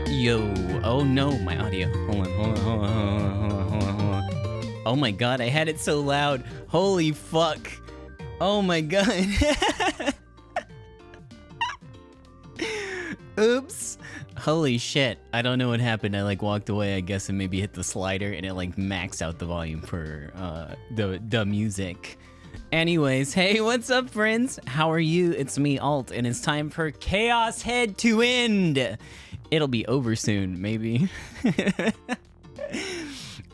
Yo, oh no, my audio. Hold on. Oh my god, I had it so loud. Holy fuck. Oh my god. Oops. Holy shit. I don't know what happened. I like walked away, I guess, and maybe hit the slider and it like maxed out the volume for the music. Anyways, hey, what's up, friends? How are you? It's me, Alt, and it's time for Chaos Head to end. It'll be over soon, maybe.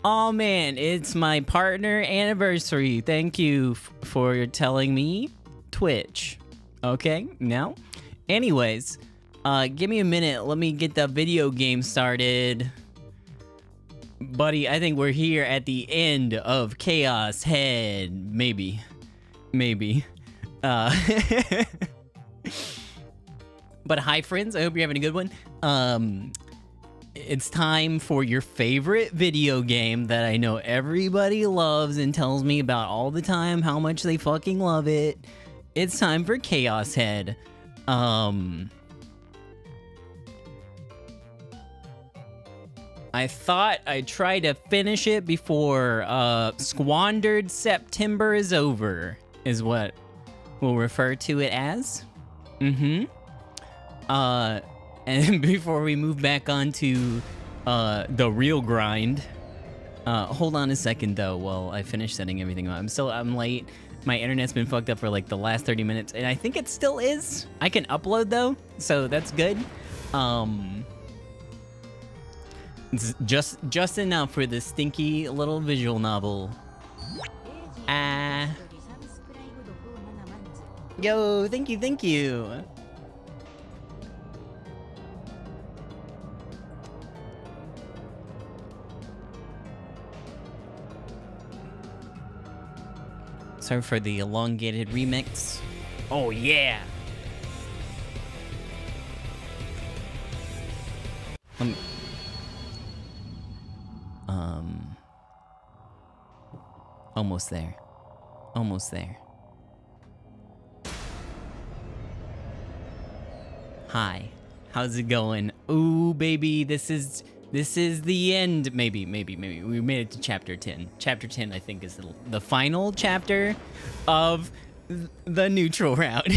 Oh man, it's my partner anniversary. Thank you for telling me, Twitch. Okay, now, anyways, give me a minute. Let me get the video game started. Buddy, I think we're here at the end of Chaos Head. Maybe. But hi, friends. I hope you're having a good one. It's time for your favorite video game that I know everybody loves and tells me about all the time how much they fucking love it. It's time for Chaos Head. I thought I'd try to finish it before Squandered September is over, is what we'll refer to it as. And before we move back on to the real grind, hold on a second though while I finish setting everything up. I'm late. My internet's been fucked up for like the last 30 minutes, and I think it still is. I can upload though, so that's good. It's just enough for the stinky little visual novel. Yo, thank you. Sorry for the elongated remix. Oh yeah. Almost there. Hi, how's it going? Ooh, baby, this is the end. Maybe. We made it to chapter 10. Chapter 10, I think, is the final chapter of the neutral route.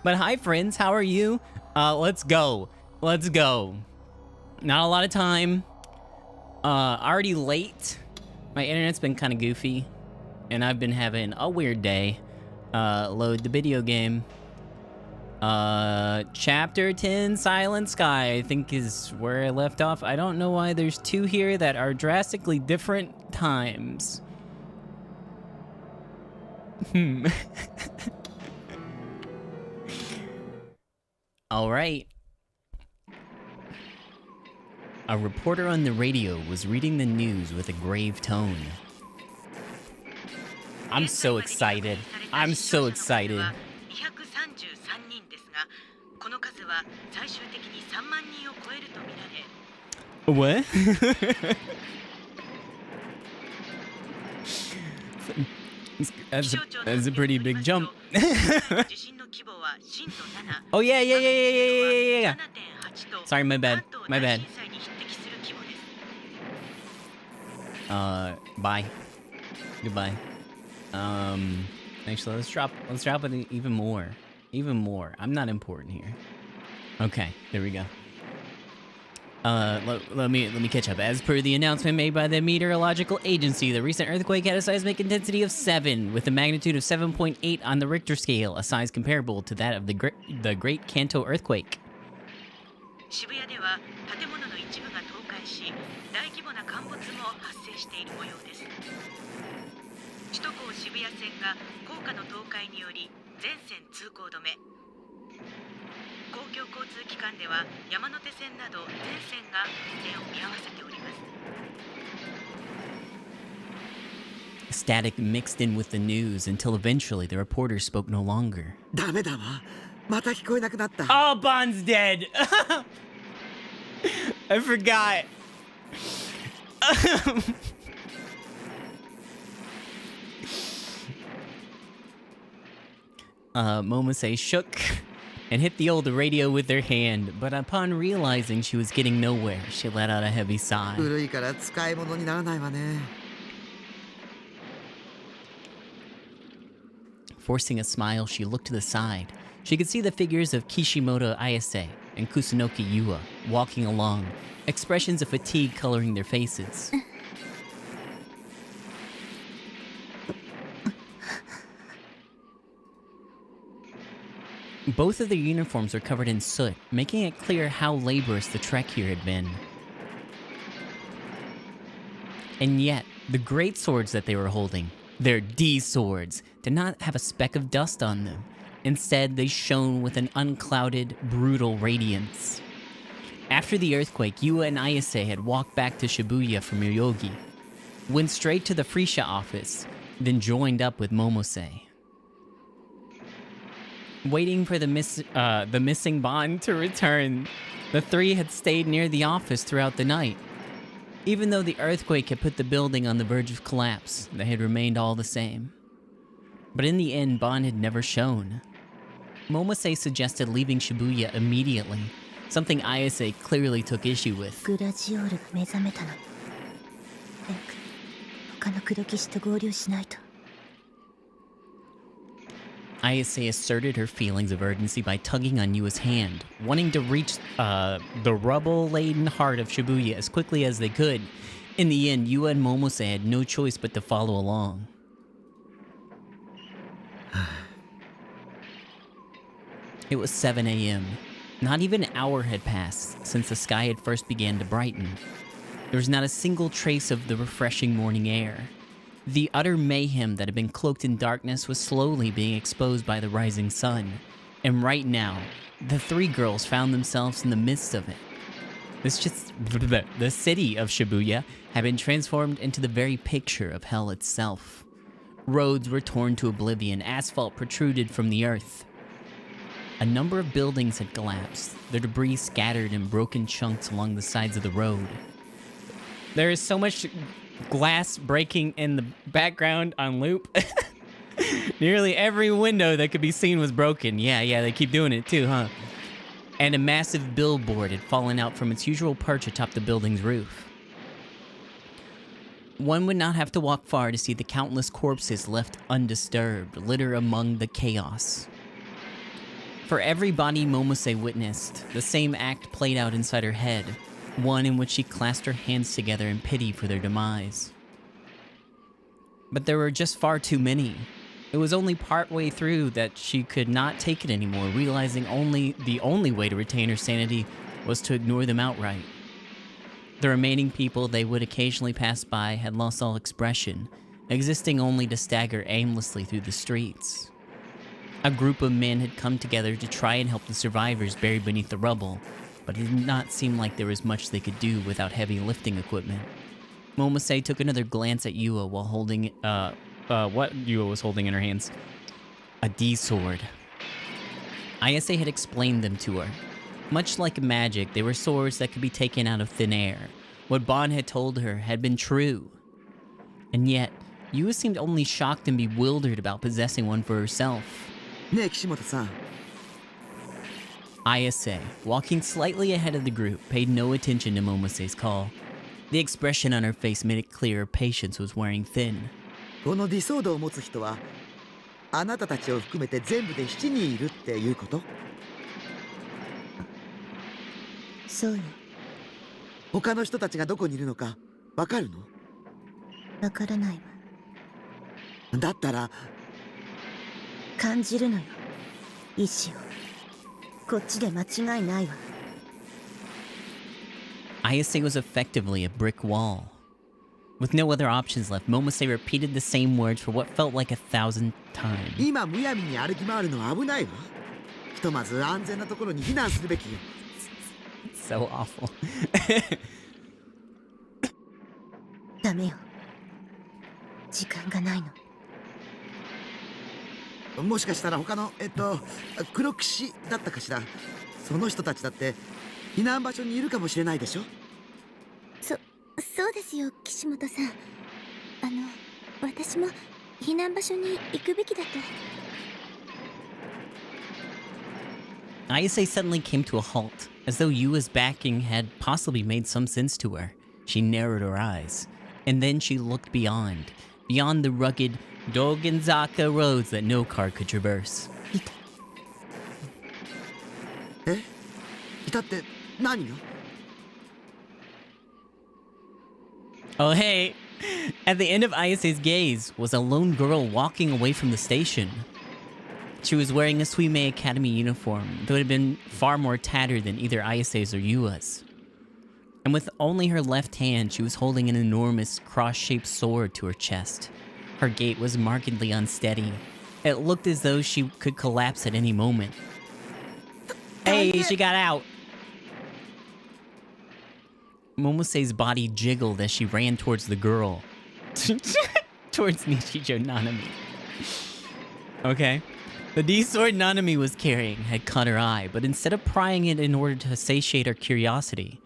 But hi, friends, how are you? Let's go. Not a lot of time. Already late. My internet's been kind of goofy, and I've been having a weird day. Load the video game. Chapter 10, Silent Sky, I think is where I left off. I don't know why there's two here that are drastically different times. All right. A reporter on the radio was reading the news with a grave tone. I'm so excited. What? That's a pretty big jump. Oh yeah. Sorry, my bad. Bye. Goodbye. Actually, let's drop it even more. I'm not important here. Okay, there we go. Let me catch up. As per the announcement made by the Meteorological Agency, the recent earthquake had a seismic intensity of 7, with a magnitude of 7.8 on the Richter scale, a size comparable to that of the Great Kanto earthquake. Static mixed in with the news until eventually the reporter spoke no longer. Oh, Bond's dead! I forgot. Momose shook and hit the old radio with their hand, but upon realizing she was getting nowhere, she let out a heavy sigh. 古いから使い物にならないわね。 Forcing a smile, she looked to the side. She could see the figures of Kishimoto Ayase and Kusunoki Yua walking along, expressions of fatigue coloring their faces. Both of their uniforms were covered in soot, making it clear how laborious the trek here had been. And yet, the great swords that they were holding, their D-swords, did not have a speck of dust on them. Instead, they shone with an unclouded, brutal radiance. After the earthquake, Yua and Ayase had walked back to Shibuya from Yoyogi, went straight to the Frisha office, then joined up with Momose. Waiting for the missing bond to return, the three had stayed near the office throughout the night. Even though the earthquake had put the building on the verge of collapse, they had remained all the same. But in the end, Bond had never shown. Momose suggested leaving Shibuya immediately, something Ayase clearly took issue with. グラジオールが目覚めたのに早く他の黒騎士と合流しないと Ayase asserted her feelings of urgency by tugging on Yua's hand, wanting to reach the rubble-laden heart of Shibuya as quickly as they could. In the end, Yua and Momose had no choice but to follow along. It was 7 a.m. Not even an hour had passed since the sky had first began to brighten. There was not a single trace of the refreshing morning air. The utter mayhem that had been cloaked in darkness was slowly being exposed by the rising sun. And right now, the three girls found themselves in the midst of it. The city of Shibuya had been transformed into the very picture of hell itself. Roads were torn to oblivion, asphalt protruded from the earth. A number of buildings had collapsed, their debris scattered in broken chunks along the sides of the road. There is so much glass breaking in the background on loop. Nearly every window that could be seen was broken. Yeah, they keep doing it too, huh? And a massive billboard had fallen out from its usual perch atop the building's roof. One would not have to walk far to see the countless corpses left undisturbed, litter among the chaos. For every body Momose witnessed, the same act played out inside her head, one in which she clasped her hands together in pity for their demise. But there were just far too many. It was only partway through that she could not take it anymore, realizing the only way to retain her sanity was to ignore them outright. The remaining people they would occasionally pass by had lost all expression, existing only to stagger aimlessly through the streets. A group of men had come together to try and help the survivors buried beneath the rubble, but it did not seem like there was much they could do without heavy lifting equipment. Momose took another glance at Yua while holding, what Yua was holding in her hands. A D-sword. Ayase had explained them to her. Much like magic, they were swords that could be taken out of thin air. What Bon had told her had been true. And yet, Yua seemed only shocked and bewildered about possessing one for herself. ねえ岸本さん Ayase, walking slightly ahead of the group, paid no attention to Momose's call. The expression on her face made it clear her patience was wearing thin. このディソードを持つ人はあなたたちを含めて全部で7人いるっていうこと？そうよ他の人たちがどこにいるのかわかるの？わからないわだったら感じるのよ意志をこっちで間違いないわ Ayase was effectively a brick wall. With no other options left, Momose repeated the same words for what felt like 1,000 times. 今むやみに歩き回るのは危ないわ。ひとまず安全なところに避難するべきよ。So awful. ダメよ時間がないのもしかしたら他の黒騎士だったかしら。その人たちだって避難場所にいるかもしれないでしょ。そうですよ岸本さん私も避難場所に行くべきだと Ayase suddenly came to a halt, as though Yua's backing had possibly made some sense to her. She narrowed her eyes, and then she looked beyond the rugged Dogenzaka roads that no car could traverse. いたって何が？ Oh, hey! At the end of Ayase's gaze was a lone girl walking away from the station. She was wearing a Suimei Academy uniform, though it had been far more tattered than either Ayase's or Yua's. And with only her left hand, she was holding an enormous cross-shaped sword to her chest. Her gait was markedly unsteady. It looked as though she could collapse at any moment. Hey, she got out! Momose's body jiggled as she ran towards the girl. Towards Nishijo Nanami. Okay. The D-sword Nanami was carrying had caught her eye, but instead of prying it in order to satiate her curiosity,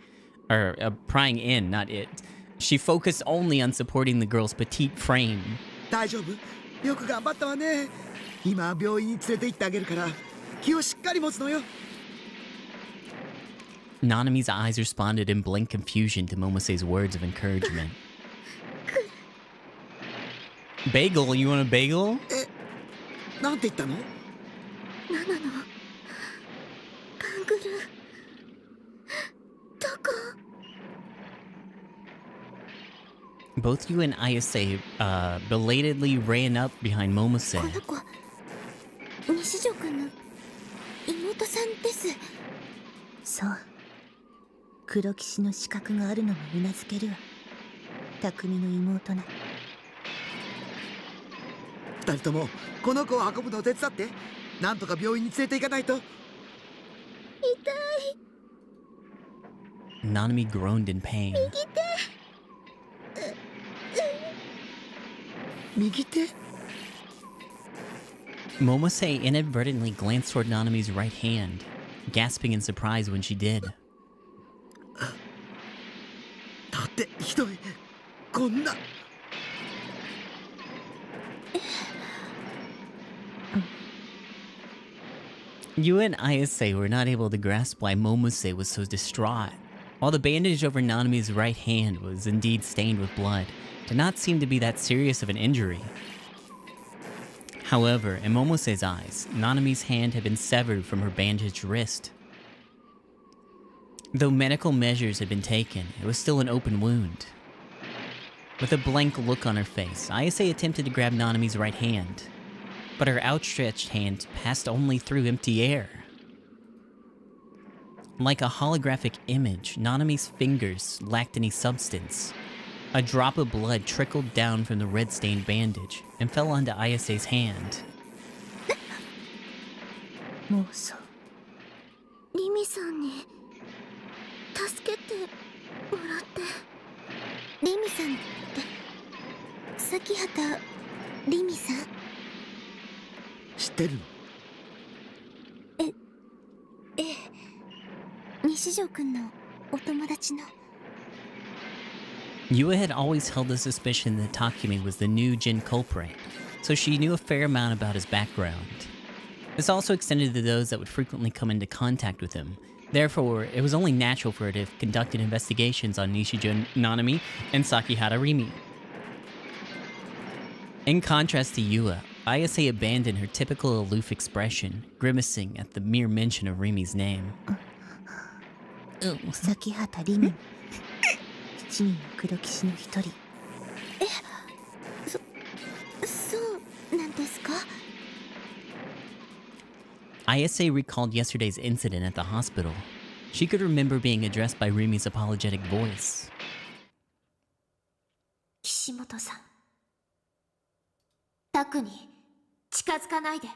or prying in, not it, she focused only on supporting the girl's petite frame. 大丈夫？よく頑張ったわね。今病院に連れて行ってあげるから、気をしっかり持つのよ。 Nanami's eyes responded in blank confusion to Momose's words of encouragement. Bagel? You want a bagel? なんて言ったの？ナナのカングルどこ？ Both you and Ayase belatedly ran up behind Momose. この子西条くんの妹さんです。そう。黒騎士の資格があるのもうなずけるわ。匠の妹な。二人ともこの子を運ぶのを手伝って。なんとか病院に連れて行かないと。痛い。 Nanami groaned in pain. 右手？ Momose inadvertently glanced toward Nanami's right hand, gasping in surprise when she did. だってひどい。こんな。 You and Ayase were not able to grasp why Momose was so distraught. While the bandage over Nanami's right hand was indeed stained with blood, it did not seem to be that serious of an injury. However, in Momose's eyes, Nanami's hand had been severed from her bandaged wrist. Though medical measures had been taken, it was still an open wound. With a blank look on her face, Ayase attempted to grab Nanami's right hand, but her outstretched hand passed only through empty air. Like a holographic image, Nanami's fingers lacked any substance. A drop of blood trickled down from the red-stained bandage and fell onto Ayase's hand. もうそう。リミさんに助けてもらって。リミさんって崎畑リミさん？知ってるの？ええ。西条くんのお友達の。 Yua had always held the suspicion that Takumi was the new Jin culprit, so she knew a fair amount about his background. This also extended to those that would frequently come into contact with him. Therefore, it was only natural for her to have conducted investigations on Nishijo Nanami and Sakihara Rimi. In contrast to Yua, Ayase abandoned her typical aloof expression, grimacing at the mere mention of Rimi's name. 崎畑リミ。7人の黒騎士の一人。そうなんですか？ Ayase recalled yesterday's incident at the hospital. She could remember being addressed by Rimi's apologetic voice. 岸本さん。タクに近づかないで。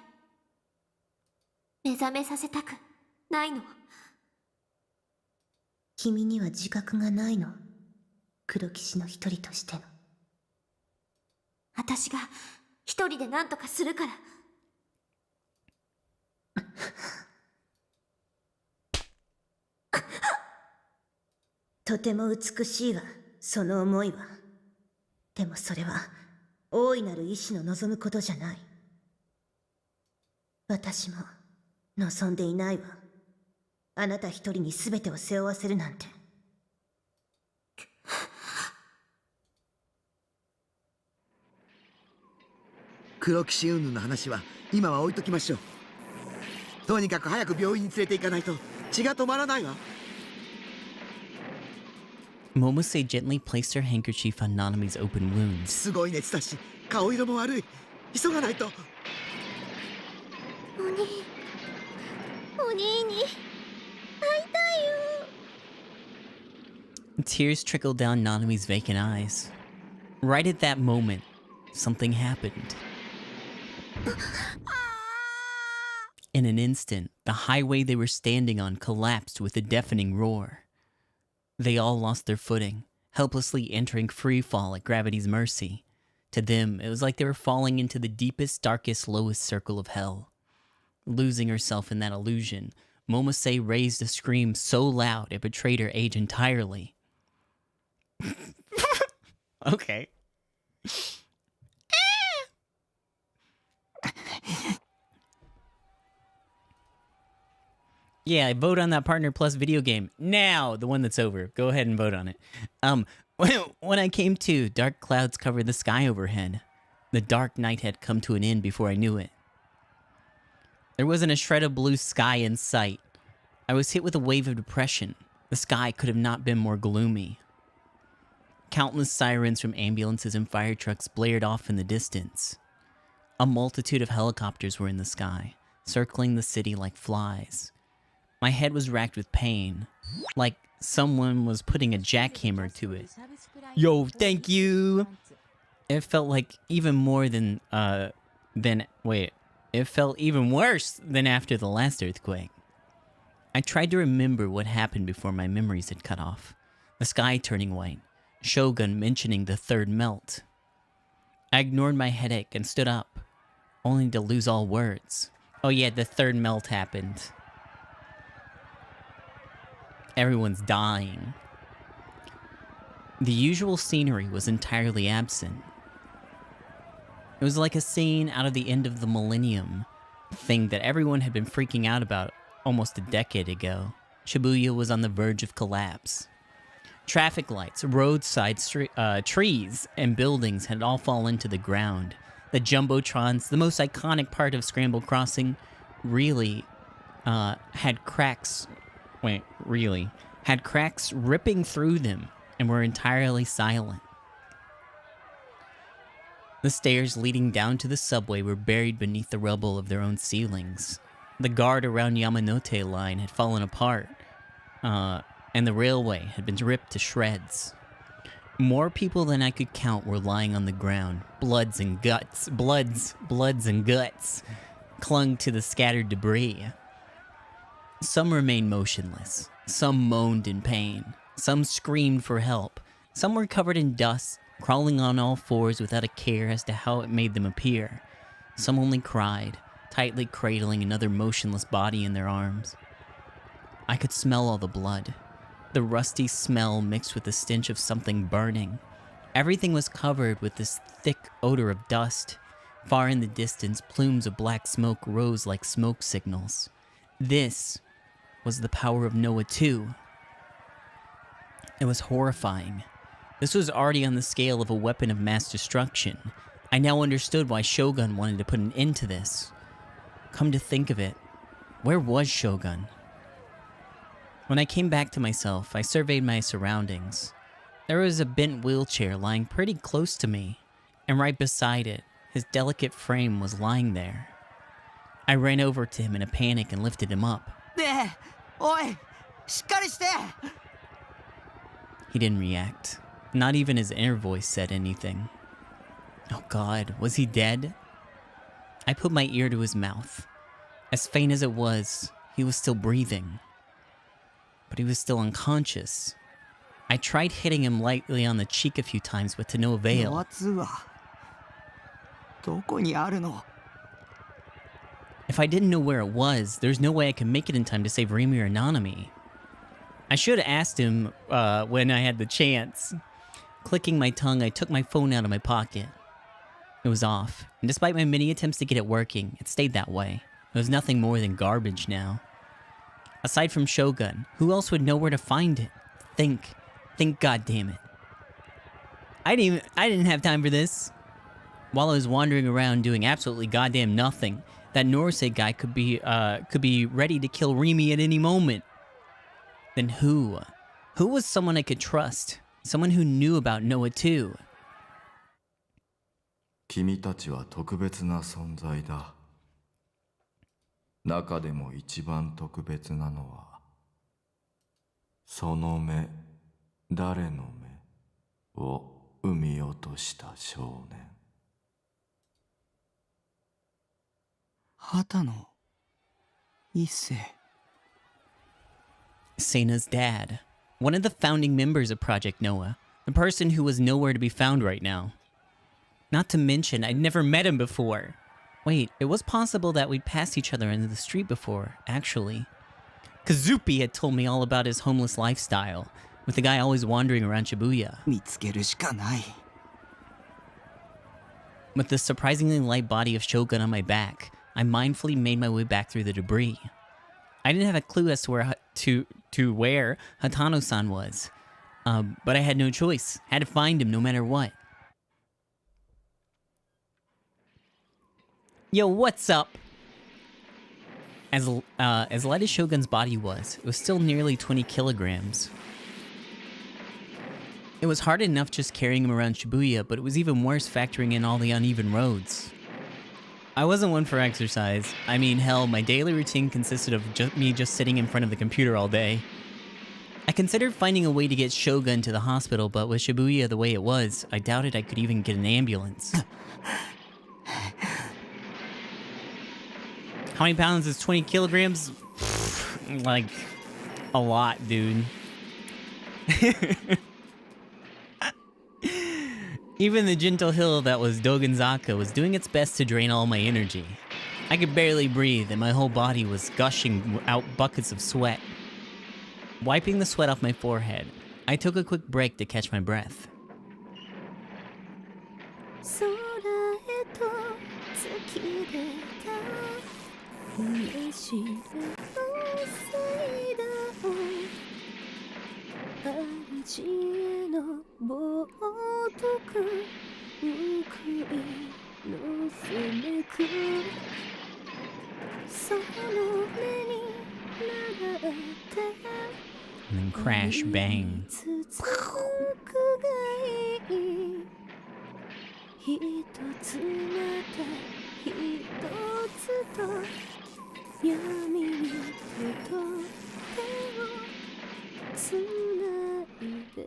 目覚めさせたくないの。君には自覚がないの。黒騎士の一人としての。私が一人で何とかするから。とても美しいわ、その思いは。でもそれは大いなる意志の望むことじゃない。私も望んでいないわ。あなた一人に全てを背負わせるなんて。黒騎士云々の話は今は置いときましょう。とにかく早く病院に連れて行かないと血が止まらないわ。 Momose gently placed her handkerchief on Nanami's open wounds. すごい熱だし顔色も悪い。急がないと。お兄に会いたいよ。 Tears trickled down Nanami's vacant eyes. Right at that moment, something happened. In an instant, the highway they were standing on collapsed with a deafening roar. They all lost their footing, helplessly entering free fall at gravity's mercy. To them, it was like they were falling into the deepest, darkest, lowest circle of hell. Losing herself in that illusion, Momose raised a scream so loud it betrayed her age entirely. Okay. Yeah, vote on that Partner Plus video game now. The one that's over. Go ahead and vote on it. When I came to, dark clouds covered the sky overhead. The dark night had come to an end before I knew it. There wasn't a shred of blue sky in sight. I was hit with a wave of depression. The sky could have not been more gloomy. Countless sirens from ambulances and fire trucks blared off in the distance. A multitude of helicopters were in the sky, circling the city like flies. My head was racked with pain, like someone was putting a jackhammer to it. Yo, thank you! It felt like even more than, it felt even worse than after the last earthquake. I tried to remember what happened before my memories had cut off. The sky turning white, Shogun mentioning the third melt. I ignored my headache and stood up, only to lose all words. Oh yeah, the third melt happened. Everyone's dying. The usual scenery was entirely absent. It was like a scene out of the end of the millennium, thing that everyone had been freaking out about almost a decade ago. Shibuya was on the verge of collapse. Traffic lights, roadside trees, and buildings had all fallen to the ground. The Jumbotrons, the most iconic part of Scramble Crossing, really had cracks ripping through them and were entirely silent. The stairs leading down to the subway were buried beneath the rubble of their own ceilings. The guard around Yamanote Line had fallen apart, and the railway had been ripped to shreds. More people than I could count were lying on the ground. Bloods and guts clung to the scattered debris. Some remained motionless. Some moaned in pain. Some screamed for help. Some were covered in dust, crawling on all fours without a care as to how it made them appear. Some only cried, tightly cradling another motionless body in their arms. I could smell all the blood. The rusty smell mixed with the stench of something burning. Everything was covered with this thick odor of dust. Far in the distance, plumes of black smoke rose like smoke signals. This was the power of Noah 2. It was horrifying. This was already on the scale of a weapon of mass destruction. I now understood why Shogun wanted to put an end to this. Come to think of it, where was Shogun? When I came back to myself, I surveyed my surroundings. There was a bent wheelchair lying pretty close to me, and right beside it, his delicate frame was lying there. I ran over to him in a panic and lifted him up. He didn't react. Not even his inner voice said anything. Oh God, was he dead? I put my ear to his mouth. As faint as it was, he was still breathing. But he was still unconscious. I tried hitting him lightly on the cheek a few times, but to no avail. If I didn't know where it was, there's no way I could make it in time to save Rimi or Nanami. I should have asked him when I had the chance. Clicking my tongue, I took my phone out of my pocket. It was off, and despite my many attempts to get it working, it stayed that way. It was nothing more than garbage now. Aside from Shogun, who else would know where to find it? Think, goddammit. I didn't have time for this. While I was wandering around doing absolutely goddamn nothing, that Norsei guy could be ready to kill Rimi at any moment. Then who? Who was someone I could trust? Someone who knew about Noah too? 君たちは特別な存在だ。中でも一番特別なのは、その目、誰の目を産み落とした少年。畑野一世。Seina's dad. One of the founding members of Project Noah. The person who was nowhere to be found right now. Not to mention, I'd never met him before. Wait, it was possible that we'd passed each other in the street before, actually. Kazupi had told me all about his homeless lifestyle, with the guy always wandering around Shibuya. 見つけるしかない。 With the surprisingly light body of Shogun on my back, I mindfully made my way back through the debris. I didn't have a clue as to where Hatano-san was, but I had no choice. Had to find him no matter what. Yo, what's up? As light as Shogun's body was, it was still nearly 20 kilograms. It was hard enough just carrying him around Shibuya, but it was even worse factoring in all the uneven roads. I wasn't one for exercise. I mean, hell, my daily routine consisted of me just sitting in front of the computer all day. I considered finding a way to get Shogun to the hospital, but with Shibuya the way it was, I doubted I could even get an ambulance. How many pounds is 20 kilograms? Like, a lot, dude. Even the gentle hill that was Dogenzaka was doing its best to drain all my energy. I could barely breathe and my whole body was gushing out buckets of sweat. Wiping the sweat off my forehead, I took a quick break to catch my breath. 空へと突き出た嬉しい彩だ主への冒涜報いのせめくその目に流れて And then crash, bang. 続くがいい一つまた一つと闇に手と手をつないで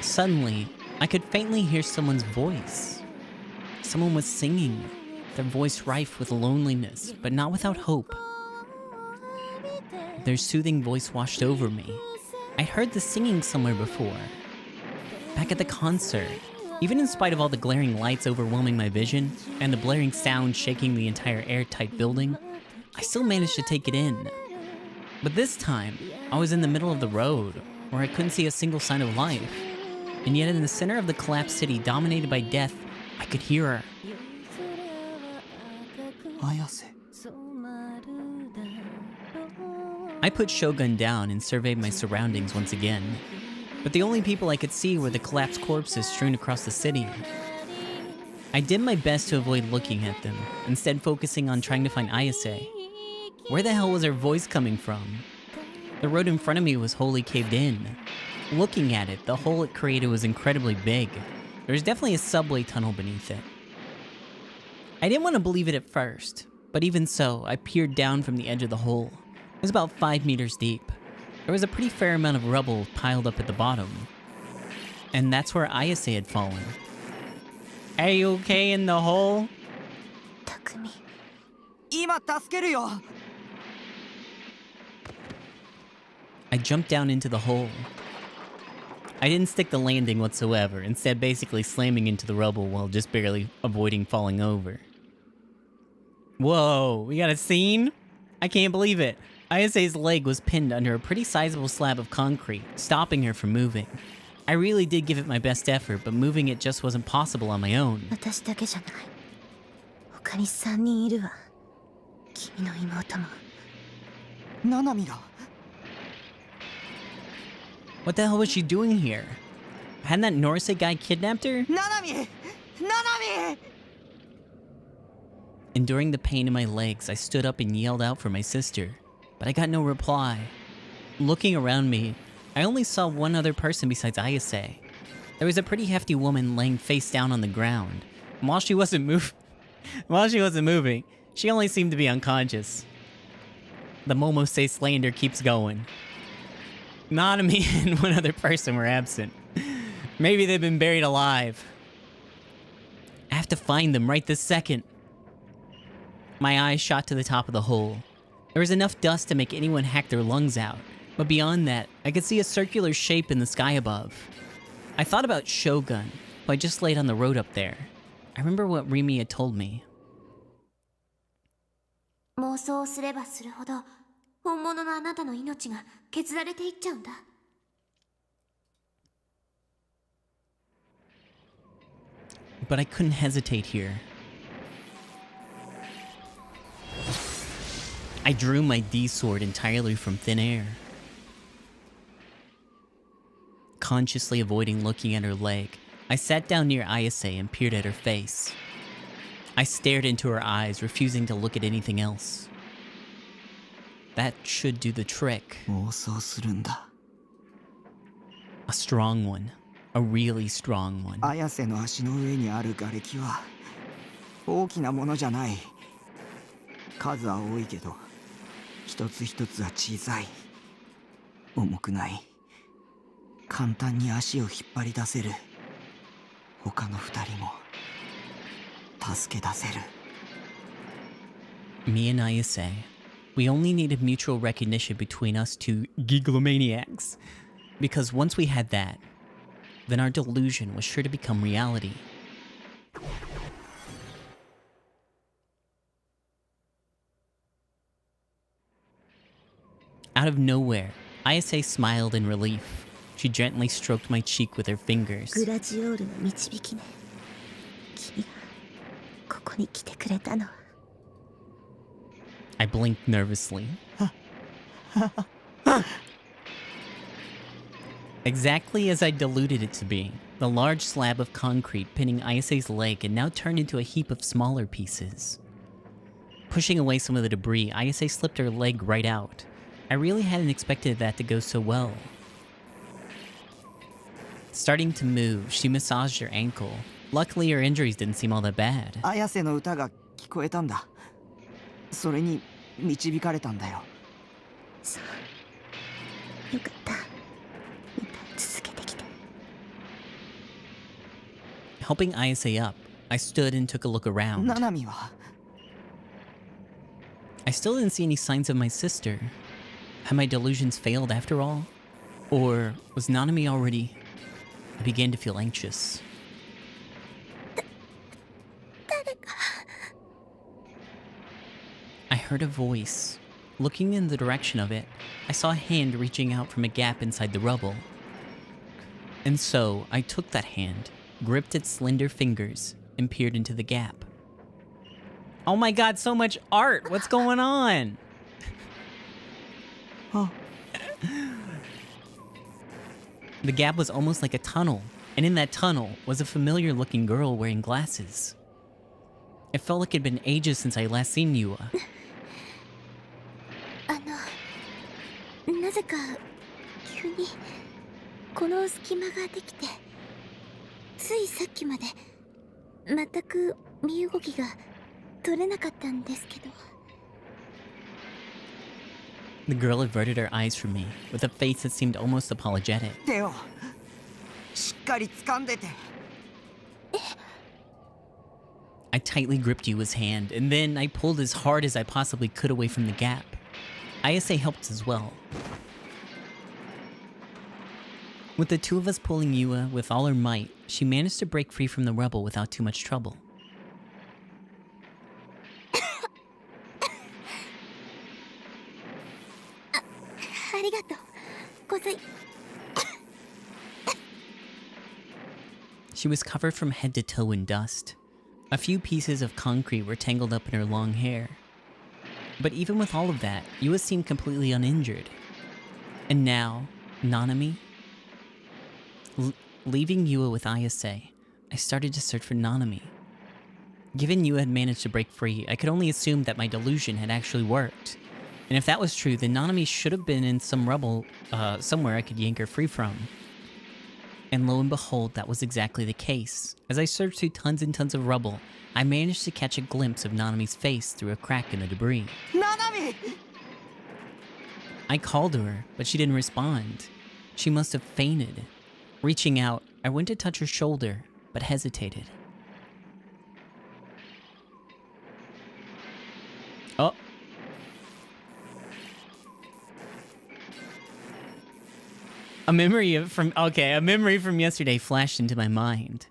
Suddenly, I could faintly hear someone's voice. Someone was singing, their voice rife with loneliness, but not without hope. Their soothing voice washed over me. I'd heard the singing somewhere before. Back at the concert, even in spite of all the glaring lights overwhelming my vision, and the blaring sound shaking the entire airtight building, I still managed to take it in. But this time, I was in the middle of the road, where I couldn't see a single sign of life. And yet in the center of the collapsed city dominated by death, I could hear her. 綾瀬。 I put Shogun down and surveyed my surroundings once again. But the only people I could see were the collapsed corpses strewn across the city. I did my best to avoid looking at them, instead focusing on trying to find Ayase. Where the hell was her voice coming from? The road in front of me was wholly caved in. Looking at it, the hole it created was incredibly big. There was definitely a subway tunnel beneath it. I didn't want to believe it at first, but even so, I peered down from the edge of the hole. It was about 5 meters deep. There was a pretty fair amount of rubble piled up at the bottom. And that's where Ayase had fallen. Are you okay in the hole? 匠 今助けるよ。 I jumped down into the hole. I didn't stick the landing whatsoever, instead basically slamming into the rubble while just barely avoiding falling over. Whoa, we got a scene? I can't believe it. Ayase's leg was pinned under a pretty sizable slab of concrete, stopping her from moving. I really did give it my best effort, but moving it just wasn't possible on my own. 私だけじゃない他に3人いるわ。君の妹も。ナナミが What the hell was she doing here? Hadn't that Norsei guy kidnapped her? ナナミナナミ Enduring the pain in my legs, I stood up and yelled out for my sister, but I got no reply. Looking around me, I only saw one other person besides Ayase. There was a pretty hefty woman laying face down on the ground. And while she wasn't moving, she only seemed to be unconscious. The Momosei slander keeps going. Nanami and one other person were absent. Maybe they've been buried alive. I have to find them right this second. My eyes shot to the top of the hole. There was enough dust to make anyone hack their lungs out, but beyond that, I could see a circular shape in the sky above. I thought about Shogun, who I just laid on the road up there. I remember what Rimi had told me. 妄想をすればするほど本物のあなたの命が削られていっちゃうんだ。 But I couldn't hesitate here. I drew my D-sword entirely from thin air. Consciously avoiding looking at her leg, I sat down near Ayase and peered at her face. I stared into her eyes, refusing to look at anything else. That should do the trick. 妄想するんだ。 A strong one. A really strong one. 綾瀬の足の上にある瓦礫は大きなものじゃない。数は多いけど一つ一つは小さい。重くない。簡単に足を引っ張り出せる。他の二人も助け出せる。 Me and Ayase, we only needed mutual recognition between us two gigalomaniacs. Because once we had that, then our delusion was sure to become reality. Out of nowhere, Ayase smiled in relief. She gently stroked my cheek with her fingers. グラジオールの導きね。君がここに来てくれたのは。 I blinked nervously. Exactly as I deluded it to be, the large slab of concrete pinning Ayase's leg had now turned into a heap of smaller pieces. Pushing away some of the debris, Ayase slipped her leg right out. I really hadn't expected that to go so well. Starting to move, she massaged her ankle. Luckily, her injuries didn't seem all that bad. 綾瀬の歌が聞こえたんだ。それに導かれたんだよ。そうよかった歌い続けてきて。 Helping Ayase up, I stood and took a look around. ナナミは I still didn't see any signs of my sister. Had my delusions failed after all? Or was Nanami already... I began to feel anxious. I heard a voice. Looking in the direction of it, I saw a hand reaching out from a gap inside the rubble. And so, I took that hand, gripped its slender fingers, and peered into the gap. Oh my god, so much art! What's going on? Oh. The gap was almost like a tunnel, and in that tunnel was a familiar-looking girl wearing glasses. It felt like it had been ages since I last seen Yua. なぜか急にこの隙間ができて、ついさっきまで全く身動きが取れなかったんですけど。 The girl averted her eyes from me, with a face that seemed almost apologetic. 手をしっかり掴んでて。 I tightly gripped Yua's hand, and then I pulled as hard as I possibly could away from the gap. Ayase helped as well. With the two of us pulling Yua with all her might, she managed to break free from the rubble without too much trouble. ありがとう。ござい。 She was covered from head to toe in dust. A few pieces of concrete were tangled up in her long hair. But even with all of that, Yua seemed completely uninjured. And now, Nanami? Leaving Yua with Ayase, I started to search for Nanami. Given Yua had managed to break free, I could only assume that my delusion had actually worked. And if that was true, then Nanami should have been in some rubble somewhere I could yank her free from. And lo and behold, that was exactly the case. As I searched through tons and tons of rubble, I managed to catch a glimpse of Nanami's face through a crack in the debris. Nanami! I called her, but she didn't respond. She must have fainted. Reaching out, I went to touch her shoulder, but hesitated. Oh. A memory from yesterday flashed into my mind,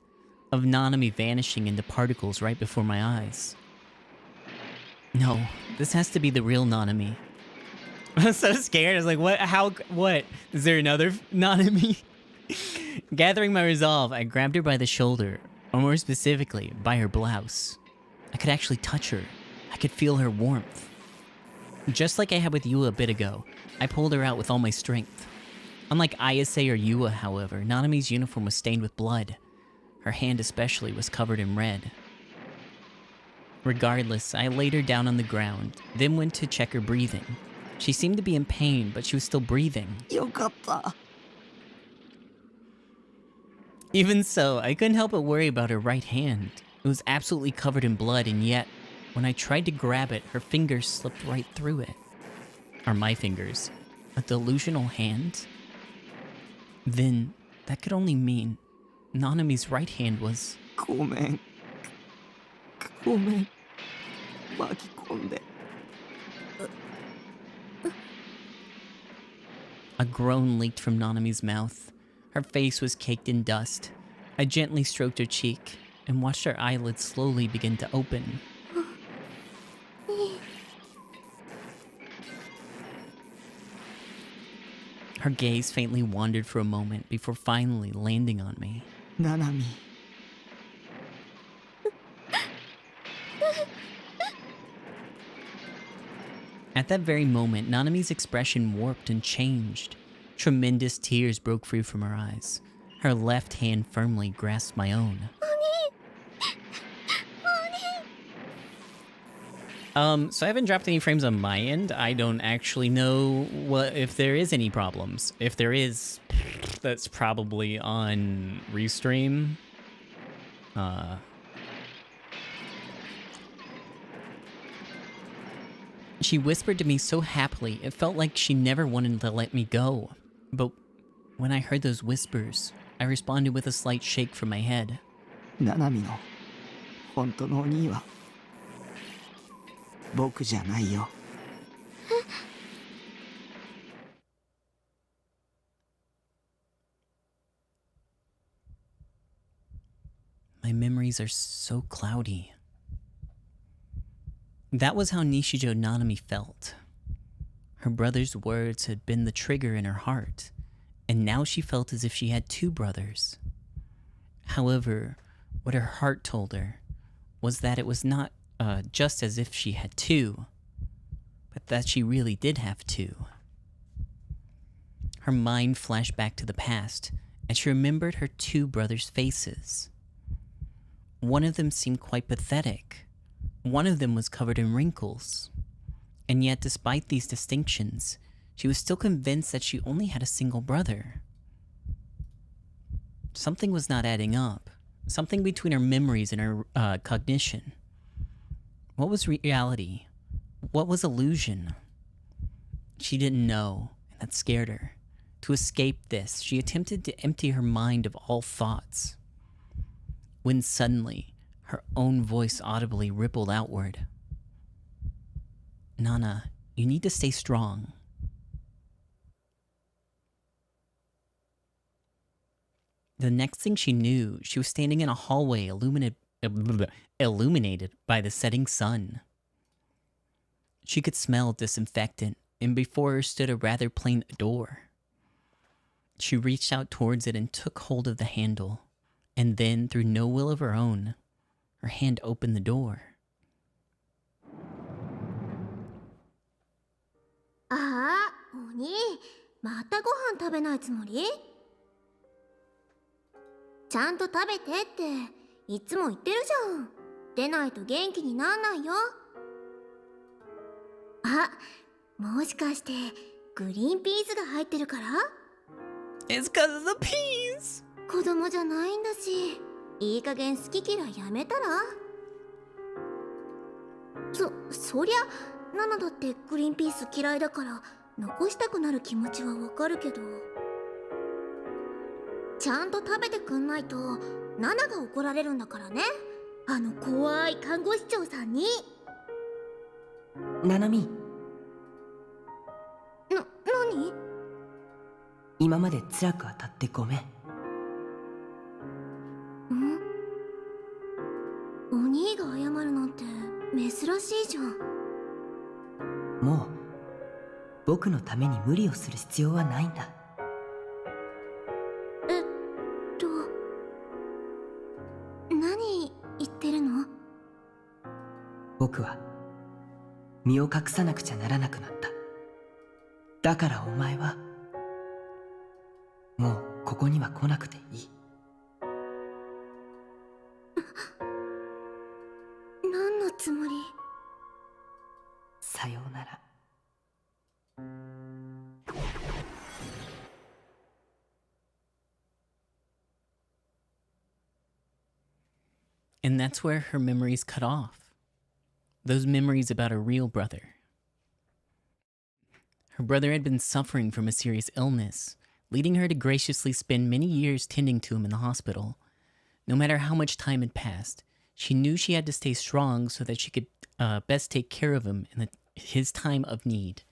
of Nanami vanishing into particles right before my eyes. No, this has to be the real Nanami. I was so scared. I was like, what? How? What? Is there another Nanami? Gathering my resolve, I grabbed her by the shoulder, or more specifically, by her blouse. I could actually touch her. I could feel her warmth. Just like I had with Yua a bit ago, I pulled her out with all my strength. Unlike Ayase or Yua, however, Nanami's uniform was stained with blood. Her hand especially was covered in red. Regardless, I laid her down on the ground, then went to check her breathing. She seemed to be in pain, but she was still breathing. Yokatta. Even so, I couldn't help but worry about her right hand. It was absolutely covered in blood, and yet, when I tried to grab it, her fingers slipped right through it. Or my fingers. A delusional hand? Then, that could only mean Nanami's right hand was... ごめん。巻き込んで。A groan leaked from Nanami's mouth. Her face was caked in dust. I gently stroked her cheek and watched her eyelids slowly begin to open. Her gaze faintly wandered for a moment before finally landing on me. ナナミ。 At that very moment, Nanami's expression warped and changed. Tremendous tears broke free from her eyes. Her left hand firmly grasped my own. So I haven't dropped any frames on my end. I don't actually know if there is any problems. If there is, that's probably on Restream. She whispered to me so happily, it felt like she never wanted to let me go. But when I heard those whispers, I responded with a slight shake from my head. ナナミの本当のお兄は僕じゃないよ。My memories are so cloudy. That was how Nishijo Nanami felt. Her brother's words had been the trigger in her heart, and now she felt as if she had two brothers. However, what her heart told her was that it was not just as if she had two, but that she really did have two. Her mind flashed back to the past, and she remembered her two brothers' faces. One of them seemed quite pathetic. One of them was covered in wrinkles. And yet, despite these distinctions, she was still convinced that she only had a single brother. Something was not adding up. Something between her memories and her cognition. What was reality? What was illusion? She didn't know, and that scared her. To escape this, she attempted to empty her mind of all thoughts. When suddenly, her own voice audibly rippled outward. Nana, you need to stay strong. The next thing she knew, she was standing in a hallway illuminated by the setting sun. She could smell disinfectant, and before her stood a rather plain door. She reached out towards it and took hold of the handle, and then, through no will of her own, her hand opened the door. ああ、お兄、またご飯食べないつもり？ちゃんと食べてっていつも言ってるじゃん。出ないと元気になんないよ。あ、もしかしてグリーンピースが入ってるから？ It's because of the peas! 子供じゃないんだし、いい加減好き嫌いやめたら？そりゃナナだってグリーンピース嫌いだから残したくなる気持ちはわかるけど、ちゃんと食べてくんないとナナが怒られるんだからね。あの怖い看護師長さんに。ナナミ、何？今まで辛く当たってごめん。お兄が謝るなんて珍しいじゃん。もう僕のために無理をする必要はないんだ。何言ってるの？僕は身を隠さなくちゃならなくなった。だからお前はもうここには来なくていい。何のつもり？さようなら。And that's where her memories cut off. Those memories about her real brother. Her brother had been suffering from a serious illness, leading her to graciously spend many years tending to him in the hospital. No matter how much time had passed, she knew she had to stay strong so that she could best take care of him in his time of need.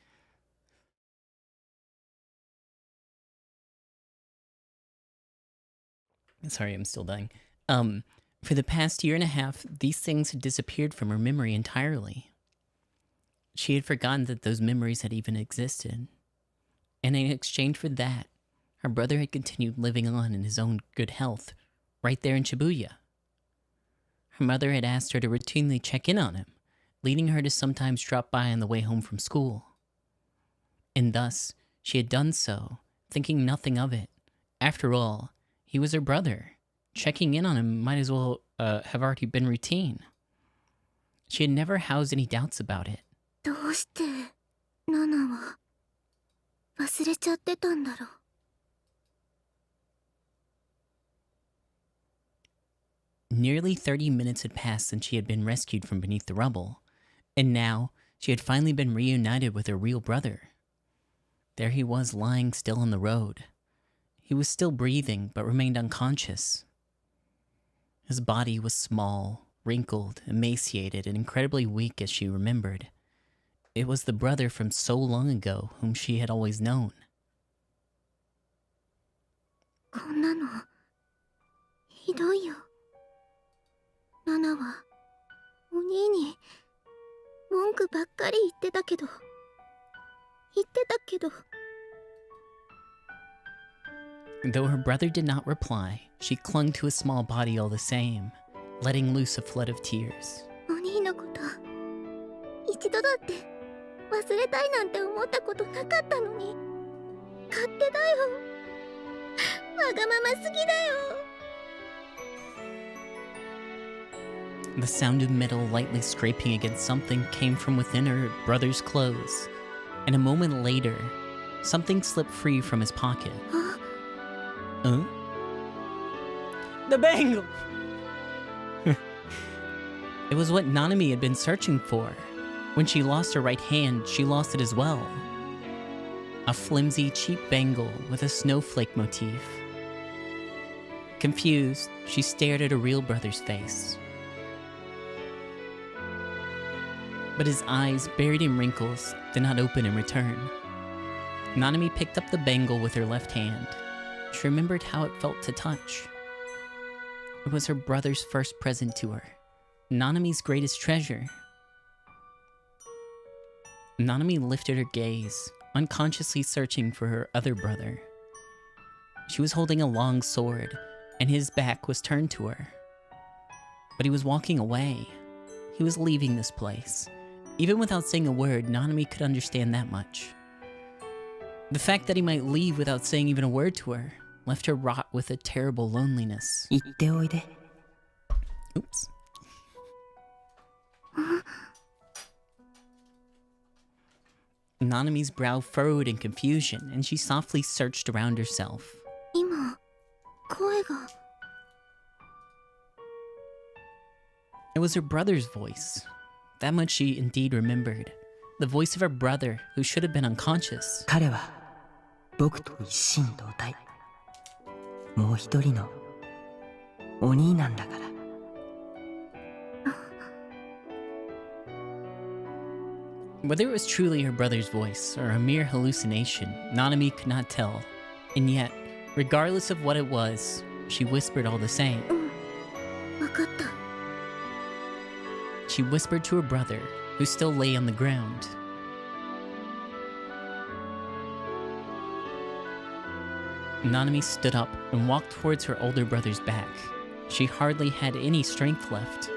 Sorry, I'm still dying. For the past year and a half, these things had disappeared from her memory entirely. She had forgotten that those memories had even existed. And in exchange for that, her brother had continued living on in his own good health, right there in Shibuya. Her mother had asked her to routinely check in on him, leading her to sometimes drop by on the way home from school. And thus, she had done so, thinking nothing of it. After all, he was her brother. Checking in on him might as well have already been routine. She had never housed any doubts about it. どうしてナナは忘れちゃってたんだろう。 Nearly 30 minutes had passed since she had been rescued from beneath the rubble, and now she had finally been reunited with her real brother. There he was lying still on the road. He was still breathing, but remained unconscious. His body was small, wrinkled, emaciated, and incredibly weak as she remembered. It was the brother from so long ago whom she had always known. こんなのひどいよ。ナナはお兄に文句ばっかり言ってたけど。Though her brother did not reply, she clung to his small body all the same, letting loose a flood of tears. お兄のこと一度だって忘れたいなんて思ったことなかったのに。勝手だよ。わがまますぎだよ。 The sound of metal lightly scraping against something came from within her brother's clothes, and a moment later, something slipped free from his pocket. Huh? The bangle! It was what Nanami had been searching for. When she lost her right hand, she lost it as well. A flimsy, cheap bangle with a snowflake motif. Confused, she stared at her real brother's face. But his eyes, buried in wrinkles, did not open in return. Nanami picked up the bangle with her left hand. She remembered how it felt to touch. It was her brother's first present to her, Nanami's greatest treasure. Nanami lifted her gaze, unconsciously searching for her other brother. She was holding a long sword, and his back was turned to her. But he was walking away. He was leaving this place. Even without saying a word, Nanami could understand that much. The fact that he might leave without saying even a word to her left her wrought with a terrible loneliness. 行っておいで。 Oops. Nanami's brow furrowed in confusion, and she softly searched around herself. 今声が It was her brother's voice. That much she indeed remembered. The voice of her brother, who should have been unconscious. 彼は僕と一心同体。もう一人のお兄なんだから。 Whether it was truly her brother's voice or a mere hallucination, Nanami could not tell. And yet, regardless of what it was, she whispered all the same. 分かった She whispered to her brother, who still lay on the ground. Nanami stood up and walked towards her older brother's back. She hardly had any strength left.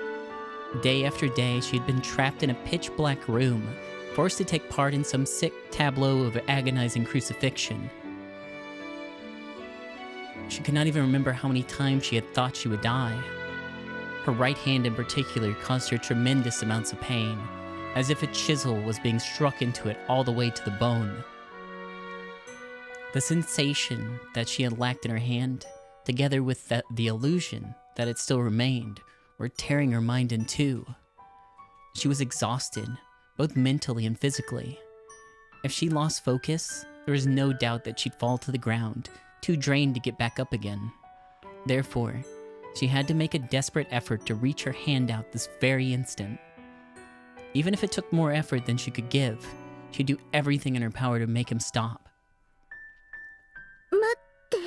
Day after day, she had been trapped in a pitch-black room, forced to take part in some sick tableau of agonizing crucifixion. She could not even remember how many times she had thought she would die. Her right hand in particular caused her tremendous amounts of pain, as if a chisel was being struck into it all the way to the bone. The sensation that she had lacked in her hand, together with the illusion that it still remained, were tearing her mind in two. She was exhausted, both mentally and physically. If she lost focus, there was no doubt that she'd fall to the ground, too drained to get back up again. Therefore, she had to make a desperate effort to reach her hand out this very instant. Even if it took more effort than she could give, she'd do everything in her power to make him stop. 待って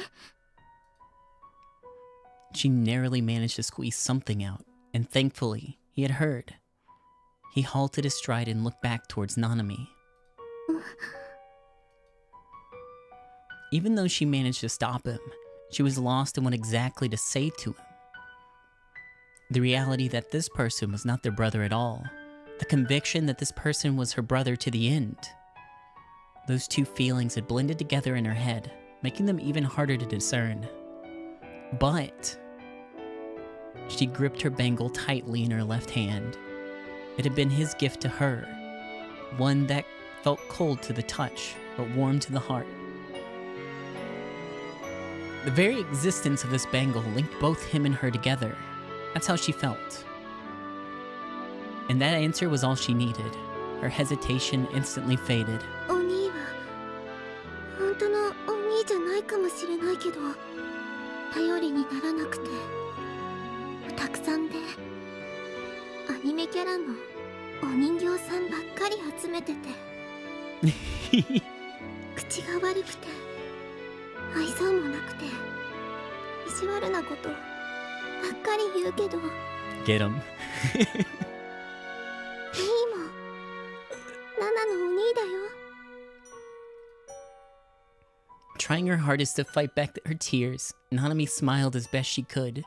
She narrowly managed to squeeze something out, and thankfully, he had heard. He halted his stride and looked back towards Nanami. Even though she managed to stop him, she was lost in what exactly to say to him. The reality that this person was not their brother at all. The conviction that this person was her brother to the end. Those two feelings had blended together in her head, making them even harder to discern. But she gripped her bangle tightly in her left hand. It had been his gift to her, one that felt cold to the touch, but warm to the heart. The very existence of this bangle linked both him and her together. That's how she felt. And that answer was all she needed. Her hesitation instantly faded. お兄は本当のお兄じゃないかもしれないけど頼りにならなくてたくさんでアニメキャラのお人形さんばっかり集めてて口が悪くて愛想もなくて意地悪なことばっかり言うけど Get him. いいもんナナのお兄だよ Trying her hardest to fight back her tears, Nanami smiled as best she could.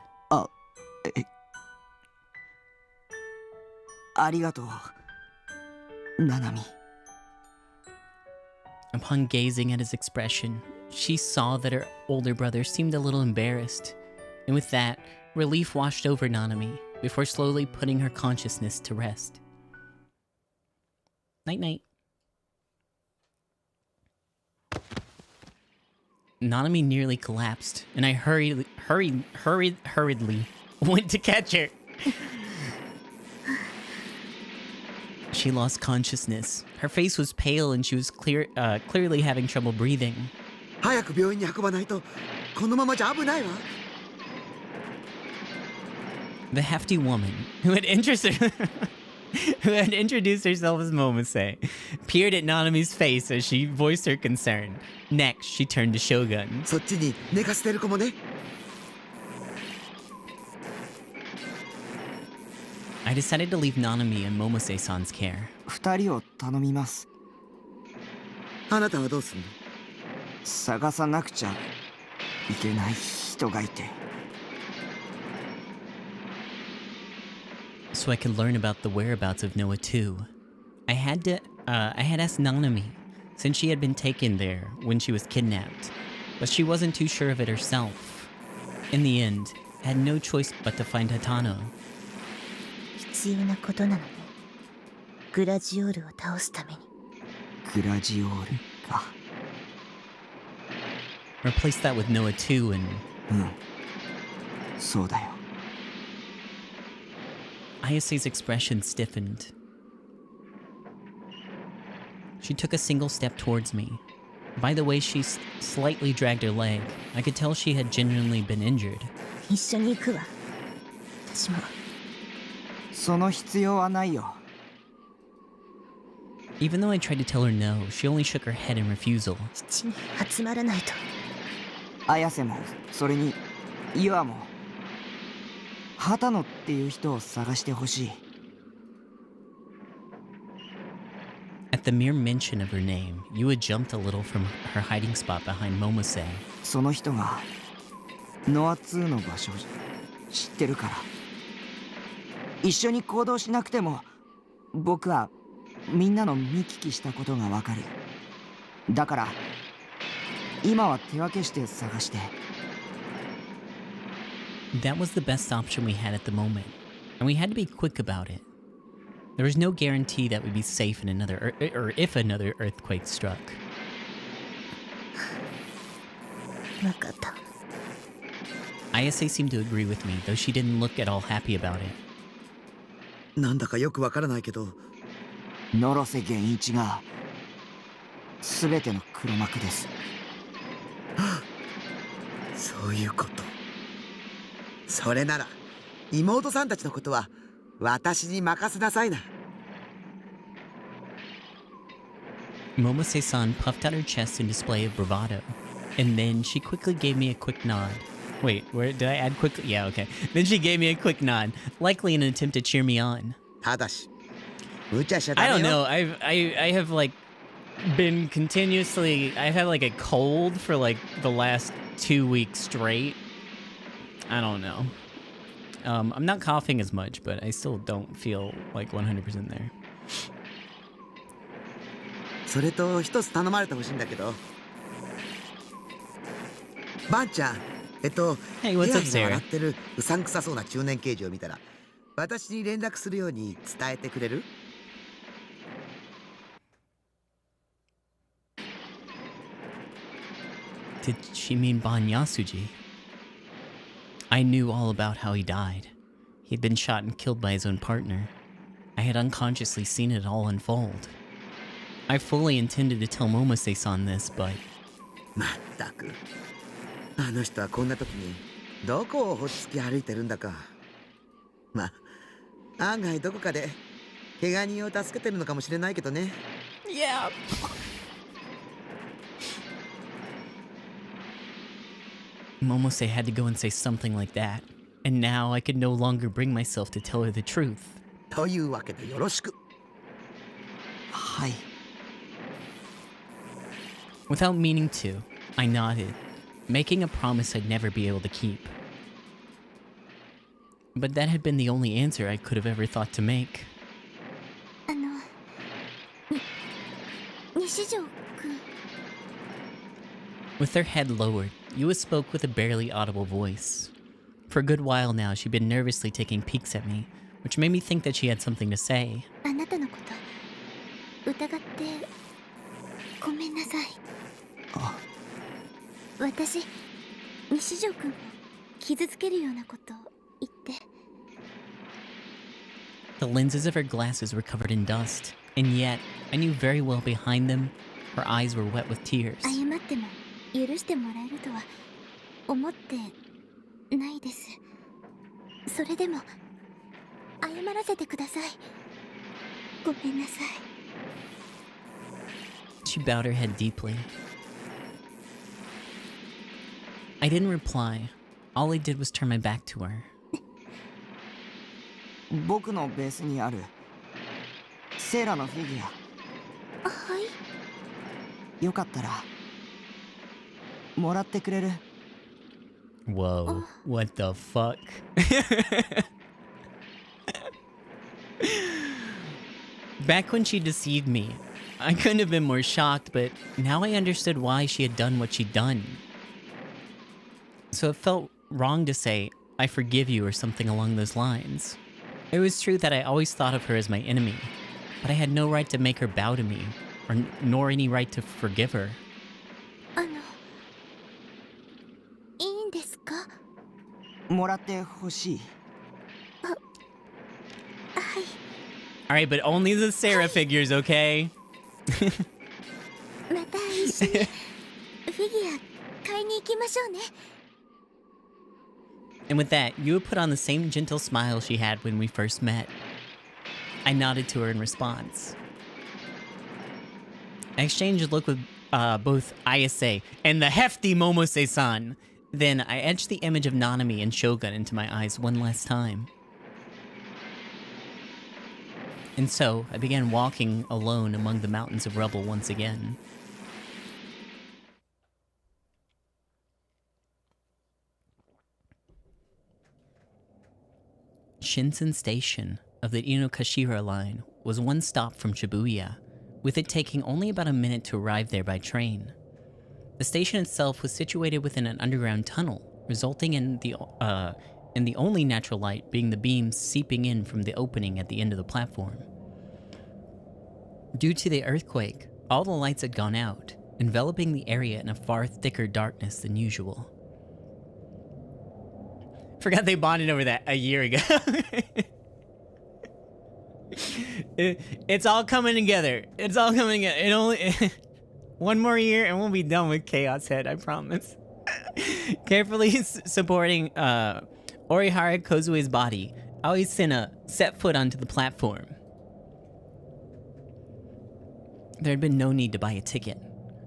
ありがとう、ナナミ。 Upon gazing at his expression, she saw that her older brother seemed a little embarrassed. And with that, relief washed over Nanami before slowly putting her consciousness to rest. Night-night. Nanami nearly collapsed, and I hurriedly went to catch her. She lost consciousness. Her face was pale and she was clearly having trouble breathing. 早く病院に運ばないとこのままじゃ危ないわ The hefty woman, who had introduced herself as Momose, peered at Nanami's face as she voiced her concern. Next, she turned to Shogun. そっちに寝かせてる子もね I decided to leave Nanami in Momose-san's care. 二人を頼みます。あなたはどうすんの探さなくちゃいけない人がいて。so I could learn about the whereabouts of Noah too. I had asked Nanami, since she had been taken there when she was kidnapped, but she wasn't too sure of it herself. In the end, I had no choice but to find Hatano. 必要なことなのね。グラジオールを倒すために。グラジオールか。Replace that with Noah too and... そうだよ。Ayase's expression stiffened. She took a single step towards me. By the way she slightly dragged her leg, I could tell she had genuinely been injured. 一緒に行くわ。私も。その必要はないよ。Even though I tried to tell her no, she only shook her head in refusal. 七に集まらないと。綾瀬も、それに、岩も。畑野っていう人を探してほしい。At the mere mention of her name, Yua jumped a little from her hiding spot behind Momose. その人が、ノア2の場所を知ってるから。一緒に行動しなくても、僕はみんなの見聞きしたことがわかる。だから、今は手分けして探して。That was the best option we had at the moment, and we had to be quick about it. There was no guarantee that we'd be safe in another or if another earthquake struck. わかった。Ayase seemed to agree with me, though she didn't look at all happy about it. なんだかよくわからないけど、野呂瀬源一が全ての黒幕です。そういうこと。それなら妹さんたちのことは私に任せなさいな。Momose-san puffed out her chest in display of bravado, and then she quickly gave me a quick nod. Wait, where did I add quickly? Yeah, okay. Then she gave me a quick nod, likely in an attempt to cheer me on. ただし、無茶しちゃダ I メよ。 don't know. I have like been continuously. I've had like a cold for like the last 2 weeks straight. I don't know. I'm not coughing as much, but I still don't feel like 100% there. それと一つ頼まれてほしいんだけど。ばんちゃん、Hey, what's up, 部屋が Sarah? 笑ってるうさんくさそうな中年刑事を見たら、私に連絡するように伝えてくれる？ Did she mean Ban Yasuji? I knew all about how he died. He had been shot and killed by his own partner. I had unconsciously seen it all unfold. I fully intended to tell Momose-san this, but... まったく。あの人はこんな時にどこをほっつき歩いてるんだか。まあ、案外どこかで怪我人を助けてるのかもしれないけどね。Yeah. Momose had to go and say something like that, and now I could no longer bring myself to tell her the truth. というわけでよろしく。はい。 Without meaning to, I nodded, making a promise I'd never be able to keep. But that had been the only answer I could have ever thought to make. 西条くん。 With her head lowered, Yua spoke with a barely audible voice. For a good while now, she'd been nervously taking peeks at me, which made me think that she had something to say. あなたのこと疑ってごめんなさい。私、西条くんを傷つけるようなこと言って。 The lenses of her glasses were covered in dust, and yet I knew very well behind them, her eyes were wet with tears. 謝っても許してもらえるとは思ってないです。それでも謝らせてください。ごめんなさい。 She bowed her head deeply. I didn't reply. All I did was turn my back to her. 僕のベースにあるセーラのフィギュア。はい。よかったらもらってくれる？ Whoa, what the fuck? Back when she deceived me, I couldn't have been more shocked, but now I understood why she had done what she'd done. So it felt wrong to say, I forgive you or something along those lines. It was true that I always thought of her as my enemy, but I had no right to make her bow to me, nor any right to forgive her. いいんですか？もらってほしい。Alright, but only the Sarah figures, okay? また一緒にフィギュア買いに行きましょうね。 And with that, you would put on the same gentle smile she had when we first met. I nodded to her in response. I exchanged a look with both Ayase and the hefty Momose-san. Then I etched the image of Nanami and Shogun into my eyes one last time. And so, I began walking alone among the mountains of rubble once again. Shinsen Station of the Inokashira line was one stop from Shibuya, with it taking only about a minute to arrive there by train. The station itself was situated within an underground tunnel, resulting in the only natural light being the beams seeping in from the opening at the end of the platform. Due to the earthquake, all the lights had gone out, enveloping the area in a far thicker darkness than usual. Forgot they bonded over that a year ago. It's all coming together. It's all coming together. It only one more year and we'll be done with Chaos Head, I promise. Carefully supporting Orihara Kozue's body, Aoi Sena set foot onto the platform. There had been no need to buy a ticket.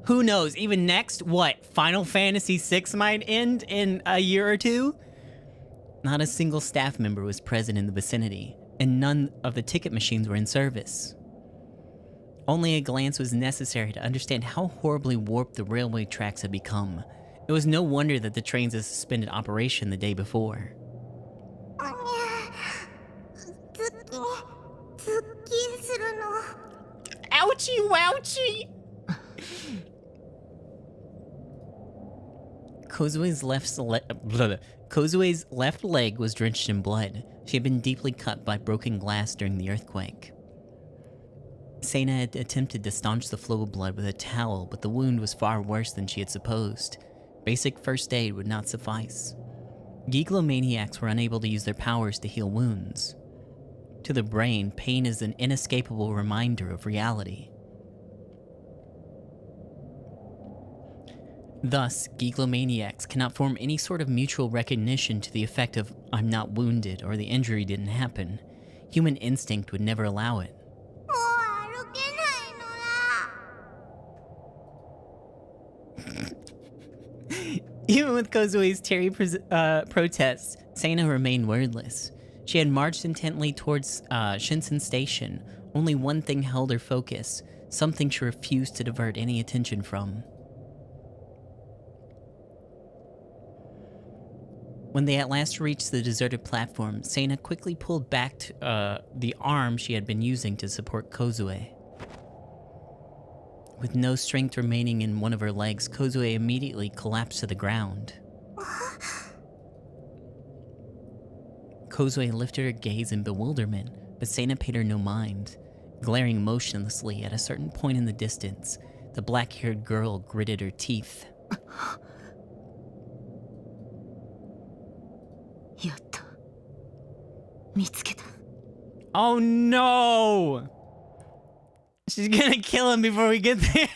Who knows, even next, what, Final Fantasy VI might end in a year or two? Not a single staff member was present in the vicinity, and none of the ticket machines were in service. Only a glance was necessary to understand how horribly warped the railway tracks had become. It was no wonder that the trains had suspended operation the day before. ズッキンするの。 Ouchie wouchie! Kozue's left leg was drenched in blood. She had been deeply cut by broken glass during the earthquake. Sena had attempted to staunch the flow of blood with a towel, but the wound was far worse than she had supposed. Basic first aid would not suffice. Giglomaniacs were unable to use their powers to heal wounds. To the brain, pain is an inescapable reminder of reality. Thus, Giglomaniacs cannot form any sort of mutual recognition to the effect of "I'm not wounded" or "the injury didn't happen." Human instinct would never allow it. もう歩けないのだ。 Even with Kozue's teary protests, Sena remained wordless. She had marched intently towards Shinsen Station. Only one thing held her focus, something she refused to divert any attention from. When they at last reached the deserted platform, Sena quickly pulled back the arm she had been using to support Kozue. With no strength remaining in one of her legs, Kozue immediately collapsed to the ground. Kozue lifted her gaze in bewilderment, but Sena paid her no mind. Glaring motionlessly at a certain point in the distance, the black-haired girl gritted her teeth. やった。見つけた。 Oh no! She's gonna kill him before we get there.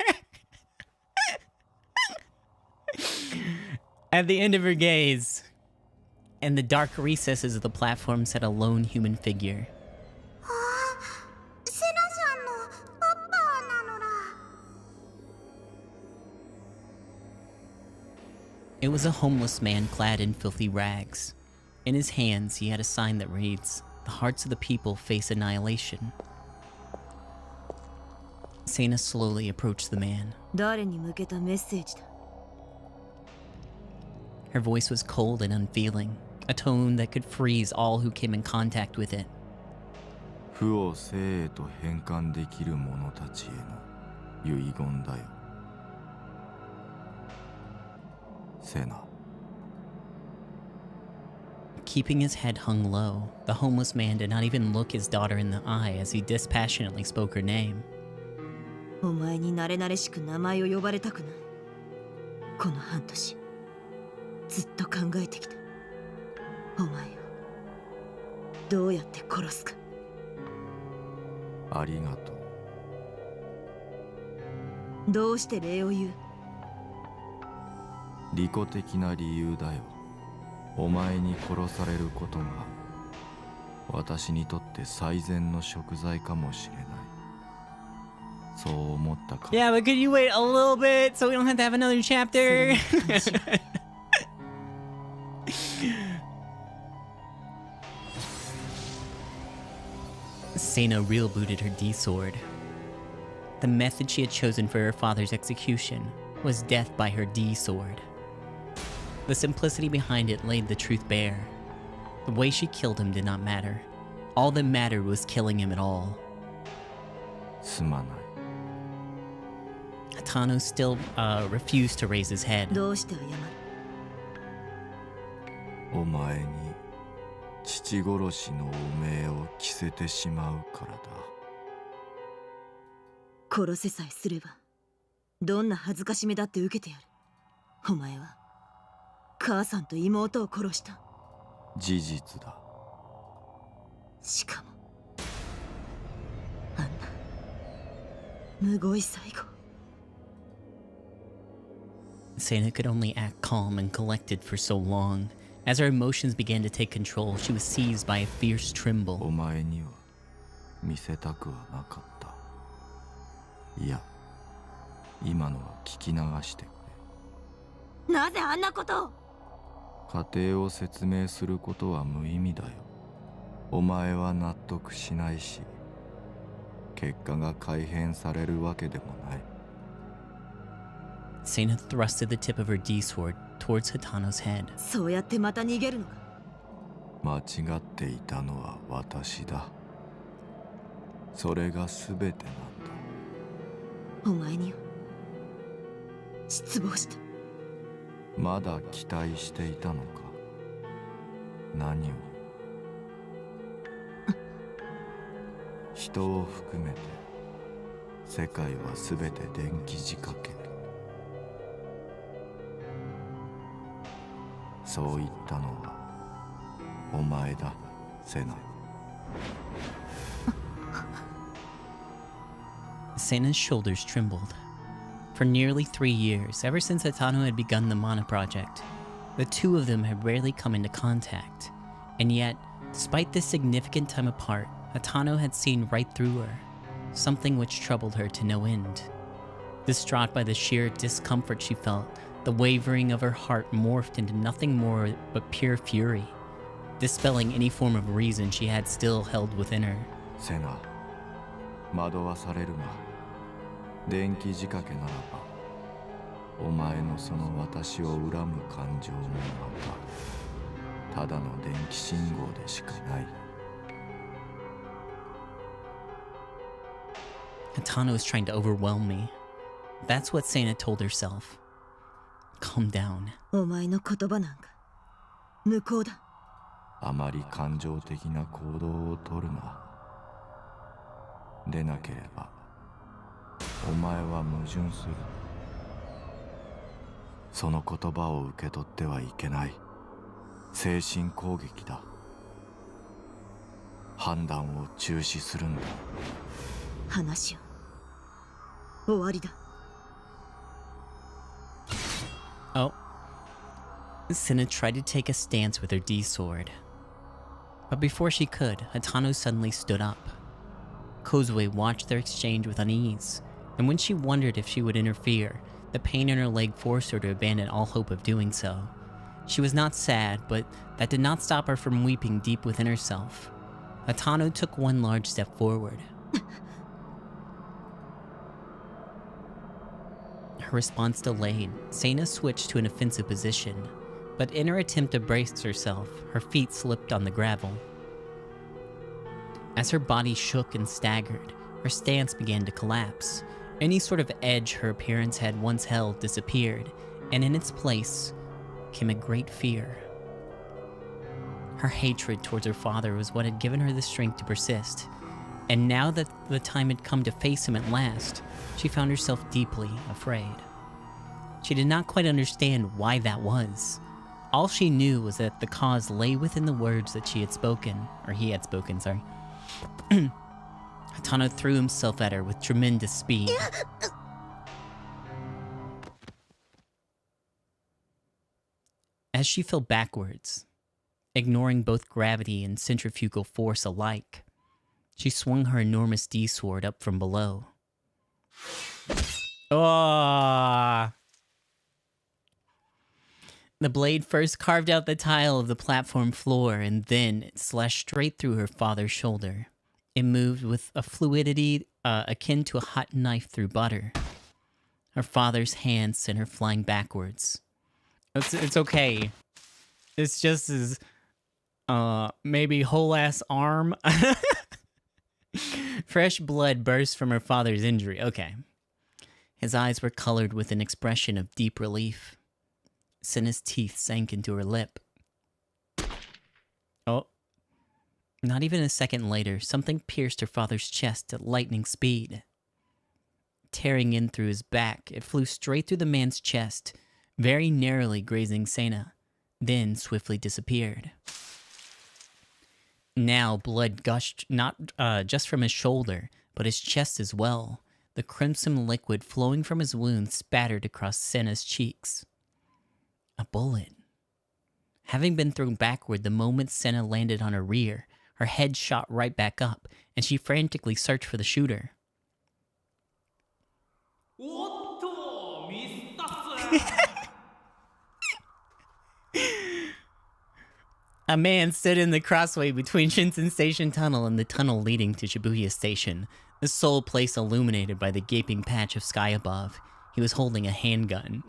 At the end of her gaze, in the dark recesses of the platform sat a lone human figure. セナさんのパパなのだ。 It was a homeless man clad in filthy rags. In his hands, he had a sign that reads, "The hearts of the people face annihilation." Sena slowly approached the man. 誰に向けたメッセージだ。 Her voice was cold and unfeeling, a tone that could freeze all who came in contact with it. 負を生へと変換できる者たちへの遺言だよ。セナ。Keeping his head hung low, the homeless man did not even look his daughter in the eye as he dispassionately spoke her name. お前に慣れ慣れしく名前を呼ばれたくない。この半年ずっと考えてきた。お前をどうやって殺すか。ありがとう。どうして礼を言う。利己的な理由だよ。お前に殺されることが私にとって最善の贖罪かもしれない。そう思ったか。 Yeah, but could you wait a little bit so we don't have to have another chapter? Sena real booted her D-sword. The method she had chosen for her father's execution was death by her D-sword. The simplicity behind it laid the truth bare. The way she killed him did not matter. All that mattered was killing him at all. すまない。 Hatano still refused to raise his head. どうして謝る。お前に父殺しの汚名を着せてしまうからだ。殺せさえすればどんな恥ずかしめだって受けてやる。お前は母さんと妹を殺した。事実だ。しかもあんなむごい最後。 Sena could only act calm and collected for so long. As her emotions began to take control, she was seized by a fierce お tremble. 前には見せたくはなかった。いや、今のは聞き流してくれ。なぜあんなことを。過程を説明することは無意味だよ。お前は納得しないし、結果が改変されるわけでもない。 Sena thrusted the tip of her D-sword towards Hatano's head. そうやってまた逃げるのか。間違っていたのは私だ。それが全てなんだ。お前には失望した。まだ期待していたのか。何を。人を含めて世界は全て電気仕掛け。そう言ったのはお前だ、セナ。 Sena's shoulders trembled. For nearly 3 years, ever since Hatano had begun the Mana project, the two of them had rarely come into contact. And yet, despite this significant time apart, Hatano had seen right through her, something which troubled her to no end. Distraught by the sheer discomfort she felt, the wavering of her heart morphed into nothing more but pure fury, dispelling any form of reason she had still held within her. セナ、惑わされるな。電気仕掛けならば、お前のその私を恨む感情もまた、ただの電気信号でしかない。Hatano is trying to overwhelm me. That's what Sena told herself. Calm down. お前の言葉なんか無効だ。あまり感情的な行動をとるな。でなければ、お前は矛盾する。その言葉を受け取ってはいけない。精神攻撃だ。判断を中止するんだ。話を終わりだ。 Oh. Sena tried to take a stance with her D-sword. But before she could, Hatano suddenly stood up. Kozue watched their exchange with unease, and when she wondered if she would interfere, the pain in her leg forced her to abandon all hope of doing so. She was not sad, but that did not stop her from weeping deep within herself. Hatano took one large step forward. Her response delayed. Sena switched to an offensive position, but in her attempt to brace herself, her feet slipped on the gravel. As her body shook and staggered, her stance began to collapse. Any sort of edge her appearance had once held disappeared, and in its place came a great fear. Her hatred towards her father was what had given her the strength to persist, and now that the time had come to face him at last, she found herself deeply afraid. She did not quite understand why that was. All she knew was that the cause lay within the words that she had spoken, or he had spoken, sorry. Hatano threw himself at her with tremendous speed. As she fell backwards, ignoring both gravity and centrifugal force alike, she swung her enormous D-sword up from below. Oh! The blade first carved out the tile of the platform floor and then it slashed straight through her father's shoulder. It moved with a fluidity akin to a hot knife through butter. Her father's hand sent her flying backwards. It's okay. It's just his, maybe whole ass arm. Fresh blood burst from her father's injury. Okay. His eyes were colored with an expression of deep relief. Senna's teeth sank into her lip. Oh. Not even a second later, something pierced her father's chest at lightning speed. Tearing in through his back, it flew straight through the man's chest, very narrowly grazing Sena, then swiftly disappeared. Now blood gushed not just from his shoulder, but his chest as well. The crimson liquid flowing from his wound spattered across Senna's cheeks. A bullet. Having been thrown backward the moment Sena landed on her rear, her head shot right back up, and she frantically searched for the shooter. A man stood in the crossway between Shinsen Station Tunnel and the tunnel leading to Shibuya Station, the sole place illuminated by the gaping patch of sky above. He was holding a handgun.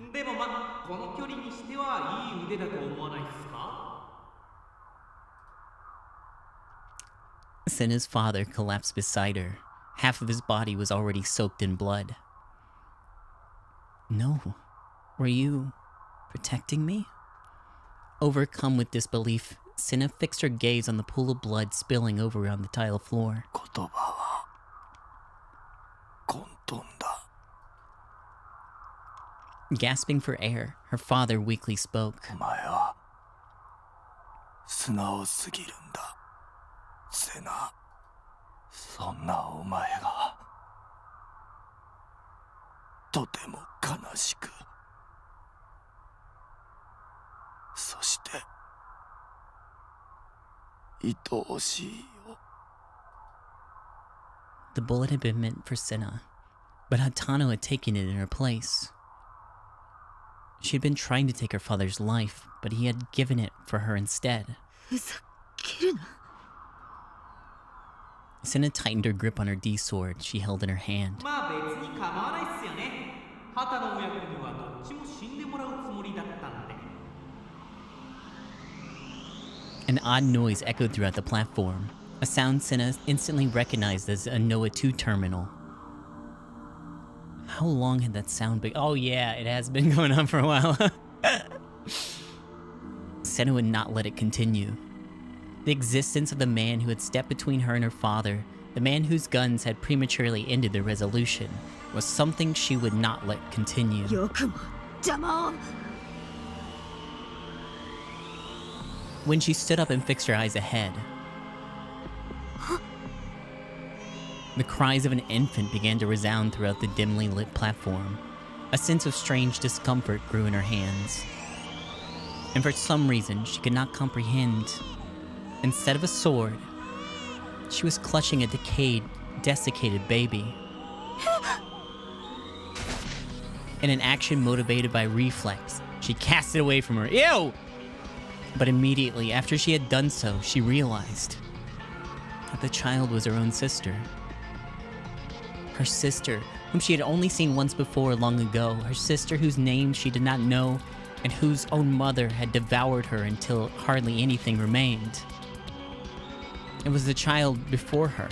Senna's father collapsed beside her. Half of his body was already soaked in blood. No. Were you protecting me? Overcome with disbelief, Senna fixed her gaze on the pool of blood spilling over on the tile floor. Gasping for air, her father weakly spoke. The bullet had been meant for Senna, but Hatano had taken it in her place. She had been trying to take her father's life, but he had given it for her instead. Senna tightened her grip on her D-sword she held in her hand. An odd noise echoed throughout the platform, a sound Senna instantly recognized as a Noah 2 terminal. How long had that sound been? Oh yeah, it has been going on for a while. Senna would not let it continue. The existence of the man who had stepped between her and her father, the man whose guns had prematurely ended their resolution, was something she would not let continue. When she stood up and fixed her eyes ahead, the cries of an infant began to resound throughout the dimly lit platform. A sense of strange discomfort grew in her hands. And for some reason, she could not comprehend. Instead of a sword, she was clutching a decayed, desiccated baby. In an action motivated by reflex, she cast it away from her. Ew! But immediately after she had done so, she realized that the child was her own sister. Her sister, whom she had only seen once before long ago. Her sister whose name she did not know, and whose own mother had devoured her until hardly anything remained. It was the child before her.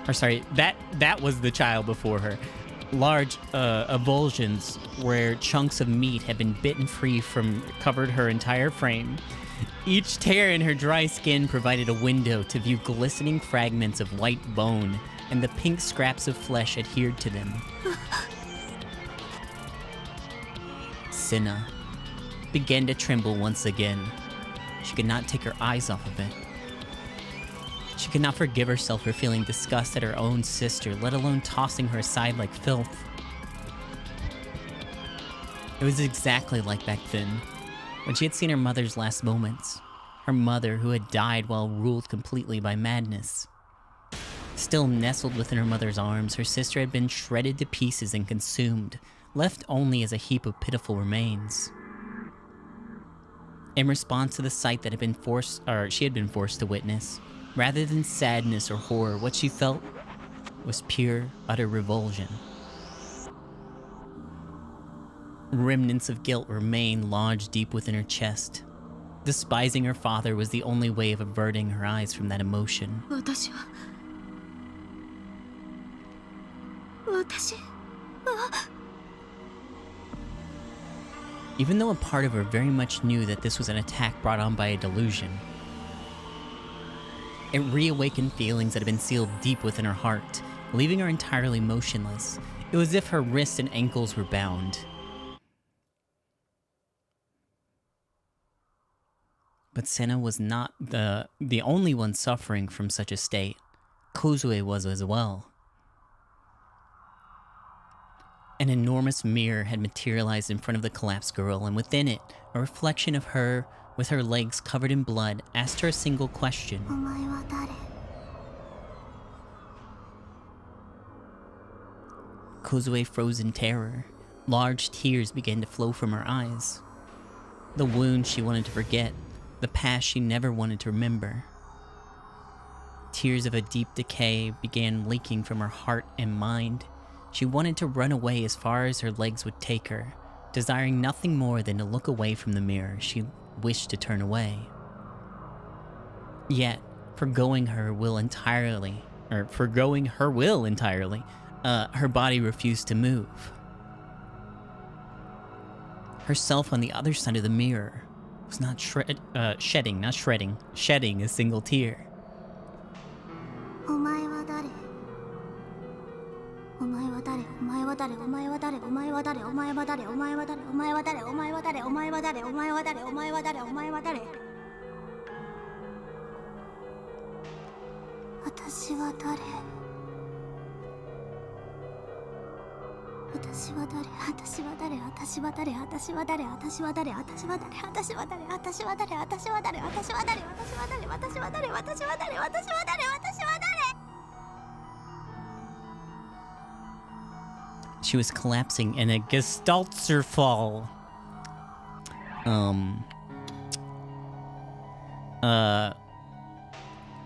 Or sorry, that was the child before her. Large avulsions where chunks of meat had been bitten free from covered her entire frame. Each tear in her dry skin provided a window to view glistening fragments of white bone, and the pink scraps of flesh adhered to them. Cinna began to tremble once again. She could not take her eyes off of it. She could not forgive herself for feeling disgust at her own sister, let alone tossing her aside like filth. It was exactly like back then, when she had seen her mother's last moments. Her mother, who had died while ruled completely by madness. Still nestled within her mother's arms, her sister had been shredded to pieces and consumed, left only as a heap of pitiful remains. In response to the sight that she had been forced to witness, rather than sadness or horror, what she felt was pure, utter revulsion. Remnants of guilt remained lodged deep within her chest. Despising her father was the only way of averting her eyes from that emotion. Even though a part of her very much knew that this was an attack brought on by a delusion, it reawakened feelings that had been sealed deep within her heart, leaving her entirely motionless. It was as if her wrists and ankles were bound. But Cinna was not the only one suffering from such a state. Kozue was as well. An enormous mirror had materialized in front of the collapsed girl, and within it, a reflection of her, with her legs covered in blood, asked her a single question. Kozue froze in terror. Large tears began to flow from her eyes. The wound she wanted to forget, the past she never wanted to remember. Tears of a deep decay began leaking from her heart and mind. She wanted to run away as far as her legs would take her. Desiring nothing more than to look away from the mirror, she wished to turn away. Yet, forgoing her will entirely, her body refused to move. Herself on the other side of the mirror was not shedding a single tear. She was collapsing in a Gestaltzerfall.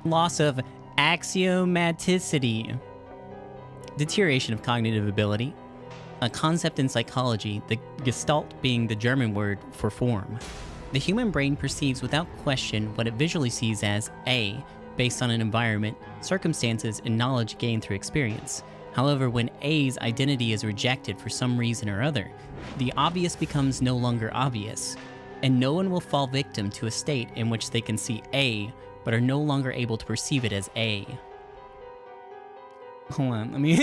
Loss of axiomaticity. Deterioration of cognitive ability. A concept in psychology, the Gestalt being the German word for form. The human brain perceives without question what it visually sees as A, based on an environment, circumstances, and knowledge gained through experience. However, when A's identity is rejected for some reason or other, the obvious becomes no longer obvious, and no one will fall victim to a state in which they can see A, but are no longer able to perceive it as A. Hold on, let me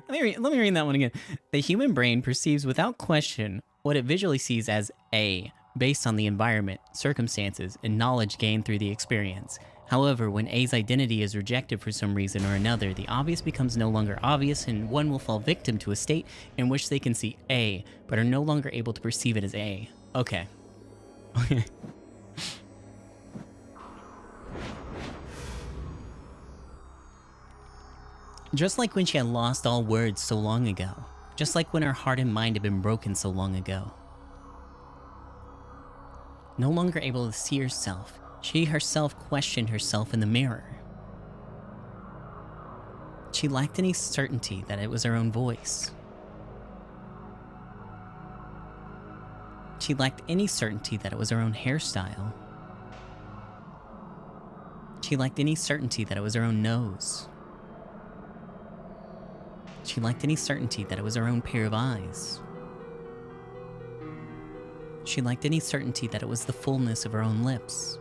read that one again. The human brain perceives without question what it visually sees as A, based on the environment, circumstances, and knowledge gained through the experience. However, when A's identity is rejected for some reason or another, the obvious becomes no longer obvious, and one will fall victim to a state in which they can see A, but are no longer able to perceive it as A. Okay. Okay. Just like when she had lost all words so long ago. Just like when her heart and mind had been broken so long ago. No longer able to see herself, she herself questioned herself in the mirror. She lacked any certainty that it was her own voice. She lacked any certainty that it was her own hairstyle. She lacked any certainty that it was her own nose. She lacked any certainty that it was her own pair of eyes. She lacked any certainty that it was the fullness of her own lips.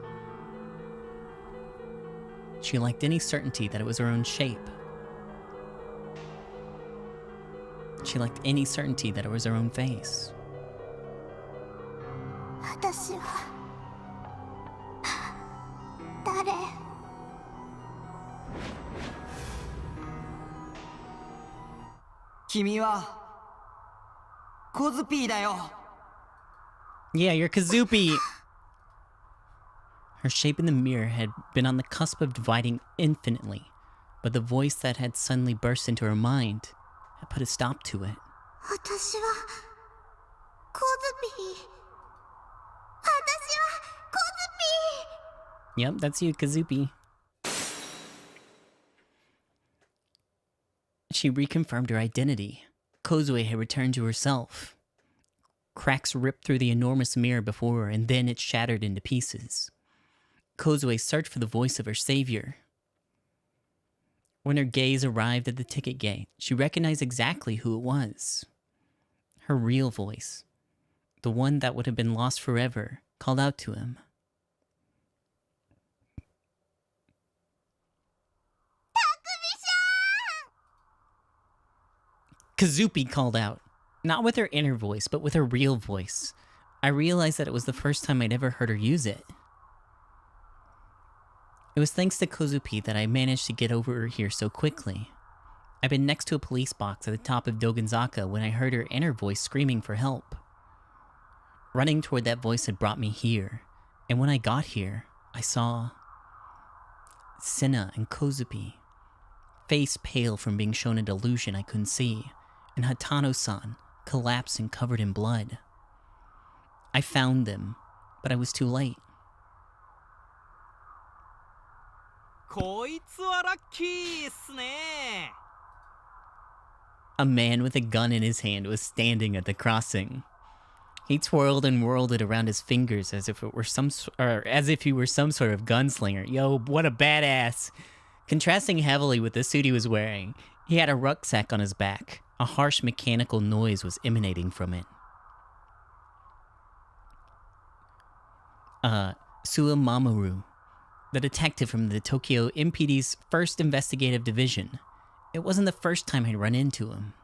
She lacked any certainty that it was her own shape. She lacked any certainty that it was her own face. 私は誰？君はコズピーだよ。 Yeah, you're Kazupi! Her shape in the mirror had been on the cusp of dividing infinitely, but the voice that had suddenly burst into her mind had put a stop to it. 私はコズピー。私はコズピー。 Yep, that's you, Kazupi. She reconfirmed her identity. Kozue had returned to herself. Cracks ripped through the enormous mirror before her, and then it shattered into pieces. Kozue searched for the voice of her savior. When her gaze arrived at the ticket gate, she recognized exactly who it was. Her real voice, the one that would have been lost forever, called out to him. Kazupi called out, not with her inner voice, but with her real voice. I realized that it was the first time I'd ever heard her use it. It was thanks to Kazupi that I managed to get over her here so quickly. I'd been next to a police box at the top of Dogenzaka when I heard her inner voice screaming for help. Running toward that voice had brought me here, and when I got here, I saw Senna and Kazupi, face pale from being shown a delusion I couldn't see, and Hatano-san, collapsed and covered in blood. I found them, but I was too late. こいつはラッキーっすね。 A man with a gun in his hand was standing at the crossing. He twirled and whirled it around his fingers as if he were some sort of gunslinger. Yo, what a badass! Contrasting heavily with the suit he was wearing, he had a rucksack on his back. A harsh mechanical noise was emanating from it. Sua Mamoru, the detective from the Tokyo MPD's first investigative division. It wasn't the first time I'd run into him.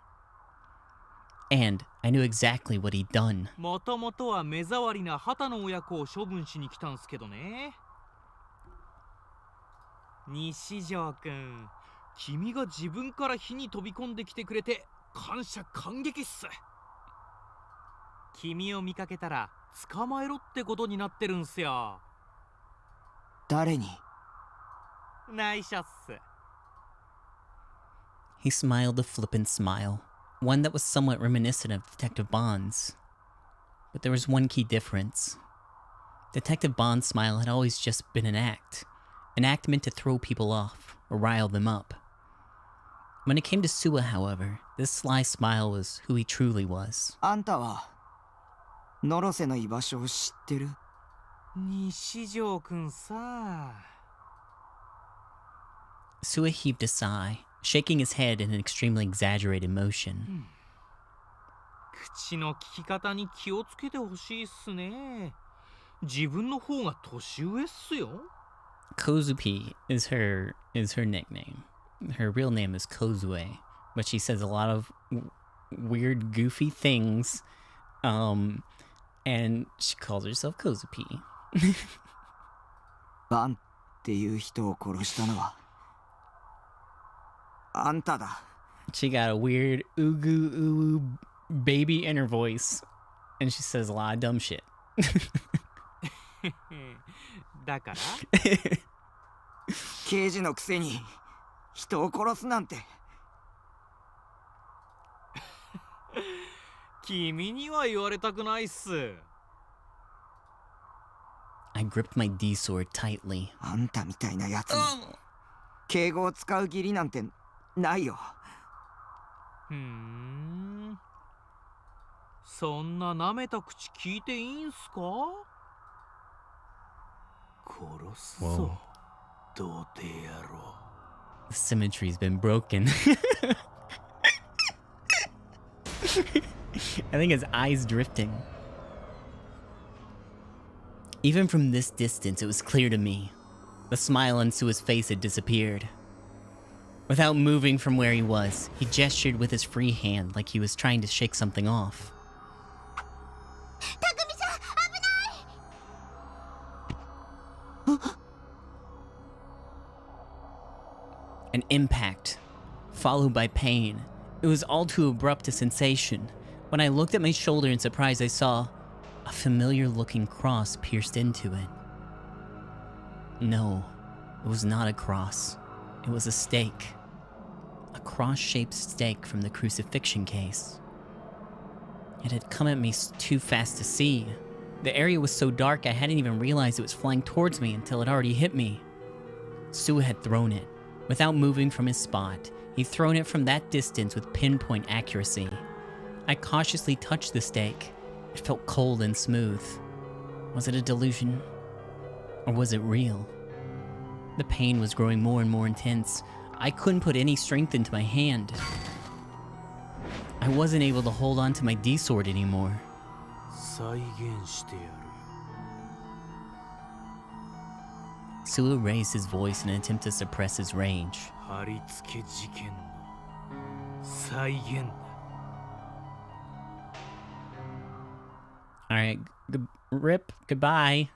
And I knew exactly what he'd done. もともとは目障りな畑の親子を処分しに来たんすけどね。西条くん、君が自分から火に飛び込んできてくれて感謝感激っす。君を見かけたら捕まえろってことになってるんすよ。誰に？内緒っす。 He smiled a flippant smile, one that was somewhat reminiscent of Detective Bond's. But there was one key difference. Detective Bond's smile had always just been an act meant to throw people off or rile them up. When it came to Sua, however, this sly smile was who he truly was. あんたはノロセの居場所を知ってる？西条くんさ。 Sua heaved a sigh, shaking his head in an extremely exaggerated motion. 口の聞き方に気をつけてほしいっすね。自分の方が年上っすよ。 Kozupi is her nickname. Her real name is Kozue, but she says a lot of weird, goofy things, and she calls herself Kozupi. バンっていう人を殺したのはあんただ。 She got a weird ooh baby inner voice, and she says a lot of dumb shit. だから刑事のくせに人を殺すなんて。君には言われたくないっす。 I gripped my D sword tightly. あんたみたいなやつに敬語を使う義理なんてないよ。そんな舐めた口聞いていいんすか？殺すぞ。童貞野郎。 The symmetry's been broken. I think his eyes drifting. Even from this distance, it was clear to me. The smile on Sua's face had disappeared. Without moving from where he was, he gestured with his free hand like he was trying to shake something off. An impact, followed by pain. It was all too abrupt a sensation. When I looked at my shoulder in surprise, I saw a familiar-looking cross pierced into it. No, it was not a cross. It was a stake. A cross-shaped stake from the crucifixion case. It had come at me too fast to see. The area was so dark I hadn't even realized it was flying towards me until it already hit me. Sua had thrown it. Without moving from his spot, he'd thrown it from that distance with pinpoint accuracy. I cautiously touched the stake. It felt cold and smooth. Was it a delusion? Or was it real? The pain was growing more and more intense. I couldn't put any strength into my hand. I wasn't able to hold on to my D-sword anymore. 再現してやるよ。 Sua raised his voice in an attempt to suppress his rage. 貼り付け事件の再現だ。 Alright, rip, goodbye.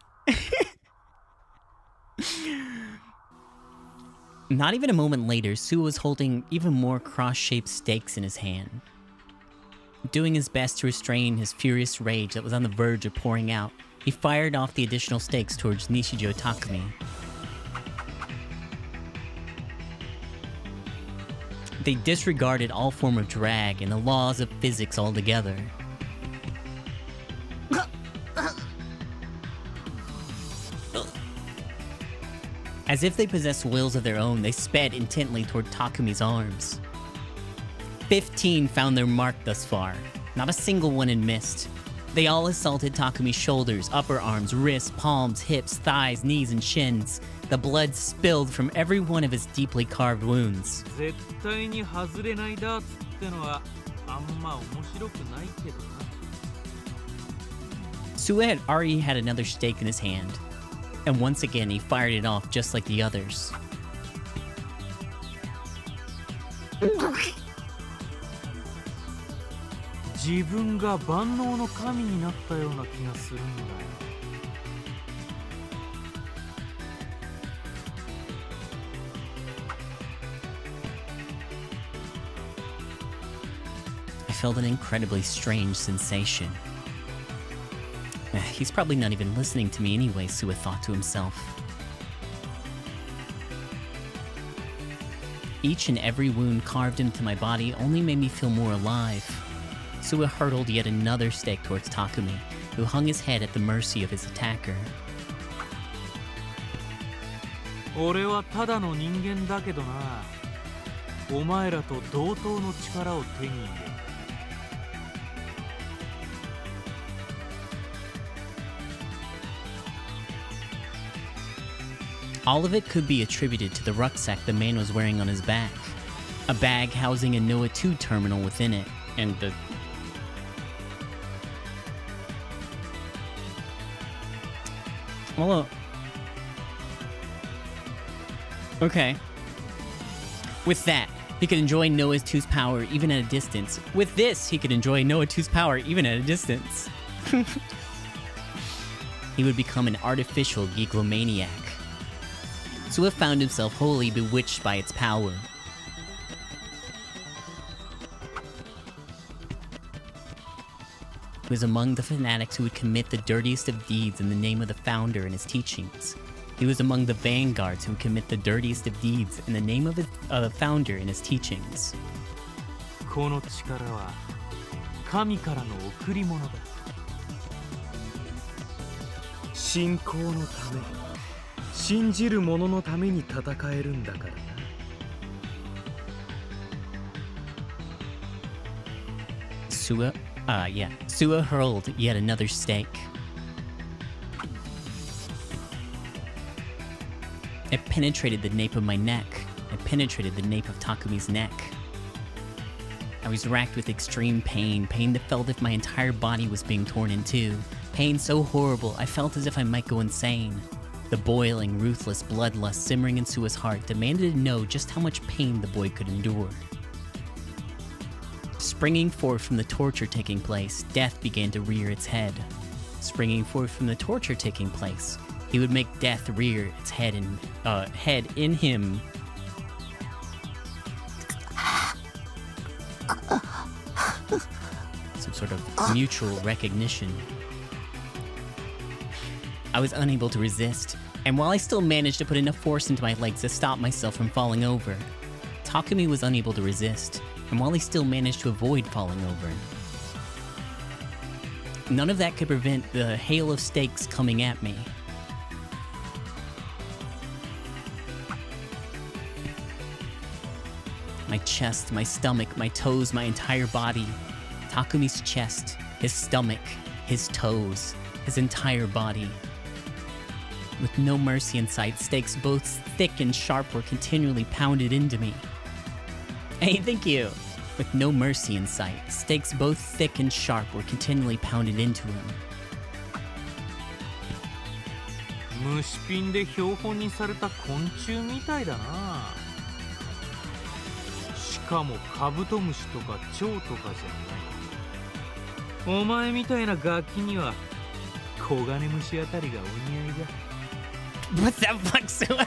Not even a moment later, Sua was holding even more cross-shaped stakes in his hand. Doing his best to restrain his furious rage that was on the verge of pouring out, he fired off the additional stakes towards Nishijo Takumi. They disregarded all form of drag and the laws of physics altogether. As if they possessed wills of their own, they sped intently toward Takumi's arms. 15 found their mark thus far. Not a single one had missed. They all assaulted Takumi's shoulders, upper arms, wrists, palms, hips, thighs, knees, and shins. The blood spilled from every one of his deeply carved wounds. 絶対に外れないダーツってのはあんま面白くないけどな。 Sua had already had another stake in his hand, and once again he fired it off just like the others. I felt an incredibly strange sensation. He's probably not even listening to me anyway, Sua thought to himself. Each and every wound carved into my body only made me feel more alive. Sua hurled yet another stake towards Takumi, who hung his head at the mercy of his attacker. 俺はただの人間だけどな。お前らと同等の力を手に入れ。 All of it could be attributed to the rucksack the man was wearing on his back. A bag housing a Noah 2 terminal within it, and the... Well, okay. With that, he could enjoy Noah 2's power even at a distance. With this, he could enjoy Noah 2's power even at a distance. He would become an artificial geeklomaniac. Sua found himself wholly bewitched by its power. He was among the fanatics who would commit the dirtiest of deeds in the name of the founder and his teachings. He was among the vanguards who would commit the dirtiest of deeds in the name of the founder and his teachings. この力は神からの贈り物だ。信仰のため、信じる者のために戦えるんだからな。Sua hurled yet another stake. It penetrated the nape of my neck. It penetrated the nape of Takumi's neck. I was racked with extreme pain, pain that felt as if my entire body was being torn in two. Pain so horrible, I felt as if I might go insane. The boiling, ruthless bloodlust simmering in Sua's heart demanded to know just how much pain the boy could endure. Springing forth from the torture taking place, death began to rear its head. Springing forth from the torture taking place, he would make death rear its head in him. Some sort of mutual recognition. I was unable to resist, and while I still managed to put enough force into my legs to stop myself from falling over, Takumi was unable to resist, and while he still managed to avoid falling over. None of that could prevent the hail of stakes coming at me. My chest, my stomach, my toes, my entire body. Takumi's chest, his stomach, his toes, his entire body. With no mercy in sight, stakes both thick and sharp were continually pounded into me. Hey, thank you! With no mercy in sight, stakes both thick and sharp were continually pounded into him. 虫ピンで標本にされた昆虫みたいだな。しかもカブトムシとか蝶とかじゃない。お前みたいなガキにはコガネムシあたりがお似合いだ。What the fuck, Sua?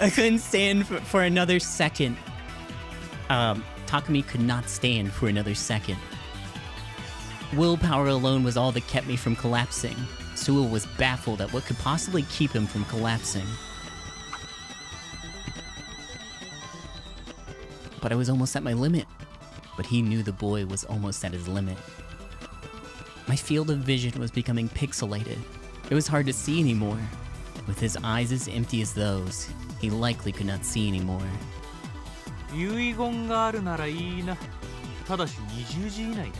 I couldn't stand for another second. Takumi could not stand for another second. Willpower alone was all that kept me from collapsing. Sua was baffled at what could possibly keep him from collapsing. But I was almost at my limit. But he knew the boy was almost at his limit. My field of vision was becoming pixelated. It was hard to see anymore. With his eyes as empty as those, he likely could not see anymore. 遺言があるならいいな。ただし20時以内だ。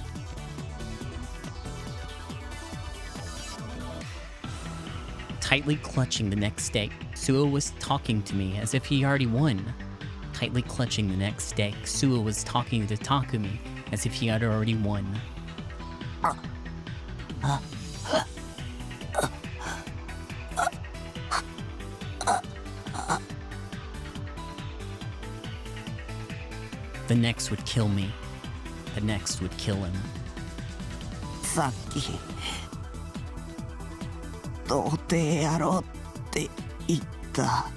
Tightly clutching the next stake, Sua was talking to me as if he already won. Tightly clutching the next stake, Sua was talking to Takumi as if he had already won. The next would kill me. The next would kill him. さっき童貞やろうって言った。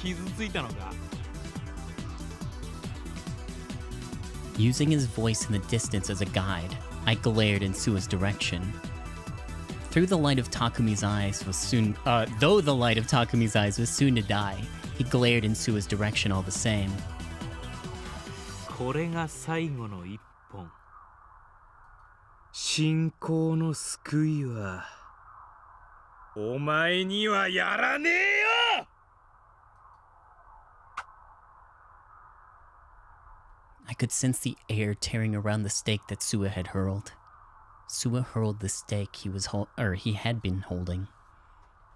傷ついたのか。Using his voice in the distance as a guide, I glared in Sua's direction. Though the light of Takumi's eyes was soon to die, he glared in Sua's direction all the same. これが最後の一本。信仰の救いはお前にはやらねえよ。I could sense the air tearing around the stake that Sua had hurled. Sua hurled the stake he had been holding.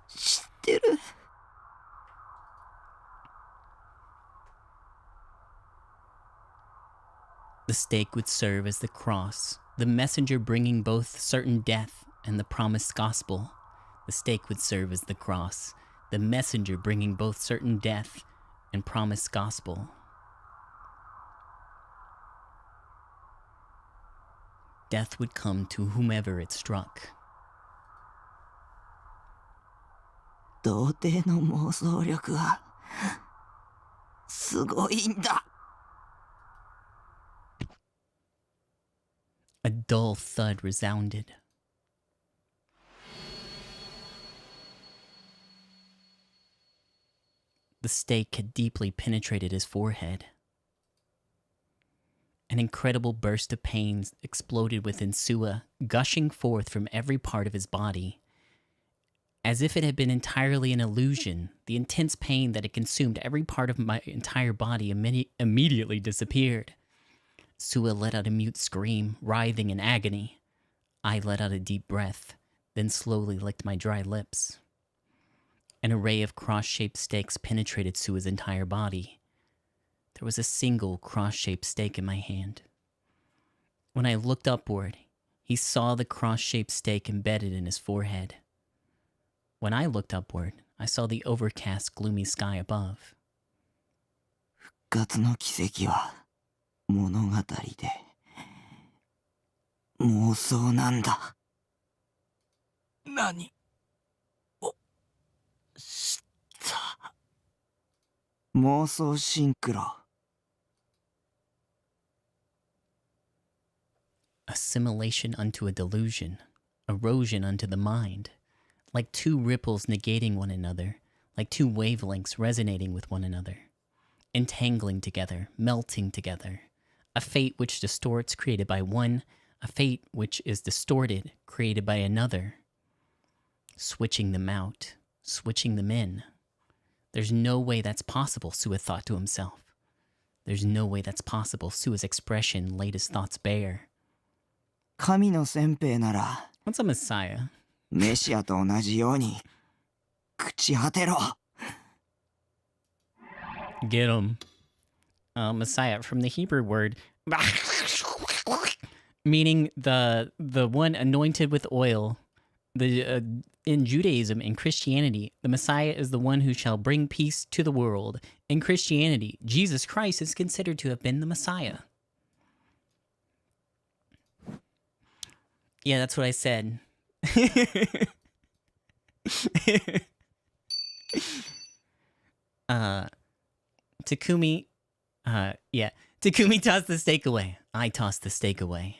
知ってる。The stake would serve as the cross, the messenger bringing both certain death and the promised gospel. The stake would serve as the cross, the messenger bringing both certain death and promised gospel. Death would come to whomever it struck. 童貞の妄想力はすごいんだ。A dull thud resounded. The stake had deeply penetrated his forehead. An incredible burst of pain exploded within Sua, gushing forth from every part of his body. As if it had been entirely an illusion, the intense pain that had consumed every part of my entire body immediately disappeared. Sua let out a mute scream, writhing in agony. I let out a deep breath. then slowly licked my dry lips. An array of cross-shaped stakes penetrated Sua's entire body. There was a single cross-shaped stake in my hand. When I looked upward, he saw the cross-shaped stake embedded in his forehead. When I looked upward, I saw the overcast, gloomy sky above. 復活の奇跡は物語で妄想なんだ。何をした妄想シンクロ。Assimilation unto a delusion, erosion unto the mind, like two ripples negating one another, like two wavelengths resonating with one another, entangling together, melting together, a fate which distorts created by one, a fate which is distorted created by another, switching them out, switching them in. There's no way that's possible, Sua thought to himself. There's no way that's possible, Sua's expression laid his thoughts bare. 神の先兵なら What's a Messiah? メシアと同じように朽ち果てろ。 Get him. Messiah, from the Hebrew word, meaning the one anointed with oil. In Judaism and Christianity, the Messiah is the one who shall bring peace to the world. In Christianity, Jesus Christ is considered to have been the Messiah. Yeah, that's what I said. Takumi, Takumi tossed the stake away. I tossed the stake away.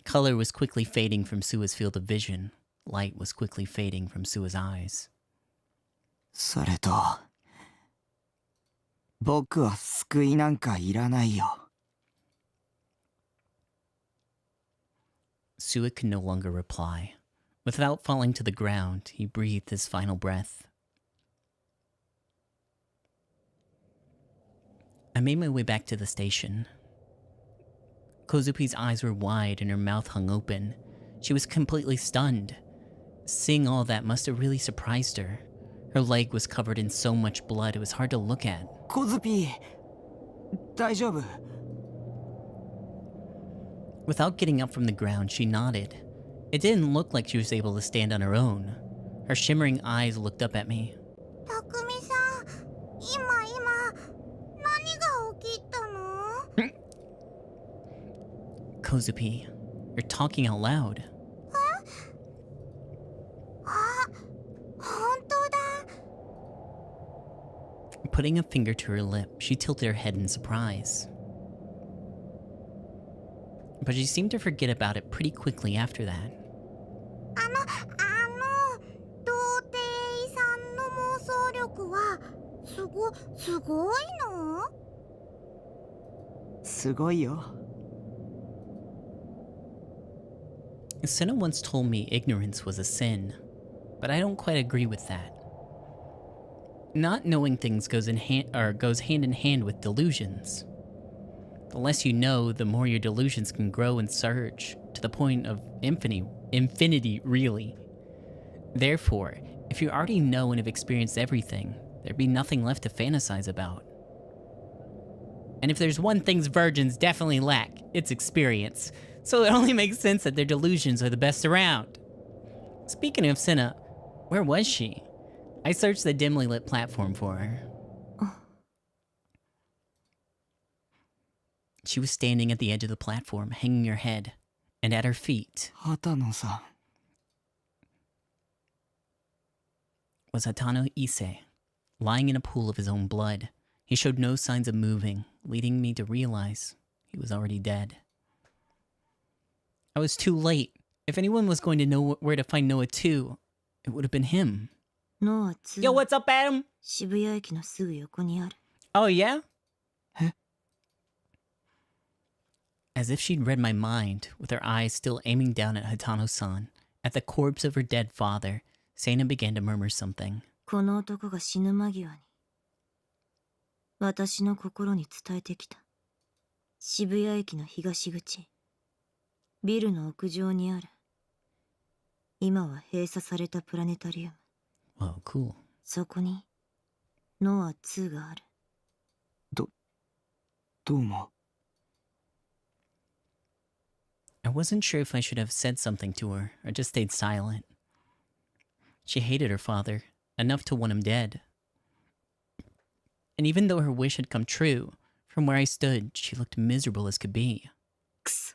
Color was quickly fading from Sua's field of vision. Light was quickly fading from Sua's eyes. それと僕は救いなんかいらないよ。Sua could no longer reply. Without falling to the ground, he breathed his final breath. I made my way back to the station. Kozupi's eyes were wide and her mouth hung open. She was completely stunned. Seeing all that must have really surprised her. Her leg was covered in so much blood it was hard to look at. コズピー、大丈夫？ Without getting up from the ground, she nodded. It didn't look like she was able to stand on her own. Her shimmering eyes looked up at me. たくみさん、今何が起きたの？ Kozupi, you're talking out loud. あ、本当だ。 Putting a finger to her lip, she tilted her head in surprise. But she seemed to forget about it pretty quickly after that. 童貞さんの妄想力はすごいの？すごいよ。 Senna once told me ignorance was a sin, but I don't quite agree with that. Not knowing things goes hand in hand with delusions. The less you know, the more your delusions can grow and surge, to the point of infinity, really. Therefore, if you already know and have experienced everything, there'd be nothing left to fantasize about. And if there's one thing virgins definitely lack, it's experience. So it only makes sense that their delusions are the best around. Speaking of Senna, where was she? I searched the dimly lit platform for her. She was standing at the edge of the platform, hanging her head, and at her feet 畑野さん。 was Hatano Ise, lying in a pool of his own blood. He showed no signs of moving, leading me to realize he was already dead. I was too late. If anyone was going to know where to find Noah 2, it would have been him. ノア2 Yo, what's up, Adam? 渋谷駅のすぐ横にある。 Oh, yeah? As if she'd read my mind, with her eyes still aiming down at Hatano-san, at the corpse of her dead father, Seina began to murmur something. この男が死ぬ間際に私の心に伝えてきた。渋谷駅の東口、ビルの屋上にある今は閉鎖されたプラネタリウム。 Oh, cool. そこにノア2がある。どうも。 I wasn't sure if I should have said something to her or just stayed silent. She hated her father, enough to want him dead. And even though her wish had come true, from where I stood, she looked miserable as could be. くそ。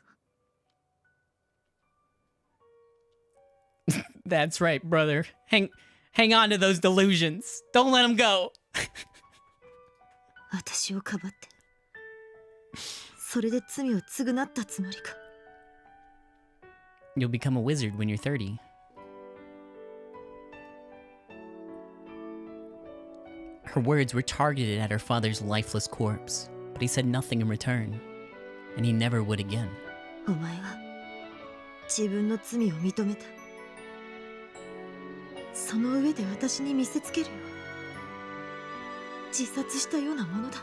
That's right, brother. Hang on to those delusions. Don't let them go. 私をかばって。それで罪を償ったつもりか。 You'll become a wizard when you're 30. Her words were targeted at her father's lifeless corpse, but he said nothing in return, and he never would again. お前は自分の罪を認めた。その上で私に見せつけるよ。自殺したようなものだ。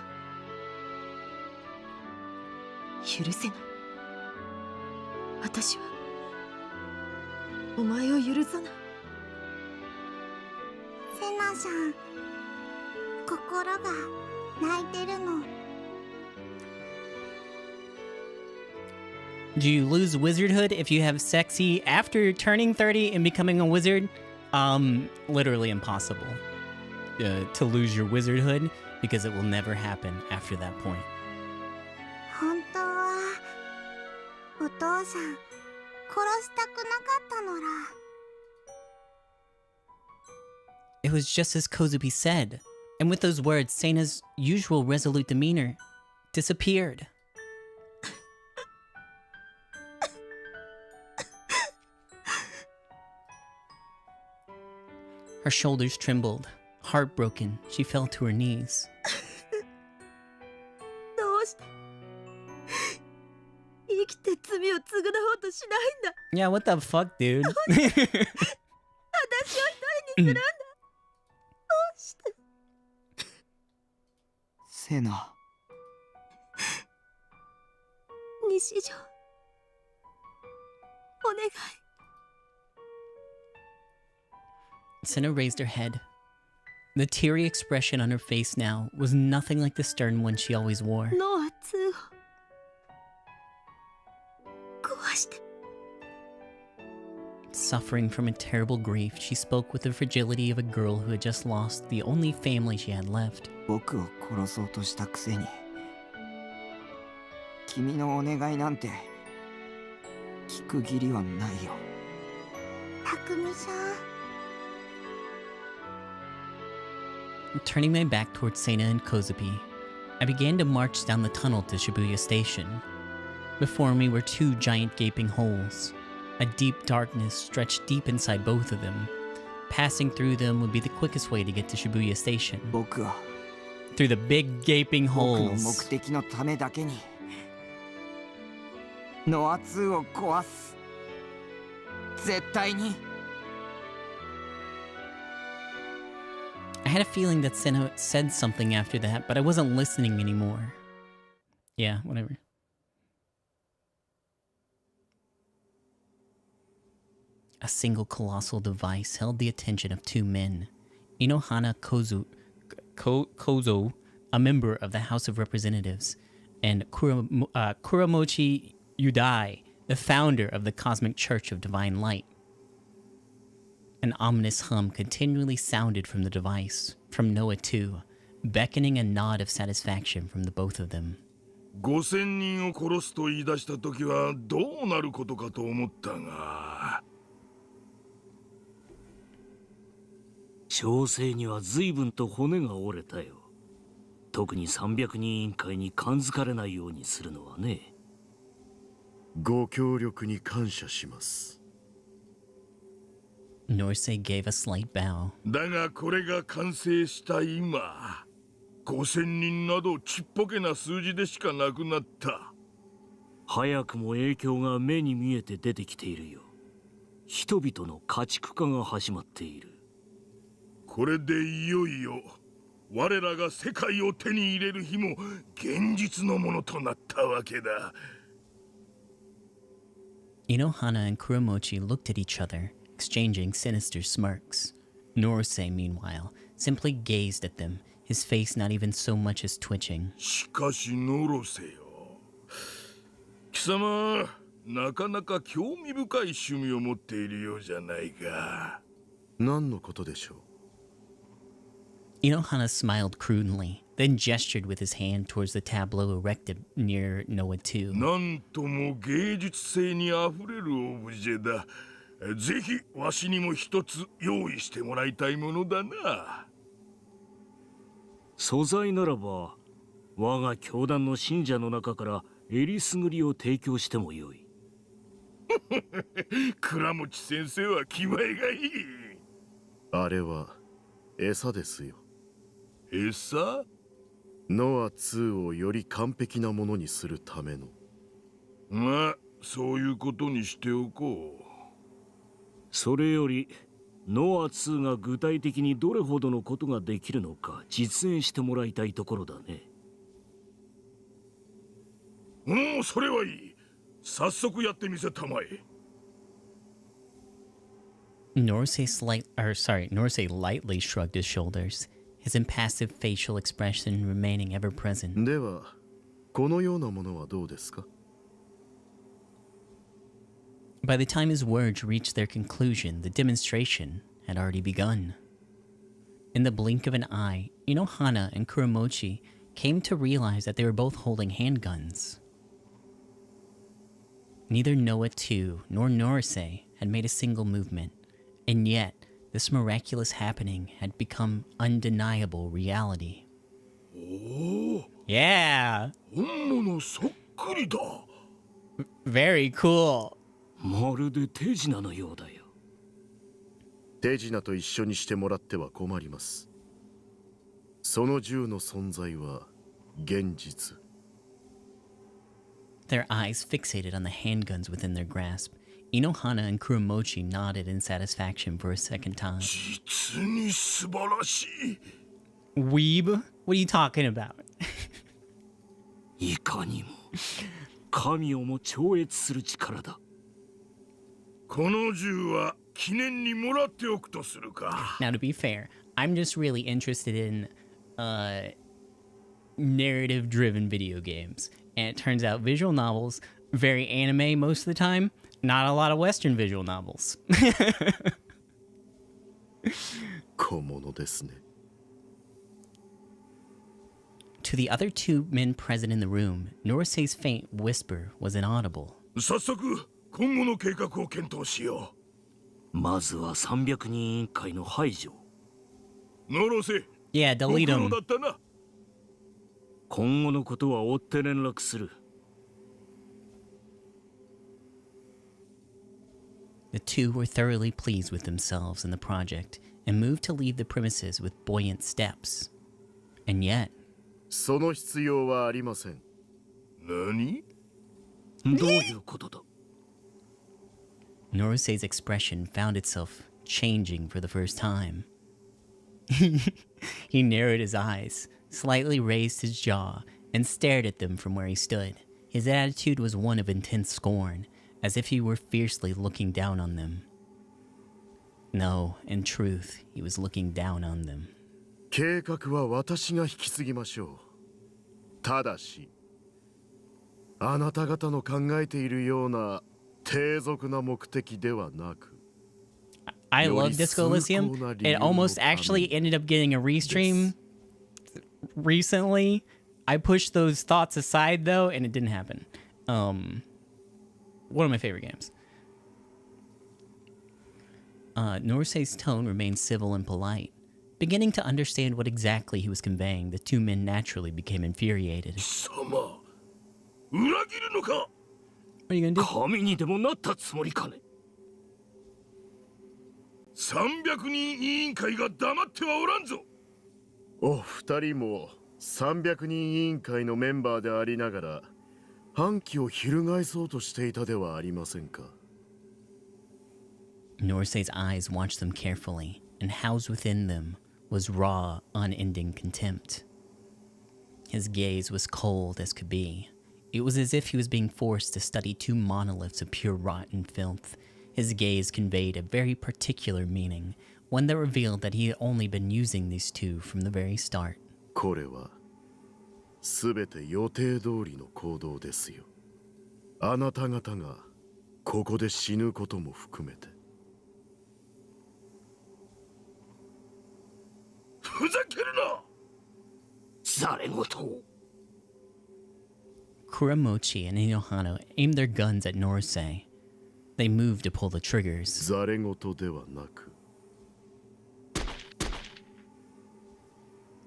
許せない。私はお前を許さない。セナさん、心が泣いてるの。 Do you lose wizardhood if you have sexy after turning 30 and becoming a wizard? Literally impossible to lose your wizardhood because it will never happen after that point. 本当はお父さん殺したくなかったのら。 It was just as Kozubi said, and with those words, Seina's usual resolute demeanor disappeared. Her shoulders trembled. Heartbroken, she fell to her knees. どうして生きて罪を償おうとしないんだ。 Yeah, what the fuck, dude? 私を一人にするんだ。どうして。 セナ。 西条、お願い。 Senna raised her head. The teary expression on her face now was nothing like the stern one she always wore. ノア2を壊して。 Suffering from a terrible grief, she spoke with the fragility of a girl who had just lost the only family she had left. 僕を殺そうとしたくせに。君のお願いなんて聞く義理はないよ。匠さん。 Turning my back towards Seina and Kozupi, I began to march down the tunnel to Shibuya Station. Before me were two giant gaping holes. A deep darkness stretched deep inside both of them. Passing through them would be the quickest way to get to Shibuya Station. 僕は Through the big gaping 僕の目 holes. 的のためだけにノア2を壊す。絶対に。 I had a feeling that Senna said something after that, but I wasn't listening anymore. Yeah, whatever. A single colossal device held the attention of two men. Inohana Kozo, a member of the House of Representatives, and Kuramochi Yudai, the founder of the Cosmic Church of Divine Light. An ominous hum continually sounded from the device, from Noah too, beckoning a nod of satisfaction from the both of them. 5000人を殺すと言い出した時はどうなることかと思ったが。小生には随分と骨が折れたよ。特に300人委員会に感づかれないようにするのはね。ご協力に感謝します。 Norsei gave a slight bow. だがこれが完成した今、5000人などちっぽけな数字でしかなくなった。早くも影響が目に見えて出てきているよ。人々の家畜化が始まっている。これでいよいよ我らが世界を手に入れる日も現実のものとなったわけだ。 Inohana and Kuramochi looked at each other, exchanging sinister smirks. Norosei, meanwhile, simply gazed at them, his face not even so much as twitching. しかしノロセよ。貴様、なかなか興味深い趣味を持っているようじゃないか。何のことでしょう。 Inohana smiled crudely, then gestured with his hand towards the tableau erected near Noah 2. なんとも芸術性にあふれるオブジェだ。ぜひわしにも一つ用意してもらいたいものだな。素材ならば我が教団の信者の中からえりすぐりを提供してもよい。倉持先生は気前がいい。あれは餌ですよ。餌？ノア2をより完璧なものにするための。まあ、そういうことにしておこう。それよりノア2が具体的にどれほどのことができるのか実演してもらいたいところだね。おお、それはいい。早速やってみせたまえ。Norosei lightly shrugged his shoulders, his impassive facial expression remaining ever present. では、このようなものはどうですか？ By the time his words reached their conclusion, the demonstration had already begun. In the blink of an eye, Inohana and Kuromochi came to realize that they were both holding handguns. Neither Noah 2 nor Norosei had made a single movement, and yet this miraculous happening had become undeniable reality. Yeah! 本物そっくりだ。Very cool. まるで手品のようだよ。手品と一緒にしてもらっては困ります。その銃の存在は現実。Their eyes fixated on the handguns within their grasp. Inohana and Kuromochi nodded in satisfaction for a second time. 実に素晴らしい。Weeb? What are you talking about? いかにも神をも超越する力だ。この銃は記念にもらっておくとするか。 Now, to be fair, I'm just really interested in narrative-driven video games. And it turns out visual novels, very anime most of the time, not a lot of Western visual novels. 小物ですね。 To the other two men present in the room, Norosei's faint whisper was inaudible. 早速今後の計画を検討しよまずは300人委員会の排除。う。ノロセ、 Yeah, ご delete 苦 them. 労だったな。今後のことは追って連絡する。The two were thoroughly pleased with themselves and the project, and moved to leave the premises with buoyant steps. And yet, その必要はありません。何？どういうことだ？ Norosei's expression found itself changing for the first time. He narrowed his eyes, slightly raised his jaw, and stared at them from where he stood. His attitude was one of intense scorn, as if he were fiercely looking down on them. No, in truth, he was looking down on them. 計画は私が引き継ぎましょう。ただし、あなた方の考えているような低俗な目的ではなく。 I love Disco Elysium. It almost actually ended up getting a restream recently. I pushed those thoughts aside though, and it didn't happen. One of my favorite games. Norosei's tone remained civil and polite. Beginning to understand what exactly he was conveying, the two men naturally became infuriated. 貴様、裏切るのか？ What are you gonna do? 神にでもなったつもりかね。 300人委員会が黙ってはおらんぞ。お二人も300人委員会のメンバーでありながら反旗を翻そうとしていたではありませんか。 Norosei's eyes watched them carefully, and housed within them was raw, unending contempt. His gaze was cold as could be. It was as if he was being forced to study two monoliths of pure rotten filth. His gaze conveyed a very particular meaning, one that revealed that he had only been using these two from the very start. これは全て予定通りの行動ですよ。あなた方がここで死ぬことも含めて。ふざけるな！ざれ言。Kuramochi and Inohana aimed their guns at Norsei. They moved to pull the triggers. ざれ言ではなく。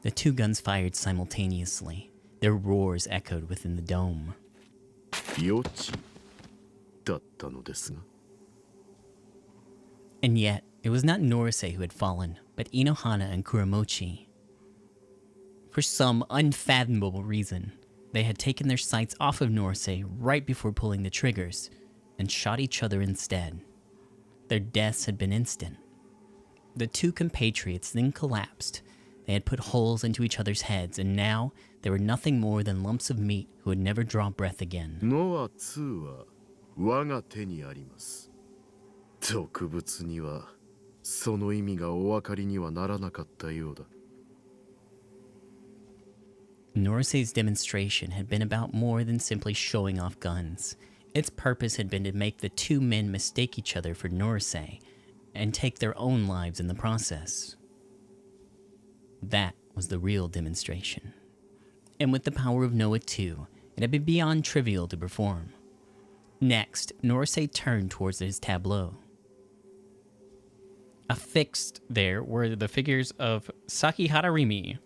The two guns fired simultaneously. Their roars echoed within the dome. 予知だったのですが。And yet, it was not Norsei who had fallen, but Inohana and Kuramochi. For some unfathomable reason, they had taken their sights off of Norsei right before pulling the triggers, and shot each other instead. Their deaths had been instant. The two compatriots then collapsed. They had put holes into each other's heads, and now they were nothing more than lumps of meat who would never draw breath again. ノア2は我が手にあります。俗物にはその意味がお分かりにはならなかったようだ。Norsei's demonstration had been about more than simply showing off guns. Its purpose had been to make the two men mistake each other for Norsei and take their own lives in the process. That was the real demonstration. And with the power of Noah 2, it had been beyond trivial to perform. Next, Norsei turned towards his tableau. Affixed there were the figures of Sakihara Rimi.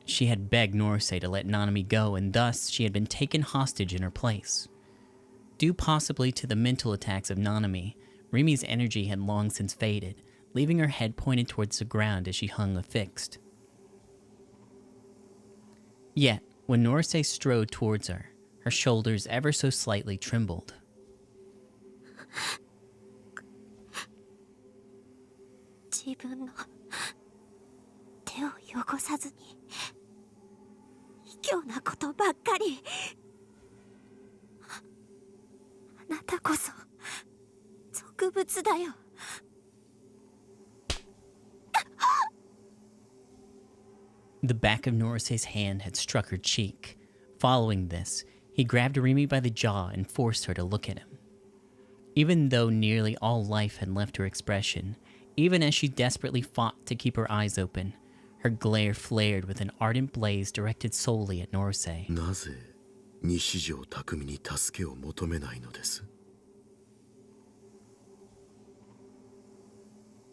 She had begged Norsei to let Nanami go, and thus she had been taken hostage in her place. Due possibly to the mental attacks of Nanami, Rimi's energy had long since faded, leaving her head pointed towards the ground as she hung affixed. Yet, when Norsei strode towards her, her shoulders ever so slightly trembled. 自分の手を汚さずに卑怯なことばっかり。あなたこそ俗物だよ。The back of Norsei's hand had struck her cheek. Following this, he grabbed Rimi by the jaw and forced her to look at him. Even though nearly all life had left her expression, even as she desperately fought to keep her eyes open, her glare flared with an ardent blaze directed solely at Norsei. なぜ西条匠に助けを求めないのです？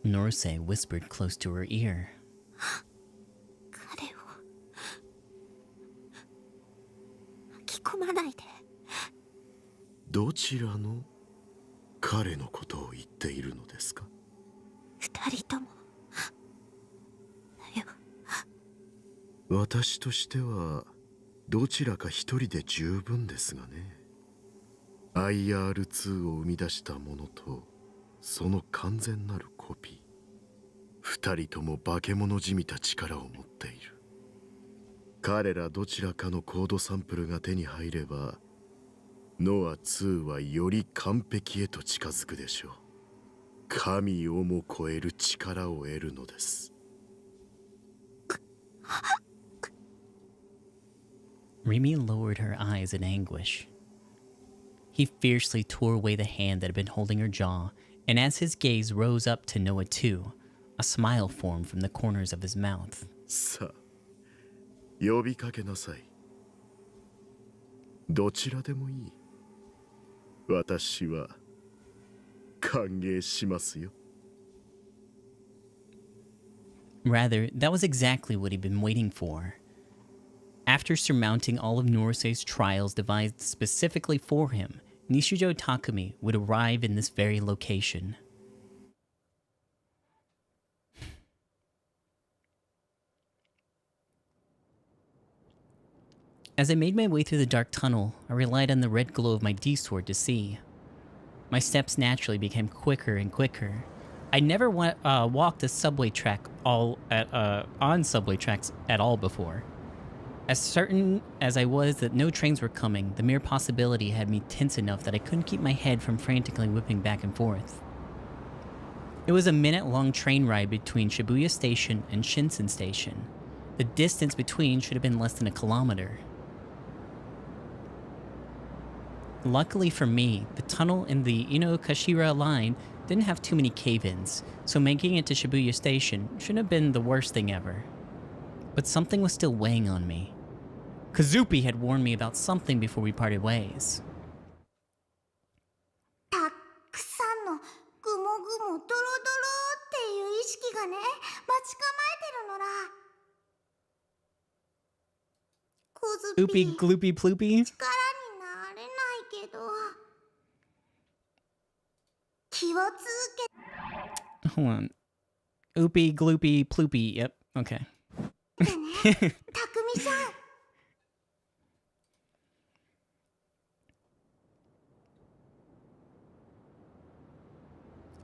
Norsei whispered close to her ear. 彼を巻き込まないで。どちらの彼のことを言っているのですか？二人とも。だよ。私としてはどちらか一人で十分ですがね。IR2 を生み出したものとその完全なるコピー。二人とも化け物じみた力を持っている。彼らどちらかのコードサンプルが手に入れば、ノア2はより完璧へと近づくでしょう。神をも超える力を得るのです。Rimi lowered her eyes in anguish. He fiercely tore away the hand that had been holding her jaw, and as his gaze rose up to Noah 2, a smile formed from the corners of his mouth. さあ、呼びかけなさい。どちらでもいい。私は歓迎しますよ。Rather, that was exactly what he'd been waiting for. After surmounting all of Norsei's trials devised specifically for him, Nishijo Takumi would arrive in this very location. As I made my way through the dark tunnel, I relied on the red glow of my D-sword to see. My steps naturally became quicker and quicker. I never walked a subway track on subway tracks at all before. As certain as I was that no trains were coming, the mere possibility had me tense enough that I couldn't keep my head from frantically whipping back and forth. It was a minute-long train ride between Shibuya Station and Shinsen Station. The distance between should have been less than a kilometer. Luckily for me, the tunnel in the Inokashira line didn't have too many cave-ins, so making it to Shibuya Station shouldn't have been the worst thing ever. But something was still weighing on me. Kazupi had warned me about something before we parted ways. たくさんのぐもぐもドロドロっていう意識がね、待ち構えてるのら。コズピ Oopie gloopy ploopy. 力になれないけど気をつけ Hold on. Oopie gloopy ploopy. Yep. Okay. てね、たくみさん。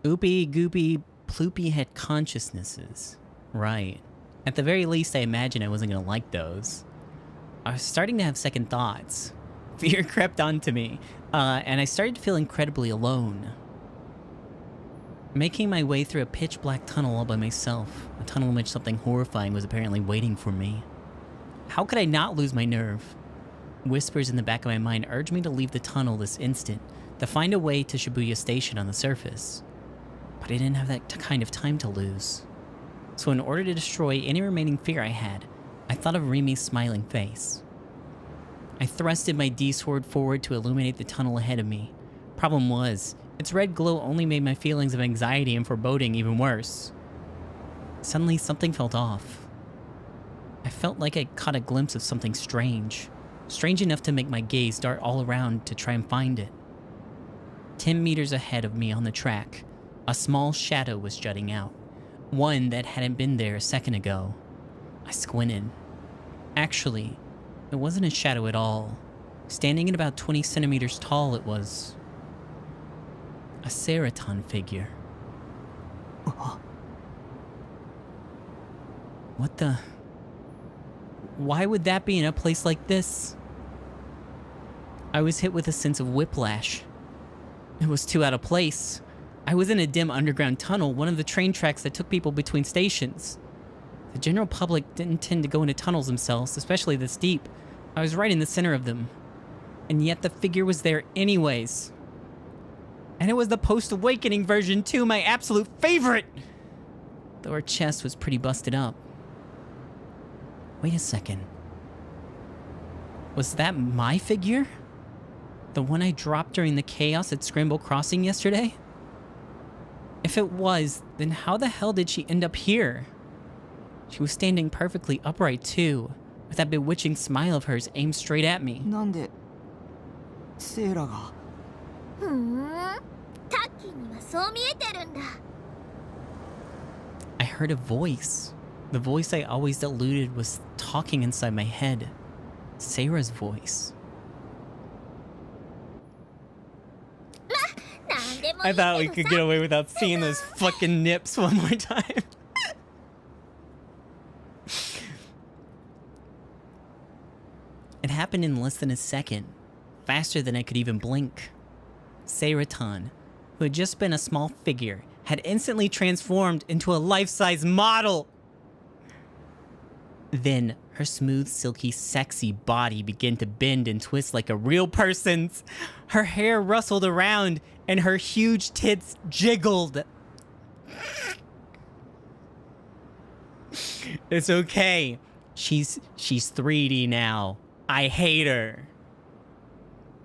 Oopie goopy ploopy had consciousnesses. Right. At the very least, I imagined I wasn't gonna like those. I was starting to have second thoughts. Fear crept onto me, and I started to feel incredibly alone. Making my way through a pitch-black tunnel all by myself, a tunnel in which something horrifying was apparently waiting for me. How could I not lose my nerve? Whispers in the back of my mind urged me to leave the tunnel this instant, to find a way to Shibuya Station on the surface. But I didn't have that kind of time to lose. So in order to destroy any remaining fear I had, I thought of Rimi's smiling face. I thrusted my D-sword forward to illuminate the tunnel ahead of me. Problem was, its red glow only made my feelings of anxiety and foreboding even worse. Suddenly, something felt off. I felt like I caught a glimpse of something strange. Strange enough to make my gaze dart all around to try and find it. 10 meters ahead of me on the track, a small shadow was jutting out. One that hadn't been there a second ago. I squinted. Actually, it wasn't a shadow at all. Standing at about 20 centimeters tall, it was a Seraton figure. What the? Why would that be in a place like this? I was hit with a sense of whiplash. It was too out of place. I was in a dim underground tunnel, one of the train tracks that took people between stations. The general public didn't tend to go into tunnels themselves, especially this deep. I was right in the center of them. And yet the figure was there anyways. And it was the post-awakening version too, my absolute favorite! Though her chest was pretty busted up. Wait a second. Was that my figure? The one I dropped during the chaos at Scramble Crossing yesterday? If it was, then how the hell did she end up here? She was standing perfectly upright too, with that bewitching smile of hers aimed straight at me. なんでセイラがふーん、タッキーにはそう見えてるんだ。I heard a voice. The voice I always eluded was talking inside my head. Sarah's voice. I thought we could get away without seeing those fucking nips one more time. It happened in less than a second, faster than I could even blink. Seraton, who had just been a small figure, had instantly transformed into a life-size model. Then, her smooth, silky, sexy body began to bend and twist like a real person's. Her hair rustled around, and her huge tits jiggled. It's okay. She's 3D now. I hate her.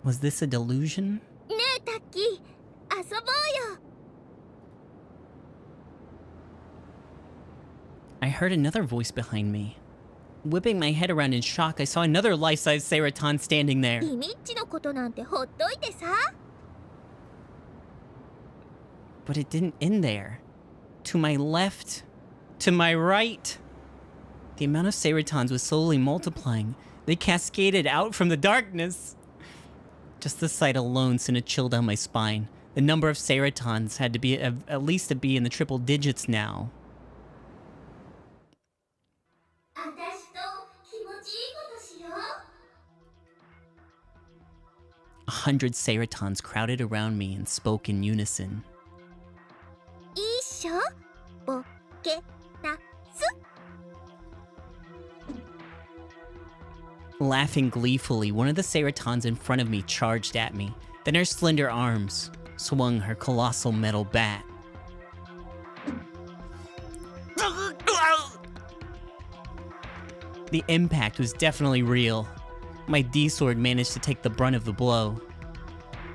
Was this a delusion? ねえタッキー、遊ぼうよ。I heard another voice behind me. Whipping my head around in shock, I saw another life-size Seraton standing there. リミッチのことなんてほっといてさ。But it didn't end there. To my left, to my right, the amount of Seratons was slowly multiplying. They cascaded out from the darkness. Just the sight alone sent a chill down my spine. The number of Seratons had to be at least to be in the triple digits now. 私と気持100 Ceratons crowded around me and spoke in unison. いっしょボケナス Laughing gleefully, one of the Ceratons in front of me charged at me. Then her slender arms swung her colossal metal bat. The impact was definitely real. My D-sword managed to take the brunt of the blow.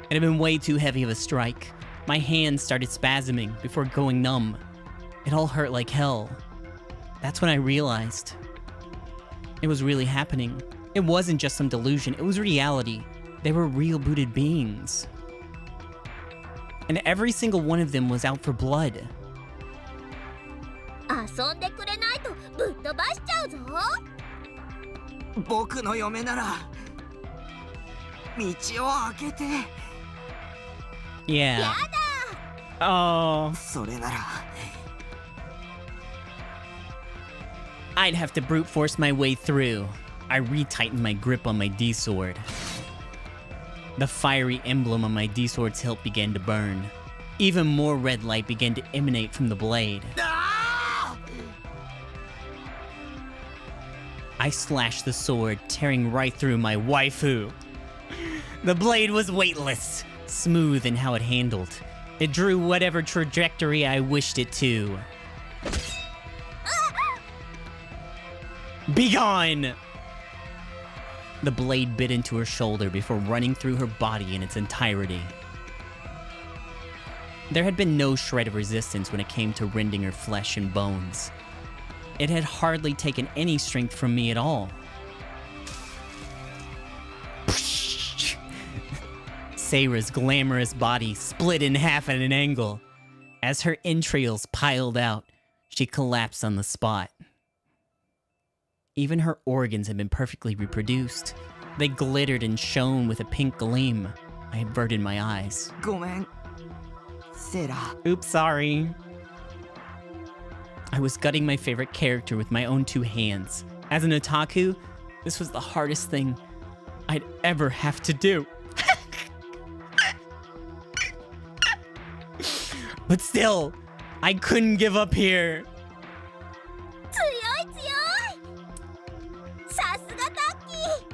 It had been way too heavy of a strike. My hands started spasming before going numb. It all hurt like hell. That's when I realized it was really happening. It wasn't just some delusion, it was reality. They were real booted beings. And every single one of them was out for blood. 遊んでくれないとぶっ飛ばしちゃうぞ。僕の嫁なら道を開けて。 Yeah. Oh. それなら I'd have to brute force my way through. I retightened my grip on my D-sword. The fiery emblem on my D-sword's hilt began to burn. Even more red light began to emanate from the blade. I slashed the sword, tearing right through my waifu. The blade was weightless, smooth in how it handled. It drew whatever trajectory I wished it to. Begone! The blade bit into her shoulder before running through her body in its entirety. There had been no shred of resistance when it came to rending her flesh and bones. It had hardly taken any strength from me at all. Seira's glamorous body split in half at an angle. As her entrails piled out, she collapsed on the spot. Even her organs had been perfectly reproduced. They glittered and shone with a pink gleam. I averted my eyes. ごめんセラ。 Oops, sorry. I was gutting my favorite character with my own two hands. As an otaku, this was the hardest thing I'd ever have to do. But still, I couldn't give up here. 強い強い。さすがタッキー。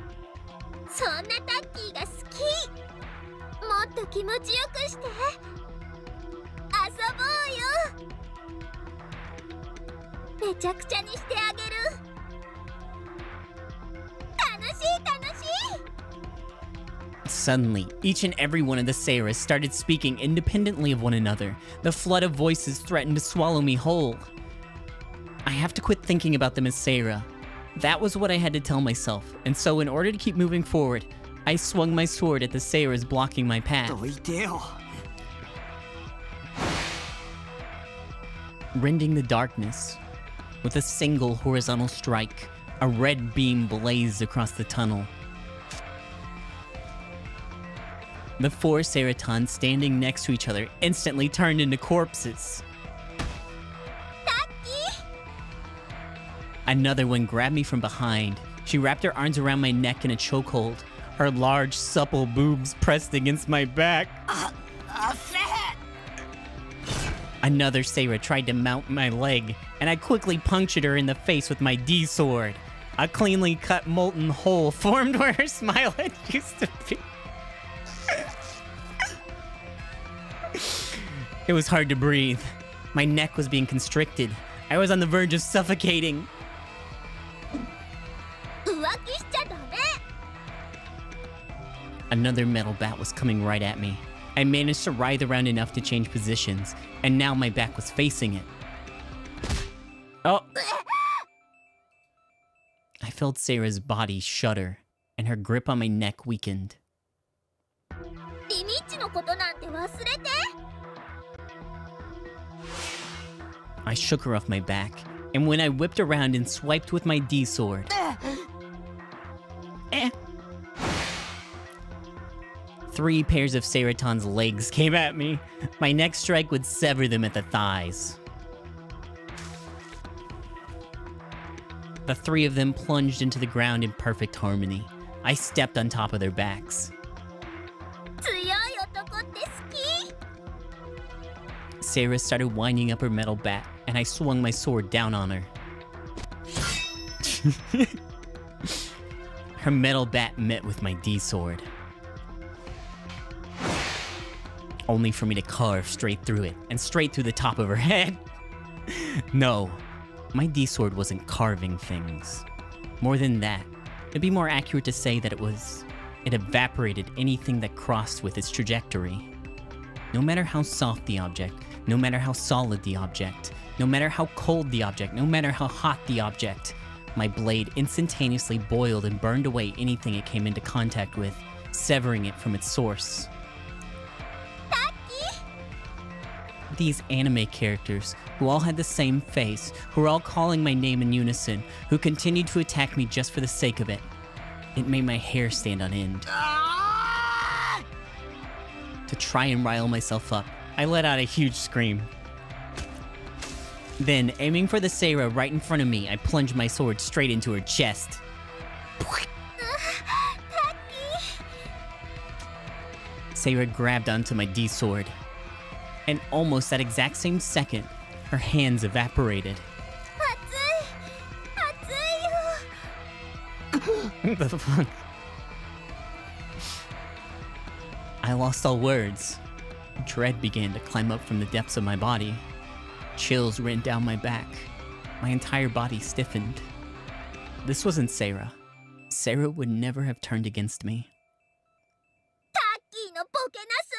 そんなタッキーが好き。もっと気持ちよくして。遊ぼうよ。めちゃくちゃにしてあげる。楽しい楽しい。 Suddenly, each and every one of the Seiras started speaking independently of one another. The flood of voices threatened to swallow me whole. I have to quit thinking about them as Seira. That was what I had to tell myself, and so in order to keep moving forward, I swung my sword at the Seiras blocking my path. どいてよ。 Rending the darkness. With a single horizontal strike, a red beam blazed across the tunnel. The four Ceratons standing next to each other instantly turned into corpses. Another one grabbed me from behind. She wrapped her arms around my neck in a chokehold. Her large, supple boobs pressed against my back. Another Seira tried to mount my leg, and I quickly punctured her in the face with my D-sword. A cleanly cut molten hole formed where her smile had used to be. It was hard to breathe. My neck was being constricted. I was on the verge of suffocating. 浮気しちゃダメ。 Another metal bat was coming right at me. I managed to writhe around enough to change positions, and now my back was facing it. Oh! I felt Seira's body shudder, and her grip on my neck weakened. リミッチのことなんて忘れて。 I shook her off my back, and when I whipped around and swiped with my D-sword... Three pairs of Ceraton's legs came at me. My next strike would sever them at the thighs. The three of them plunged into the ground in perfect harmony. I stepped on top of their backs. 強い男って好き。 Sarah started winding up her metal bat, and I swung my sword down on her. Her metal bat met with my D-sword, only for me to carve straight through it, and straight through the top of her head. No, my D-sword wasn't carving things. More than that, it'd be more accurate to say that it evaporated anything that crossed with its trajectory. No matter how soft the object, no matter how solid the object, no matter how cold the object, no matter how hot the object, my blade instantaneously boiled and burned away anything it came into contact with, severing it from its source. These anime characters, who all had the same face, who were all calling my name in unison, who continued to attack me just for the sake of it, it made my hair stand on end. To try and rile myself up, I let out a huge scream. Then, aiming for the Sarah right in front of me, I plunged my sword straight into her chest. Sarah grabbed onto my D-sword, and almost that exact same second, her hands evaporated. 熱いよ。 The fuck? I lost all words. Dread began to climb up from the depths of my body. Chills ran down my back. My entire body stiffened. This wasn't Sarah. Sarah would never have turned against me. タッキーのボケなす。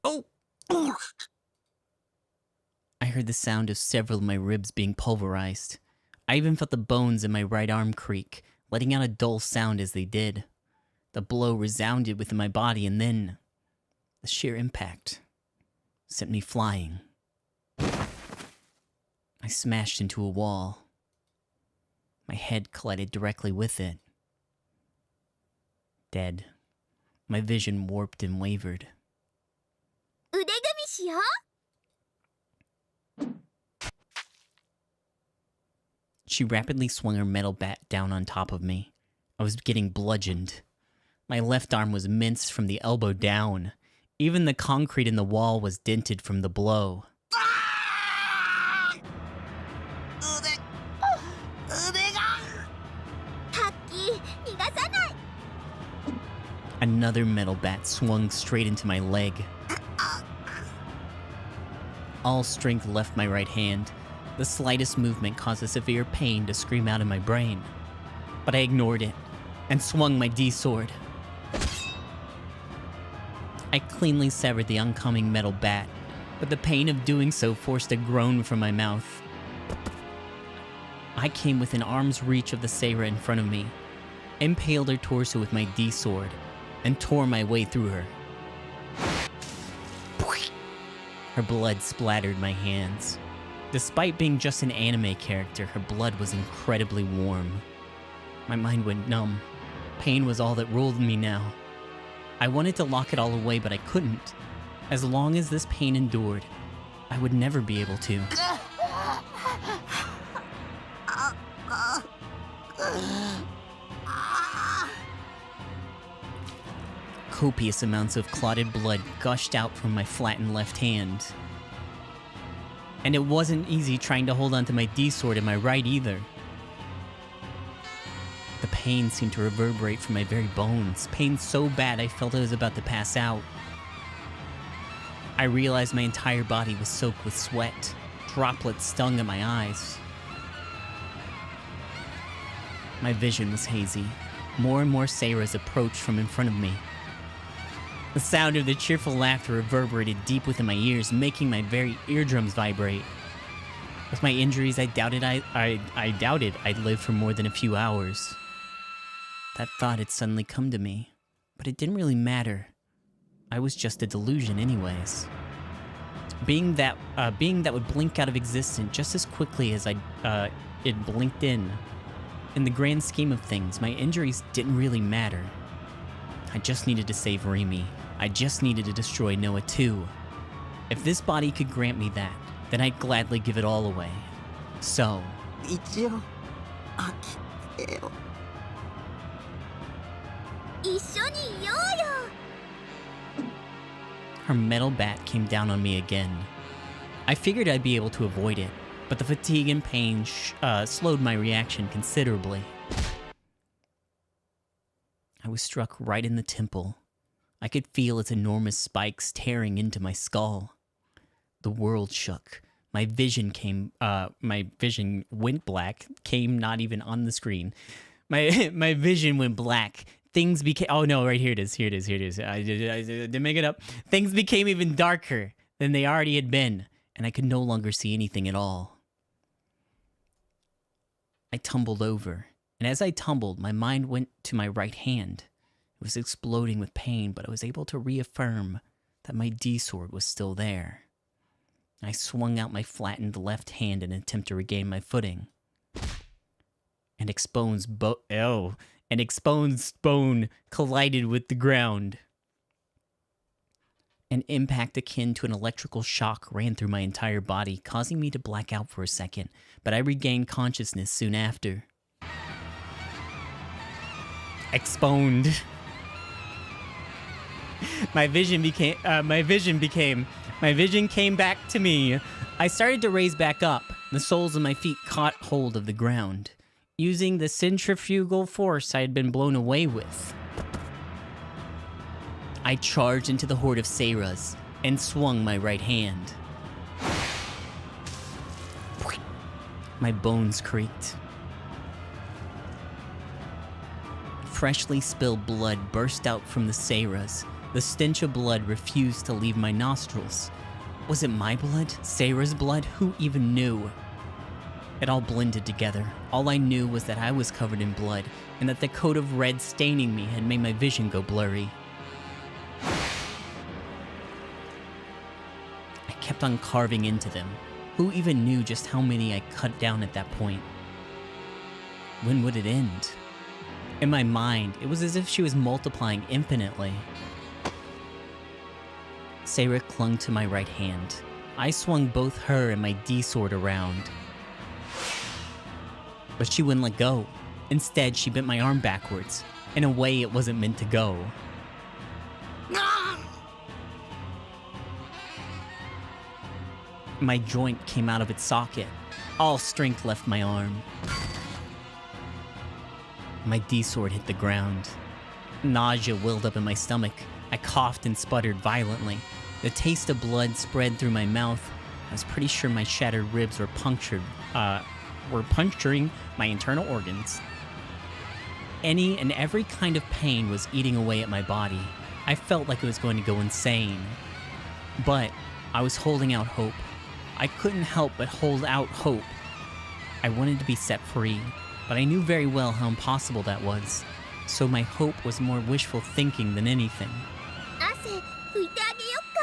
Oh! I heard the sound of several of my ribs being pulverized. I even felt the bones in my right arm creak, letting out a dull sound as they did. The blow resounded within my body, and then the sheer impact sent me flying. I smashed into a wall. My head collided directly with it. Dead. My vision warped and wavered. 腕組みしよう。 She rapidly swung her metal bat down on top of me. I was getting bludgeoned. My left arm was minced from the elbow down. Even the concrete in the wall was dented from the blow. Another metal bat swung straight into my leg. All strength left my right hand. The slightest movement caused a severe pain to scream out in my brain. But I ignored it and swung my D-sword. I cleanly severed the oncoming metal bat, but the pain of doing so forced a groan from my mouth. I came within arm's reach of the Sarah in front of me, impaled her torso with my D-sword, and tore my way through her. Her blood splattered my hands. Despite being just an anime character, her blood was incredibly warm. My mind went numb. Pain was all that ruled me now. I wanted to lock it all away, but I couldn't. As long as this pain endured, I would never be able to. Copious amounts of clotted blood gushed out from my flattened left hand. And it wasn't easy trying to hold onto my D-sword in my right either. The pain seemed to reverberate from my very bones, pain so bad I felt I was about to pass out. I realized my entire body was soaked with sweat. Droplets stung at my eyes. My vision was hazy. More and more Sarahs approached from in front of me. The sound of their cheerful laughter reverberated deep within my ears, making my very eardrums vibrate. With my injuries, I doubted I'd live for more than a few hours. That thought had suddenly come to me, but it didn't really matter. I was just a delusion anyways. Being that would blink out of existence just as quickly as it blinked in. In the grand scheme of things, my injuries didn't really matter. I just needed to save Remy. I just needed to destroy Noah too. If this body could grant me that, then I'd gladly give it all away. So, 一応飽きてよ。一緒にいようよ。 her metal bat came down on me again. I figured I'd be able to avoid it, but the fatigue and pain slowed my reaction considerably. I was struck right in the temple. I could feel its enormous spikes tearing into my skull. The world shook. My vision went black. Came not even on the screen. My vision went black. Things became, oh no, right here it is. I didn't make it up. Things became even darker than they already had been, and I could no longer see anything at all. I tumbled over, and as I tumbled, my mind went to my right hand. It was exploding with pain, but I was able to reaffirm that my D-sword was still there. I swung out my flattened left hand in an attempt to regain my footing. An exposed bone collided with the ground. An impact akin to an electrical shock ran through my entire body, causing me to black out for a second, but I regained consciousness soon after. Exponed. My vision came back to me. I started to raise back up. The soles of my feet caught hold of the ground, using the centrifugal force I had been blown away with. I charged into the horde of Seiras and swung my right hand. My bones creaked. Freshly spilled blood burst out from the Seiras. The stench of blood refused to leave my nostrils. Was it my blood? Seiras' blood? Who even knew? It all blended together. All I knew was that I was covered in blood, and that the coat of red staining me had made my vision go blurry. I kept on carving into them. Who even knew just how many I cut down at that point? When would it end? In my mind, it was as if she was multiplying infinitely. Seira clung to my right hand. I swung both her and my D-sword around. But she wouldn't let go. Instead, she bent my arm backwards, in a way it wasn't meant to go. My joint came out of its socket. All strength left my arm. My D-sword hit the ground. Nausea welled up in my stomach. I coughed and sputtered violently. The taste of blood spread through my mouth. I was pretty sure my shattered ribs were puncturing my internal organs. Any and every kind of pain was eating away at my body. I felt like it was going to go insane. But I was holding out hope. I couldn't help but hold out hope. I wanted to be set free, but I knew very well how impossible that was. So my hope was more wishful thinking than anything. 汗拭いてあげよっか。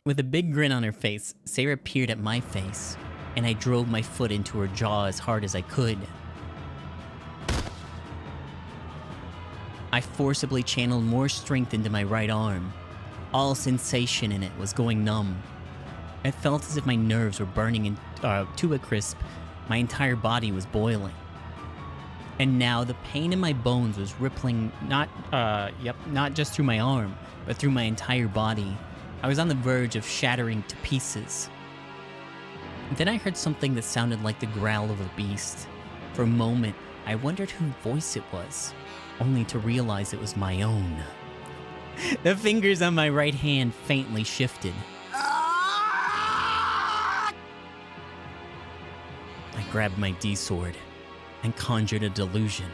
With a big grin on her face, Seira peered at my face, and I drove my foot into her jaw as hard as I could. I forcibly channeled more strength into my right arm. All sensation in it was going numb. I felt as if my nerves were burning to a crisp. My entire body was boiling. And now the pain in my bones was rippling not just through my arm, but through my entire body. I was on the verge of shattering to pieces. Then I heard something that sounded like the growl of a beast. For a moment, I wondered whose voice it was, only to realize it was my own. The fingers on my right hand faintly shifted. I grabbed my D-sword and conjured a delusion.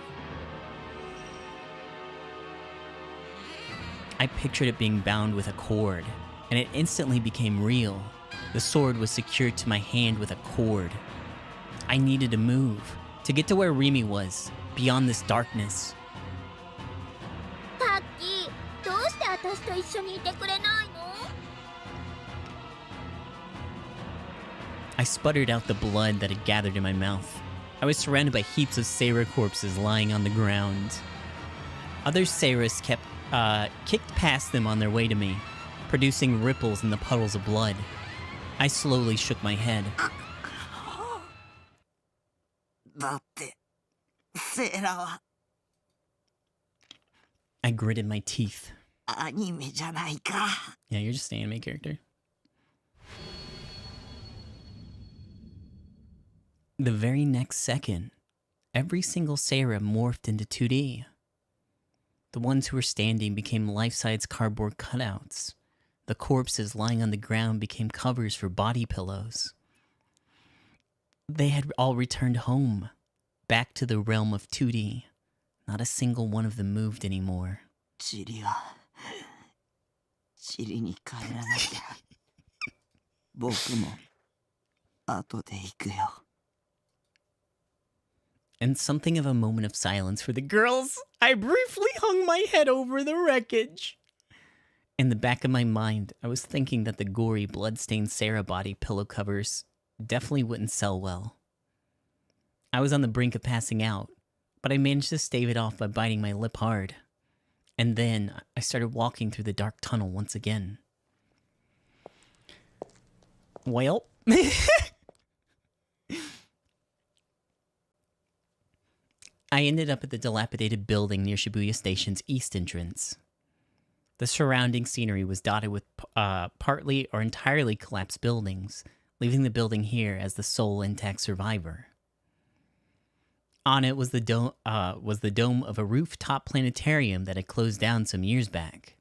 I pictured it being bound with a cord, and it instantly became real. The sword was secured to my hand with a cord. I needed to move, to get to where Rimi was, beyond this darkness. タッキー、どうして私と一緒にいてくれないの？ I sputtered out the blood that had gathered in my mouth. I was surrounded by heaps of Seira corpses lying on the ground. Other Seiras kicked past them on their way to me, producing ripples in the puddles of blood. I slowly shook my head. だってセーラは I gritted my teeth. アニメじゃないか。 Yeah, you're just an anime character. The very next second, every single Sarah morphed into 2D. The ones who were standing became life-size cardboard cutouts. The corpses lying on the ground became covers for body pillows. They had all returned home, back to the realm of 2D. Not a single one of them moved anymore. チリはチリに帰らなきゃ。僕も後で行くよ。And something of a moment of silence for the girls. I briefly hung my head over the wreckage. In the back of my mind, I was thinking that the gory, blood-stained Sarah body pillow covers definitely wouldn't sell well. I was on the brink of passing out, but I managed to stave it off by biting my lip hard. And then I started walking through the dark tunnel once again. Well... I ended up at the dilapidated building near Shibuya Station's east entrance. The surrounding scenery was dotted with partly or entirely collapsed buildings, leaving the building here as the sole intact survivor. On it was the dome of a rooftop planetarium that had closed down some years back.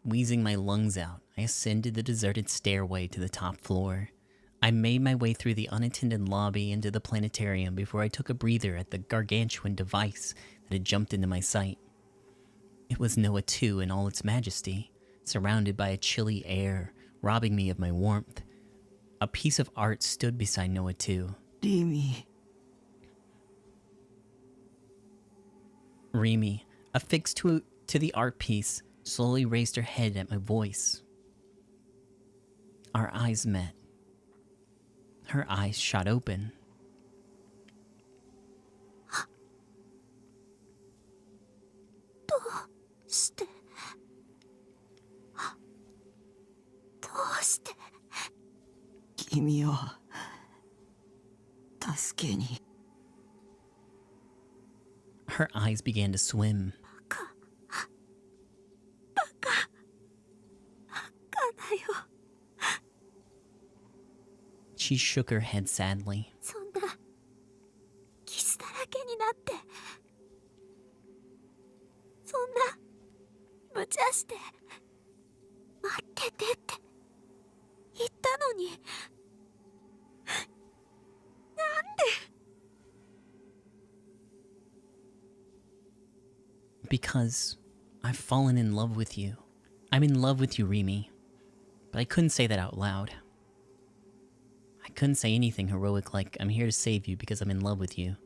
Wheezing my lungs out, I ascended the deserted stairway to the top floor. I made my way through the unattended lobby into the planetarium before I took a breather at the gargantuan device that had jumped into my sight. It was Noah 2 in all its majesty, surrounded by a chilly air, robbing me of my warmth. A piece of art stood beside Noah 2. リミ。 Rimi, affixed to the art piece, slowly raised her head at my voice. Our eyes met. Her eyes shot open. どうしてどうして君を助けに。 Her eyes began to swim. かだよ She shook her head sadly. そんなキスだらけになってそんな無茶して待っててって言ったのになんで Because I've fallen in love with you. I'm in love with you, Rimi. But I couldn't say that out loud. I couldn't say anything heroic like, I'm here to save you because I'm in love with you.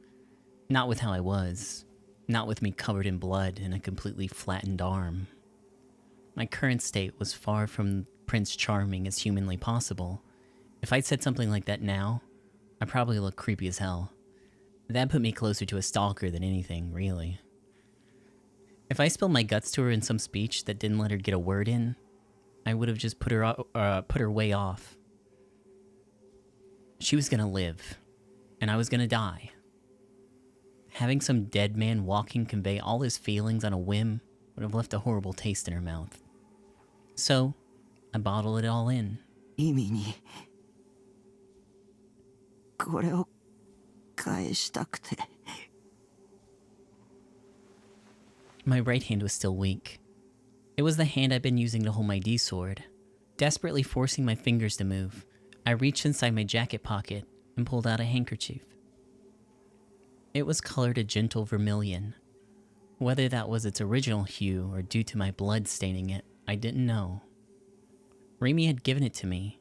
Not with how I was. Not with me covered in blood and a completely flattened arm. My current state was far from Prince Charming as humanly possible. If I'd said something like that now, I'd probably look creepy as hell. That put me closer to a stalker than anything, really. If I spilled my guts to her in some speech that didn't let her get a word in, I would have just put her way off. She was gonna live, and I was gonna die. Having some dead man walking convey all his feelings on a whim would have left a horrible taste in her mouth. So, I bottled it all in. リミにこれを返したくて。 My right hand was still weak. It was the hand I'd been using to hold my D-sword. Desperately forcing my fingers to move, I reached inside my jacket pocket and pulled out a handkerchief. It was colored a gentle vermilion. Whether that was its original hue or due to my blood staining it, I didn't know. Rimi had given it to me.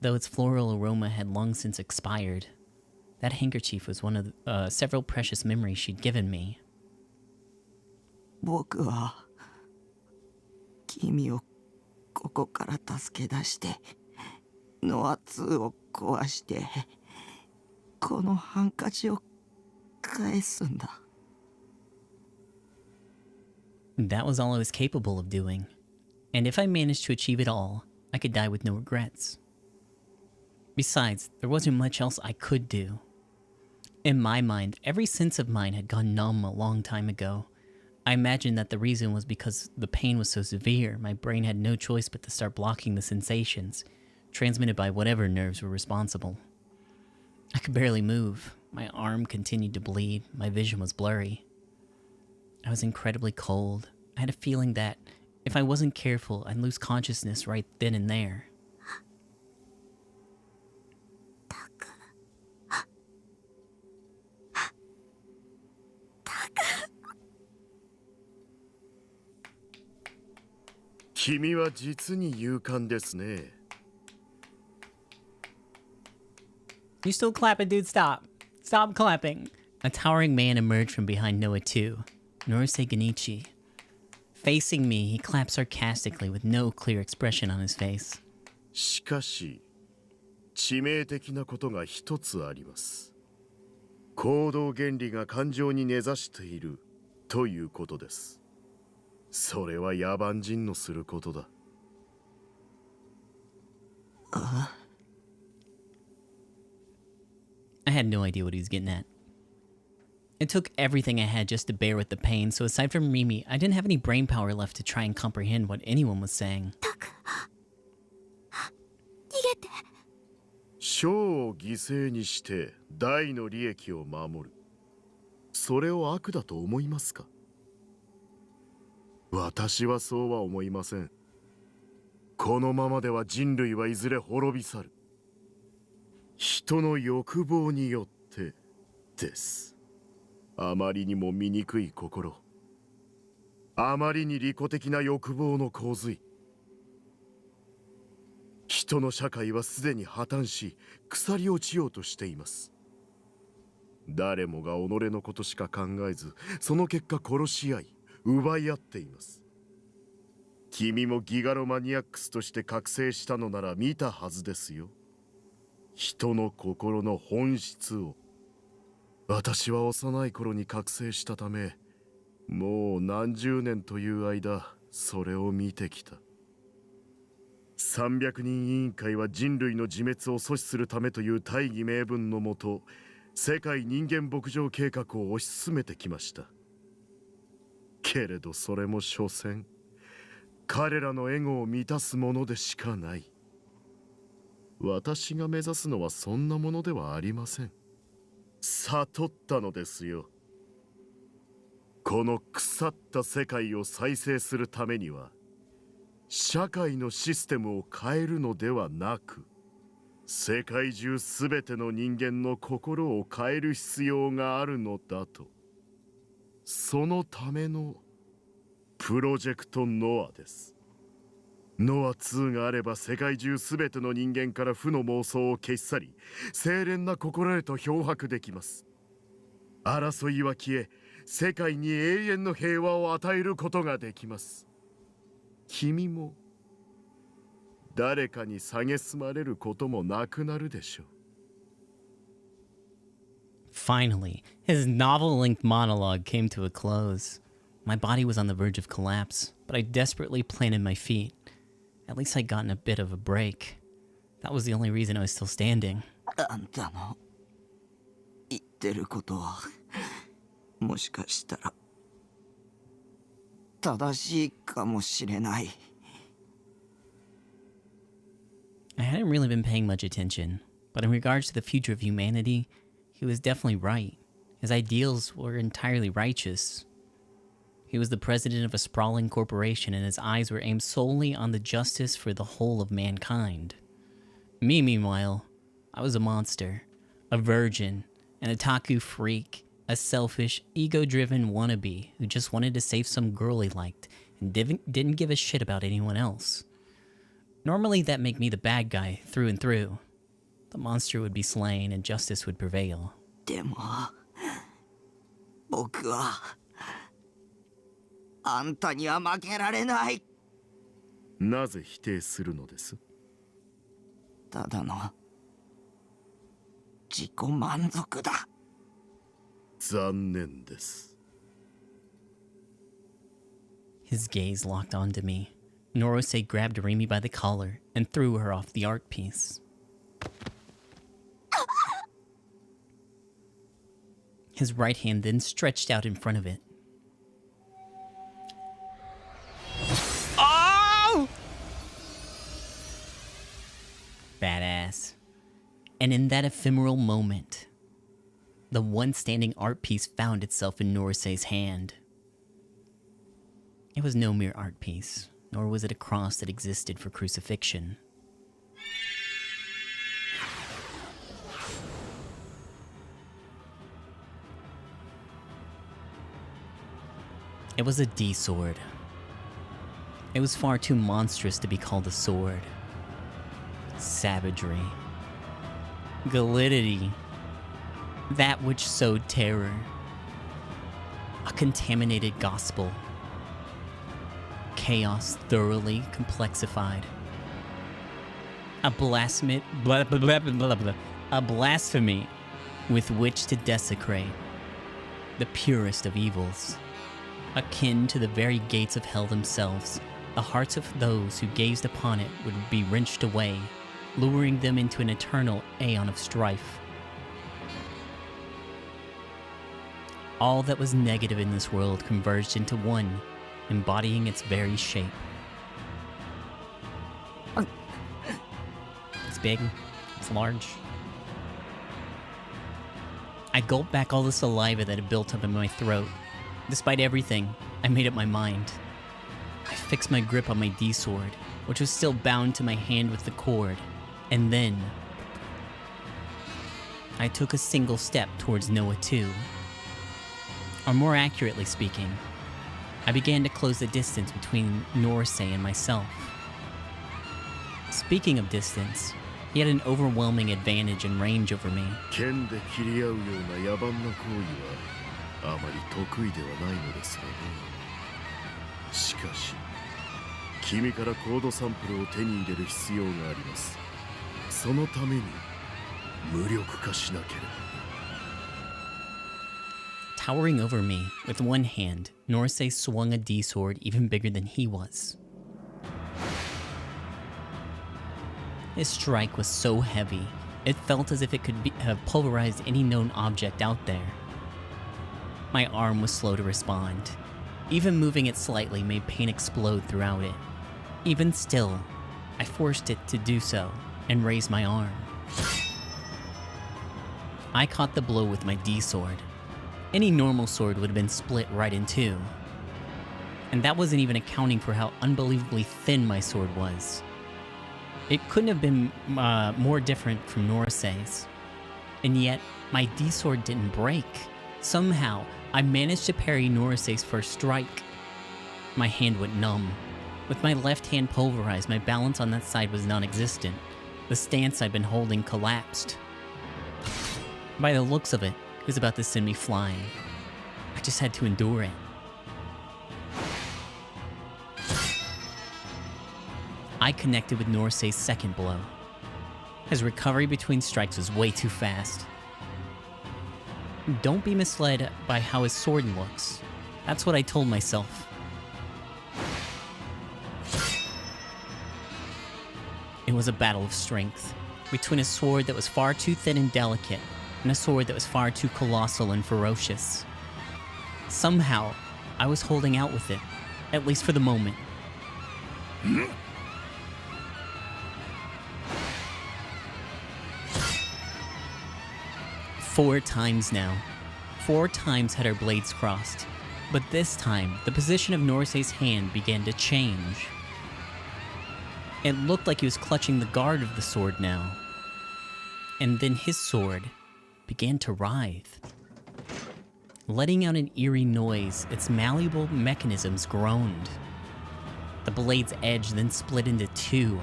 Though its floral aroma had long since expired, that handkerchief was one of the, several precious memories she'd given me. 僕は君をここから助け出してノア2を壊してこのハンカチを返すんだ。That was all I was capable of doing. And if I managed to achieve it all, I could die with no regrets. Besides, there wasn't much else I could do. In my mind, every sense of mine had gone numb a long time ago. I imagined that the reason was because the pain was so severe, my brain had no choice but to start blocking the sensations, transmitted by whatever nerves were responsible. I could barely move. My arm continued to bleed. My vision was blurry. I was incredibly cold. I had a feeling that if I wasn't careful, I'd lose consciousness right then and there.君は実に勇敢ですね。You still clapping, dude? Stop. Stop clapping. A towering man emerged from behind Noah 2, Norase Genichi. Facing me, he clapped sarcastically with no clear expression on his face. しかし、致命的なことが一つあります。行動原理が感情に根ざしているということです。それは野蛮人のすることだ。I had no idea what he was getting at. It took everything I had just to bear with the pain, so aside from Mimi, I didn't have any brain power left to try and comprehend what anyone was saying. 小を犠牲にして大の利益を守る。それを悪だと思いますか？私はそうは思いません。このままでは人類はいずれ滅び去る。人の欲望によってです。あまりにも醜い心。あまりに利己的な欲望の洪水。人の社会はすでに破綻し、腐り落ちようとしています。誰もが己のことしか考えず、その結果殺し合い、奪い合っています。君もギガロマニアックスとして覚醒したのなら見たはずですよ。人の心の本質を。私は幼い頃に覚醒したため、もう何十年という間、それを見てきた。300人委員会は人類の自滅を阻止するためという大義名分のもと、世界人間牧場計画を推し進めてきました。けれどそれも所詮、彼らのエゴを満たすものでしかない。私が目指すのはそんなものではありません。悟ったのですよ。この腐った世界を再生するためには、社会のシステムを変えるのではなく、世界中すべての人間の心を変える必要があるのだと。そのためのプロジェクトノアです。ノア2があれば世界中すべての人間から負の妄想を消し去り、清廉な心へと漂白できます。争いは消え、世界に永遠の平和を与えることができます。君も誰かに蔑まれることもなくなるでしょう。Finally, his novel-length monologue came to a close. My body was on the verge of collapse, but I desperately planted my feet. At least I'd gotten a bit of a break. That was the only reason I was still standing. あんたの言ってることはもしかしたら正しいかもしれない。I hadn't really been paying much attention, but in regards to the future of humanity, he was definitely right. His ideals were entirely righteous. He was the president of a sprawling corporation, and his eyes were aimed solely on the justice for the whole of mankind. Me, meanwhile, I was a monster, a virgin, an otaku freak, a selfish, ego-driven wannabe who just wanted to save some girl he liked and didn't give a shit about anyone else. Normally that'd make me the bad guy through and through. The monster would be slain and justice would prevail. でも僕はあんたには負けられない。なぜ否定するのです？ただの自己満足だ。残念です。His gaze locked onto me. Norosei grabbed Rimi by the collar and threw her off the art piece. His right hand then stretched out in front of it. Oh! Badass. And in that ephemeral moment, the one standing art piece found itself in Norosei's hand. It was no mere art piece, nor was it a cross that existed for crucifixion. It was a D-sword. It was far too monstrous to be called a sword. Savagery. Galidity. That which sowed terror. A contaminated gospel. Chaos thoroughly complexified. A blasphemy with which to desecrate the purest of evils. Akin to the very gates of hell themselves, the hearts of those who gazed upon it would be wrenched away, luring them into an eternal aeon of strife. All that was negative in this world converged into one, embodying its very shape. It's big, it's large. I gulped back all the saliva that had built up in my throat. Despite everything, I made up my mind. I fixed my grip on my D-sword, which was still bound to my hand with the cord, and then I took a single step towards Noah 2. Or more accurately speaking, I began to close the distance between Norosei and myself. Speaking of distance, he had an overwhelming advantage in range over me. 剣で切り合うような野蛮な行為はあまり得意ではないのですがね。しかし、君からコードサンプルを手に入れる必要があります。そのために無力化しなければ。Towering over me, with one hand, Norosei swung a D-sword even bigger than he was. His strike was so heavy, it felt as if it could have pulverized any known object out there. My arm was slow to respond. Even moving it slightly made pain explode throughout it. Even still, I forced it to do so and raised my arm. I caught the blow with my D-sword. Any normal sword would have been split right in two. And that wasn't even accounting for how unbelievably thin my sword was. It couldn't have been more different from Norosei's. And yet, my D-sword didn't break. Somehow, I managed to parry Norosei's first strike. My hand went numb. With my left hand pulverized, my balance on that side was non-existent. The stance I'd been holding collapsed. By the looks of it, it was about to send me flying. I just had to endure it. I connected with Norosei's second blow. His recovery between strikes was way too fast. Don't be misled by how his sword looks. That's what I told myself. It was a battle of strength, between a sword that was far too thin and delicate, and a sword that was far too colossal and ferocious. Somehow, I was holding out with it, at least for the moment. 4 times now. 4 times had our blades crossed. But this time, the position of Norosei's hand began to change. It looked like he was clutching the guard of the sword now. And then his sword began to writhe. Letting out an eerie noise, its malleable mechanisms groaned. The blade's edge then split into 2,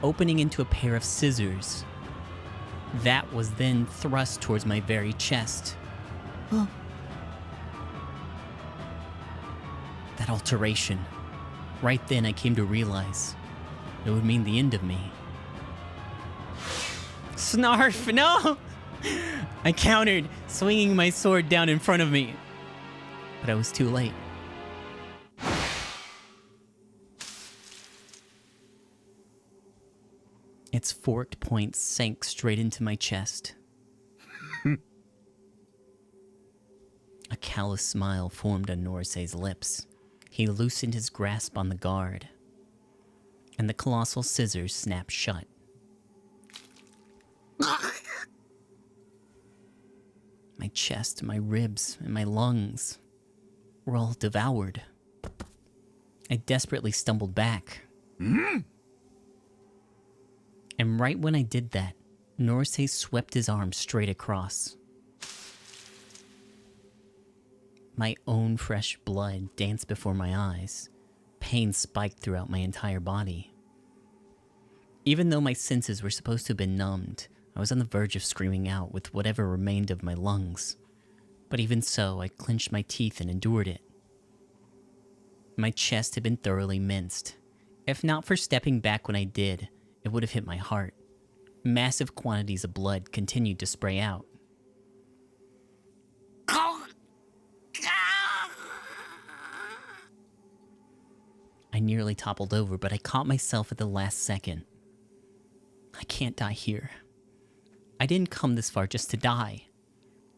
opening into a pair of scissors. That was then thrust towards my very chest. Huh? That alteration. Right then I came to realize it would mean the end of me. Snarf, no! I countered, swinging my sword down in front of me. But I was too late. Its forked point sank straight into my chest. A callous smile formed on Norisei's lips. He loosened his grasp on the guard, and the colossal scissors snapped shut. My chest, my ribs, and my lungs were all devoured. I desperately stumbled back. And right when I did that, Norisei swept his arm straight across. My own fresh blood danced before my eyes. Pain spiked throughout my entire body. Even though my senses were supposed to have been numbed, I was on the verge of screaming out with whatever remained of my lungs. But even so, I clenched my teeth and endured it. My chest had been thoroughly minced. If not for stepping back when I did, it would have hit my heart. Massive quantities of blood continued to spray out. I nearly toppled over, but I caught myself at the last second. I can't die here. I didn't come this far just to die.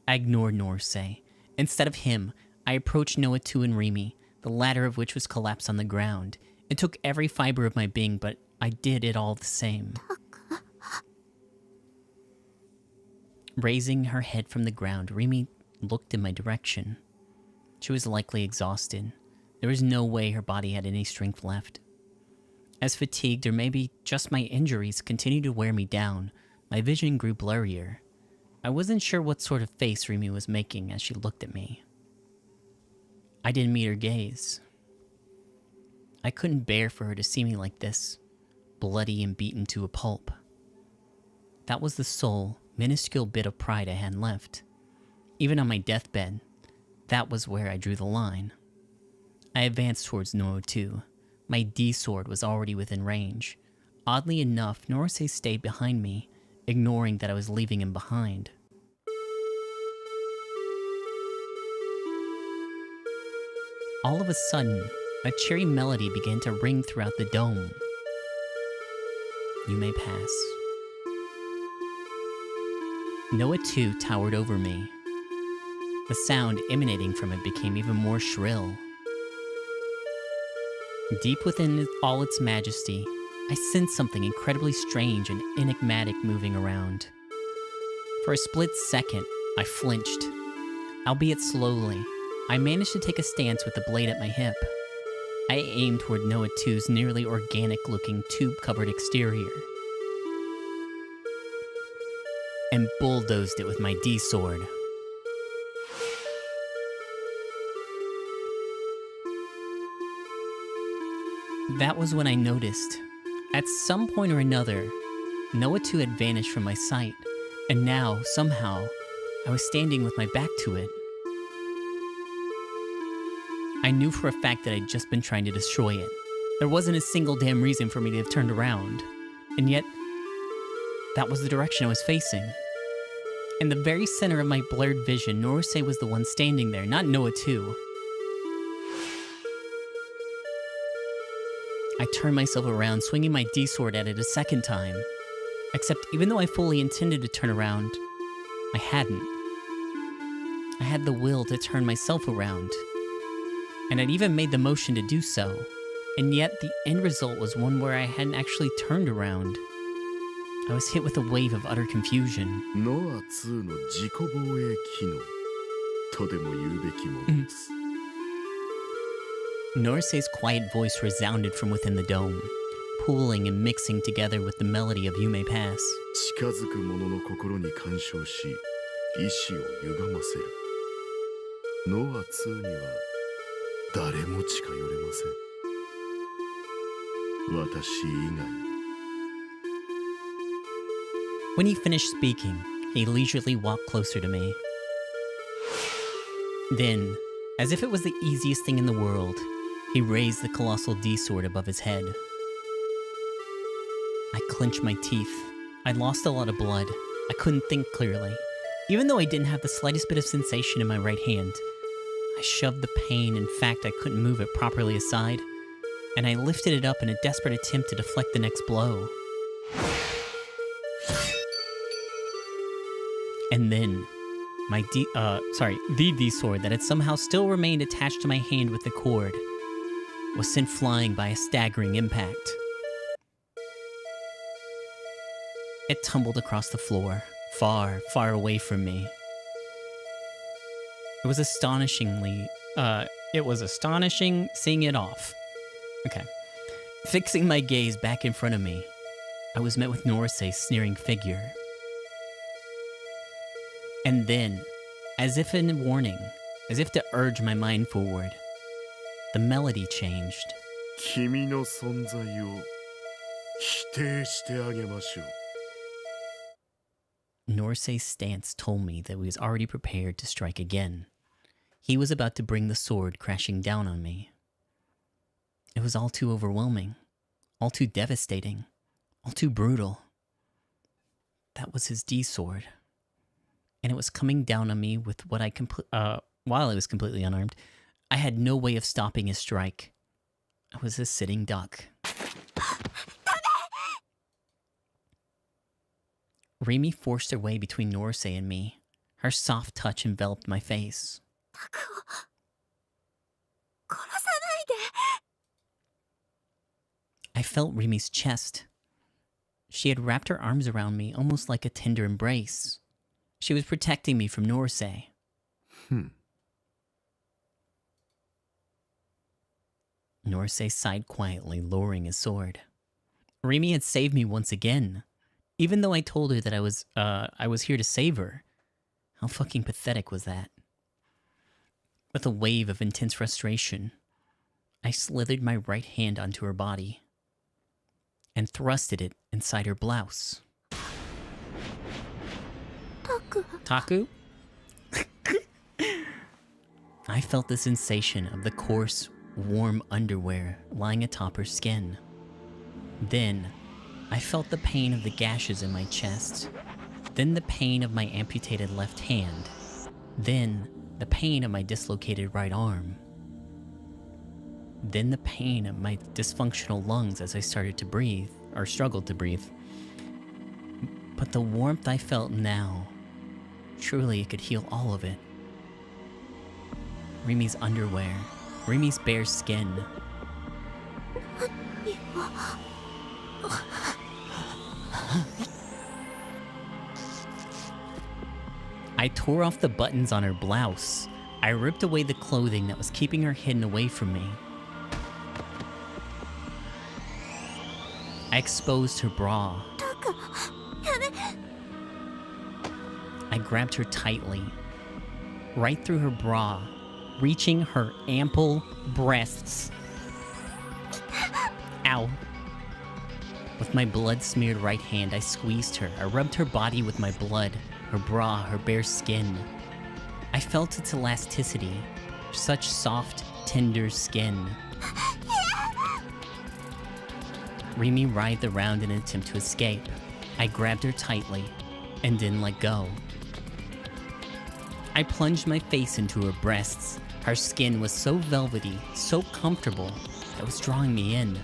I ignored Norisei. Instead of him, I approached Noah 2 and Remy, the latter of which was collapsed on the ground. It took every fiber of my being, but I did it all the same. Raising her head from the ground, Remy looked in my direction. She was likely exhausted. There was no way her body had any strength left. As fatigued, or maybe just my injuries, continued to wear me down, my vision grew blurrier. I wasn't sure what sort of face Remy was making as she looked at me. I didn't meet her gaze. I couldn't bear for her to see me like this, bloody and beaten to a pulp. That was the sole, minuscule bit of pride I had left. Even on my deathbed, that was where I drew the line. I advanced towards Noah 2. My D-sword was already within range. Oddly enough, Norisei stayed behind me, ignoring that I was leaving him behind. All of a sudden, a cheery melody began to ring throughout the dome. You may pass. Noah 2 towered over me. The sound emanating from it became even more shrill. Deep within all its majesty, I sensed something incredibly strange and enigmatic moving around. For a split second, I flinched. Albeit slowly, I managed to take a stance with the blade at my hip. I aimed toward Noah 2's nearly organic-looking tube-covered exterior and bulldozed it with my D-sword. That was when I noticed. At some point or another, Noah 2 had vanished from my sight, and now, somehow, I was standing with my back to it. I knew for a fact that I'd just been trying to destroy it. There wasn't a single damn reason for me to have turned around. And yet, that was the direction I was facing. In the very center of my blurred vision, Norisei was the one standing there, not Noah 2. I turned myself around, swinging my D-sword at it a second time. Except even though I fully intended to turn around, I hadn't. I had the will to turn myself around. And I'd even made the motion to do so. And yet the end result was one where I hadn't actually turned around. I was hit with a wave of utter confusion. Noah 2の自己防衛機能とでも言うべきものです。Norisei's quiet voice resounded from within the dome, pooling and mixing together with the melody of You May Pass. 近づく者の心に干渉し、意志を歪ませる。ノア2には誰も近寄れません。私以外に。When he finished speaking, he leisurely walked closer to me. Then, as if it was the easiest thing in the world, he raised the colossal D-sword above his head. I clenched my teeth. I'd lost a lot of blood. I couldn't think clearly. Even though I didn't have the slightest bit of sensation in my right hand, I shoved the pain, in fact I couldn't move it properly, aside, and I lifted it up in a desperate attempt to deflect the next blow. And then the D sword that had somehow still remained attached to my hand with the cord was sent flying by a staggering impact. It tumbled across the floor, far, far away from me. It was astonishing seeing it off. Okay. Fixing my gaze back in front of me, I was met with Norsei's sneering figure. And then, as if in warning, as if to urge my mind forward, the melody changed. 君の存在を否定してあげましょう。Norsei's stance told me that he was already prepared to strike again. He was about to bring the sword crashing down on me. It was all too overwhelming, all too devastating, all too brutal. That was his D sword. And it was coming down on me with what while I was completely unarmed. I had no way of stopping his strike. I was a sitting duck. Remy forced her way between Norsei and me. Her soft touch enveloped my face. I felt Remy's chest. She had wrapped her arms around me almost like a tender embrace. She was protecting me from Norsei. Norsei sighed quietly, lowering his sword. Remy had saved me once again. Even though I told her that I was here to save her. How fucking pathetic was that? With a wave of intense frustration, I slithered my right hand onto her body and thrusted it inside her blouse. Taku? I felt the sensation of the coarse, warm underwear lying atop her skin. Then, I felt the pain of the gashes in my chest. Then the pain of my amputated left hand. Then the pain of my dislocated right arm. Then the pain of my dysfunctional lungs as I started to breathe, or struggled to breathe. But the warmth I felt now, surely it could heal all of it. Remy's underwear, Remy's bare skin. I tore off the buttons on her blouse. I ripped away the clothing that was keeping her hidden away from me. I exposed her bra. I grabbed her tightly, right through her bra, reaching her ample breasts. Ow. With my blood-smeared right hand, I squeezed her. I rubbed her body with my blood, her bra, her bare skin. I felt its elasticity, such soft, tender skin. Remy writhed around in an attempt to escape. I grabbed her tightly and didn't let go. I plunged my face into her breasts. Her skin was so velvety, so comfortable, that it was drawing me in.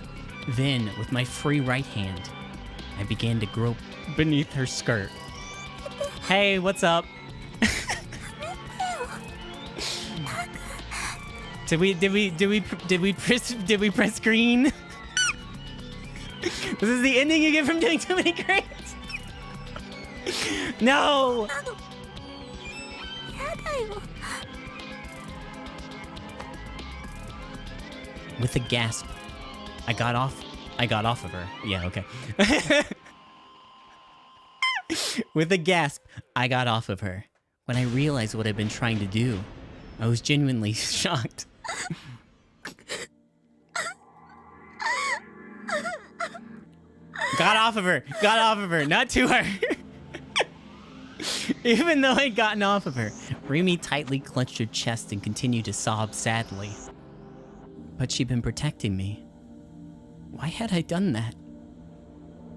Then, with my free right hand, I began to grope beneath her skirt. Hey, what's up? Did we press green? This is the ending you get from doing too many crates. No. With a gasp, I got off of her. Yeah, okay. With a gasp, I got off of her. When I realized what I'd been trying to do, I was genuinely shocked. Got off of her, not to her. Even though I'd gotten off of her, Remy tightly clutched her chest and continued to sob sadly. But she'd been protecting me. Why had I done that?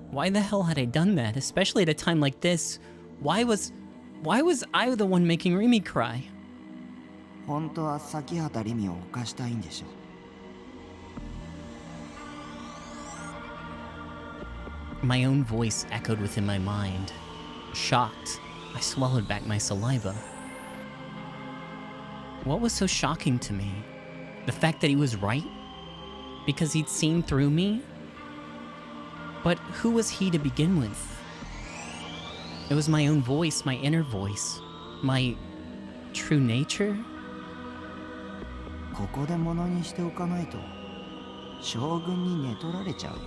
Why the hell had I done that? Especially at a time like this. Why was I the one making Remy cry? 本当は先畑リミを犯したいんでしょ。My own voice echoed within my mind. Shocked, I swallowed back my saliva. What was so shocking to me? The fact that he was right? Because he'd seen through me? But who was he to begin with? It was my own voice, my inner voice, my true nature? ここで物にしておかないと将軍に寝取られちゃう。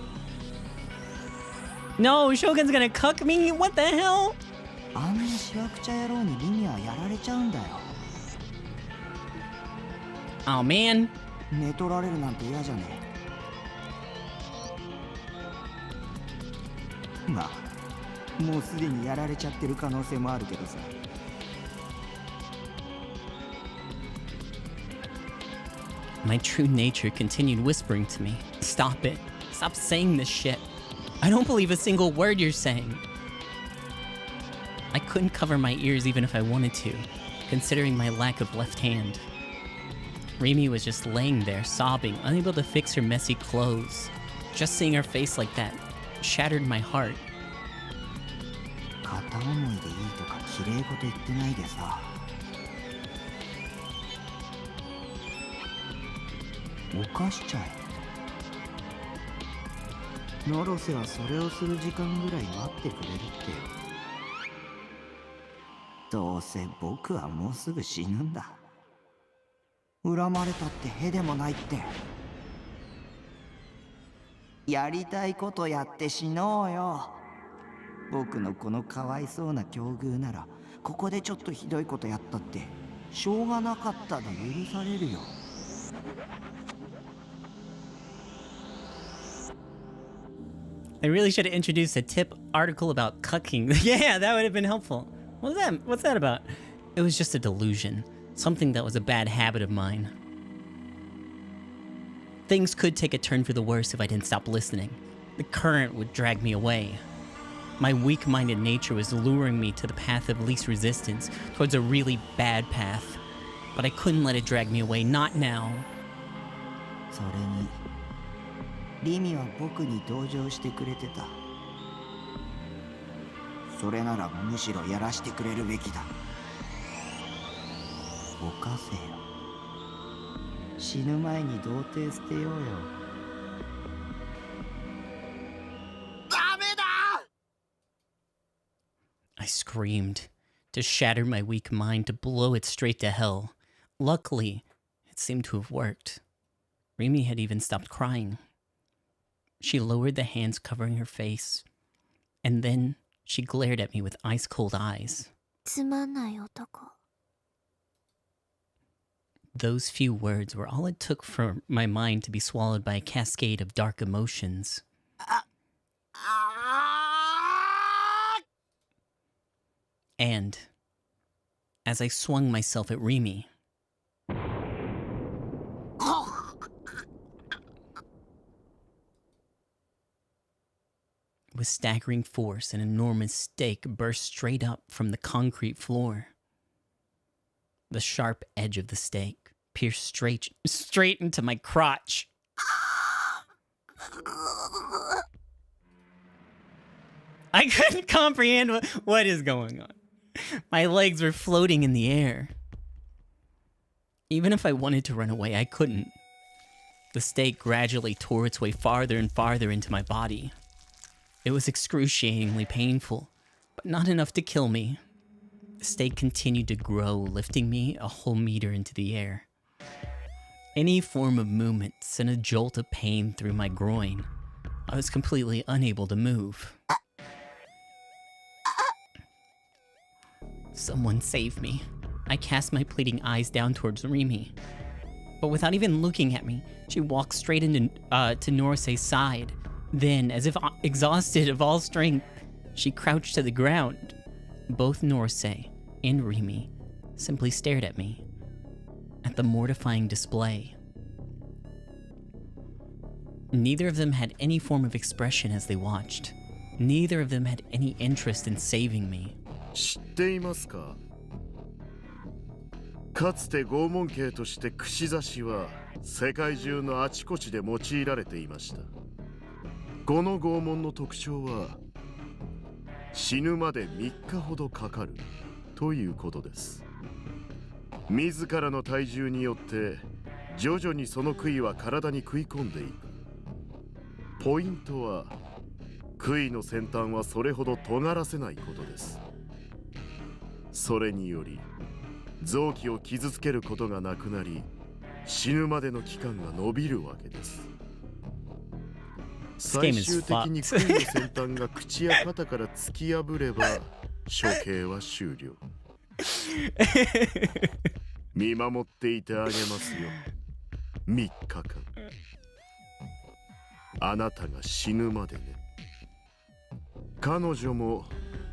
No, Shogun's gonna cuck me? What the hell? あんなしわくちゃ野郎にリミはやられちゃうんだよ。 Oh man. 寝取られるなんて嫌じゃねえ。まあもうすでにやられちゃってる可能性もあるけどさ。 My true nature continued whispering to me. Stop it. Stop saying this shit. I don't believe a single word you're saying. I couldn't cover my ears even if I wanted to, considering my lack of left hand. Rimi was just laying there, sobbing, unable to fix her messy clothes. Just seeing her face like that shattered my heart. 片思いでいいとか綺麗事言ってないでさ。 犯しちゃえ。ノロセはそれをする時間ぐらい待ってくれるってよ。どうせ僕はもうすぐ死ぬんだ。恨まれたってへでもないって。やりたいことやって死のうよ。僕のこのかわいそうな境遇ならここでちょっとひどいことやったってしょうがなかったで許されるよ。 I really should have introduced a tip article about cucking. Yeah, that would have been helpful. What's that? What's that about? It was just a delusion. Something that was a bad habit of mine. Things could take a turn for the worse if I didn't stop listening. The current would drag me away. My weak-minded nature was luring me to the path of least resistance, towards a really bad path. But I couldn't let it drag me away, not now. それにリミは僕に同情してくれてた。それならむしろやらしてくれるべきだ。犯せよ。死ぬ前に童貞捨てようよ。ダメだ! I screamed, to shatter my weak mind, to blow it straight to hell. Luckily, it seemed to have worked. Rimi had even stopped crying. She lowered the hands covering her face, and then she glared at me with ice-cold eyes. つまんない男。 Those few words were all it took for my mind to be swallowed by a cascade of dark emotions. And as I swung myself at Rimi, with staggering force, an enormous stake burst straight up from the concrete floor. The sharp edge of the stake pierced straight into my crotch. I couldn't comprehend what is going on. My legs were floating in the air. Even if I wanted to run away, I couldn't. The stake gradually tore its way farther and farther into my body. It was excruciatingly painful, but not enough to kill me. The stake continued to grow, lifting me a whole meter into the air. Any form of movement sent a jolt of pain through my groin. I was completely unable to move. Someone save me. I cast my pleading eyes down towards Rimi. But without even looking at me, she walked straight into to Norsei's side. Then, as if exhausted of all strength, she crouched to the ground. Both Norsei and Rimi simply stared at me, at the mortifying display. Neither of them had any form of expression as they watched. Neither of them had any interest in saving me. 知っていますか？かつて拷問刑として串刺しは世界中のあちこちで用いられていました。この拷問の特徴は死ぬまで3日ほどかかるということです。自らの体重によって徐々にその杭は体に食い込んでいく。ポイントは杭の先端はそれほど尖らせないことです。それにより臓器を傷つけることがなくなり、死ぬまでの期間が伸びるわけです。最終的に杭の先端が口や肩から突き破れば処刑は終了。見守っていてあげますよ。3日間。あなたが死ぬまでね。彼女も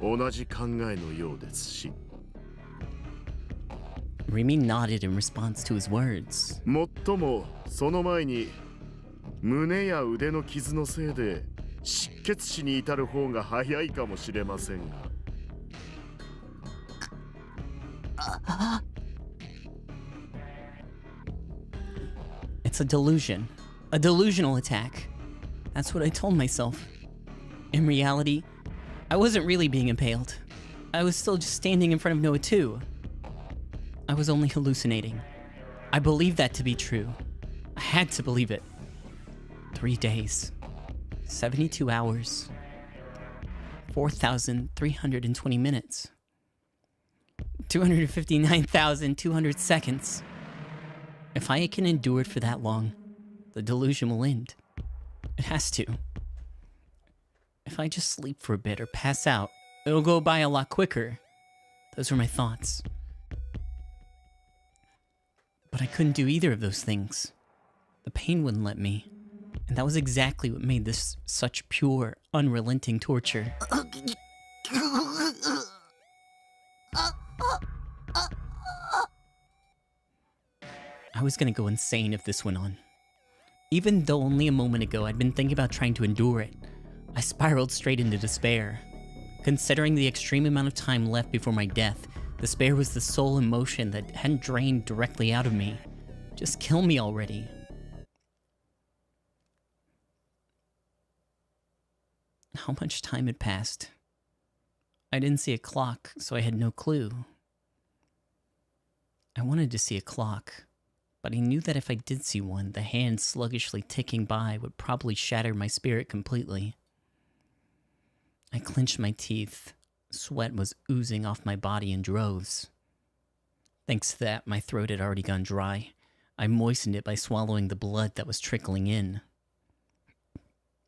同じ考えのようですし。Remy nodded in response to his words. もっともその前に胸や腕の傷のせいで失血死に至る方が早いかもしれませんが。It's a delusion. A delusional attack. That's what I told myself. In reality, I wasn't really being impaled. I was still just standing in front of Noah too. I was only hallucinating. I believed that to be true. I had to believe it. 3 days. 72 hours. 4,320 minutes. 259,200 seconds. If I can endure it for that long, the delusion will end. It has to. If I just sleep for a bit or pass out, it'll go by a lot quicker. Those were my thoughts. But I couldn't do either of those things. The pain wouldn't let me. And that was exactly what made this such pure, unrelenting torture. I was gonna go insane if this went on. Even though only a moment ago I'd been thinking about trying to endure it, I spiraled straight into despair. Considering the extreme amount of time left before my death, despair was the sole emotion that hadn't drained directly out of me. Just kill me already. How much time had passed? I didn't see a clock, so I had no clue. I wanted to see a clock, but I knew that if I did see one, the hand sluggishly ticking by would probably shatter my spirit completely. I clenched my teeth. Sweat was oozing off my body in droves. Thanks to that, my throat had already gone dry. I moistened it by swallowing the blood that was trickling in.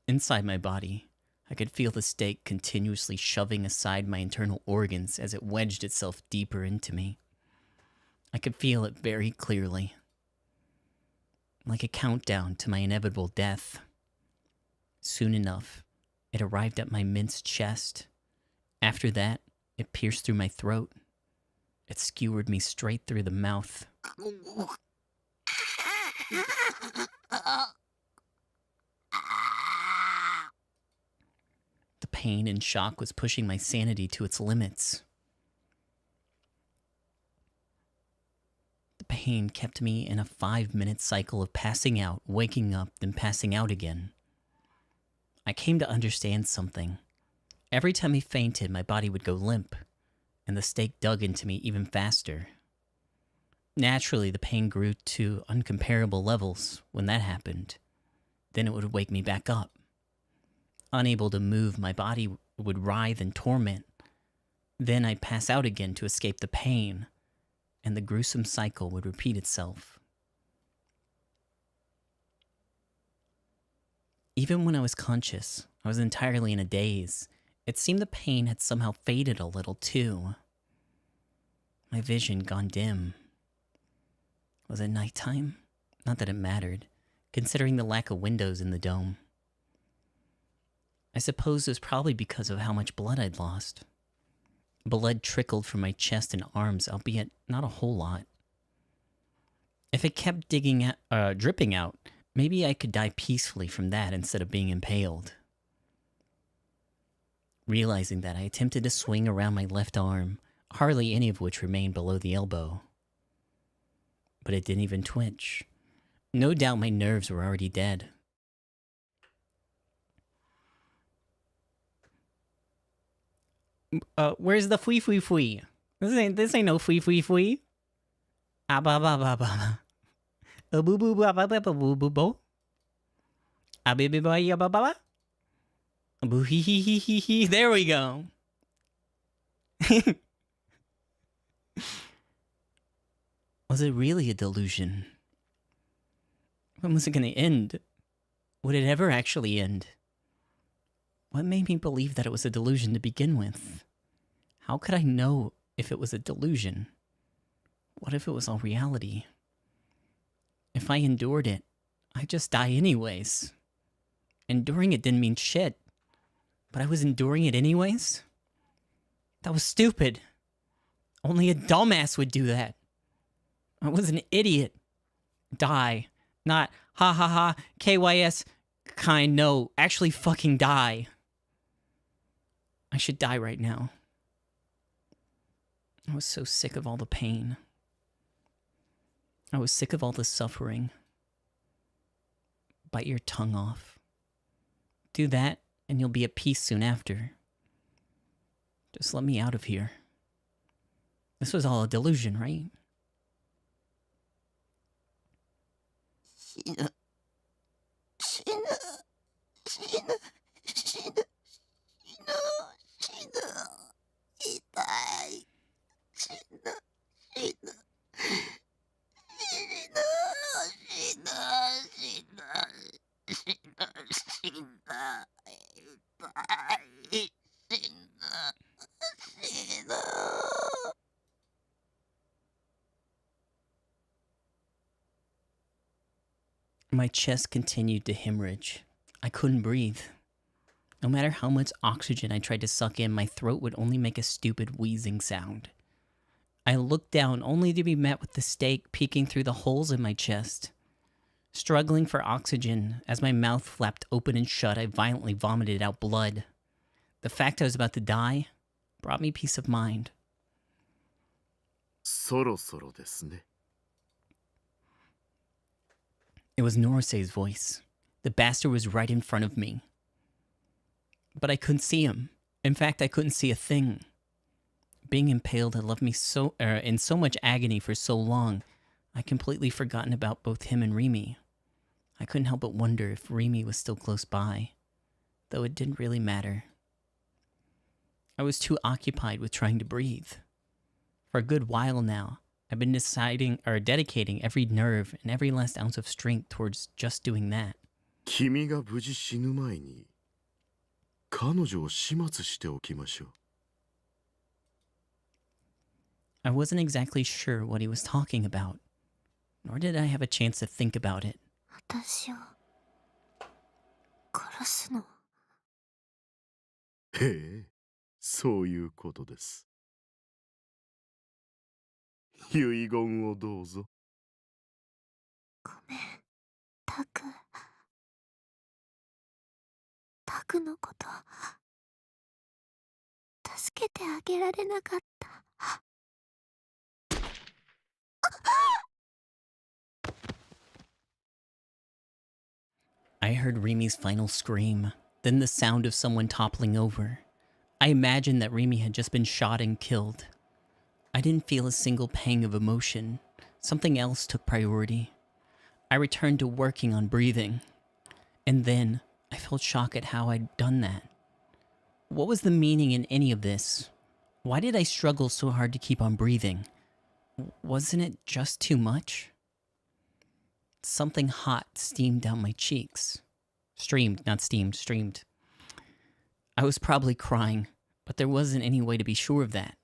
Inside my body, I could feel the stake continuously shoving aside my internal organs as it wedged itself deeper into me. I could feel it very clearly. Like a countdown to my inevitable death. Soon enough, it arrived at my minced chest. After that, it pierced through my throat. It skewered me straight through the mouth. The pain and shock was pushing my sanity to its limits. The pain kept me in a 5-minute cycle of passing out, waking up, then passing out again. I came to understand something. Every time he fainted, my body would go limp, and the stake dug into me even faster. Naturally, the pain grew to uncomparable levels when that happened. Then it would wake me back up. Unable to move, my body would writhe in torment. Then I'd pass out again to escape the pain, and the gruesome cycle would repeat itself. Even when I was conscious, I was entirely in a daze. It seemed the pain had somehow faded a little, too. My vision gone dim. Was it nighttime? Not that it mattered, considering the lack of windows in the dome. I suppose it was probably because of how much blood I'd lost. Blood trickled from my chest and arms, albeit not a whole lot. If it kept dripping out, maybe I could die peacefully from that instead of being impaled. Realizing that, I attempted to swing around my left arm, hardly any of which remained below the elbow. But it didn't even twitch. No doubt my nerves were already dead. Where's the fui fui fui? This ain't no fui fui fui. Ah ba ba ba ba. A boo boo ba ba ba ba boo boo bo. A bi bi ba ya ba ba ba. A boo hee hee hee hee hee. There we go. Was it really a delusion? When was it gonna end? Would it ever actually end? What made me believe that it was a delusion to begin with? How could I know if it was a delusion? What if it was all reality? If I endured it, I'd just die anyways. Enduring it didn't mean shit, but I was enduring it anyways? That was stupid. Only a dumbass would do that. I was an idiot. Die. Not ha ha ha, KYS kind, no. Actually fucking die. I should die right now. I was so sick of all the pain. I was sick of all the suffering. Bite your tongue off. Do that, and you'll be at peace soon after. Just let me out of here. This was all a delusion, right? 死ぬ死ぬ死ぬ死ぬ死ぬ死ぬ痛い死ぬ死ぬ死ぬ死ぬ死ぬ死ぬ死ぬ痛い死ぬ死ぬ My chest continued to hemorrhage. I couldn't breathe. No matter how much oxygen I tried to suck in, my throat would only make a stupid wheezing sound. I looked down only to be met with the stake peeking through the holes in my chest. Struggling for oxygen, as my mouth flapped open and shut, I violently vomited out blood. The fact I was about to die brought me peace of mind. そろそろですね。 It was Norosei's voice. The bastard was right in front of me. But I couldn't see him. In fact, I couldn't see a thing. Being impaled had left me in so much agony for so long, I'd completely forgotten about both him and Remy. I couldn't help but wonder if Remy was still close by, though it didn't really matter. I was too occupied with trying to breathe. For a good while now, I've been dedicating every nerve and every last ounce of strength towards just doing that. 君が無事死ぬ前に彼女を始末しておきましょう。 I wasn't exactly sure what he was talking about, nor did I have a chance to think about it. 私を殺すの？ええ、そういうことです。遺言をどうぞ。ごめん、タク。タクのこと助けてあげられなかった。I heard Remy's final scream, then the sound of someone toppling over. I imagined that Remy had just been shot and killed. I didn't feel a single pang of emotion. Something else took priority. I returned to working on breathing. And then, I felt shock at how I'd done that. What was the meaning in any of this? Why did I struggle so hard to keep on breathing? Wasn't it just too much? Something hot steamed down my cheeks. Streamed, not steamed, streamed. I was probably crying, but there wasn't any way to be sure of that.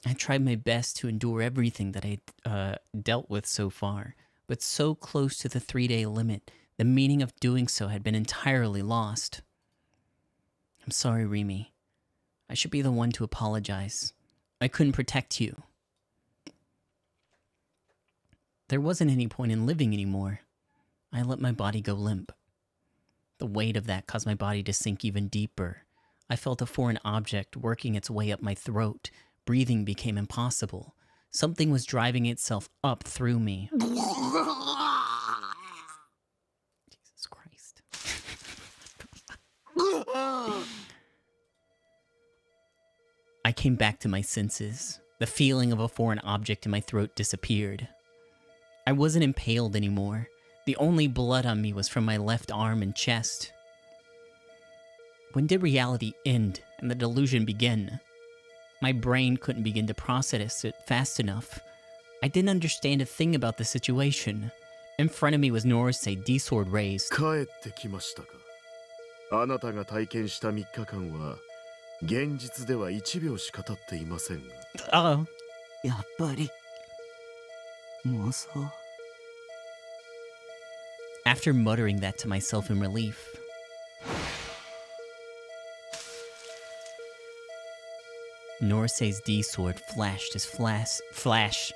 I tried my best to endure everything that I'd dealt with so far, but so close to the 3-day limit, the meaning of doing so had been entirely lost. I'm sorry, Remy. I should be the one to apologize. I couldn't protect you. There wasn't any point in living anymore. I let my body go limp. The weight of that caused my body to sink even deeper. I felt a foreign object working its way up my throat. Breathing became impossible. Something was driving itself up through me. Jesus Christ. I came back to my senses. The feeling of a foreign object in my throat disappeared. I wasn't impaled anymore. The only blood on me was from my left arm and chest. When did reality end and the delusion begin? My brain couldn't begin to process it fast enough. I didn't understand a thing about the situation. In front of me was Norase, D-sword raised. 帰ってきましたか。あなたが体験した3日間は現実では1秒しか経っていませんが。Oh. やっぱり妄想。 After muttering that to myself in relief, Norse's D-sword flashed as flash.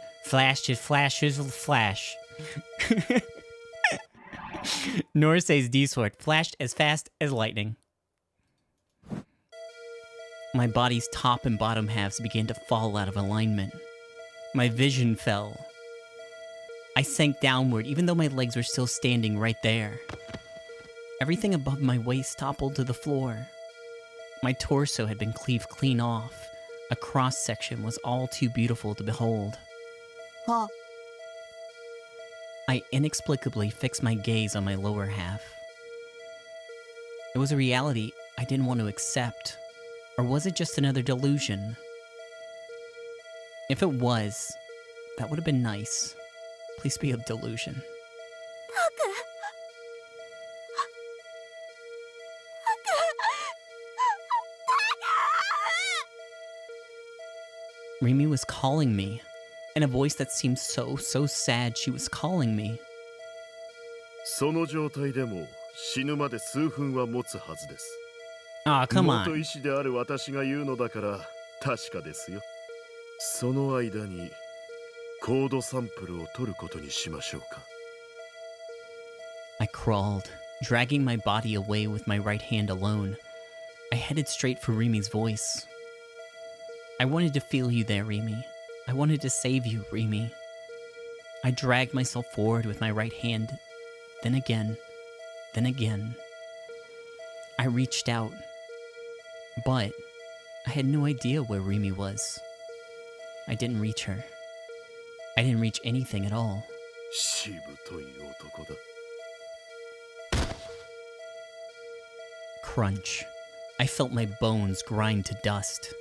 Norse's D-sword flashed as fast as lightning. My body's top and bottom halves began to fall out of alignment. My vision fell. I sank downward even though my legs were still standing right there. Everything above my waist toppled to the floor. My torso had been cleaved clean off. A cross-section was all too beautiful to behold. I inexplicably fixed my gaze on my lower half. It was a reality I didn't want to accept. Or was it just another delusion? If it was, that would have been nice. Please be a delusion. Rimi was calling me. In a voice that seemed so sad, she was calling me. その状態でも死ぬまで数分は持つはずです。 Aw, come 元 on. 医師である私が言うのだから確かですよ。その間にコードサンプルを取ることにしましょうか。 I crawled, dragging my body away with my right hand alone. I headed straight for Rimi's voice. I wanted to feel you there, Rimi. I wanted to save you, Rimi. I dragged myself forward with my right hand. Then again. I reached out. But I had no idea where Rimi was. I didn't reach her. I didn't reach anything at all. しぶとい男だ。 Crunch. I felt my bones grind to dust.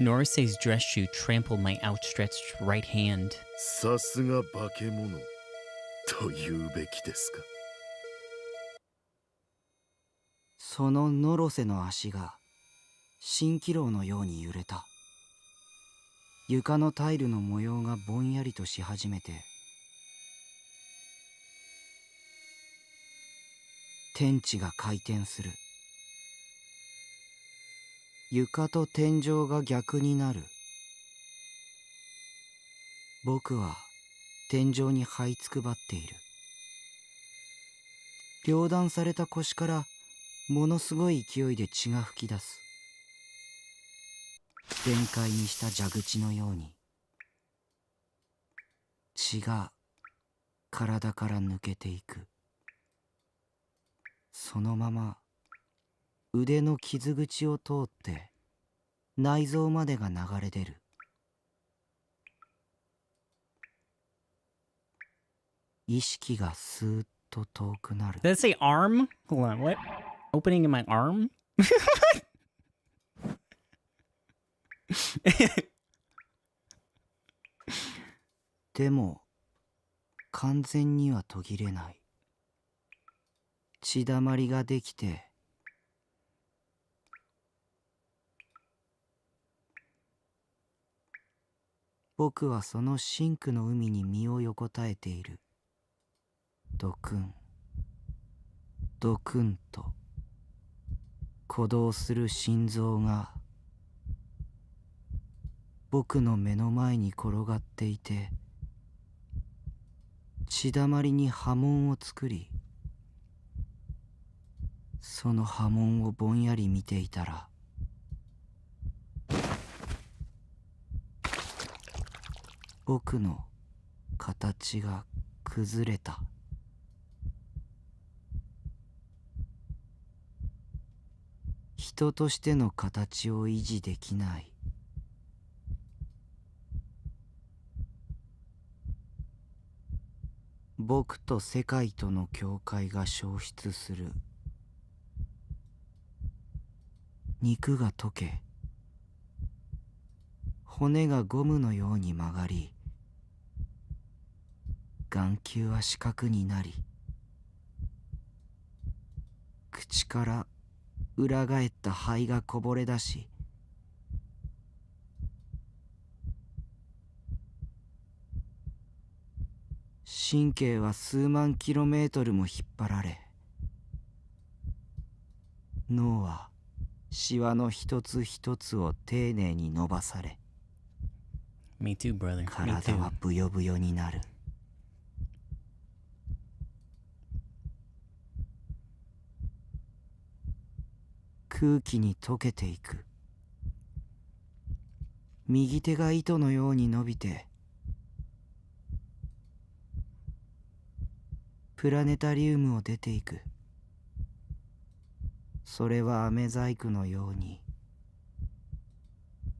Norise's dress shoe trampled my outstretched right hand. さすが化け物と言うべきですか。そのノロセの足が蜃気楼のように揺れた。床のタイルの模様がぼんやりとし始めて、天地が回転する。床と天井が逆になる。僕は天井に這いつくばっている。両断された腰からものすごい勢いで血が噴き出す。全開にした蛇口のように血が体から抜けていく。そのまま腕の傷口を通って内臓までが流れ出る。意識がスーッと遠くなる。 Did it say arm? Hold on, what? Opening in my arm? でも完全には途切れない。血だまりができて僕はその深紅の海に身を横たえている。ドクンドクンと鼓動する心臓が僕の目の前に転がっていて、血だまりに波紋を作り、その波紋をぼんやり見ていたら、僕の形が崩れた。人としての形を維持できない。僕と世界との境界が消失する。肉が溶け、骨がゴムのように曲がり、眼球は四角になり、口から裏返った灰がこぼれ出し、神経は数万キロメートルも引っ張られ、脳はシワの一つ一つを丁寧に伸ばされ、Me too, brother. Me 体 too. はブヨブヨになる。空気に溶けていく。右手が糸のように伸びて、プラネタリウムを出ていく。それは飴細工のように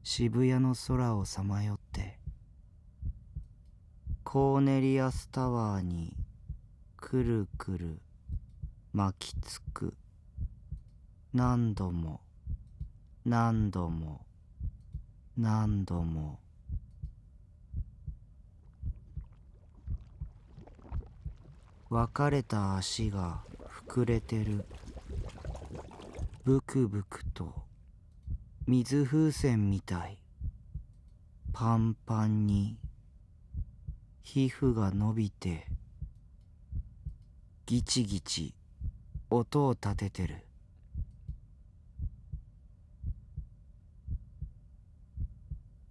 渋谷の空をさまよってコーネリアスタワーにくるくる巻きつく。何度も何度も何度も。別れた足が膨れてる。ブクブクと水風船みたい。パンパンに皮膚が伸びてギチギチ音を立ててる。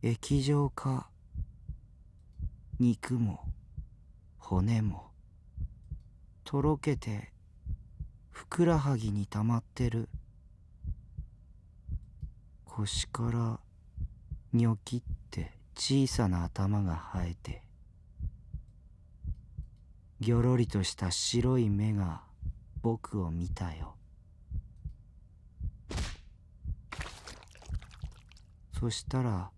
液状化。肉も骨もとろけてふくらはぎに溜まってる。腰からニョキって小さな頭が生えて、ぎょろりとした白い目が僕を見たよ。そしたら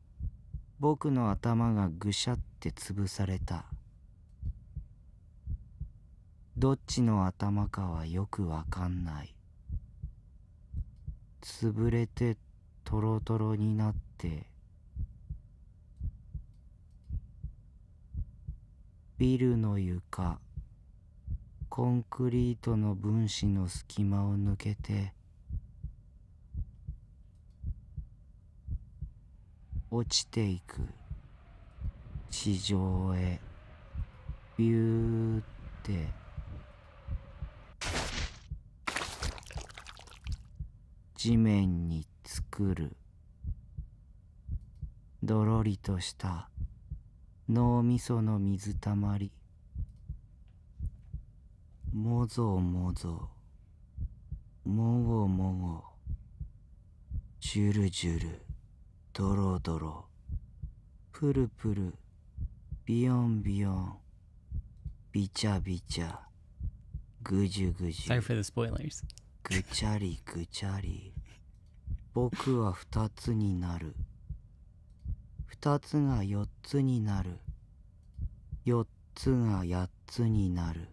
僕の頭がぐしゃって潰された。どっちの頭かはよくわかんない。潰れてトロトロになって、ビルの床、コンクリートの分子の隙間を抜けて、落ちていく。地上へビューって地面に作る。どろりとした脳みその水たまり。もぞもぞもごもご、ジュルジュル、ドロドロ、プルプル、ビヨンビヨン、ビチャビチャ、ぐじゅぐじゅ、 Sorry for the spoilers. ぐちゃりぐちゃり。僕は二つになる。二つが四つになる。四つが八つになる。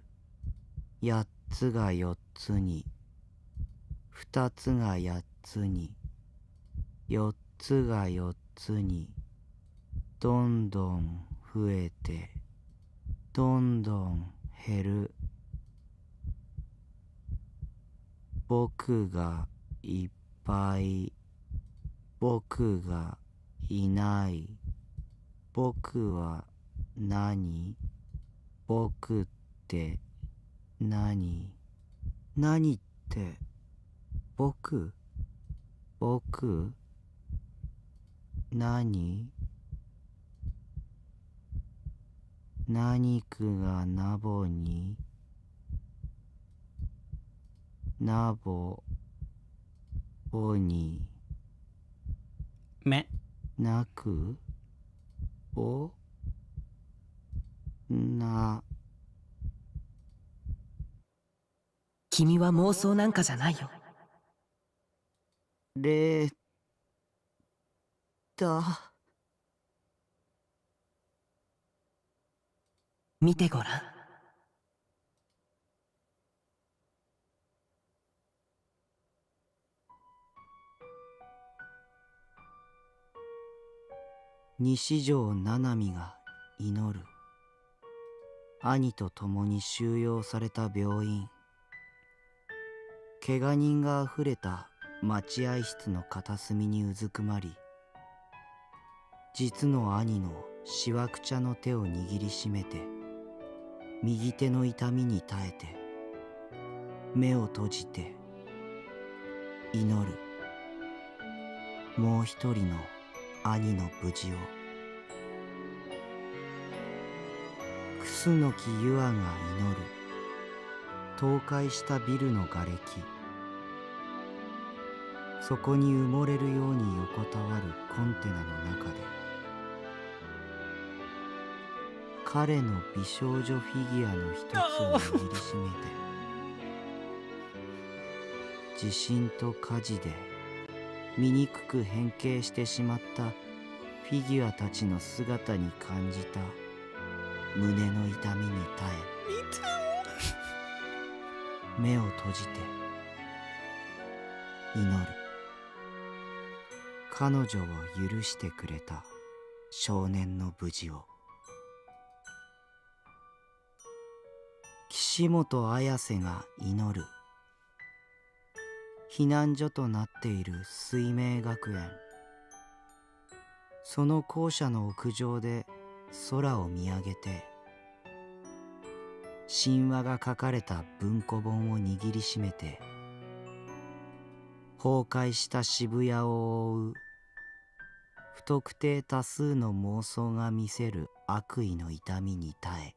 八つが四つに。二つが八つに。四つが四つに。どんどん増えて、どんどん減る。僕がいっぱい。僕がいない。僕は何？僕って何？何って僕？僕？何？何区がナボに？ナボボにMatt. なくおな。君は妄想なんかじゃないよ。れだ。見てごらん。西条七海が祈る。兄と共に収容された病院。怪我人があふれた待合室の片隅にうずくまり、実の兄のしわくちゃの手を握りしめて、右手の痛みに耐えて、目を閉じて祈る。もう一人の兄の無事を。楠木優愛が祈る。倒壊したビルの瓦礫。そこに埋もれるように横たわるコンテナの中で、彼の美少女フィギュアの一つを握りしめて、地震と火事で醜く変形してしまったフィギュアたちの姿に感じた胸の痛みに耐え、目を閉じて祈る。彼女を許してくれた少年の無事を。岸本綾瀬が祈る。避難所となっている水明学園。その校舎の屋上で空を見上げて、神話が書かれた文庫本を握りしめて、崩壊した渋谷を覆う不特定多数の妄想が見せる悪意の痛みに耐え、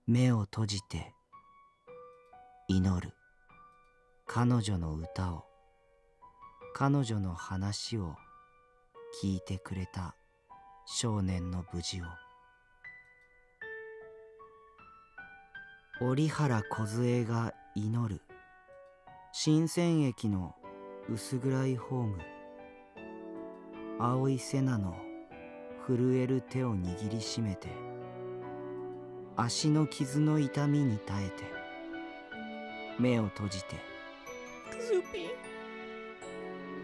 目を閉じて祈る。彼女の歌を、彼女の話を聞いてくれた少年の無事を。折原梢が祈る。新鮮駅の薄暗いホーム。青井瀬名の震える手を握りしめて、足の傷の痛みに耐えて、目を閉じて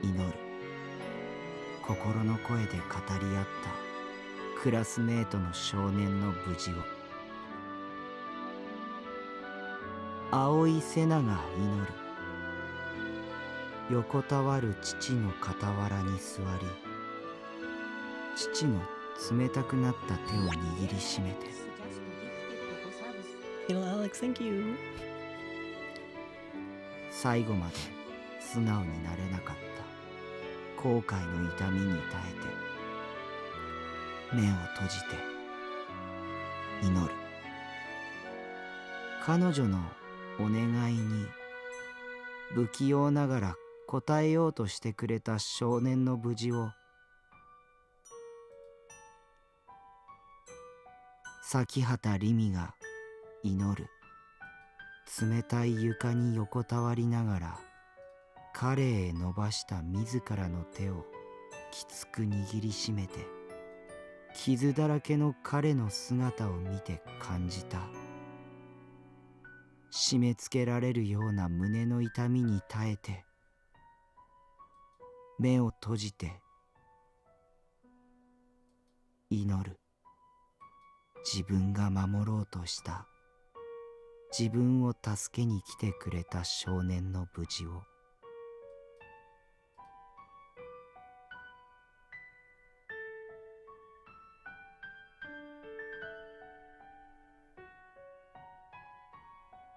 祈る。心の声で語り合ったクラスメートの少年の無事を。青井瀬名が祈る。横たわる父の傍らに座り、父の冷たくなった手を握りしめて。Hello, Alex, thank you. 最後まで素直になれなかった後悔の痛みに耐えて、目を閉じて祈る。彼女のお願いに不器用ながら答えようとしてくれた少年の無事を。咲畑りみが祈る。冷たい床に横たわりながら彼へ伸ばした自らの手をきつく握りしめて、傷だらけの彼の姿を見て感じた。締め付けられるような胸の痛みに耐えて、目を閉じて祈る。自分が守ろうとした自分を助けに来てくれた少年の無事を。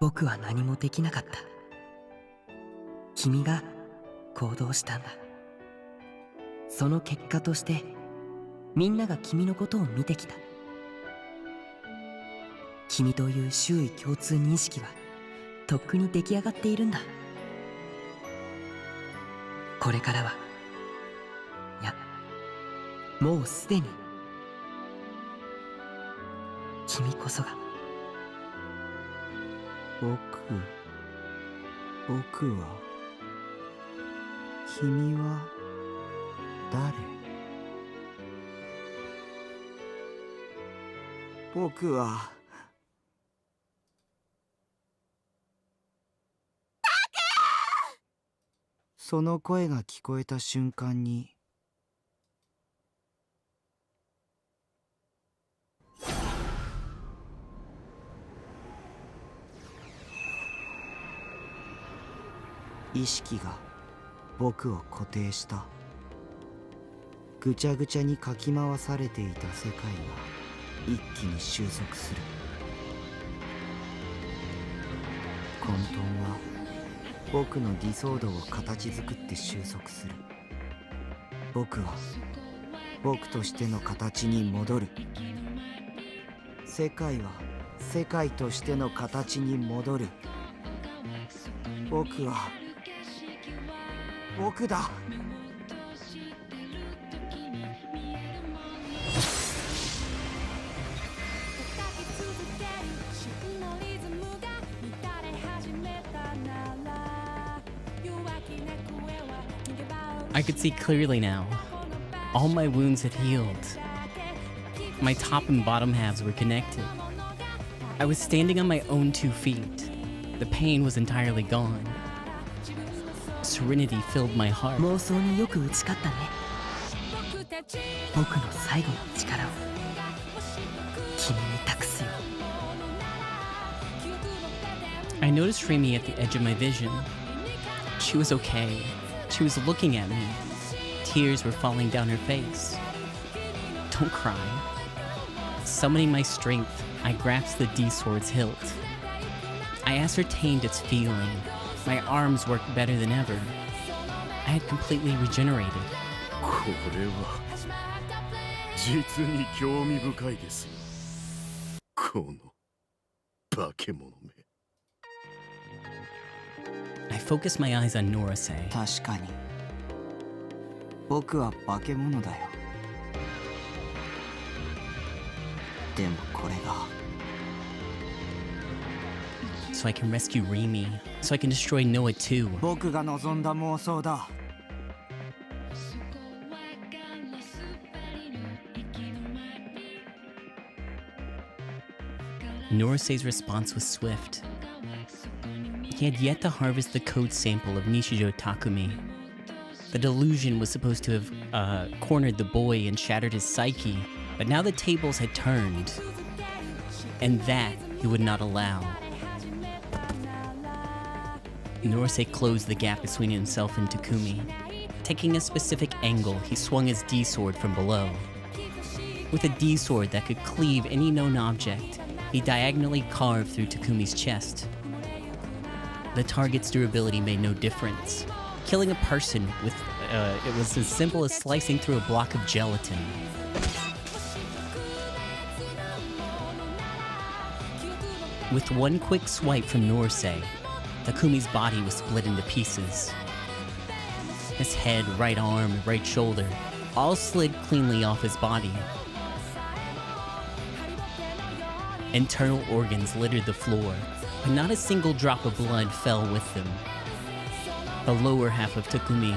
僕は何もできなかった。君が行動したんだ。その結果としてみんなが君のことを見てきた。君という周囲共通認識はとっくに出来上がっているんだ。これからは、いや、もうすでに君こそが。僕は、君は誰？僕はその声が聞こえた瞬間に、意識が僕を固定した。ぐちゃぐちゃにかき回されていた世界が一気に収束する。混沌は僕の理想度を形作って収束する。僕は僕としての形に戻る。世界は世界としての形に戻る。僕は僕だ。I could see clearly now. All my wounds had healed. My top and bottom halves were connected. I was standing on my own 2 feet. The pain was entirely gone. Serenity filled my heart. 妄想によく打ち勝ったね。僕の最後の力を君に託すよ。I noticed Remy at the edge of my vision. She was okay. She was looking at me. Tears were falling down her face. Don't cry. Summoning my strength, I grasped the D-sword's hilt. I ascertained its feeling. My arms worked better than ever. I had completely regenerated. これは実に興味深いですよ。この化け物め。I focused my eyes on Norase. 確かに僕は化け物だよ。でもこれが So I can rescue Remy. So I can destroy Noah too. 僕が望んだ妄想だ。Norase's response was swift. He had yet to harvest the code sample of Nishijo Takumi. The delusion was supposed to have cornered the boy and shattered his psyche, but now the tables had turned. And that he would not allow. Norase closed the gap between himself and Takumi. Taking a specific angle, he swung his D-sword from below. With a D-sword that could cleave any known object, he diagonally carved through Takumi's chest. The target's durability made no difference. Killing a person with it was as simple as slicing through a block of gelatin. With one quick swipe from Norase, Takumi's body was split into pieces. His head, right arm, and right shoulder all slid cleanly off his body. Internal organs littered the floor, but not a single drop of blood fell with them. The lower half of Takumi's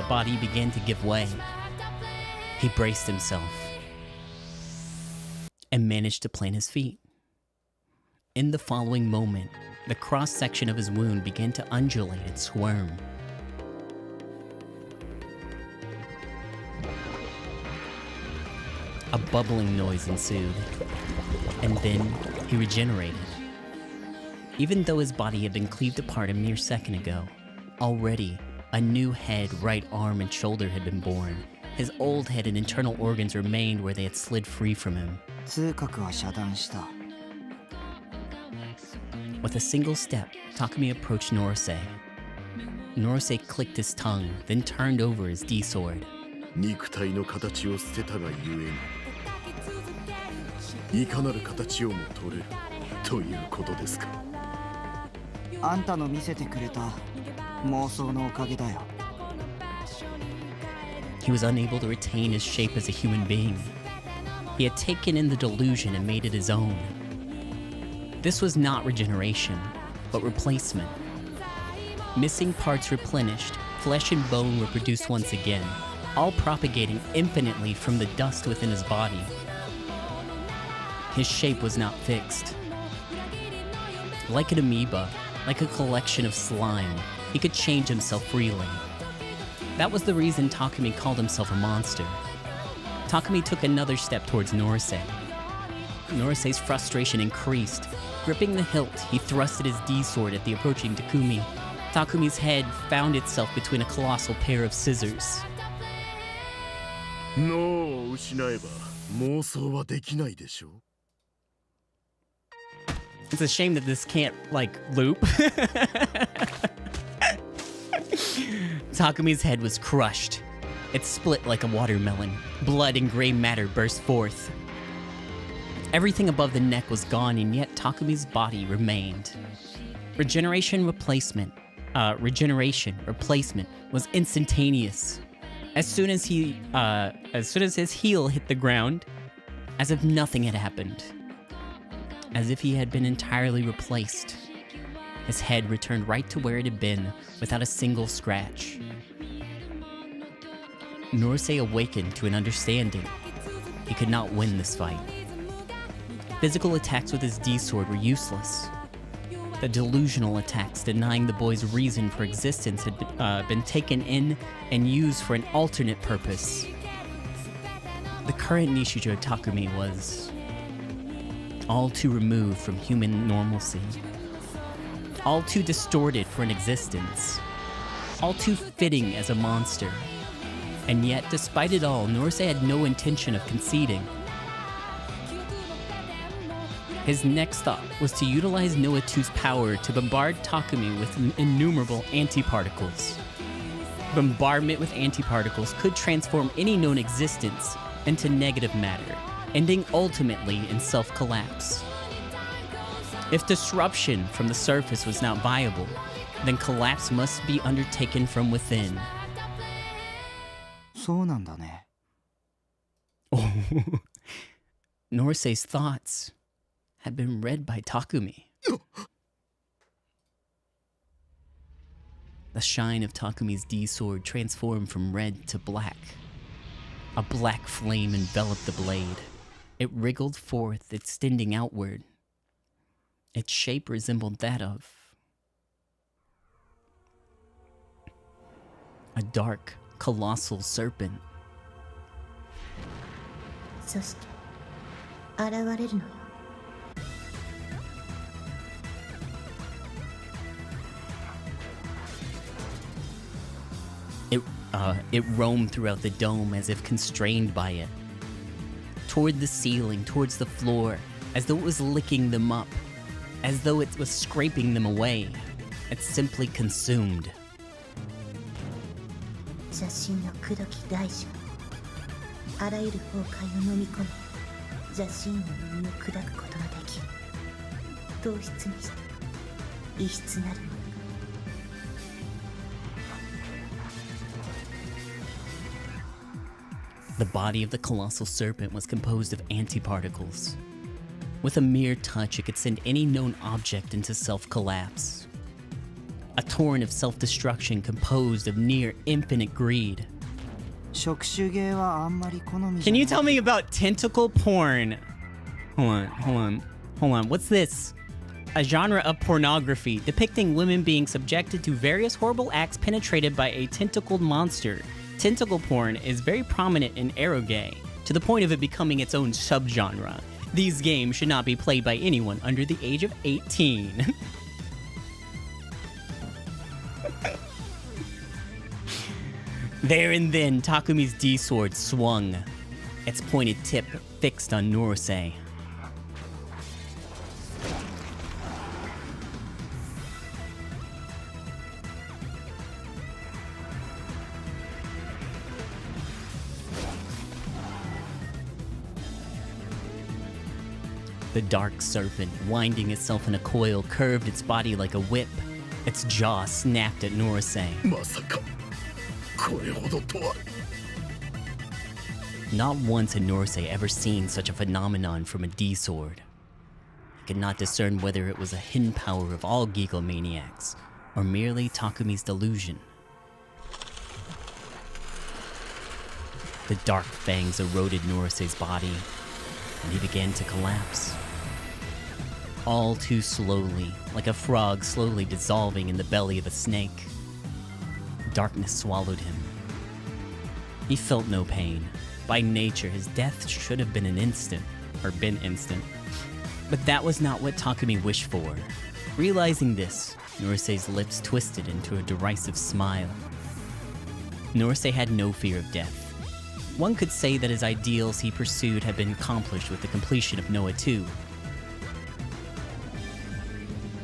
body began to give way. He braced himself and managed to plant his feet. In the following moment, the cross-section of his wound began to undulate and squirm. A bubbling noise ensued, and then he regenerated. Even though his body had been cleaved apart a mere second ago, already a new head, right arm, and shoulder had been born. His old head and internal organs remained where they had slid free from him. 痛覚は遮断した。 With a single step, Takumi approached Norase. Norase clicked his tongue, then turned over his D-sword. 肉体の形を捨てたがゆえにいかなる形をも取れるということですか。あんたの見せてくれた妄想のおかげだよ。 He was unable to retain his shape as a human being. He had taken in the delusion and made it his own. This was not regeneration, but replacement. Missing parts replenished, flesh and bone were produced once again, all propagating infinitely from the dust within his body. His shape was not fixed. Like an amoeba, like a collection of slime, he could change himself freely. That was the reason Takumi called himself a monster. Takumi took another step towards Norase. Norase's frustration increased. Gripping the hilt, he thrusted his D-sword at the approaching Takumi. Takumi's head found itself between a colossal pair of scissors. 脳を失えば妄想はできないでしょ It's a shame that this can't, like, loop. Takumi's head was crushed. It split like a watermelon. Blood and gray matter burst forth. Everything above the neck was gone, and yet Takumi's body remained. Regeneration replacement was instantaneous. As soon as his heel hit the ground, as if nothing had happened. As if he had been entirely replaced. His head returned right to where it had been, without a single scratch. Norsei awakened to an understanding. He could not win this fight. Physical attacks with his D-sword were useless. The delusional attacks denying the boy's reason for existence had been taken in and used for an alternate purpose. The current Nishijo Takumi was all too removed from human normalcy, all too distorted for an existence, all too fitting as a monster. And yet, despite it all, Norsei had no intention of conceding. His next thought was to utilize Noa-2's power to bombard Takumi with innumerable antiparticles. Bombardment with antiparticles could transform any known existence into negative matter, ending ultimately in self-collapse. If disruption from the surface was not viable, then collapse must be undertaken from within. そうなんだね。 Norsei's thoughts had been read by Takumi. The shine of Takumi's D-sword transformed from red to black. A black flame enveloped the blade. It wriggled forth, extending outward. Its shape resembled that of a dark, colossal serpent. そして現れるのよ。 It roamed throughout the dome as if constrained by it. Toward the ceiling, towards the floor, as though it was licking them up, as though it was scraping them away. It simply consumed. 邪神の口説き大将。あらゆる崩壊を飲み込み、邪神の耳を砕くことのできる。糖質にして異質なるもの。 The body of the colossal serpent was composed of antiparticles. With a mere touch, it could send any known object into self-collapse. A torrent of self-destruction composed of near infinite greed. 触手芸はあんまり好みじゃ Can ない you tell me about tentacle porn? Hold on. What's this? A genre of pornography depicting women being subjected to various horrible acts penetrated by a tentacled monster. Tentacle porn is very prominent in eroge, to the point of it becoming its own subgenre. These games should not be played by anyone under the age of 18. There and then, Takumi's D-sword swung, its pointed tip fixed on Norsei. The dark serpent, winding itself in a coil, curved its body like a whip. Its jaw snapped at Norsei. まさかこれほどとは Not once had Norsei ever seen such a phenomenon from a D-sword. He could not discern whether it was a hidden power of all Gigomaniacs, or merely Takumi's delusion. The dark fangs eroded Norsei's body, and he began to collapse. All too slowly, like a frog slowly dissolving in the belly of a snake. Darkness swallowed him. He felt no pain. By nature, his death should have been instant. But that was not what Takumi wished for. Realizing this, Norisei's lips twisted into a derisive smile. Norisei had no fear of death. One could say that his ideals he pursued had been accomplished with the completion of Noah 2.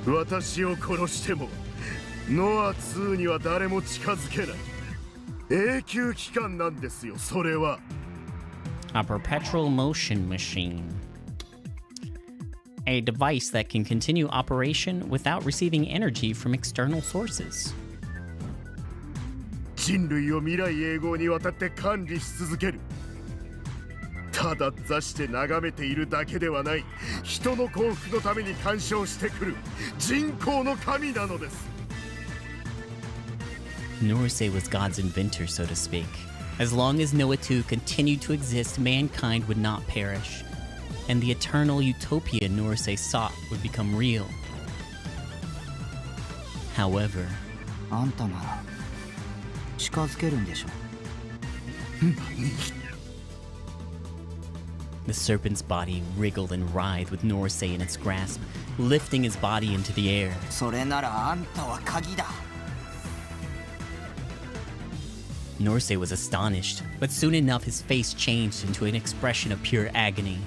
私を殺してもノア2には誰も近づけない。永久期間なんですよ、それは。A perpetual motion machine. A device that can continue operation without receiving energy from external sources. 人類を未来永劫にわたって管理し続ける。ただ座して眺めているだけではない、人の幸福のために干渉してくる人工の神なのです。Norisei was God's inventor, so to speak. As long as Noah 2 continued to exist, mankind would not perish, and the eternal utopia Norisei sought would become real. However, あんたなら近づけるんでしょ。the serpent's body wriggled and writhed with Norisei in its grasp, lifting his body into the air. それならあんたは鍵だ。Norisei was astonished, but soon enough his face changed into an expression of pure agony.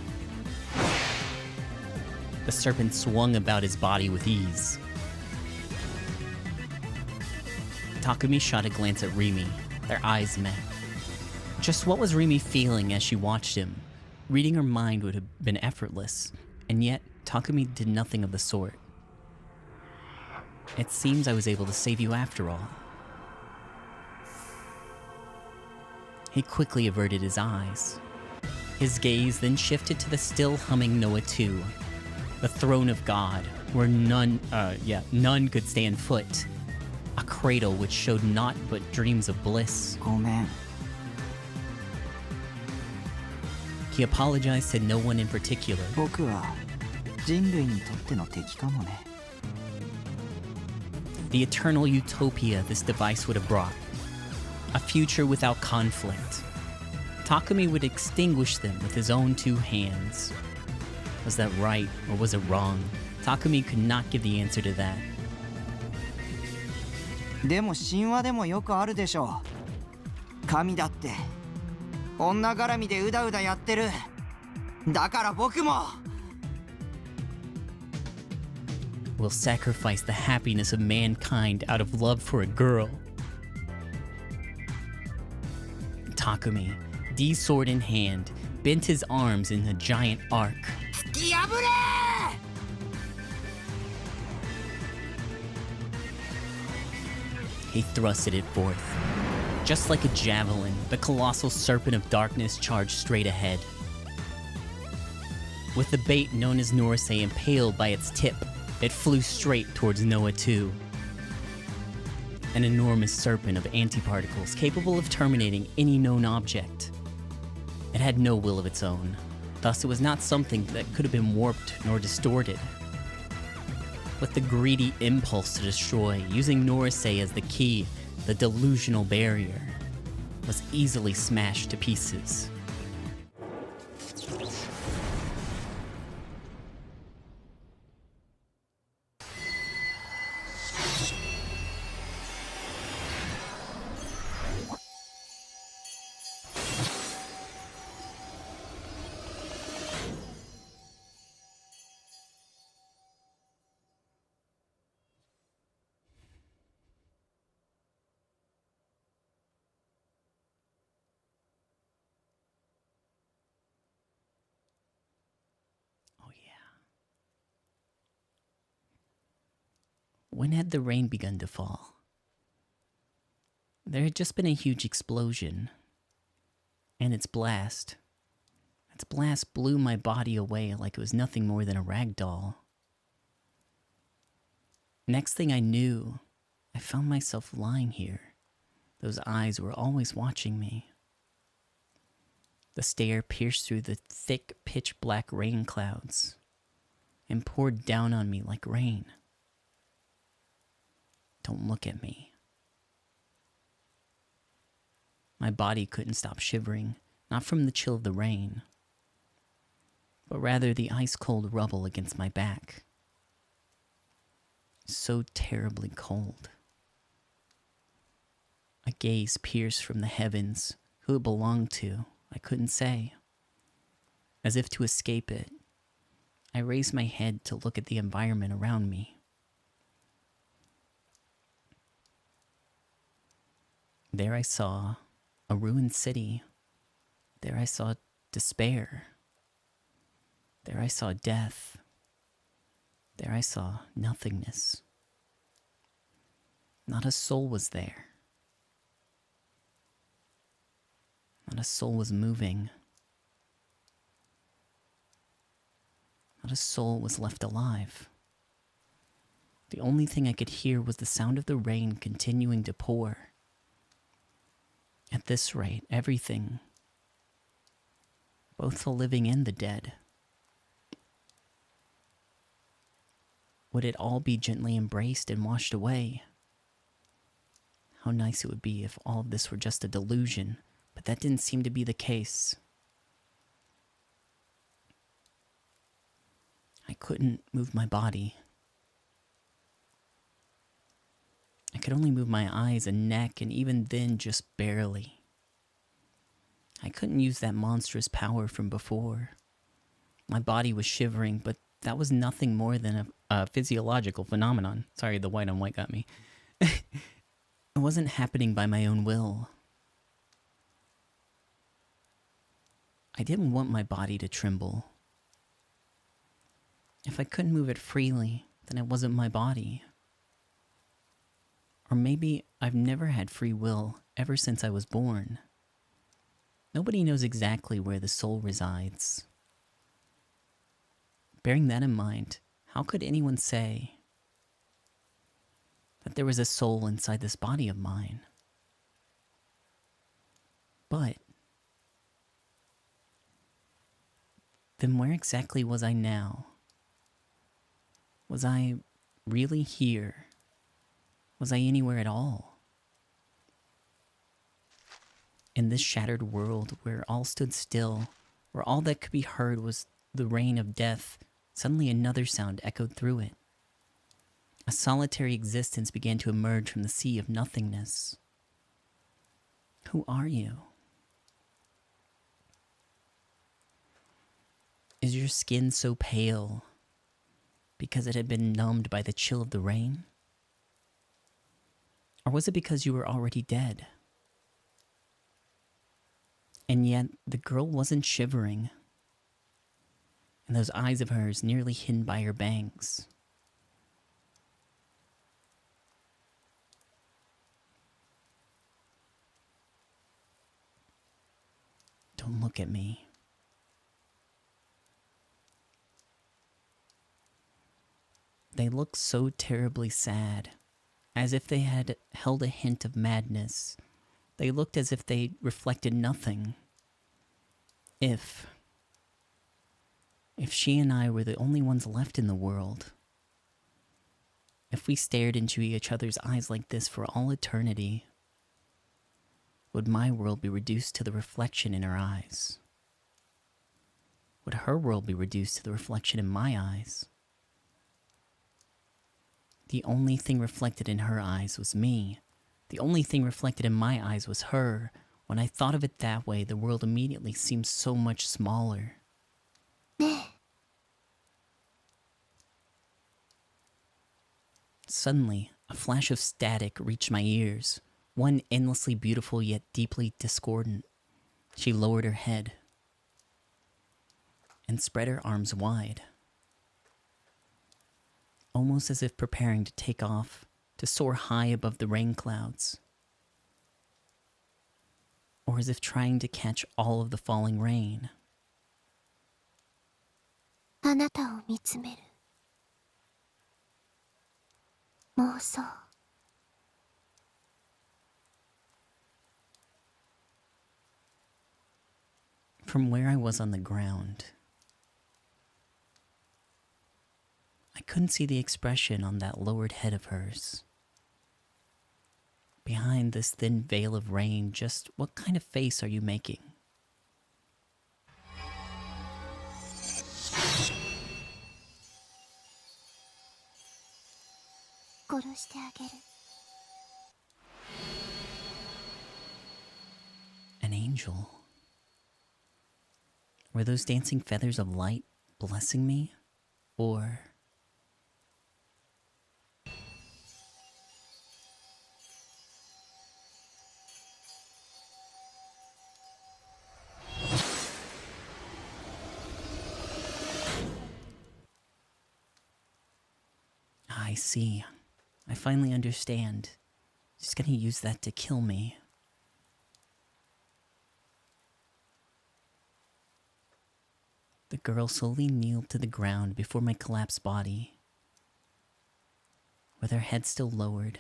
The serpent swung about his body with ease. Takumi shot a glance at Rimi. Their eyes met. Just what was Rimi feeling as she watched him? Reading her mind would have been effortless, and yet Takumi did nothing of the sort. It seems I was able to save you after all. He quickly averted his eyes. His gaze then shifted to the still humming Noah 2, the throne of God, where none could stand foot. A cradle which showed naught but dreams of bliss. ごめん。 He apologized to no one in particular. 僕は人類にとっての敵かもね。 The eternal utopia this device would have brought. A future without conflict. Takumi would extinguish them with his own two hands. Was that right or was it wrong? Takumi could not give the answer to that. でも神話でもよくあるでしょう。神だって女絡みでうだうだやってる。だから僕も will sacrifice the happiness of mankind out of love for a girl. Takumi, D sword in hand, bent his arms in a giant arc. 突き破れ He thrusted it forth. Just like a javelin, the colossal serpent of darkness charged straight ahead. With the bait known as Norisei impaled by its tip, it flew straight towards Noah 2. An enormous serpent of antiparticles capable of terminating any known object. It had no will of its own, thus it was not something that could have been warped nor distorted. With the greedy impulse to destroy, using Norisei as the key, the delusional barrier was easily smashed to pieces. When had the rain begun to fall? There had just been a huge explosion, and its blast blew my body away like it was nothing more than a rag doll. Next thing I knew, I found myself lying here. Those eyes were always watching me. The stare pierced through the thick, pitch-black rain clouds and poured down on me like rain. Don't look at me. My body couldn't stop shivering, not from the chill of the rain, but rather the ice-cold rubble against my back. so terribly cold. A gaze pierced from the heavens. Who it belonged to, I couldn't say. As if to escape it, I raised my head to look at the environment around me. There I saw a ruined city. There I saw despair. There I saw death. There I saw nothingness. Not a soul was there. Not a soul was moving. Not a soul was left alive. The only thing I could hear was the sound of the rain continuing to pour. At this rate, everything, both the living and the dead, would it all be gently embraced and washed away? How nice it would be if all of this were just a delusion, but that didn't seem to be the case. I couldn't move my body. I could only move my eyes and neck, and even then just barely. I couldn't use that monstrous power from before. My body was shivering, but that was nothing more than a physiological phenomenon. Sorry, the white on white got me. It wasn't happening by my own will. I didn't want my body to tremble. If I couldn't move it freely, then it wasn't my body. Or maybe I've never had free will ever since I was born. Nobody knows exactly where the soul resides. Bearing that in mind, how could anyone say that there was a soul inside this body of mine? But then where exactly was I now? Was I really here? Was I anywhere at all? In this shattered world where all stood still, where all that could be heard was the rain of death, suddenly another sound echoed through it. A solitary existence began to emerge from the sea of nothingness. Who are you? Is your skin so pale because it had been numbed by the chill of the rain? Or was it because you were already dead? And yet, the girl wasn't shivering, and those eyes of hers nearly hidden by her bangs. Don't look at me. They looked so terribly sad, as if they had held a hint of madness. They looked as if they reflected nothing. If she and I were the only ones left in the world, if we stared into each other's eyes like this for all eternity, would my world be reduced to the reflection in her eyes? Would her world be reduced to the reflection in my eyes? The only thing reflected in her eyes was me. The only thing reflected in my eyes was her. When I thought of it that way, the world immediately seemed so much smaller. Suddenly, a flash of static reached my ears, one endlessly beautiful yet deeply discordant. She lowered her head and spread her arms wide, almost as if preparing to take off, to soar high above the rain clouds, or as if trying to catch all of the falling rain. あなたを見つめる妄想 From where I was on the ground, I couldn't see the expression on that lowered head of hers. Behind this thin veil of rain, just what kind of face are you making? してあげる。 An angel. Were those dancing feathers of light blessing me? Or... I see. I finally understand. She's gonna use that to kill me. The girl slowly kneeled to the ground before my collapsed body, with her head still lowered.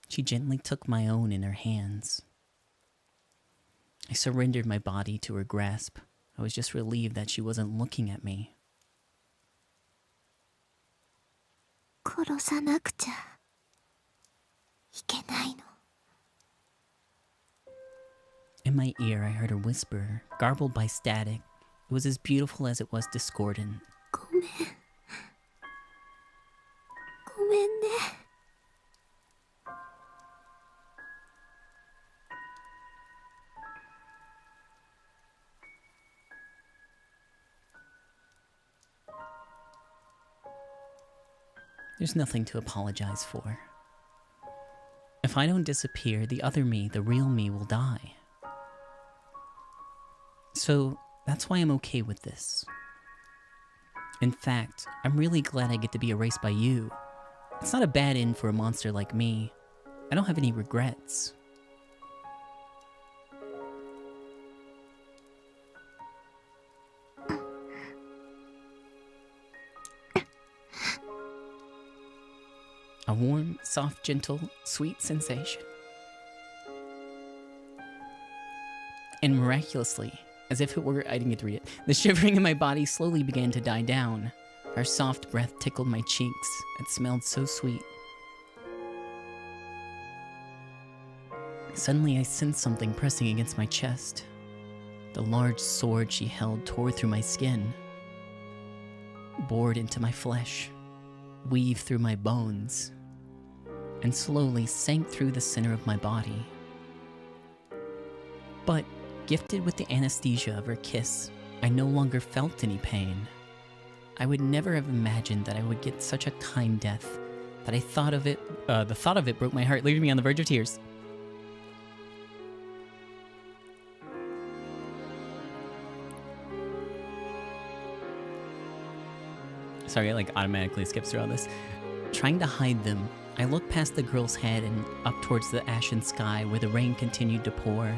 She gently took my own in her hands. I surrendered my body to her grasp. I was just relieved that she wasn't looking at me. 殺さなくちゃいけないの。 In my ear, I heard her whisper, garbled by static. It was as beautiful as it was discordant. ごめん。ごめんね。 There's nothing to apologize for. If I don't disappear, the other me, the real me, will die. So that's why I'm okay with this. In fact, I'm really glad I get to be erased by you. It's not a bad end for a monster like me. I don't have any regrets. A warm, soft, gentle, sweet sensation. And miraculously, as if it were, I didn't get to read it, the shivering in my body slowly began to die down. Her soft breath tickled my cheeks. It smelled so sweet. Suddenly, I sensed something pressing against my chest. The large sword she held tore through my skin, bored into my flesh, weaved through my bones, and slowly sank through the center of my body. But, gifted with the anesthesia of her kiss, I no longer felt any pain. I would never have imagined that I would get such a kind death. That the thought of it broke my heart, leaving me on the verge of tears. Sorry, it automatically skips through all this. Trying to hide them, I looked past the girl's head and up towards the ashen sky where the rain continued to pour.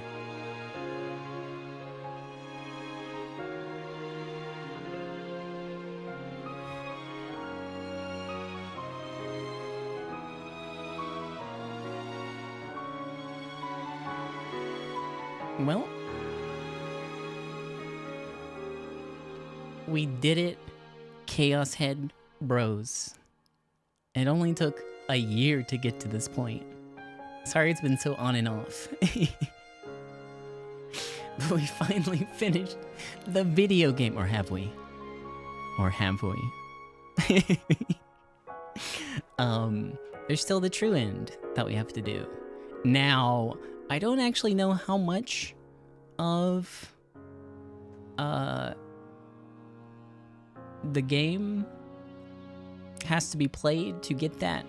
Well, we did it, Chaos Head Bros. It only took a year to get to this point. Sorry it's been so on and off. But we finally finished the video game. Or have we? Or have we? There's still the true end that we have to do. Now, I don't actually know how much of the game has to be played to get that.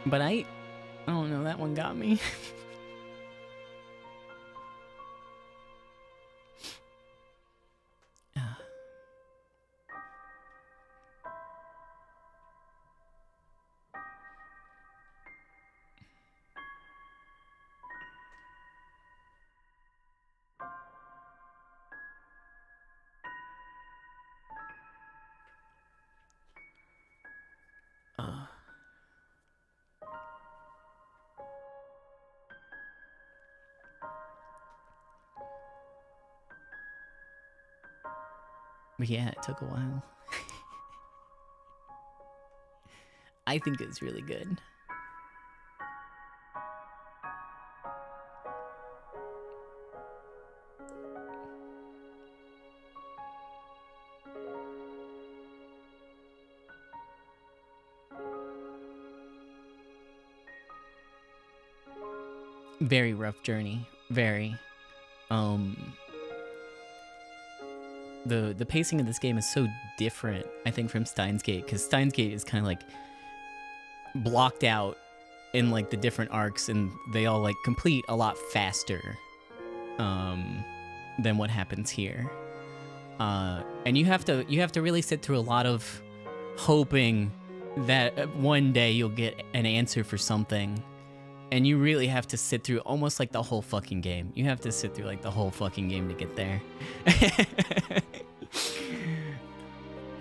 But I don't know, that one got me. But yeah, it took a while. I think it's really good. very rough journey. Very. The pacing of this game is so different, I think, from Steins Gate, because Steins Gate is kind of like blocked out in like the different arcs, and they all like complete a lot faster than what happens here. And you have to really sit through a lot of hoping that one day you'll get an answer for something. And you really have to sit through almost like the whole fucking game. You have to sit through like the whole fucking game to get there.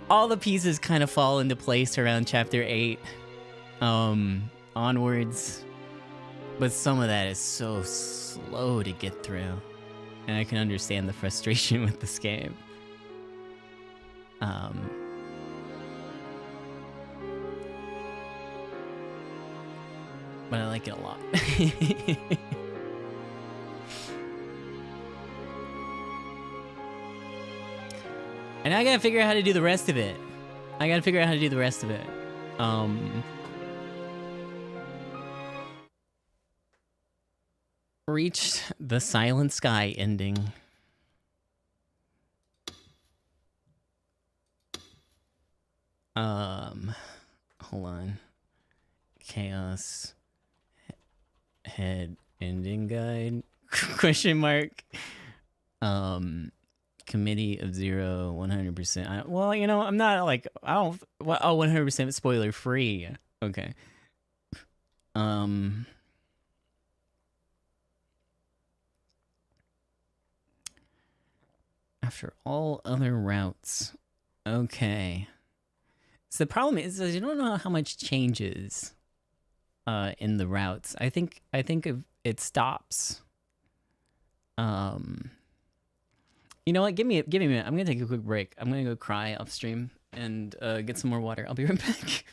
All the pieces kind of fall into place around chapter 8 onwards. But some of that is so slow to get through. And I can understand the frustration with this game. But I like it a lot. And I gotta figure out how to do the rest of it. Reached the Silent Sky ending. Hold on. Chaos Head ending guide? Question mark. Committee of 0, 100%. Well, you know, I'm not like, I don't, well, oh, 100% spoiler free. Okay. After all other routes. Okay. So the problem is you don't know how much changes in the routes. I think it stops. You know what? Give me a minute. I'm gonna take a quick break. I'm gonna go cry off stream and get some more water. I'll be right back.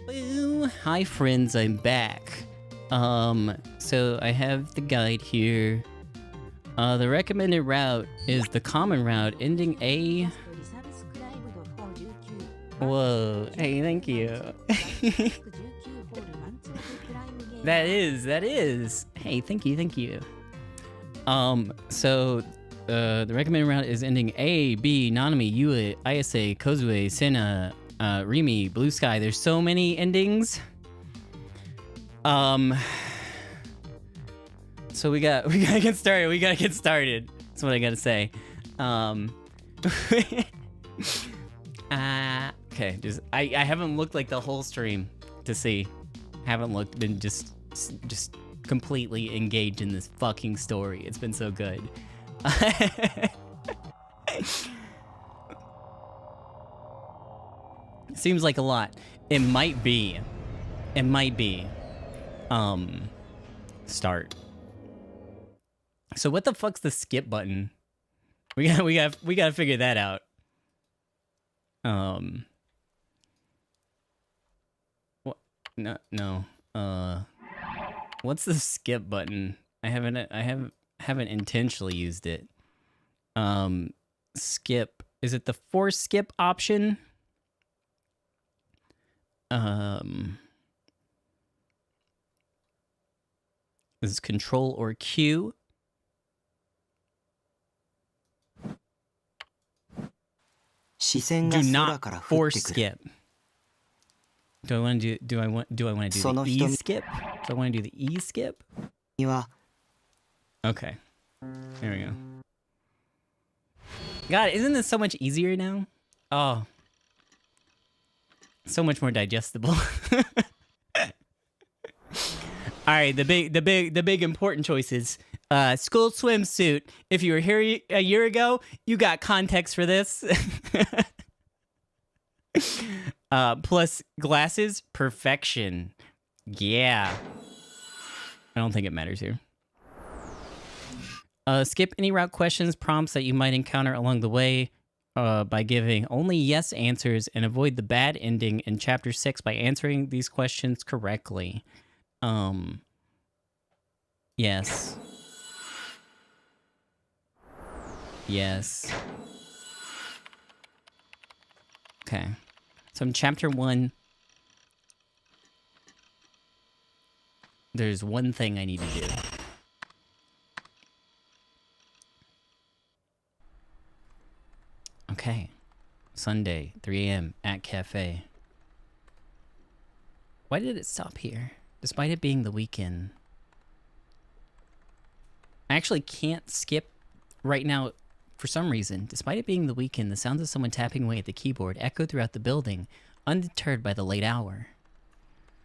Boo. Hi friends, I'm back. So I have the guide here. The recommended route is the common route ending A. Whoa, hey, thank you. That is. Hey, thank you. So the recommended route is ending A, B, Nanami, Yue, Ayase, Kozue, Senna, Rimi, Blue Sky. There's so many endings. So we gotta get started. That's what I gotta say. Okay, I haven't looked like the whole stream to see. Haven't looked, been just completely engaged in this fucking story. It's been so good. Seems like a lot. It might be. Start. So what the fuck's the skip button? We gotta figure that out. What? No. What's the skip button? I haven't intentionally used it. Skip. Is it the force skip option? Is Control or Q? Do not force skip. Do I want to do the E skip? Do I want to do the E skip? Okay. There we go. God, isn't this so much easier now? Oh. So much more digestible. All right, the big important choices. School swimsuit. If you were here a year ago, you got context for this. Plus glasses, perfection. Yeah. I don't think it matters here. Skip any route questions, prompts that you might encounter along the way by giving only yes answers, and avoid the bad ending in Chapter 6 by answering these questions correctly. Yes. Yes. Okay. So in Chapter 1, there's one thing I need to do. Okay. Sunday, 3 a.m. at cafe. Why did it stop here? Despite it being the weekend. I actually can't skip right now for some reason. Despite it being the weekend, the sounds of someone tapping away at the keyboard echo throughout the building, undeterred by the late hour.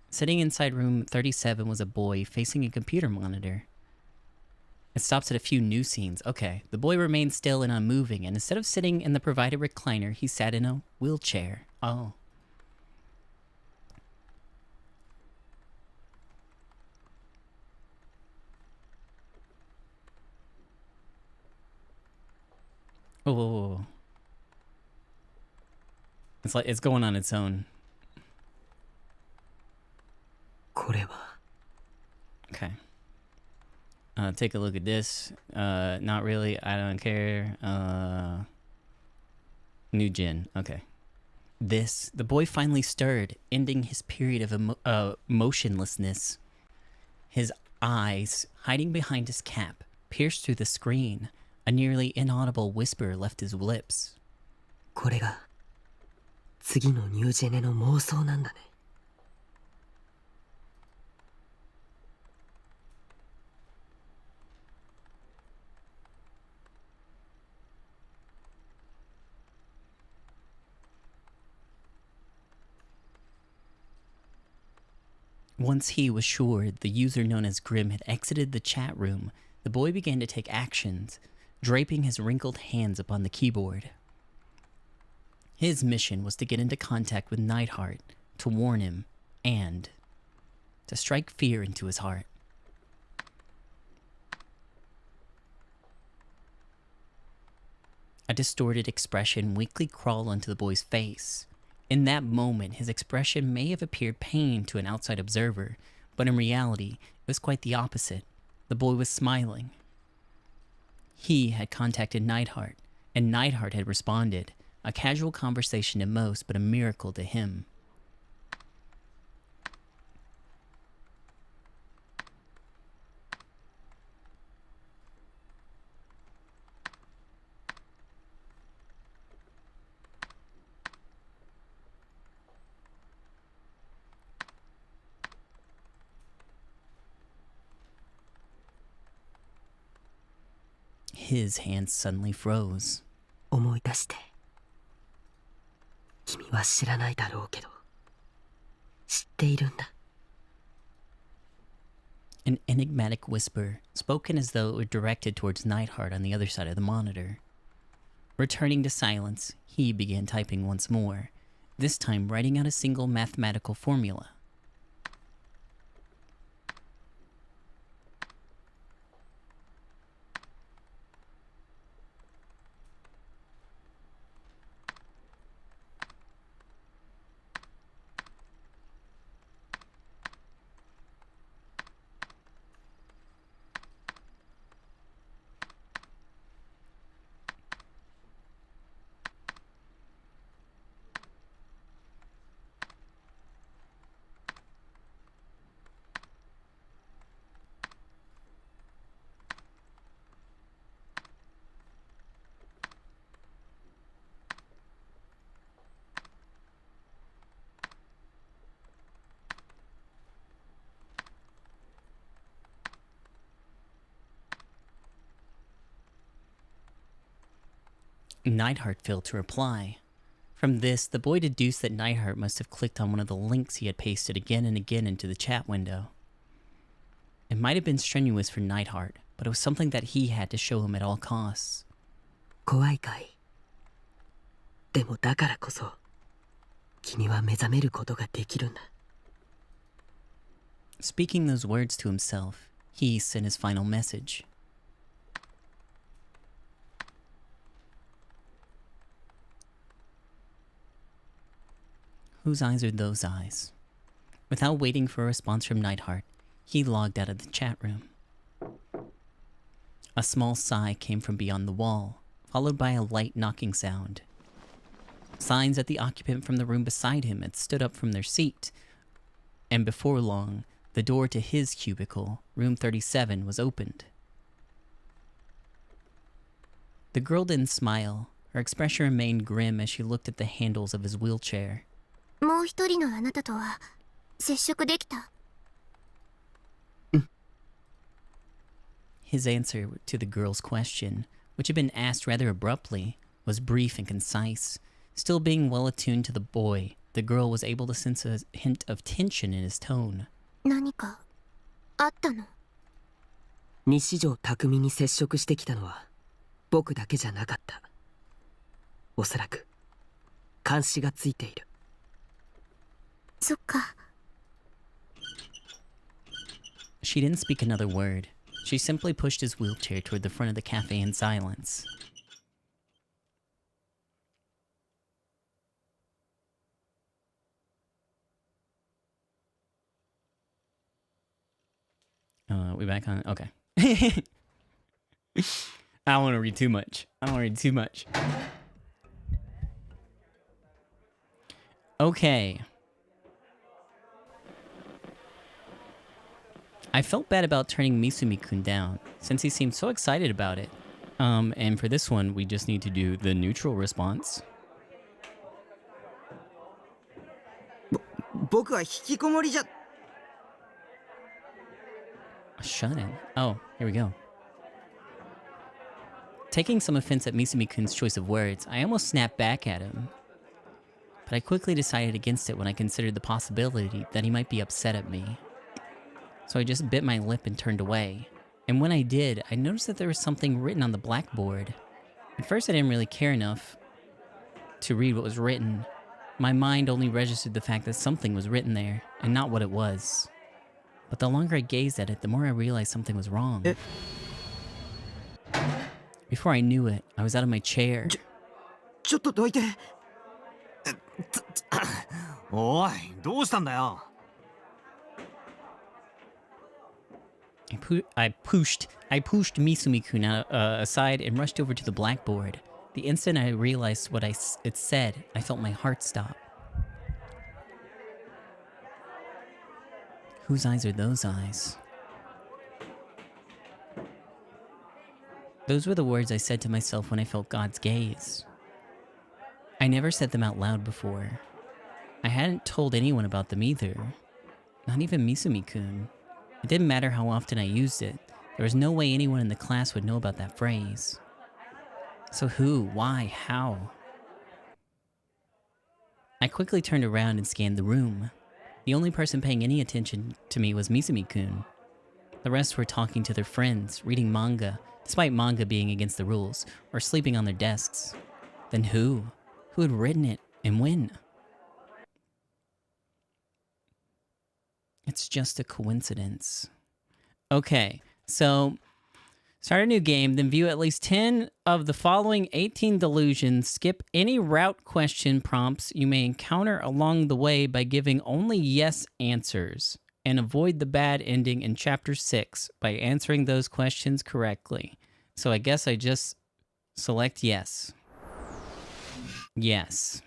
Sitting inside room 37 was a boy facing a computer monitor. It stops at a few new scenes. Okay. The boy remained still and unmoving, and instead of sitting in the provided recliner, he sat in a wheelchair. Oh. Oh. It's like it's going on its own. Okay. Take a look at this. Not really. I don't care. New gen. Okay. This. The boy finally stirred, ending his period of motionlessness. His eyes, hiding behind his cap, pierced through the screen. A nearly inaudible whisper left his lips. これが次のニュージェネの妄想なんだね。Once he was sure the user known as Grim had exited the chat room, the boy began to take actions, draping his wrinkled hands upon the keyboard. His mission was to get into contact with Neidhart, to warn him, and to strike fear into his heart. A distorted expression weakly crawled onto the boy's face. In that moment, his expression may have appeared pain to an outside observer, but in reality, it was quite the opposite. The boy was smiling. He had contacted Neidhart, and Neidhart had responded. A casual conversation to most, but a miracle to him. His hands suddenly froze. 思い出して。君は知らないだろうけど、知っているんだ。An enigmatic whisper, spoken as though it were directed towards Neidhart on the other side of the monitor. Returning to silence, he began typing once more, this time writing out a single mathematical formula. Neidhart failed to reply. From this, the boy deduced that Neidhart must have clicked on one of the links he had pasted again and again into the chat window. It might have been strenuous for Neidhart, but it was something that he had to show him at all costs. 怖いかい。でもだからこそ、君は目覚めることができるんだ。Speaking those words to himself, he sent his final message. Whose eyes are those eyes? Without waiting for a response from Neidhart, he logged out of the chat room. A small sigh came from beyond the wall, followed by a light knocking sound. Signs that the occupant from the room beside him had stood up from their seat, and before long, the door to his cubicle, room 37, was opened. The girl didn't smile. Her expression remained grim as she looked at the handles of his wheelchair. もう一人のあなたとは接触できた？ His answer to the girl's question, which had been asked rather abruptly, was brief and concise. Still being well attuned to the boy, the girl was able to sense a hint of tension in his tone. 何かあったの？西条匠に接触してきたのは僕だけじゃなかった。おそらく監視がついている。そっか。She didn't speak another word. She simply pushed his wheelchair toward the front of the cafe in silence. We back on? Okay. I don't want to read too much. Okay. I felt bad about turning Misumi-kun down, since he seemed so excited about it. And for this one, we just need to do the neutral response. 僕は引きこもりじゃ。Shut in. Oh, here we go. Taking some offense at Misumi-kun's choice of words, I almost snapped back at him. But I quickly decided against it when I considered the possibility that he might be upset at me. So I just bit my lip and turned away. And when I did, I noticed that there was something written on the blackboard. At first I didn't really care enough to read what was written. My mind only registered the fact that something was written there, and not what it was. But the longer I gazed at it, the more I realized something was wrong. Before I knew it, I was out of my chair. ちょっとどいて。おい、どうしたんだよ。I pushed Misumi-kun aside and rushed over to the blackboard. The instant I realized what it said, I felt my heart stop. Whose eyes are those eyes? Those were the words I said to myself when I felt God's gaze. I never said them out loud before. I hadn't told anyone about them either. Not even Misumi-kun. It didn't matter how often I used it. There was no way anyone in the class would know about that phrase. So who, why, how? I quickly turned around and scanned the room. The only person paying any attention to me was Misumi-kun. The rest were talking to their friends, reading manga, despite manga being against the rules, or sleeping on their desks. Then who? Who had written it, and when? It's just a coincidence. Okay, so start a new game, then view at least 10 of the following 18 delusions. Skip any route question prompts you may encounter along the way by giving only yes answers. And avoid the bad ending in Chapter 6 by answering those questions correctly. So I guess I just select yes. Yes.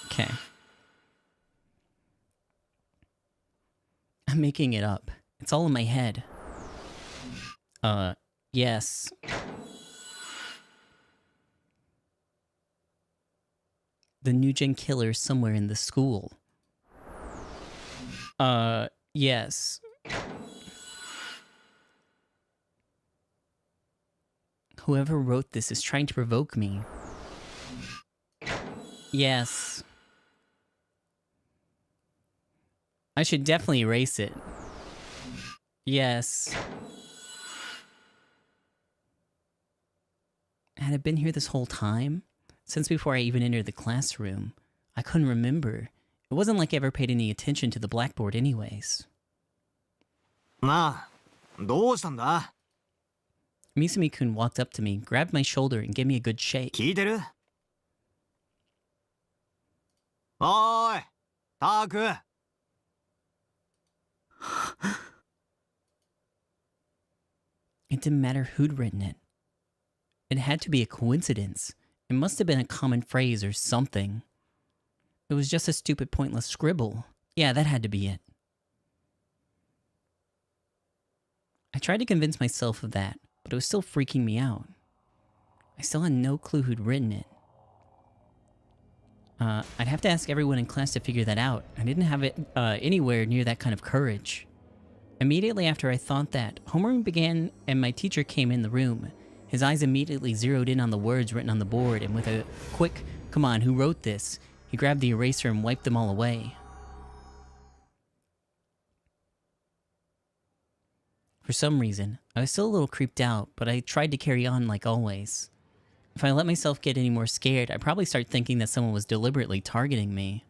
Okay. I'm making it up. It's all in my head. Yes. The new gen killer is somewhere in the school. Yes. Whoever wrote this is trying to provoke me. Yes. I should definitely erase it. Yes. Had it been here this whole time? Since before I even entered the classroom, I couldn't remember. It wasn't like I ever paid any attention to the blackboard anyways. なあ、どうしたんだ? Misumi-kun walked up to me, grabbed my shoulder, and gave me a good shake. 聞いてる? おーい、タク. It didn't matter who'd written it. It had to be a coincidence. It must have been a common phrase or something. It was just a stupid, pointless scribble. Yeah, that had to be it. I tried to convince myself of that, but it was still freaking me out. I still had no clue who'd written it. I'd have to ask everyone in class to figure that out. I didn't have it anywhere near that kind of courage. Immediately after I thought that, homeroom began and my teacher came in the room. His eyes immediately zeroed in on the words written on the board, and with a quick, "Come on, who wrote this?" he grabbed the eraser and wiped them all away. For some reason, I was still a little creeped out, but I tried to carry on like always. If I let myself get any more scared, I'd probably start thinking that someone was deliberately targeting me.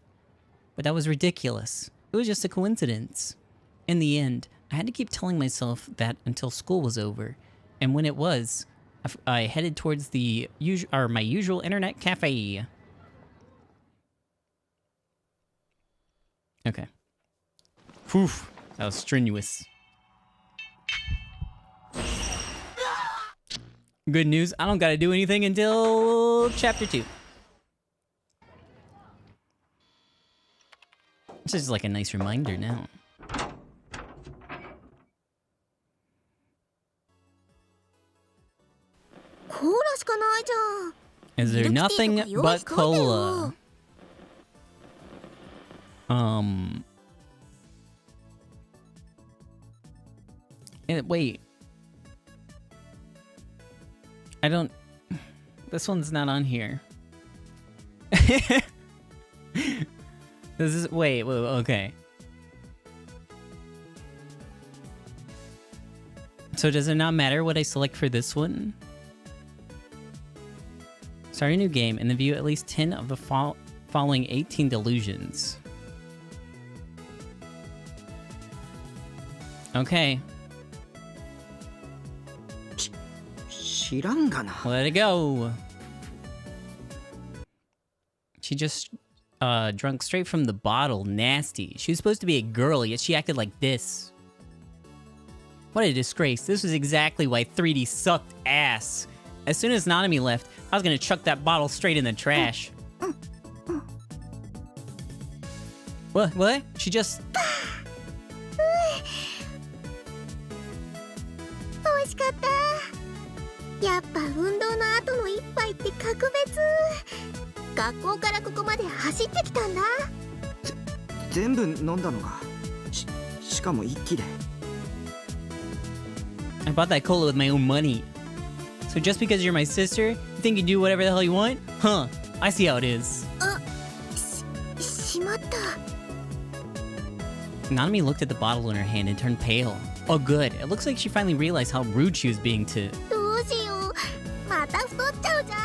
But that was ridiculous. It was just a coincidence. In the end, I had to keep telling myself that until school was over, and when it was, I headed towards my usual internet cafe. Okay. Whew, that was strenuous. Good news, I don't gotta do anything until Chapter 2. This is like a nice reminder now. Is there nothing but cola? Wait. I don't... This one's not on here. This is... Wait, okay. So does it not matter what I select for this one? Start a new game and then view at least 10 of the following 18 delusions. Okay. 知らんがな. Let it go. She just drunk straight from the bottle. Nasty. She was supposed to be a girl, yet she acted like this. What a disgrace. This was exactly why 3D sucked ass. As soon as Nanami left, I was gonna chuck that bottle straight in the trash. What? She just... 美味しかった。やっぱ運動の後の一杯って格別。学校からここまで走ってきたんだ。全部飲んだのか。しかも一気で。I bought that cola with my own money. So just because you're my sister, you think you do whatever the hell you want? Huh, I see how it is. しまった。Nanami looked at the bottle in her hand and turned pale. Oh good, it looks like she finally realized how rude she was being to... どうしよう。また太っちゃうじゃん。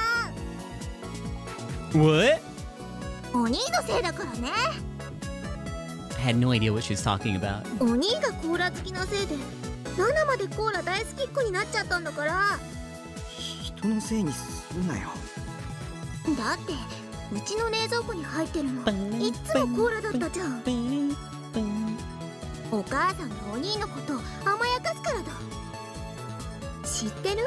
What? お兄のせいだからね。I had no idea what she was talking about. お兄がコーラ好きなせいで7までコーラ大好きっ子になっちゃったんだから。人のせいにするなよ。だってうちの冷蔵庫に入ってるのいっつもコーラだったじゃん。お母さんがお兄のこと甘やかすからだ。知ってる？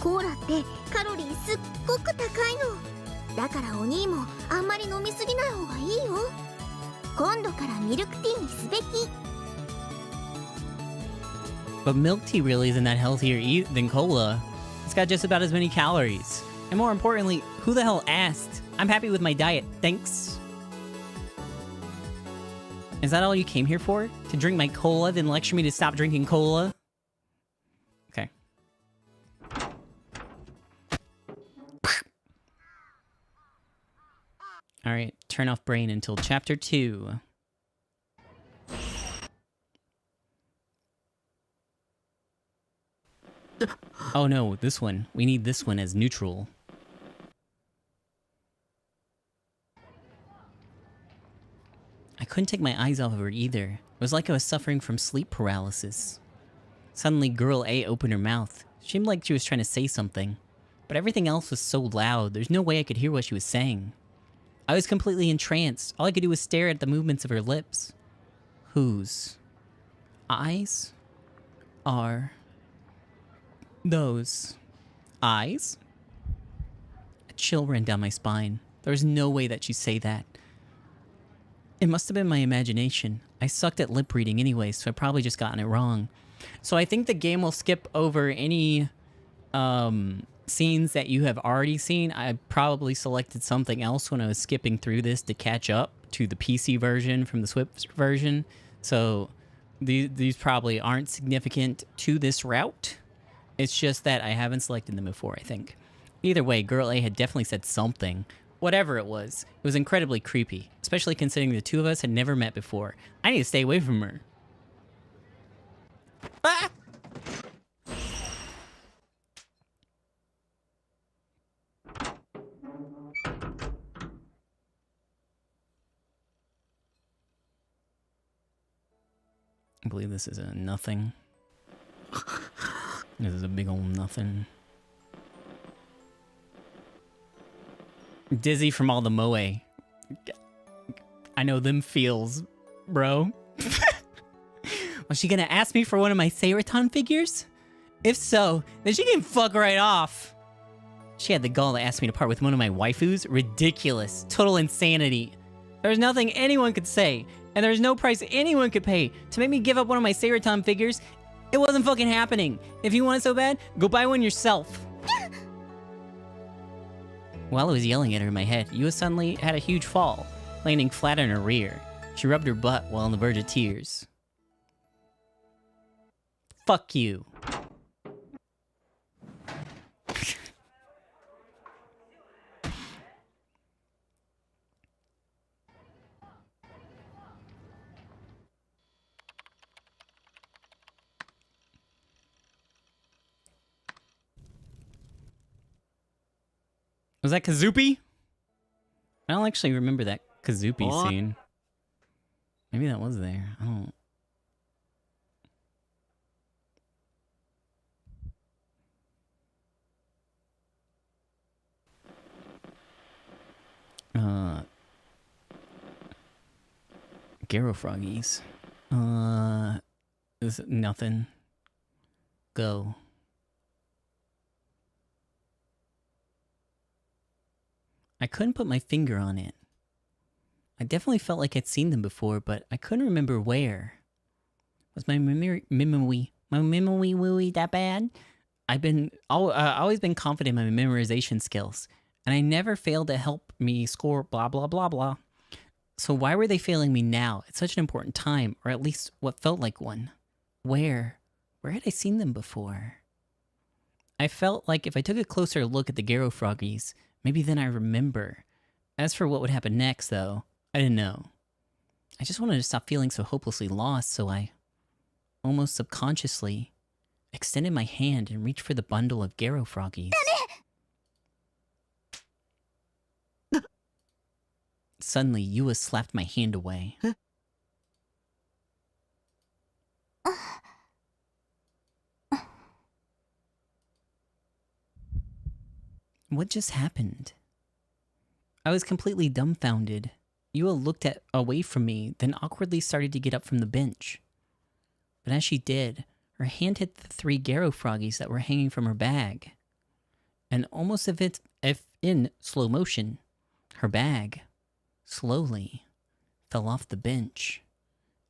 コーラってカロリーすっごく高いの。だからお兄もあんまり飲みすぎない方がいいよ。今度からミルクティーにすべき。 But milk tea really isn't that healthier than cola. It's got just about as many calories. And more importantly, who the hell asked? I'm happy with my diet, thanks. Is that all you came here for? To drink my cola, then lecture me to stop drinking cola? Okay. Alright, turn off brain until chapter 2. Oh no, this one. We need this one as neutral. I couldn't take my eyes off of her either. It was like I was suffering from sleep paralysis. Suddenly, Girl A opened her mouth. She seemed like she was trying to say something. But everything else was so loud, there's no way I could hear what she was saying. I was completely entranced. All I could do was stare at the movements of her lips. Whose eyes are those eyes? A chill ran down my spine. There was no way that she'd say that. It must have been my imagination. I sucked at lip reading anyway, so I probably just gotten it wrong. So I think the game will skip over any scenes that you have already seen. I probably selected something else when I was skipping through this to catch up to the PC version from the Switch version. So these probably aren't significant to this route. It's just that I haven't selected them before, I think. Either way, Girl A had definitely said something. Whatever it was incredibly creepy, especially considering the two of us had never met before. I need to stay away from her. Ah! I believe this is a nothing. This is a big old nothing. Dizzy from all the moe. I know them feels, bro. Was she gonna ask me for one of my Seiretan figures? If so, then she can fuck right off. She had the gall to ask me to part with one of my waifus? Ridiculous. Total insanity. There's nothing anyone could say, and there's no price anyone could pay to make me give up one of my Seiretan figures. It wasn't fucking happening. If you want it so bad, go buy one yourself. While I was yelling at her in my head, Yua suddenly had a huge fall, landing flat on her rear. She rubbed her butt while on the verge of tears. Fuck you. Was that Kazupi? I don't actually remember that Kazupi scene. Maybe that was there. I don't... Garo Froggies. Is it nothing? Go. I couldn't put my finger on it. I definitely felt like I'd seen them before, but I couldn't remember where. Was my memory that bad? I've always been confident in my memorization skills, and I never failed to help me score blah blah blah blah. So why were they failing me now at such an important time, or at least what felt like one? Where had I seen them before? I felt like if I took a closer look at the Garo Froggies, maybe then I remember. As for what would happen next, though, I didn't know. I just wanted to stop feeling so hopelessly lost, so I, almost subconsciously, extended my hand and reached for the bundle of Garo Froggies. Suddenly, Yua slapped my hand away. What just happened? I was completely dumbfounded. Yua looked away from me, then awkwardly started to get up from the bench. But as she did, her hand hit the 3 Garo Froggies that were hanging from her bag. And almost if in slow motion, her bag slowly fell off the bench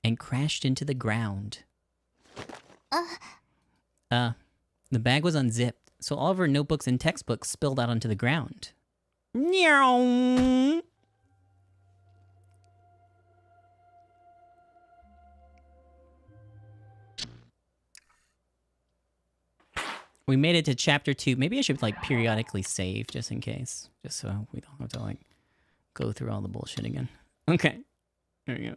and crashed into the ground. The bag was unzipped, so all of her notebooks and textbooks spilled out onto the ground. Meow. We made it to chapter 2. Maybe I should like periodically save just in case, just so we don't have to like go through all the bullshit again. Okay, there we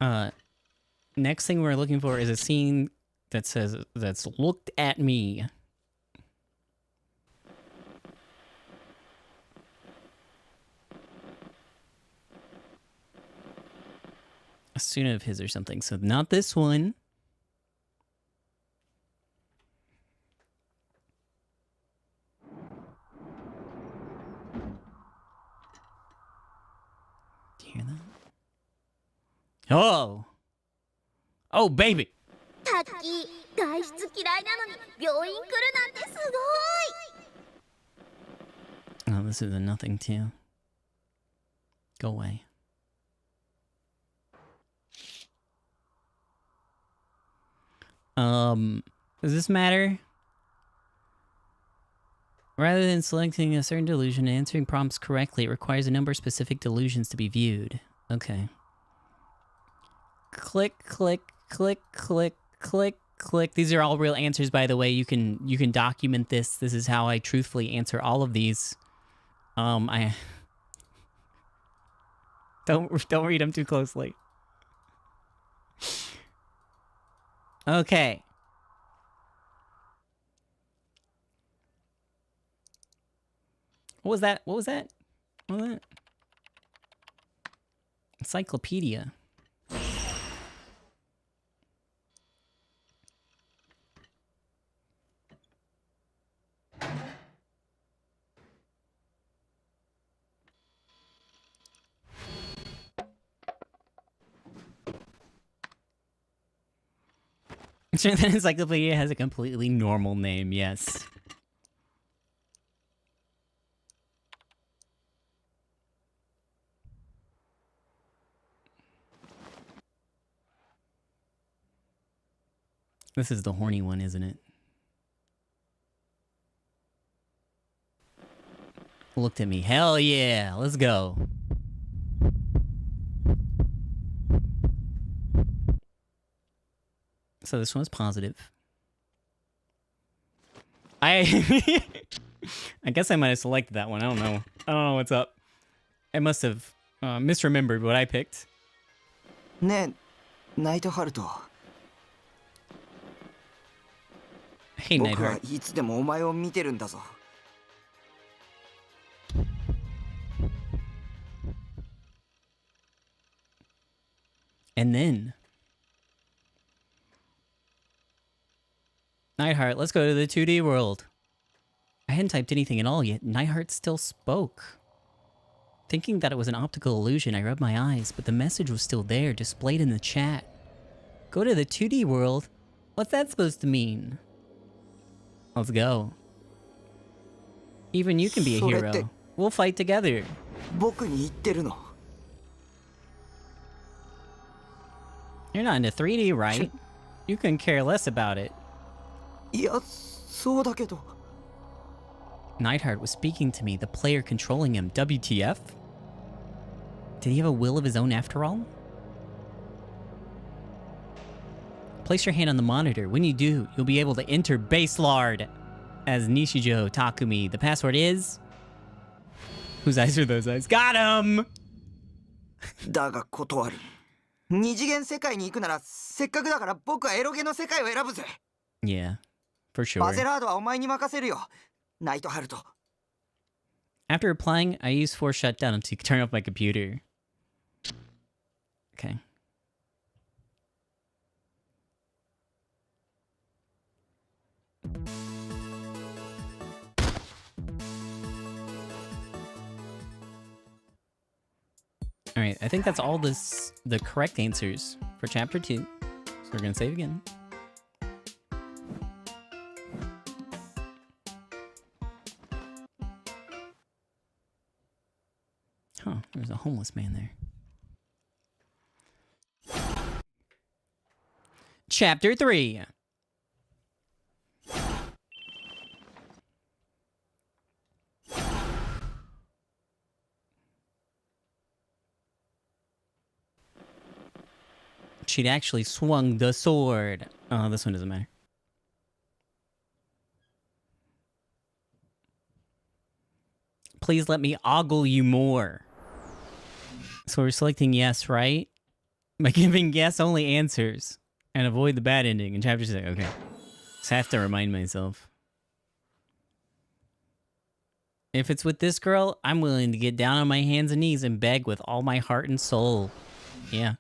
go. Next thing we're looking for is a scene that says that's looked at me. A student of his or something. So not this one. Do you hear that? Oh! Oh, baby! タッキー、外出嫌いなのに病院来るなんてすごい。 Oh, this is a nothing too. Go away. Does this matter? Rather than selecting a certain delusion and answering prompts correctly, it requires a number of specific delusions to be viewed. Okay. Click, click, click, click, click, click. These are all real answers, by the way. You can document this. This is how I truthfully answer all of these. I don't read them too closely. Okay. What was that? What was that? What was that? Encyclopedia. I'm sure that encyclopedia has a completely normal name, yes. This is the horny one, isn't it? Looked at me. Hell yeah, let's go. So this one's positive. I guess I might have selected that one. I don't know. I don't know what's up. I must have misremembered what I picked. ねえ、ナイトハルト。 Hey, 僕は Nightheart. いつでもお前を見てるんだぞ。 And then Nightheart, let's go to the 2D world. I hadn't typed anything at all yet. Nightheart still spoke. Thinking that it was an optical illusion, I rubbed my eyes, but the message was still there, displayed in the chat. Go to the 2D world? What's that supposed to mean? Let's go. Even you can be a hero. We'll fight together. 僕に言ってるの？ You're not into 3D, right? You couldn't care less about it. いや、そうだけど。 Neidhart was speaking to me, the player controlling him. WTF? Did he have a will of his own after all? Place your hand on the monitor. When you do, you'll be able to enter Base Lord as Nishijo Takumi. The password is... Whose eyes are those eyes? Got him! だが断る。二次元世界に行くなら、せっかくだから僕はエロゲの世界を選ぶぜ。 Yeah, for sure. バゼラードはお前に任せるよ。ナイトハルト。 After replying, I used force shutdown to turn off my computer. Okay. Alright, I think that's all the correct answers for chapter 2. So we're gonna save again. Huh, there's a homeless man there. Chapter 3. She'd actually swung the sword. Oh, this one doesn't matter. Please let me ogle you more. So we're selecting yes, right? By giving yes-only answers. And avoid the bad ending in chapter 6. Okay. Just have to remind myself. If it's with this girl, I'm willing to get down on my hands and knees and beg with all my heart and soul. Yeah.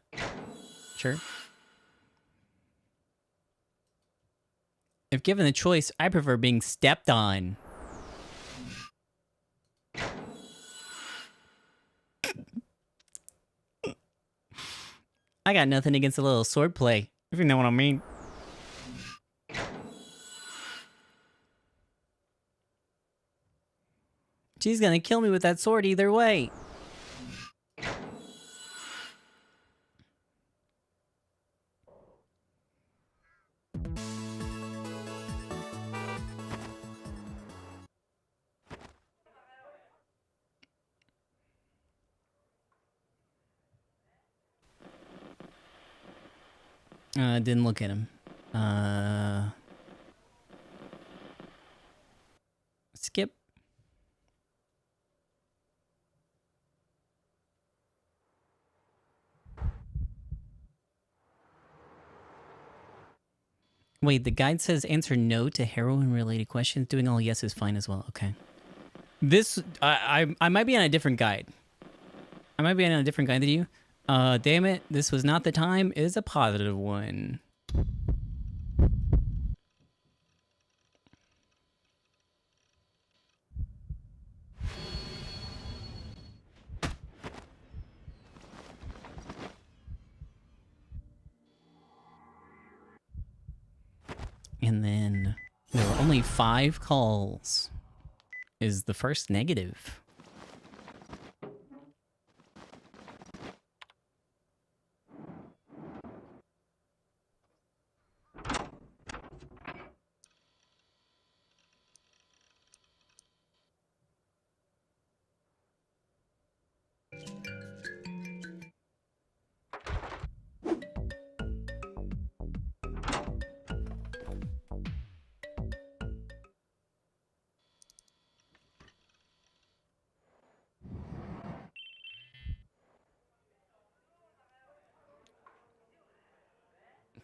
Sure. If given the choice, I prefer being stepped on. I got nothing against a little swordplay, if you know what I mean. She's gonna kill me with that sword either way. Didn't look at him. Skip. Wait, the guide says answer no to heroin-related questions. Doing all yes is fine as well. Okay. This, I might be on a different guide. I might be on a different guide than you. Damn it, this was not the time is a positive one. And then there were only 5 calls. Is the first negative.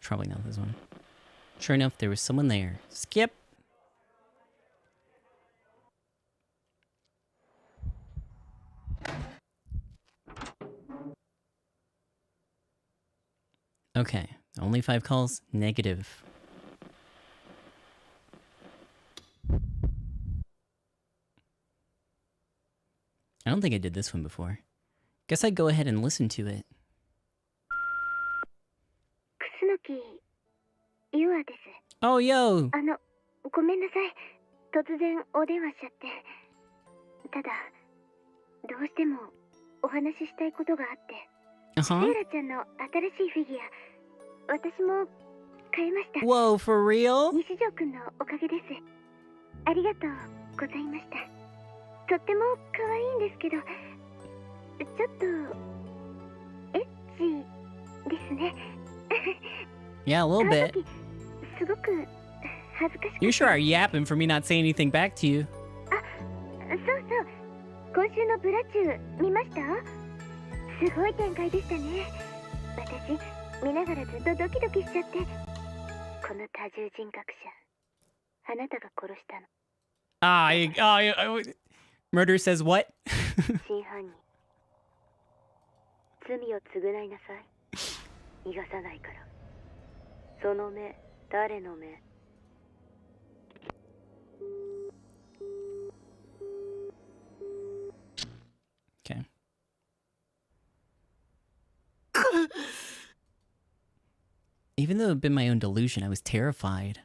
Probably not this one. Sure enough, there was someone there. Skip. Okay, only 5 calls, negative. I don't think I did this one before. Guess I'd go ahead and listen to it. 楠木優愛です。 Oh, yo! ごめんなさい。突然お電話しちゃって。ただ、どうしてもお話ししたいことがあって。Uh-huh. セイラちゃんの新しいフィギュア、私も買いました。 Whoa, for real? 西条くんのおかげです。ありがとうございました。とっても可愛いんですけど、ちょっとエッチですね。Yeah, a little bit. すごく恥ずかしくて。 You sure are yapping for me not saying anything back to you. そうそう。今週のブラチュー見ました？すごい展開でしたね。私見ながらずっとドキドキしちゃって。この多重人格者、あなたが殺したの。Murder says what? 真犯人。罪を償いなさい。逃がさないから。その目、誰の目Okay. Even though it had been my own delusion, I was terrified.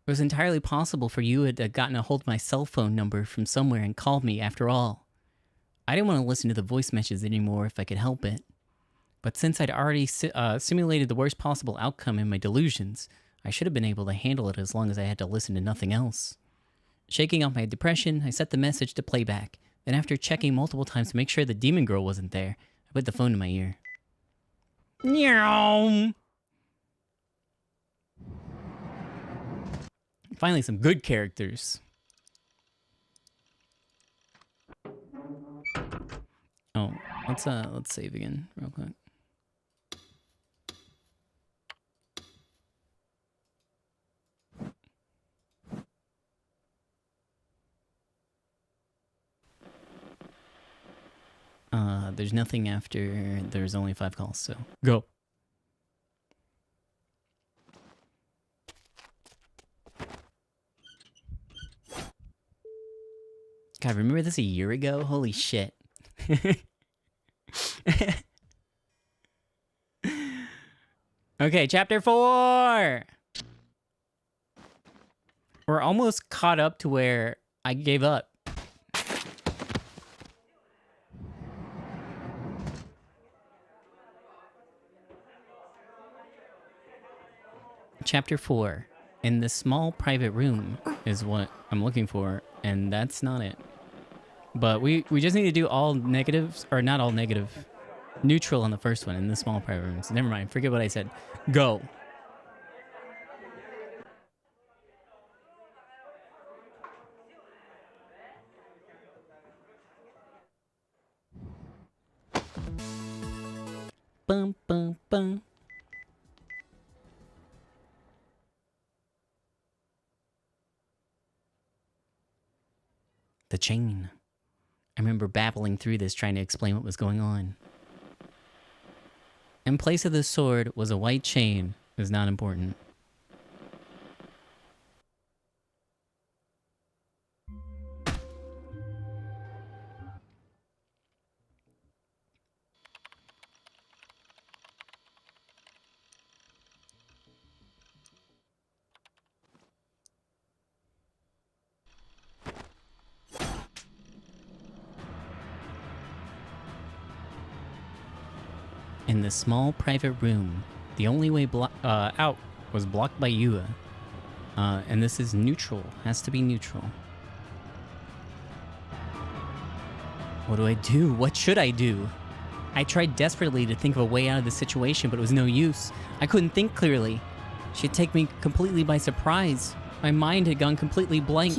It was entirely possible for you to have gotten a hold of my cell phone number from somewhere and called me after all. I didn't want to listen to the voice messages anymore if I could help it. But since I'd already simulated the worst possible outcome in my delusions, I should have been able to handle it as long as I had to listen to nothing else. Shaking off my depression, I set the message to playback. Then after checking multiple times to make sure the demon girl wasn't there, I put the phone to my ear. Meow. Finally, some good characters. Oh, let's save again real quick. There's nothing after. There's only 5 calls, so go. God, remember this a year ago? Holy shit. Okay, chapter 4! We're almost caught up to where I gave up. Chapter 4. In this small private room is what I'm looking for, and that's not it. But we just need to do all negatives, or not all negative, neutral on the first one in the small private room. So never mind, forget what I said. Go. Bum, bum, bum. The chain. I remember babbling through this trying to explain what was going on. In place of the sword was a white chain. It was not important. In this small private room, the only way out was blocked by Yua. And this is neutral. Has to be neutral. What do I do? What should I do? I tried desperately to think of a way out of the situation, but it was no use. I couldn't think clearly. She'd take me completely by surprise. My mind had gone completely blank.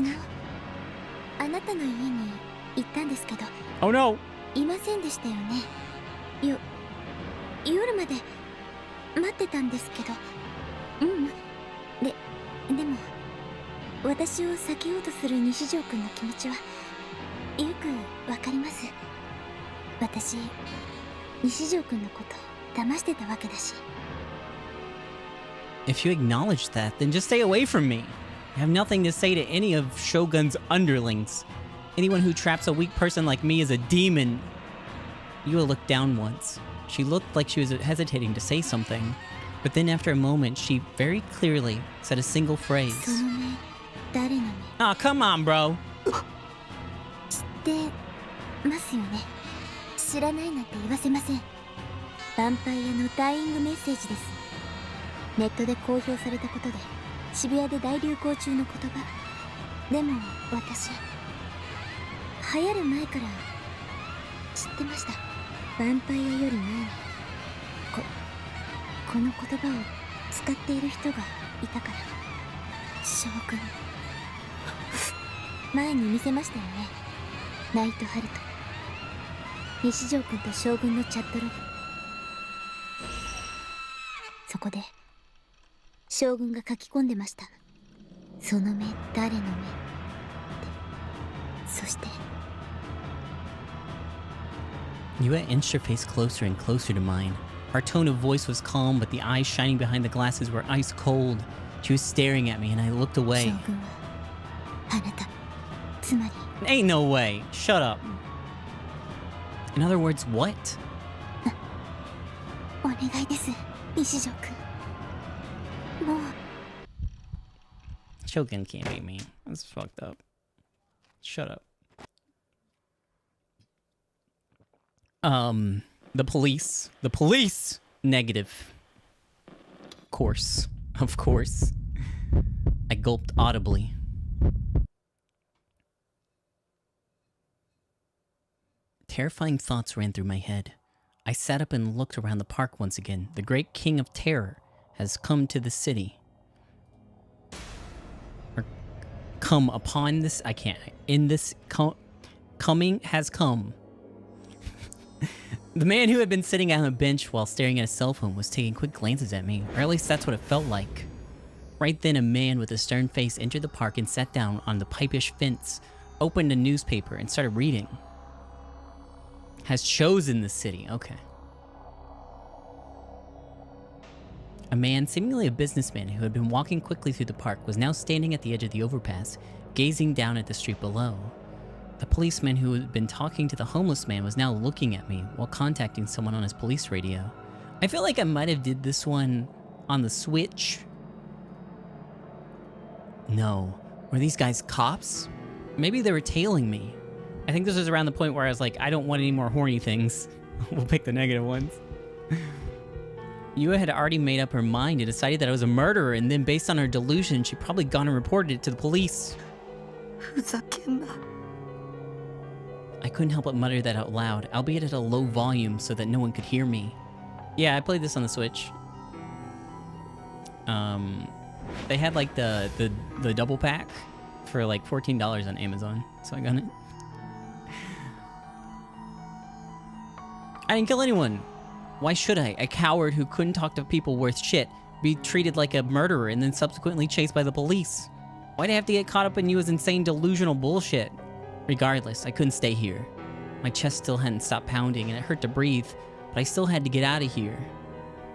Oh no! 夜まで待ってたんですけど、でも私を避けようとする西条くんの気持ちはよくわかります。私西条くんのこと騙してたわけだし。If you acknowledge that, then just stay away from me. I have nothing to say to any of Shogun's underlings. Anyone who traps a weak person like me is a demon. Yua looked down once. She looked like she was hesitating to say something, but then after a moment, she very clearly said a single phrase. その目誰の目 Oh, come on, bro. 知ってますよね。知らないなんて言わせません。ヴァンパイアのダイイングメッセージです。ネットで公表されたことで渋谷で大流行中の言葉。でも私流行る前から知ってました。ヴァンパイアより前にこの言葉を使っている人がいたから。将軍前に見せましたよね。ナイトハルト、西条君と将軍のチャットログ。そこで将軍が書き込んでました。その目誰の目って。そして Yua inched her face closer and closer to mine. Her tone of voice was calm, but the eyes shining behind the glasses were ice cold. She was staring at me, and I looked 将 away. 軍はあなた、つまり Ain't no way. Shut up. In other words, what? お願いです、西条君。もう Shogun can't beat me. That's fucked up. Shut up. The police. The police! Negative. Course. Of course. I gulped audibly. Terrifying thoughts ran through my head. I sat up and looked around the park once again. The great king of terror has come to the city. Or come upon this. I can't. In this. Coming has come. The man who had been sitting on a bench while staring at a cell phone was taking quick glances at me, or at least that's what it felt like. Right then, a man with a stern face entered the park and sat down on the pipish fence, opened a newspaper, and started reading. Has chosen the city. Okay. A man, seemingly a businessman who had been walking quickly through the park, was now standing at the edge of the overpass, gazing down at the street below. The policeman who had been talking to the homeless man was now looking at me while contacting someone on his police radio. I feel like I might have did this one on the Switch. No. Were these guys cops? Maybe they were tailing me. I think this was around the point where I was like, I don't want any more horny things. We'll pick the negative ones. Yua had already made up her mind and decided that I was a murderer, and then based on her delusion, she'd probably gone and reported it to the police. ふざけんな。 I couldn't help but mutter that out loud, albeit at a low volume so that no one could hear me. Yeah, I played this on the Switch. They had like the double pack for like $14 on Amazon, so I got it. I didn't kill anyone. Why should I? A coward who couldn't talk to people worth shit, be treated like a murderer and then subsequently chased by the police. Why'd I have to get caught up in Yua's insane delusional bullshit? Regardless, I couldn't stay here. My chest still hadn't stopped pounding and it hurt to breathe, but I still had to get out of here.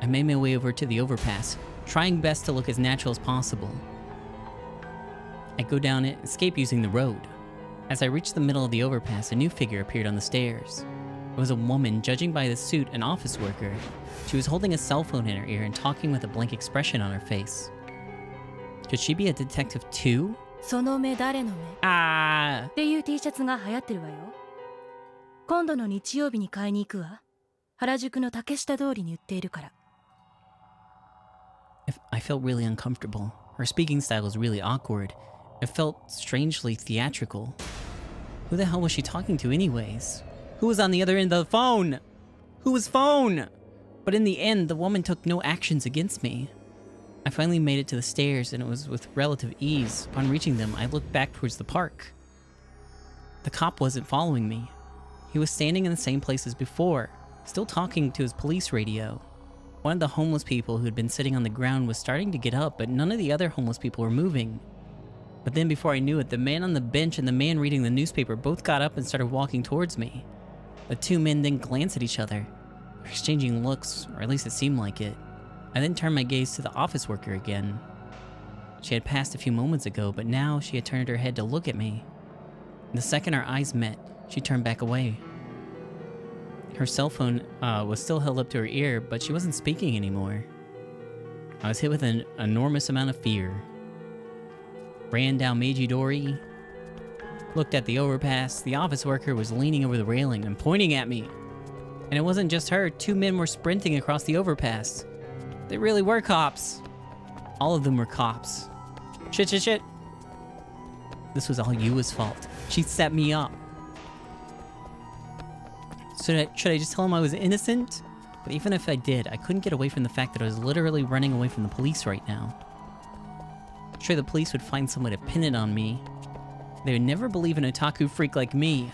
I made my way over to the overpass, trying best to look as natural as possible. I go down it, escape using the road. As I reached the middle of the overpass, a new figure appeared on the stairs. It was a woman, judging by the suit, an office worker. She was holding a cell phone in her ear and talking with a blank expression on her face. Could she be a detective too? その目誰の目 Ah! っていう T シャツが流行ってるわよ。今度の日曜日に買いに行くわ。原宿の竹下通りに売っているから。I felt really uncomfortable. Her speaking style was really awkward. It felt strangely theatrical. Who the hell was she talking to anyways? Who was on the other end of the phone? Who was phone? But in the end, the woman took no actions against me. I finally made it to the stairs, and it was with relative ease. Upon reaching them, I looked back towards the park. The cop wasn't following me. He was standing in the same place as before, still talking to his police radio. One of the homeless people who had been sitting on the ground was starting to get up, but none of the other homeless people were moving. But then before I knew it, the man on the bench and the man reading the newspaper both got up and started walking towards me. The two men then glanced at each other, exchanging looks, or at least it seemed like it. I then turned my gaze to the office worker again. She had passed a few moments ago, but now she had turned her head to look at me. The second our eyes met, she turned back away. Her cell phone was still held up to her ear, but she wasn't speaking anymore. I was hit with an enormous amount of fear. Ran down Meiji Dori, looked at the overpass. The office worker was leaning over the railing and pointing at me. And it wasn't just her, 2 men were sprinting across the overpass. They really were cops. All of them were cops. Shit. This was all Yua's fault. She set me up. Should I just tell him I was innocent? But even if I did, I couldn't get away from the fact that I was literally running away from the police right now. I'm sure the police would find some way to pin it on me. They would never believe an otaku freak like me.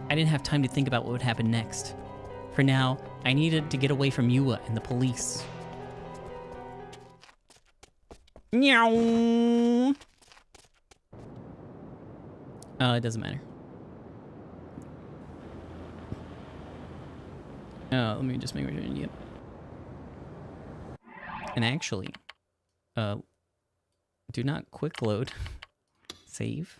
I didn't have time to think about what would happen next. For now, I needed to get away from Yua and the police. Meow. It doesn't matter. Let me just make sure. Yep. And actually, do not quick load. Save.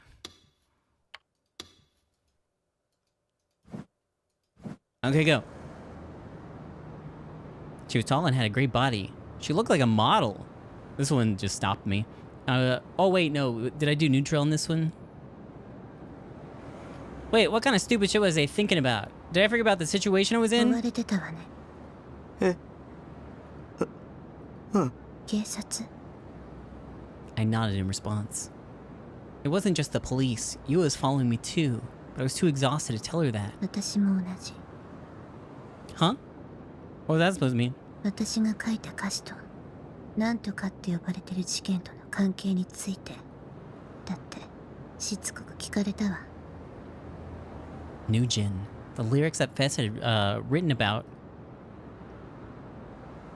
Okay, go. She was tall and had a great body. She looked like a model. This one just stopped me. Oh wait, no. Did I do neutral in this one? Wait, what kind of stupid shit was I thinking about? Did I forget about the situation I was in? I nodded in response. It wasn't just the police. Yua was following me too, but I was too exhausted to tell her that. Huh? What was that supposed to mean? 私が書いた歌詞となんとかって呼ばれてる事件との関係についてだってしつこく聞かれたわ。 Nujin. The lyrics that Fess had written about.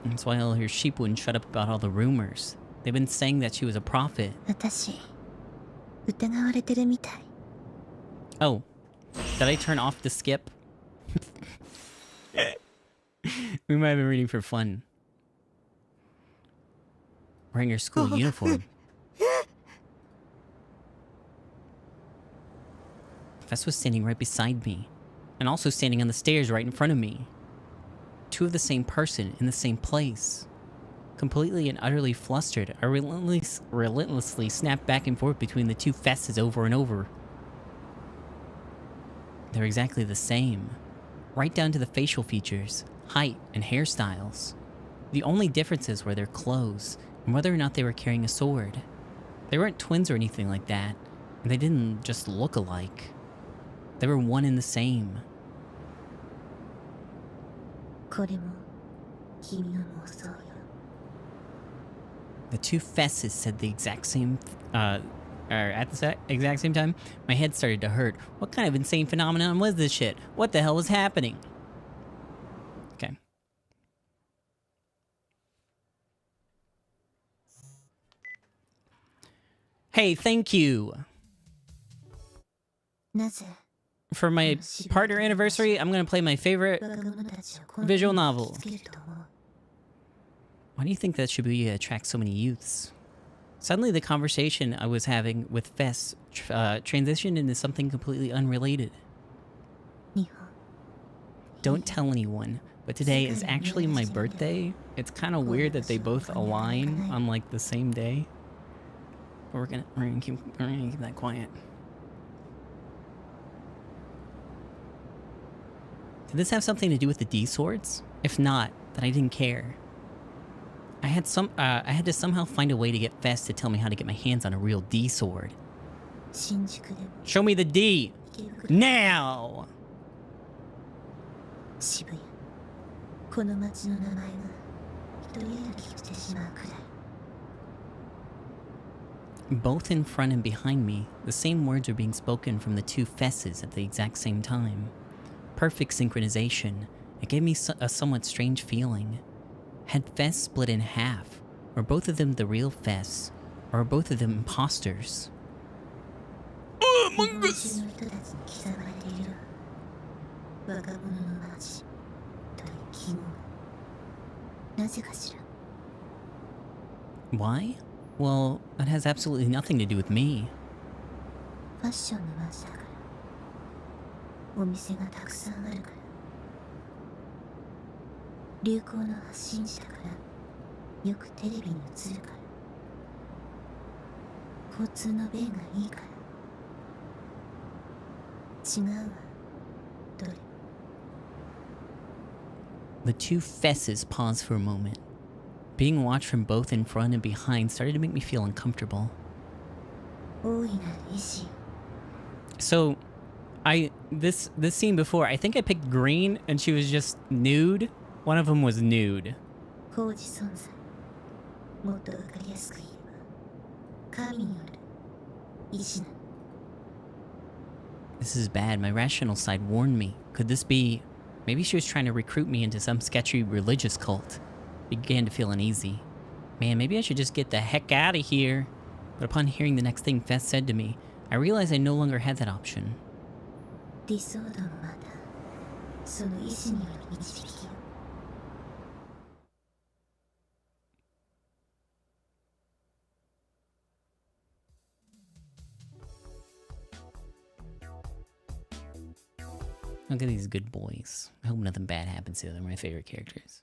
That's why all her sheep wouldn't shut up about all the rumors. They've been saying that she was a prophet. 私疑われてるみたい。 Oh, did I turn off the skip? We might have been reading for fun. Wearing your school uniform. Fess was standing right beside me, and also standing on the stairs right in front of me. Two of the same person in the same place. Completely and utterly flustered, I relentlessly snapped back and forth between the two Fesses over and over. They're exactly the same, right down to the facial features, height, and hairstyles. The only differences were their clothes, and whether or not they were carrying a sword. They weren't twins or anything like that, and they didn't just look alike. They were one and the same. これも君の妄想よ。 The two Fesses said the exact same, or at the exact same time. My head started to hurt. What kind of insane phenomenon was this shit? What the hell was happening? Okay. Hey, thank you. なぜ For my partner anniversary, I'm gonna play my favorite 若者たちをこの visual 手に novel. つけると思う。 Why do you think that Shibuya attracts so many youths? Suddenly, the conversation I was having with Fess transitioned into something completely unrelated. 日本 Don't tell anyone, but today is actually my birthday. It's kind of weird that they both align on like the same day. But we're gonna keep that quiet. Did this have something to do with the D swords? If not, then I didn't care. I had to somehow find a way to get Fess to tell me how to get my hands on a real D sword. 新宿でも Show me the D 池袋 now. 渋谷この街の名前が一人歩きしてしまうくらい。 Both in front and behind me, the same words are being spoken from the two Fesses at the exact same time. Perfect synchronization. It gave me a somewhat strange feeling. Had Fess split in half? Were both of them the real Fess? Or are both of them imposters? 日本中の人たちに刻まれている若者の街という記号がなぜかしら。 Why? Well, that has absolutely nothing to do with me. ファッションの街だから。お店がたくさんあるから、流行の発信者だからよくテレビに映るから、交通の便がいいから。違うわ、どれ。 The two fesses paused for a moment. Being watched from both in front and behind started to make me feel uncomfortable. 大いなる意志よ。 So, this scene before, I think I picked green and she was just nude. One of them was nude. 工事存在。もっとわかりやすく言えば、神による意志なの。 This is bad. My rational side warned me. Could this be... Maybe she was trying to recruit me into some sketchy religious cult. Began to feel uneasy. Man, maybe I should just get the heck out of here. But upon hearing the next thing Fess said to me, I realized I no longer had that option. 理想度もまだその意志による導きよ。 Look at these good boys. I hope nothing bad happens to them. They're my favorite characters.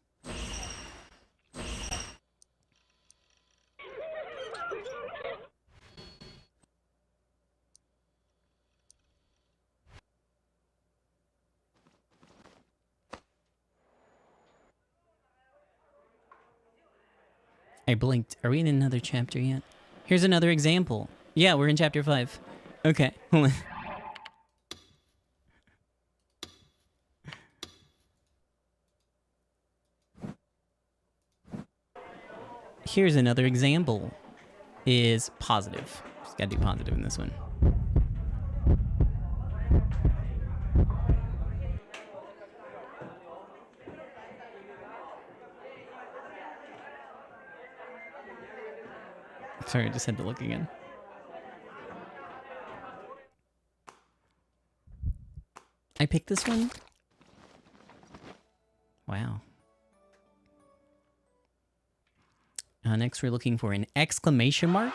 I blinked. Are we in another chapter yet? Here's another example. Yeah, we're in chapter 5. Okay, hold on. Here's another example. Is positive. Just gotta do positive in this one. Sorry, I just had to look again. I picked this one? Wow. Next we're looking for an exclamation mark.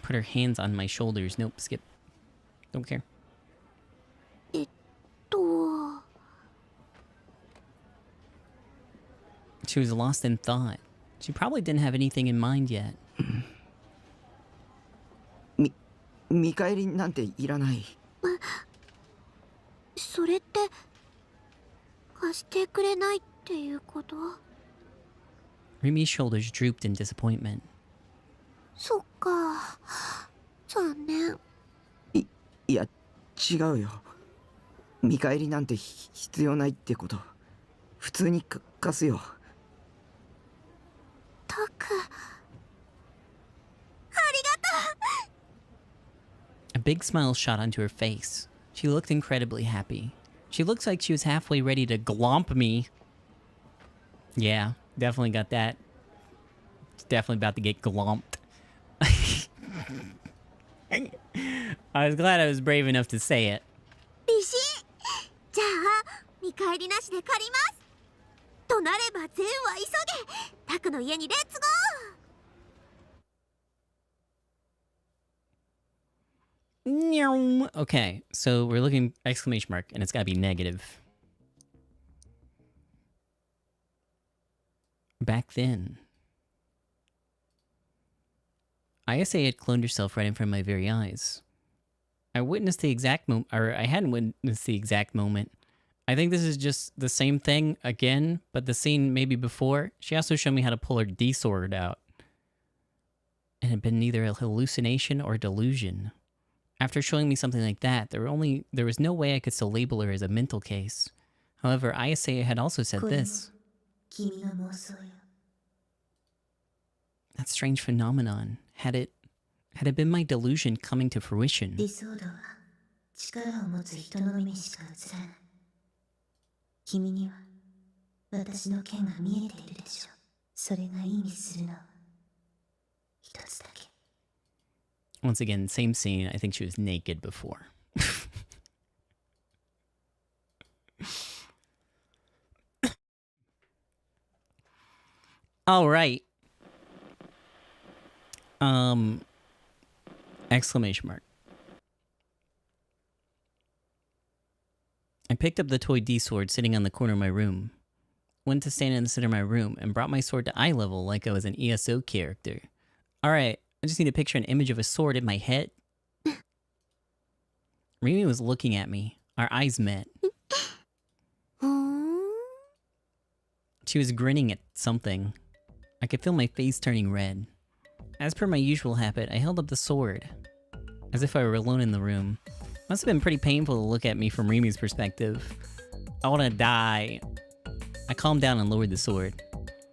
Put her hands on my shoulders. Nope, skip. Don't care. She was lost in thought. She probably didn't have anything in mind yet. 見返りなんていらない。それって貸してくれないっていうこと？ Rimi's shoulders drooped in disappointment. そっか、残念。いや違うよ。見返りなんて必要ないってこと。普通に貸すよ。タク、ありがとう。 A big smile shot onto her face. She looked incredibly happy. She looks like she was halfway ready to glomp me. Yeah, definitely got that. Definitely about to get glomped. I was glad I was brave enough to say it. 利子、じゃあ見返りなしで借ります。となれば善は急げ。タクの家にレッツゴー。 Okay, so we're looking exclamation mark, and it's gotta be negative. Back then, ISA had cloned herself right in front of my very eyes. I witnessed the exact moment, or I hadn't witnessed the exact moment. I think this is just the same thing again, but the scene maybe before. She also showed me how to pull her D-sword out. And it had been neither a hallucination or delusion. After showing me something like that, there was no way I could still label her as a mental case. However, Ayase had also said this. That strange phenomenon, had it been my delusion coming to fruition? Once again, same scene. I think she was naked before. All right. Exclamation mark. I picked up the toy D-sword sitting on the corner of my room, went to stand in the center of my room, and brought my sword to eye level like I was an ESO character. Alright, I just need to picture an image of a sword in my head. Rimi was looking at me. Our eyes met. She was grinning at something. I could feel my face turning red. As per my usual habit, I held up the sword, as if I were alone in the room. Must have been pretty painful to look at me from Rimi's perspective. I wanna die. I calmed down and lowered the sword.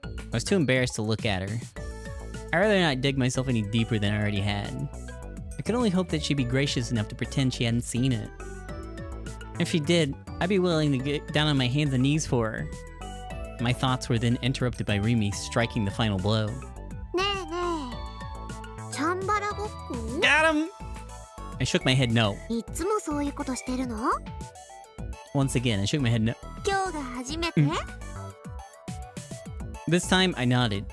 I was too embarrassed to look at her. I'd rather not dig myself any deeper than I already had. I could only hope that she'd be gracious enough to pretend she hadn't seen it. If she did, I'd be willing to get down on my hands and knees for her. My thoughts were then interrupted by Rimi striking the final blow. Got him! I shook my head no. Once again, I shook my head no. This time, I nodded.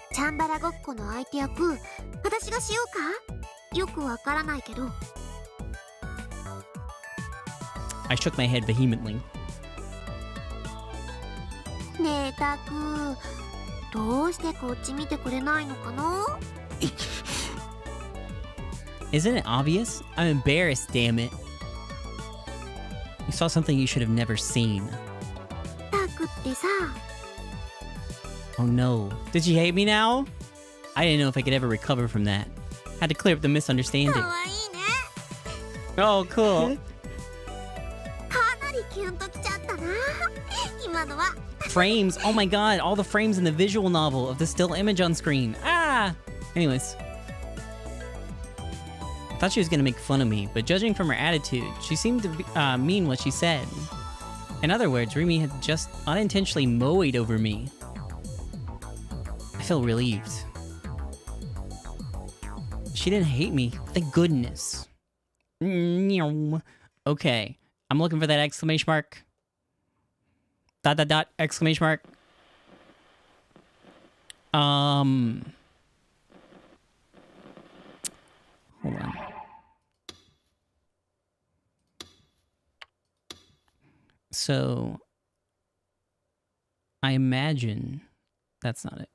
I shook my head vehemently. Isn't it obvious? I'm embarrassed, damn it. You saw something you should have never seen. Oh no. Did she hate me now? I didn't know if I could ever recover from that. Had to clear up the misunderstanding. Oh, cool. Frames. Oh my god, all the frames in the visual novel of the still image on screen. Ah! Anyways. I thought she was gonna make fun of me, but judging from her attitude, she seemed to mean what she said. In other words, Rimi had just unintentionally moed over me. I felt relieved. She didn't hate me. Thank goodness. Okay. I'm looking for that exclamation mark. ... exclamation mark. Hold on. So, I imagine that's not it.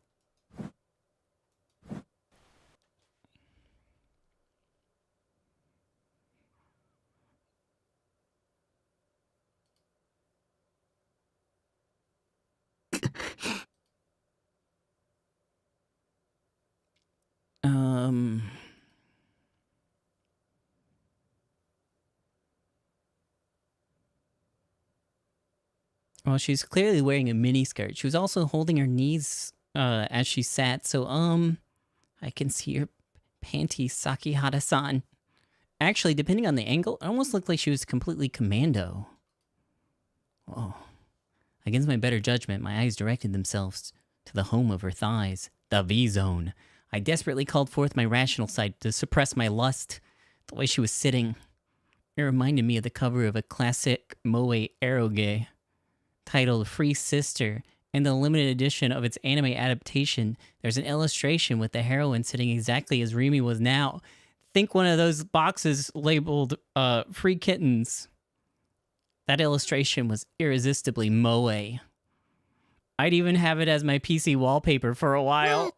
Well, she's clearly wearing a miniskirt. She was also holding her knees as she sat, so I can see her panties, Sakihara-san. Actually, depending on the angle, it almost looked like she was completely commando. Oh. Against my better judgment, my eyes directed themselves to the home of her thighs, the V-zone. I desperately called forth my rational side to suppress my lust. The way she was sitting, it reminded me of the cover of a classic moe eroge titled Free Sister. In the limited edition of its anime adaptation, there's an illustration with the heroine sitting exactly as Rimi was now. Think one of those boxes labeled Free Kittens. That illustration was irresistibly moe. I'd even have it as my PC wallpaper for a while.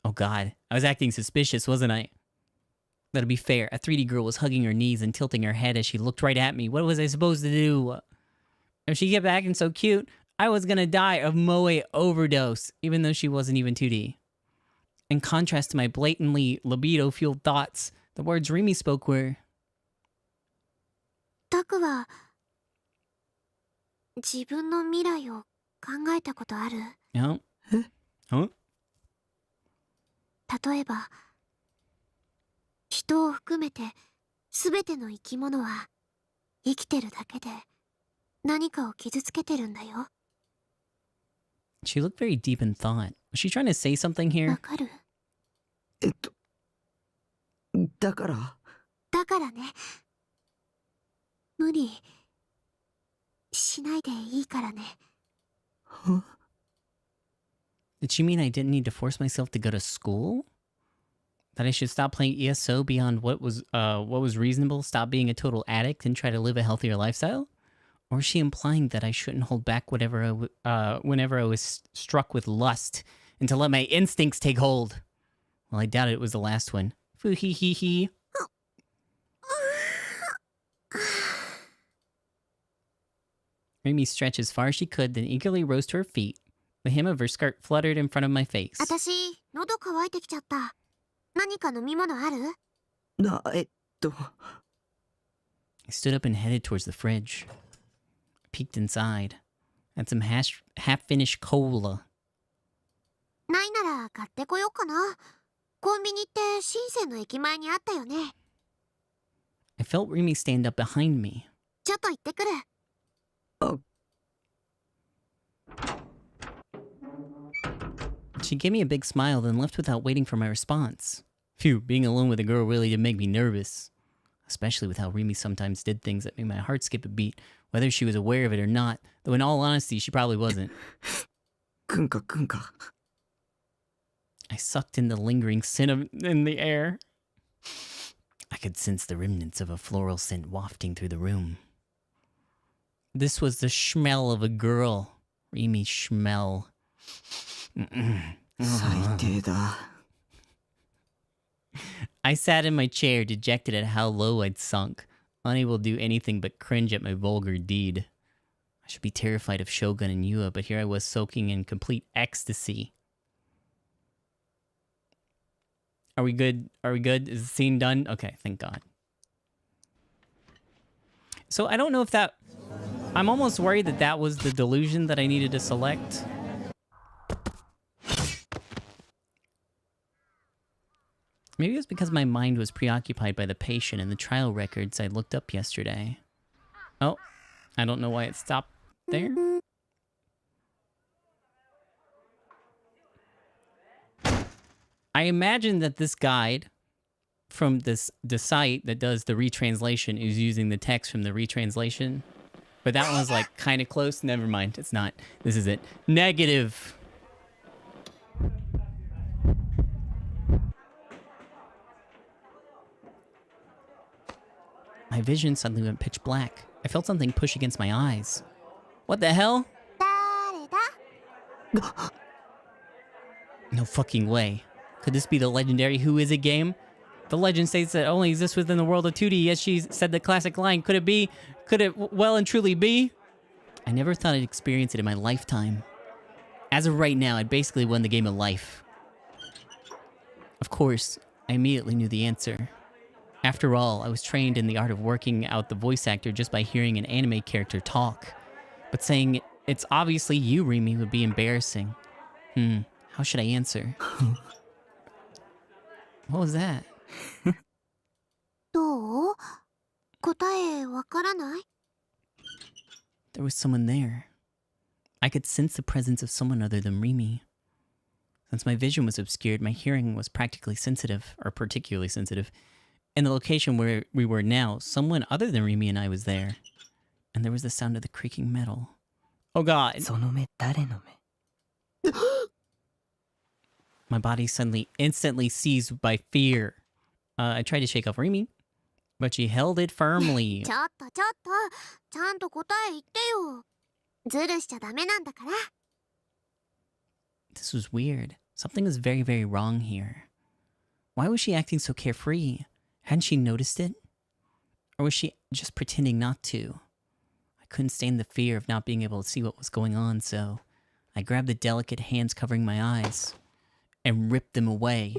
Oh god, I was acting suspicious, wasn't I? That'll be fair. A 3D girl was hugging her knees and tilting her head as she looked right at me. What was I supposed to do? If she kept acting so cute, I was gonna die of moe overdose, even though she wasn't even 2D. In contrast to my blatantly libido-fueled thoughts, the words Rimi spoke were... Taku wa... 自分の未来を考えたことある? Huh? Huh? 例えば、人を含めて全ての生き物は生きてるだけで何かを傷つけてるんだよ。She looked very deep in thought. Was she trying to say something here? わかる？だから？だからね。無理しないでいいからね。Did Did she mean I didn't need to force myself to go to school? That I should stop playing ESO beyond what was reasonable, stop being a total addict, and try to live a healthier lifestyle? Or is she implying that I shouldn't hold back whenever I was struck with lust, and to let my instincts take hold? Well, I doubt it was the last one. Foo hee hee hee. Remy stretched as far as she could, then eagerly rose to her feet. The hem of her skirt fluttered in front of my face. 私、喉乾いてきちゃった。何か飲み物ある？I stood up and headed towards the fridge. I peeked inside. I had some half-finished cola. ないなら買ってこようかな。コンビニって深センの駅前にあったよね。I felt Remy stand up behind me. ちょっと行ってくる。She gave me a big smile, then left without waiting for my response. Phew, being alone with a girl really did make me nervous. Especially with how Remy sometimes did things that made my heart skip a beat, whether she was aware of it or not, though in all honesty, she probably wasn't. I sucked in the lingering scent in the air. I could sense the remnants of a floral scent wafting through the room. This was the smell of a girl. Remy's smell. I sat in my chair, dejected at how low I'd sunk, unable to do anything but cringe at my vulgar deed. I should be terrified of Shogun and Yua, but here I was soaking in complete ecstasy. Are we good? Are we good? Is the scene done? Okay, thank God. So I don't know if that... I'm almost worried that that was the delusion that I needed to select. Maybe it was because my mind was preoccupied by the patient and the trial records I looked up yesterday. Oh, I don't know why it stopped there. I imagine that this guide from the site that does the retranslation is using the text from the retranslation. But that one was like kind of close. Never mind. It's not. This is it. Negative. My vision suddenly went pitch black. I felt something push against my eyes. What the hell? No fucking way. Could this be the legendary Who Is It game? The legend states that only exists within the world of 2D, yet she said the classic line. Could it be? Could it well and truly be? I never thought I'd experience it in my lifetime. As of right now, I'd basically won the game of life. Of course, I immediately knew the answer. After all, I was trained in the art of working out the voice actor just by hearing an anime character talk. But saying it's obviously you, Remy, would be embarrassing. How should I answer? What was that? どう？答えわからない？ There was someone there. I could sense the presence of someone other than Remy. Since my vision was obscured, my hearing was practically sensitive, or particularly sensitive. In the location where we were now, someone other than Remy and I was there. And there was the sound of the creaking metal. Oh God. My body suddenly, instantly seized by fear. I tried to shake off Remy, but she held it firmly. ちょっと。ちゃんと答え言ってよ。ずるしちゃダメなんだから。This was weird. Something was very, very wrong here. Why was she acting so carefree? Hadn't she noticed it? Or was she just pretending not to? I couldn't stand the fear of not being able to see what was going on, so I grabbed the delicate hands covering my eyes and ripped them away.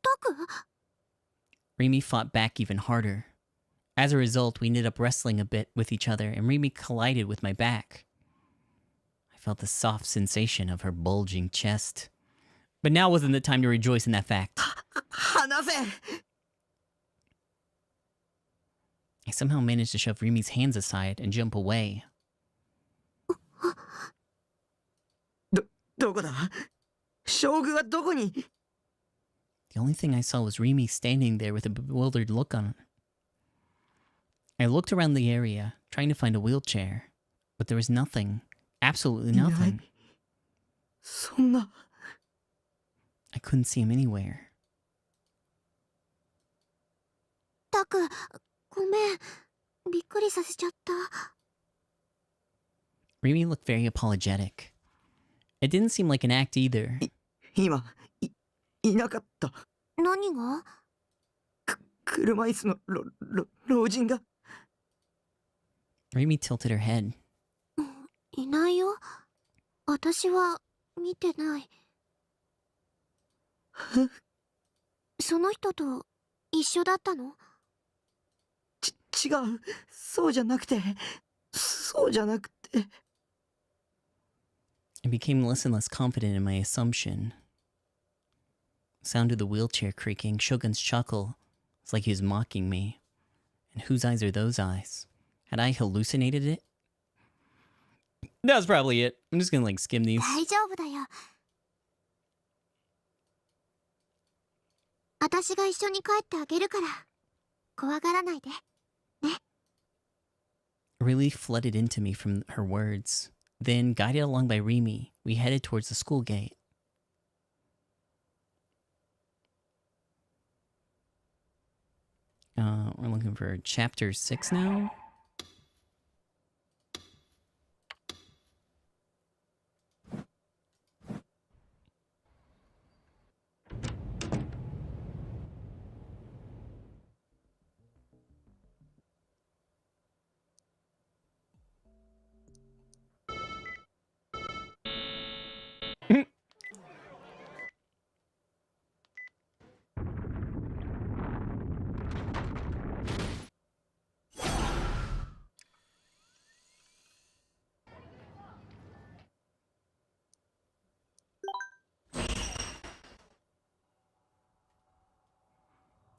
タク？ Remy fought back even harder. As a result, we ended up wrestling a bit with each other, and Remy collided with my back. I felt the soft sensation of her bulging chest. But now wasn't the time to rejoice in that fact. I somehow managed to shove Remy's hands aside and jump away. どこだ？将軍はどこに？ The only thing I saw was Remy standing there with a bewildered look on her. I looked around the area, trying to find a wheelchair, but there was nothing. Absolutely nothing. そんな。 I couldn't see him anywhere. タク、ごめん。びっくりさせちゃった。Remy looked very apologetic. It didn't seem like an act either. 今、いなかった。何が？車椅子の老人が。 Remy tilted her head. いないよ。私は見てない。その人と一緒だったの？違う。そうじゃなくて。そうじゃなくて。 I became less and less confident in my assumption. Sound of the wheelchair creaking, Shogun's chuckle. It's like he was mocking me. And whose eyes are those eyes? Had I hallucinated it? That's probably it. I'm just gonna like skim these. 大丈夫だよ。私が一緒に帰ってあげるから。怖がらないで。ね。 Relief flooded into me from her words. Then, guided along by Remy, we headed towards the school gate. We're looking for chapter 6 now.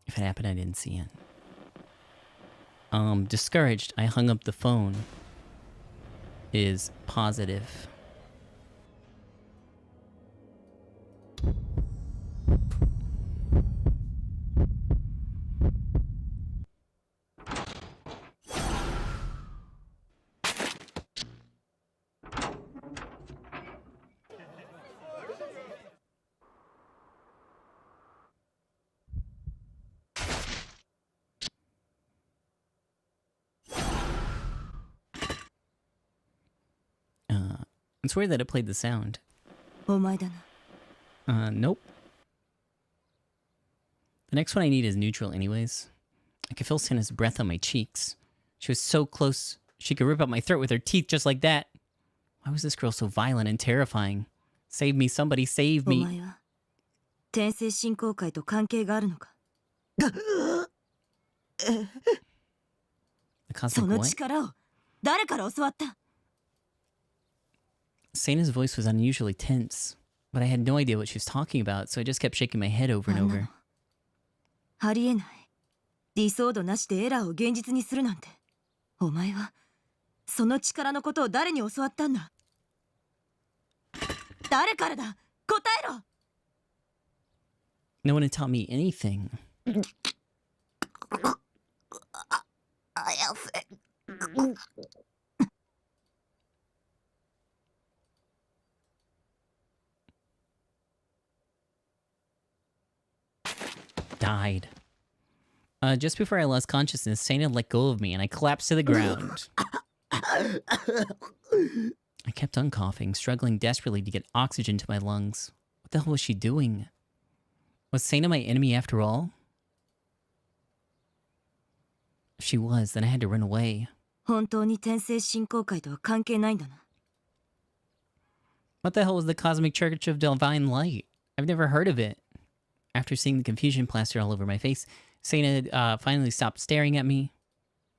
If it happened, I didn't see it. Discouraged, I hung up the phone. Is positive. It's weird that it played the sound. お前だな。 Nope. The next one I need is neutral anyways. I could feel Santa's breath on my cheeks. She was so close. She could rip out my throat with her teeth just like that. Why was this girl so violent and terrifying? Save me, somebody save お me. 前は天聖振興会と関係があるのか？ The そ cosmic の what? 力を誰から教わった？ Sana's voice was unusually tense, but I had no idea what she was talking about, so I just kept shaking my head over and あんな over. のありえない。理想度なしでエラーを現実にするなんて。お前はその力のことを誰に教わったんだ？誰からだ？答えろ！ No one had taught me anything. あやせ。 Died. Just before I lost consciousness, Sana let go of me and I collapsed to the ground. I kept on coughing, struggling desperately to get oxygen to my lungs. What the hell was she doing? Was Sana my enemy after all? If she was, then I had to run away. 本当に天聖振興会とは関係ないんだな。 What the hell was the Cosmic Church of Divine Light? I've never heard of it. After seeing the confusion plastered all over my face, Sana finally stopped staring at me.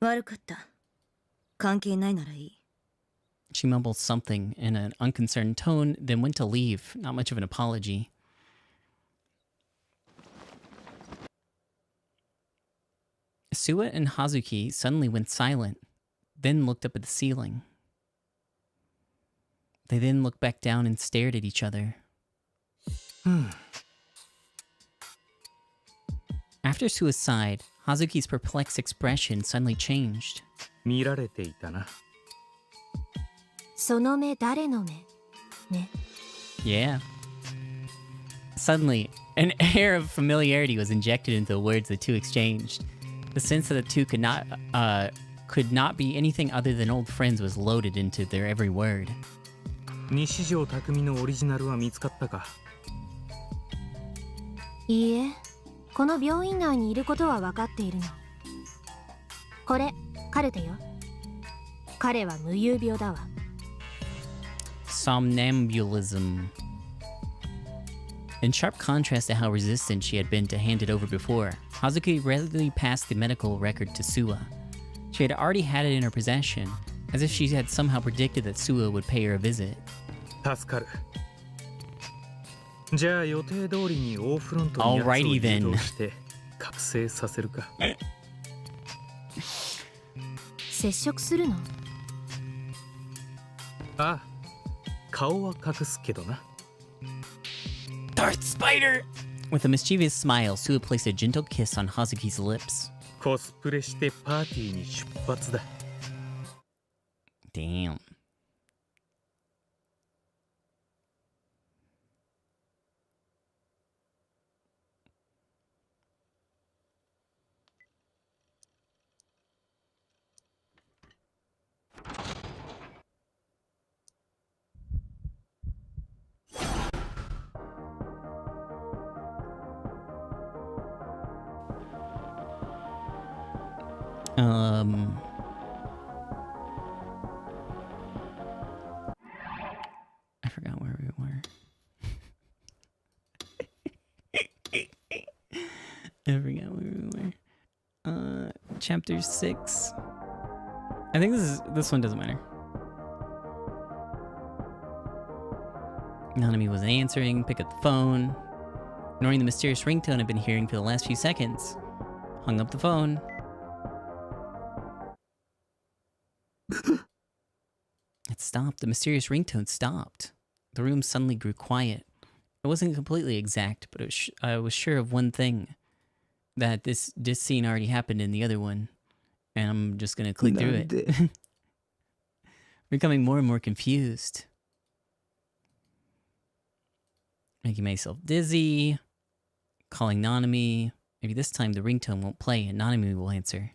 悪かった。関係ないならいい。 She mumbled something in an unconcerned tone, then went to leave. Not much of an apology. Suwa and Hazuki suddenly went silent, then looked up at the ceiling. They then looked back down and stared at each other. After Suwa's sighed, Hazuki's perplexed expression suddenly changed. 見られていたな。その目誰の目？ね。Yeah. Suddenly, an air of familiarity was injected into the words the two exchanged. The sense that the two could not be anything other than old friends was loaded into their every word. 西条匠のオリジナルは見つかったか？いいえ、この病院内にいることは分かっているの。これ、カルテよ。彼は無遊病だわ。Somnambulism. In sharp contrast to how resistant she had been to hand it over before, Hazuki readily passed the medical record to Suwa. She had already had it in her possession, as if she had somehow predicted that Suwa would pay her a visit. 助かる。じゃあ予定通りにオーフロントにやつを Alrighty 誘 then. 導して覚醒させるか。接触するの？ああ、顔は隠すけどな。Darth Spider! With a mischievous smile, Suwa placed a gentle kiss on Hazuki's lips. コスプレしてパーティーに出発だ。Damn. I forgot where we were. I forgot where we were. Chapter 6. I think this one doesn't matter. Nanami wasn't answering. Pick up the phone. Ignoring the mysterious ringtone I've been hearing for the last few seconds. Hung up the phone. It stopped. The mysterious ringtone stopped. The room suddenly grew quiet. It wasn't completely exact, but I was sure of one thing. That this scene already happened in the other one. And I'm just gonna click through it. Becoming more and more confused. Making myself dizzy. Calling Nanami. Maybe this time the ringtone won't play and Nanami will answer.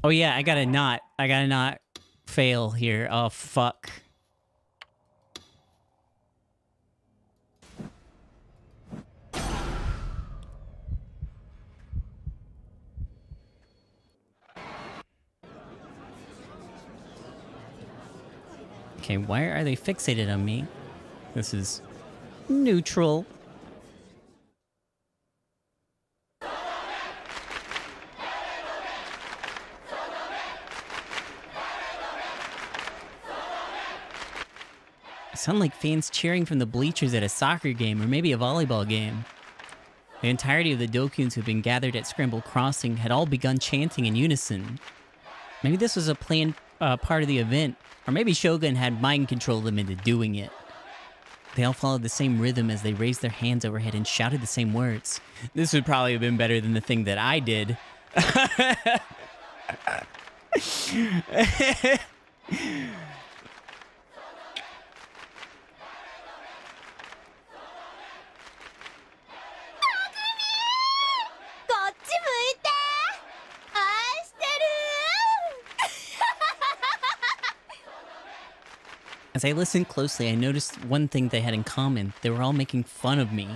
Oh yeah, I gotta not fail here. Oh fuck. Okay, why are they fixated on me? This is neutral. Sound like fans cheering from the bleachers at a soccer game or maybe a volleyball game. The entirety of the Dokuns who've been gathered at Scramble Crossing had all begun chanting in unison. Maybe this was a planned part of the event, or maybe Shogun had mind controlled them into doing it. They all followed the same rhythm as they raised their hands overhead and shouted the same words. This would probably have been better than the thing that I did. As I listened closely, I noticed one thing they had in common. They were all making fun of me.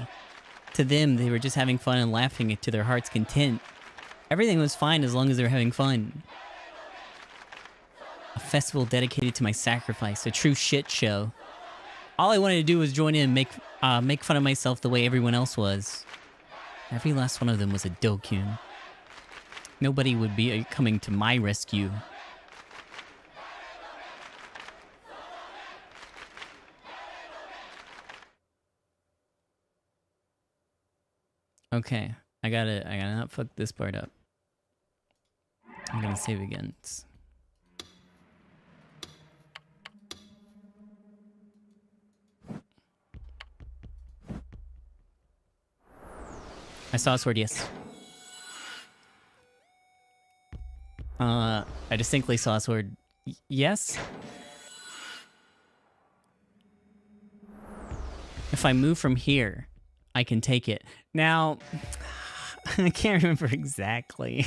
To them, they were just having fun and laughing to their heart's content. Everything was fine as long as they were having fun. A festival dedicated to my sacrifice, a true shit show. All I wanted to do was join in and make fun of myself the way everyone else was. Every last one of them was a Dokun. Nobody would be coming to my rescue. Okay, I gotta not fuck this part up. I'm gonna save again. I saw a sword, yes. I distinctly saw a sword. Yes? If I move from here, I can take it. Now, I can't remember exactly.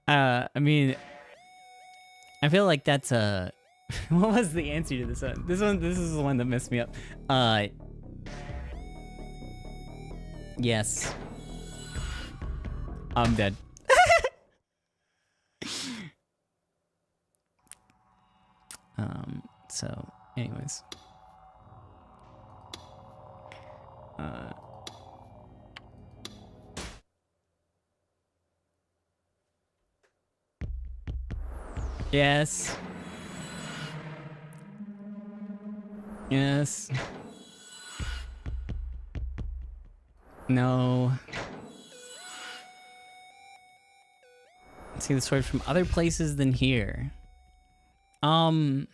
I mean, I feel like that's a... What was the answer to this one? This is the one that messed me up. Yes. I'm dead. So, anyways. Yes. Yes. No. See the sword from other places than here. I'm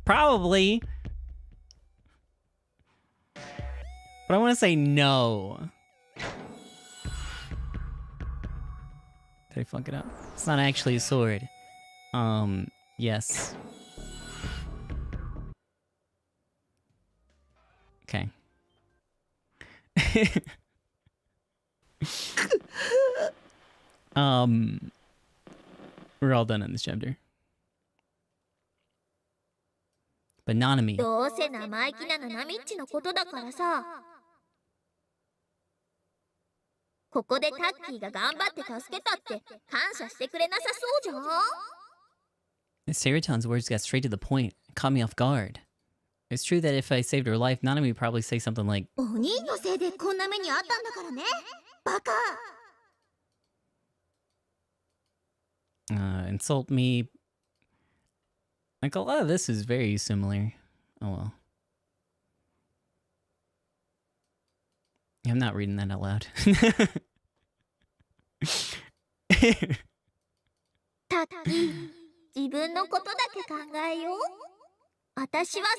probably, but I want to say no. Did I fuck it up? It's not actually a sword. Yes. Okay. We're all done in this chapter. But Nanami. どうせ生意気なナナミッチのことだからさ。ここでタッキーが頑張って助けたって感謝してくれなさそうじゃん。Seraton's words got straight to the point, caught me off guard. It's true that if I saved her life, Nanami would probably say something like, お兄のせいでこんな目にあったんだからね。バカ。insult me. Like, a lot of this is very similar. Oh well. I'm not reading that out loud. タッキー、自分のことだけ考えよう。私はさ、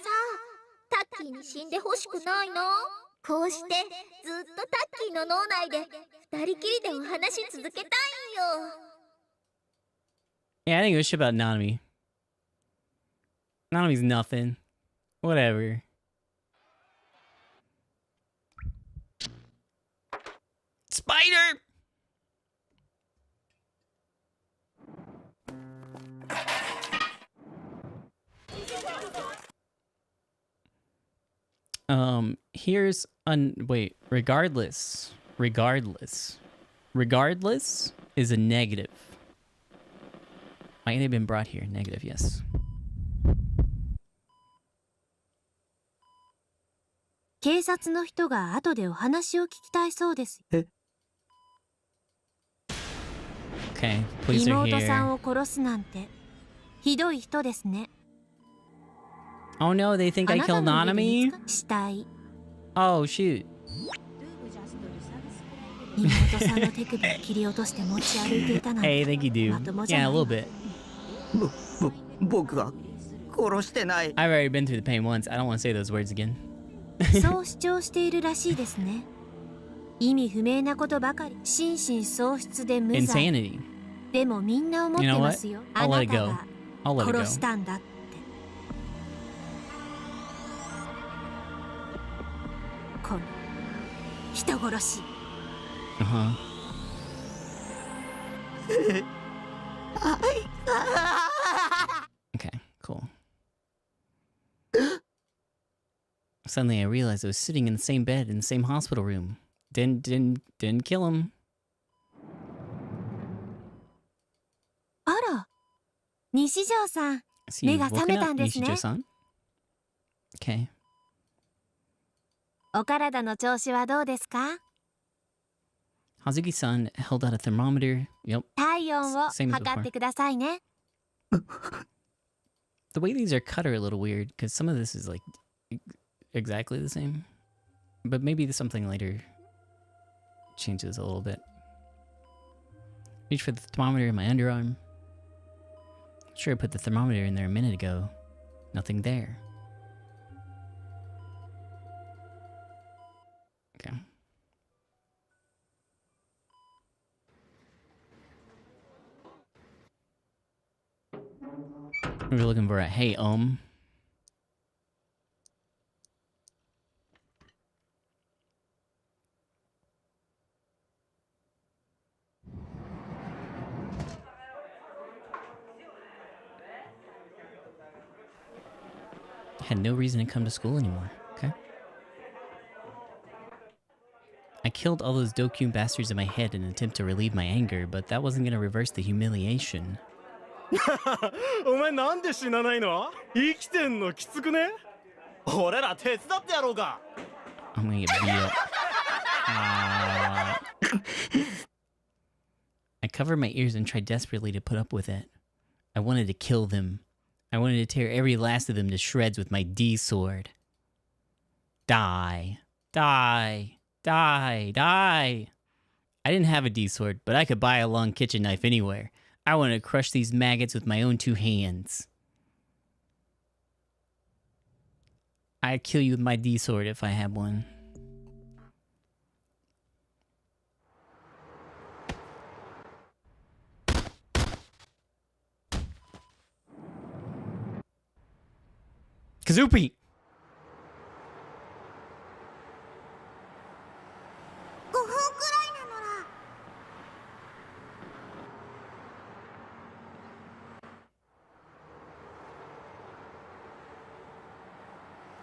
タッキーに死んでほしくないの。こうしてずっとタッキーの脳内で二人きりでお話し続けたいんよ。Yeah, I think it was shit about Nanami. Nanami's nothing. Whatever. Spider! Here's wait, regardless is a negative. Might have been brought here. Negative, yes. 警察の人が後でお話を聞きたいそうです。Okay, police are 妹さん here. を殺すなんてひどい人ですね。 Oh no, they think I あなた killed の家で見 Nanami? つか死体。 Oh shoot. 妹さんの手首を切り落として持ち歩いていたなん Hey, I て think you ま do. ともじゃ Yeah, な a い little bit. 僕は殺してない。 I've already been through the pain once. I don't want to say those words again. そう主張しているらしいですね。意味不明なことばかり。心神喪失で無罪。 Insanity. でもみんな思ってますよ。 You know あ what? なたが I'll let it go. 殺したんだって。この人殺し。Uh-huh. Okay, cool. Suddenly I realized I was sitting in the same bed in the same hospital room. Didn't kill him. あ西条さん、 So you've 目が覚め woken た up, んですね。 Nishijo-san? Okay. お体の調子はどうですか？ Hazuki-san held out a thermometer. Yep. 体温を Same as 測 before. ってくださいね。 The way these are cut are a little weird because some of this is like exactly the same. But maybe something later changes a little bit. Reach for the thermometer in my underarm. Sure, I put the thermometer in there a minute ago. Nothing there. Okay. We're looking for a hey Had no reason to come to school anymore. Okay. I killed all those Dokun bastards in my head in an attempt to relieve my anger, but that wasn't gonna reverse the humiliation. お前なんで死なないの？生きてんのきつくね？俺ら手伝ってやろうか。 I'm gonna get beat up. I covered my ears and tried desperately to put up with it. I wanted to kill them. I wanted to tear every last of them to shreds with my D-sword. Die. Die. Die. Die. I didn't have a D-sword, but I could buy a long kitchen knife anywhere. I wanted to crush these maggots with my own 2 hands. I'd kill you with my D-sword if I had one. Kazupi! 5分くらいなの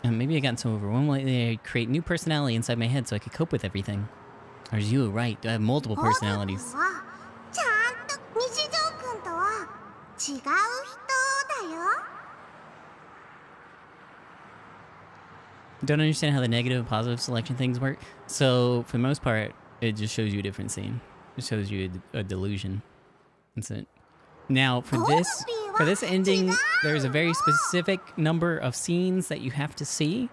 ら。 Maybe I got so overwhelmed lately I'd create new personality inside my head so I could cope with everything. Or is you right? Do I have multiple personalities? はちゃんと西条くんとは違う人だよ。 Don't understand how the negative and positive selection things work. So, for the most part, it just shows you a different scene. It shows you a delusion. That's it. Now, for this ending, there's a very specific number of scenes that you have to see.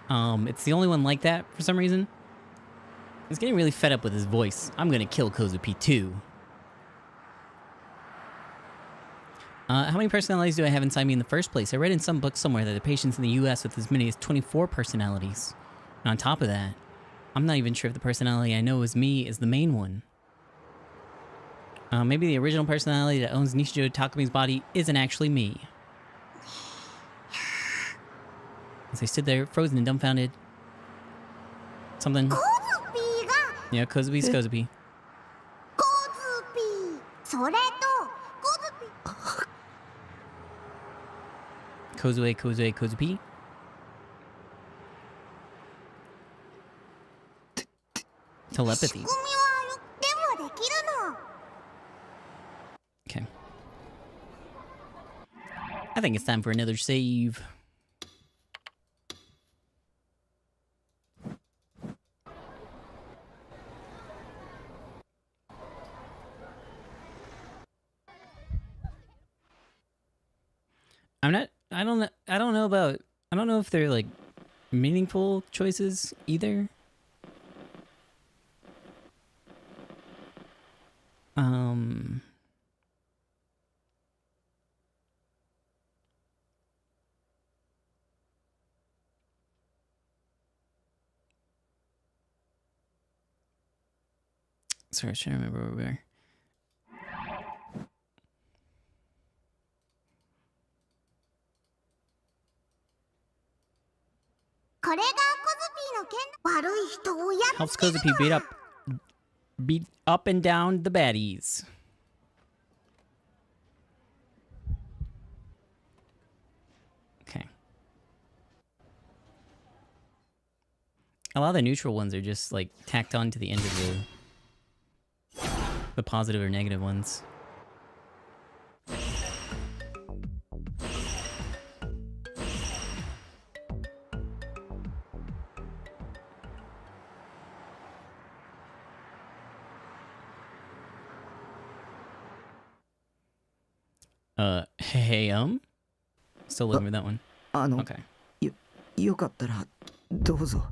It's the only one like that for some reason. He's getting really fed up with his voice. I'm gonna kill Kozupi too. How many personalities do I have inside me in the first place? I read in some book somewhere that there are patients in the US with as many as 24 personalities. And on top of that, I'm not even sure if the personality I know is me is the main one. Maybe the original personality that owns Nishijo Takumi's body isn't actually me. As I stood there, frozen and dumbfounded. Something. Yeah, Kozupi's Kozupi. コズピー。それとコズピー。 Kozue, Kozue, Kozupi. Telepathy. 仕組みはでもできるの。 Okay. I think it's time for another save. I don't know if they're like meaningful choices either. Sorry, I was trying to remember where we were. これがコズピーの剣。悪い人をやっ Helps Kozupi beat up and down the baddies. Okay. A lot of the neutral ones are just like tacked on to the end of the positive or negative ones. Hey, still living with that one. あの、 Okay. よかったらどうぞ。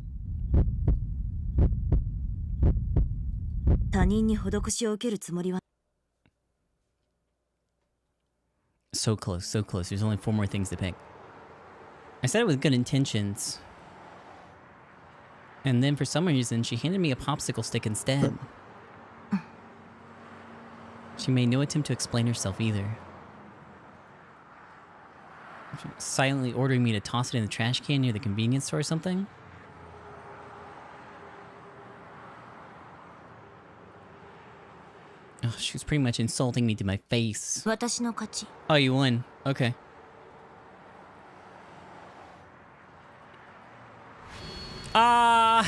他人に施しを受けるつもりは So close, so close. There's only 4 more things to pick. I said it with good intentions. And then for some reason, she handed me a popsicle stick instead. She made no attempt to explain herself either. She was silently ordering me to toss it in the trash can near the convenience store or something. Oh, she was pretty much insulting me to my face. 私の勝ち。 Oh, you won. Okay. Ah!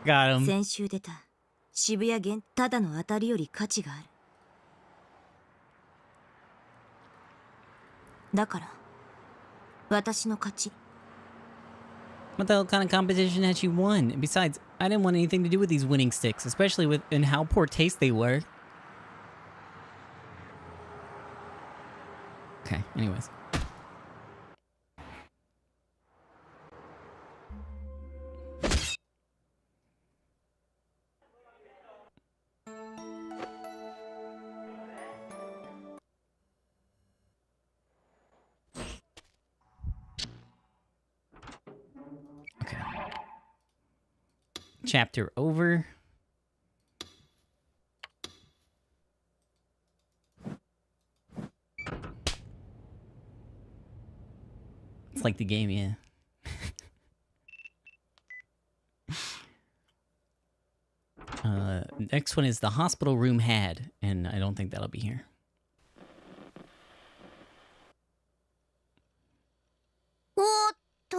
Got him. 先週出た渋谷限ただの当たりより価値がある。だから私の勝ち。 What the hell kind of competition had she won? Besides, I didn't want anything to do with these winning sticks, especially with in how poor taste they were. Okay, anyways. Okay. Chapter over. It's like the game, yeah. Next one is the hospital room had, and I don't think that'll be here. おーっと、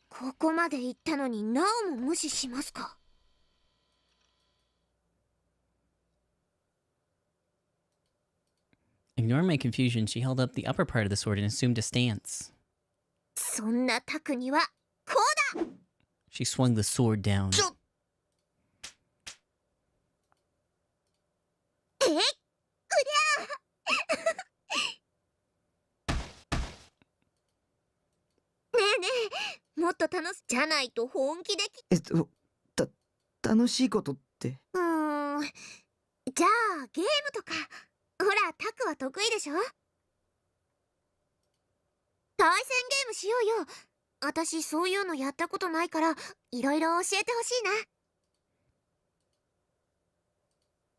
ここまで行ったのになおも無視しますか。Ignoring my confusion, she held up the upper part of the sword and assumed a stance. そんなタクにはこうだ。 She swung the sword down. えっ、うりゃねえねえ、もっと楽しじゃないと本気でき。楽しいことって。じゃあゲームとか。ほらタクは得意でしょ。対戦ゲームしようよ。私そういうのやったことないからいろいろ教えてほし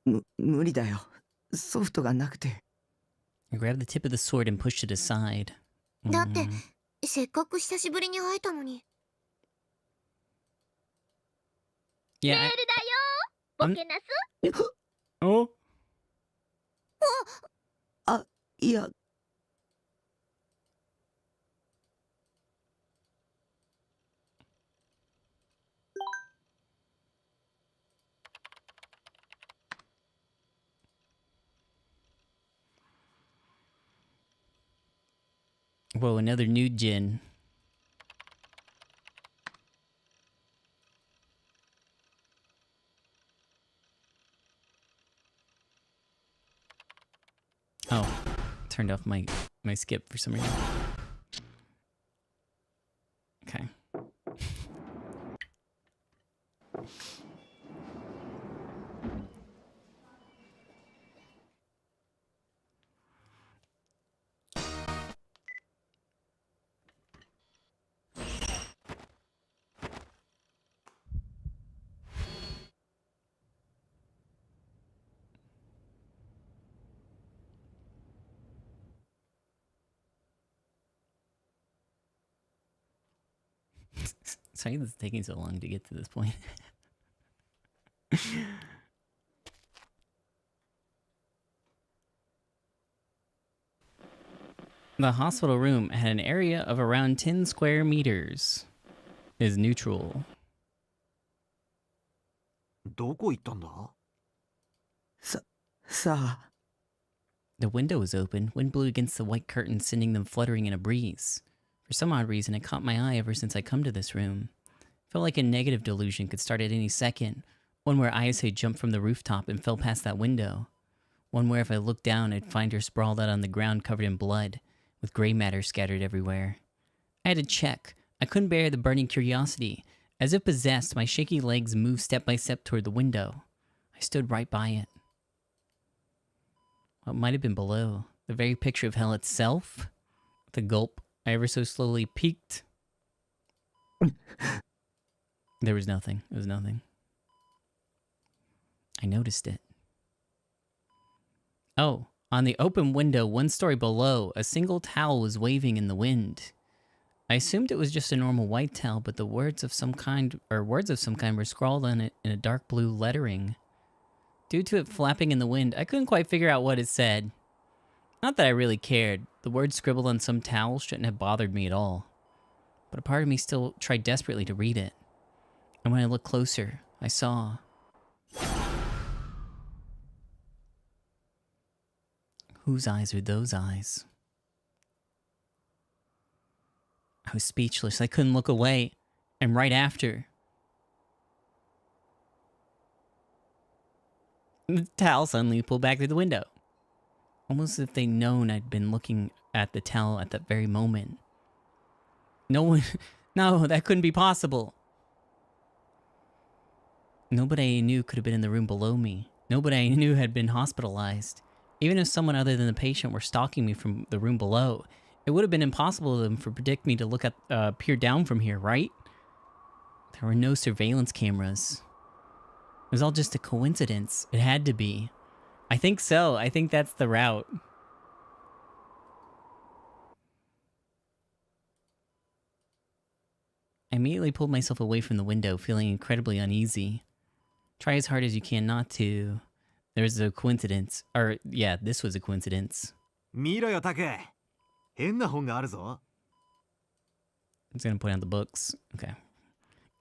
いな。無理だよ。ソフトがなくて。I grabbed the tip of the sword and pushed it aside. だってせっかく久しぶりに会えたのに。 Yeah. メールだよ。ボケなす。Oh. あ、いや。Whoa, another new gin. Oh, turned off my skip for some reason. Okay. Sorry this is taking so long to get to this point. The hospital room had an area of around 10 square meters. Is neutral. どこ行ったんだ？さあ。 The window was open. Wind blew against the white curtains, sending them fluttering in a breeze. For some odd reason, it caught my eye ever since I come to this room. Felt like a negative delusion could start at any second. One where Ayase jumped from the rooftop and fell past that window. One where if I looked down, I'd find her sprawled out on the ground covered in blood, with gray matter scattered everywhere. I had to check. I couldn't bear the burning curiosity. As if possessed, my shaky legs moved step by step toward the window. I stood right by it. What might have been below? The very picture of hell itself? With a gulp, I ever so slowly peeked. There was nothing. There was nothing. I noticed it. Oh, on the open window, 1 story below, a single towel was waving in the wind. I assumed it was just a normal white towel, but the words of some kind were scrawled on it in a dark blue lettering. Due to it flapping in the wind, I couldn't quite figure out what it said. Not that I really cared. The words scribbled on some towel shouldn't have bothered me at all. But a part of me still tried desperately to read it. And when I looked closer, I saw... Whose eyes are those eyes? I was speechless. I couldn't look away. And right after... the towel suddenly pulled back through the window. Almost as if they'd known I'd been looking at the towel at that very moment. No one... No, that couldn't be possible. Nobody I knew could have been in the room below me. Nobody I knew had been hospitalized. Even if someone other than the patient were stalking me from the room below, it would have been impossible of them to predict me to look at, peer down from here, right? There were no surveillance cameras. It was all just a coincidence. It had to be. I think so. I think that's the route. I immediately pulled myself away from the window, feeling incredibly uneasy. Try as hard as you can not to. There's a coincidence. Or, yeah, this was a coincidence. 見ろよ、タク。変な本があるぞ。I'm just gonna point out the books. Okay.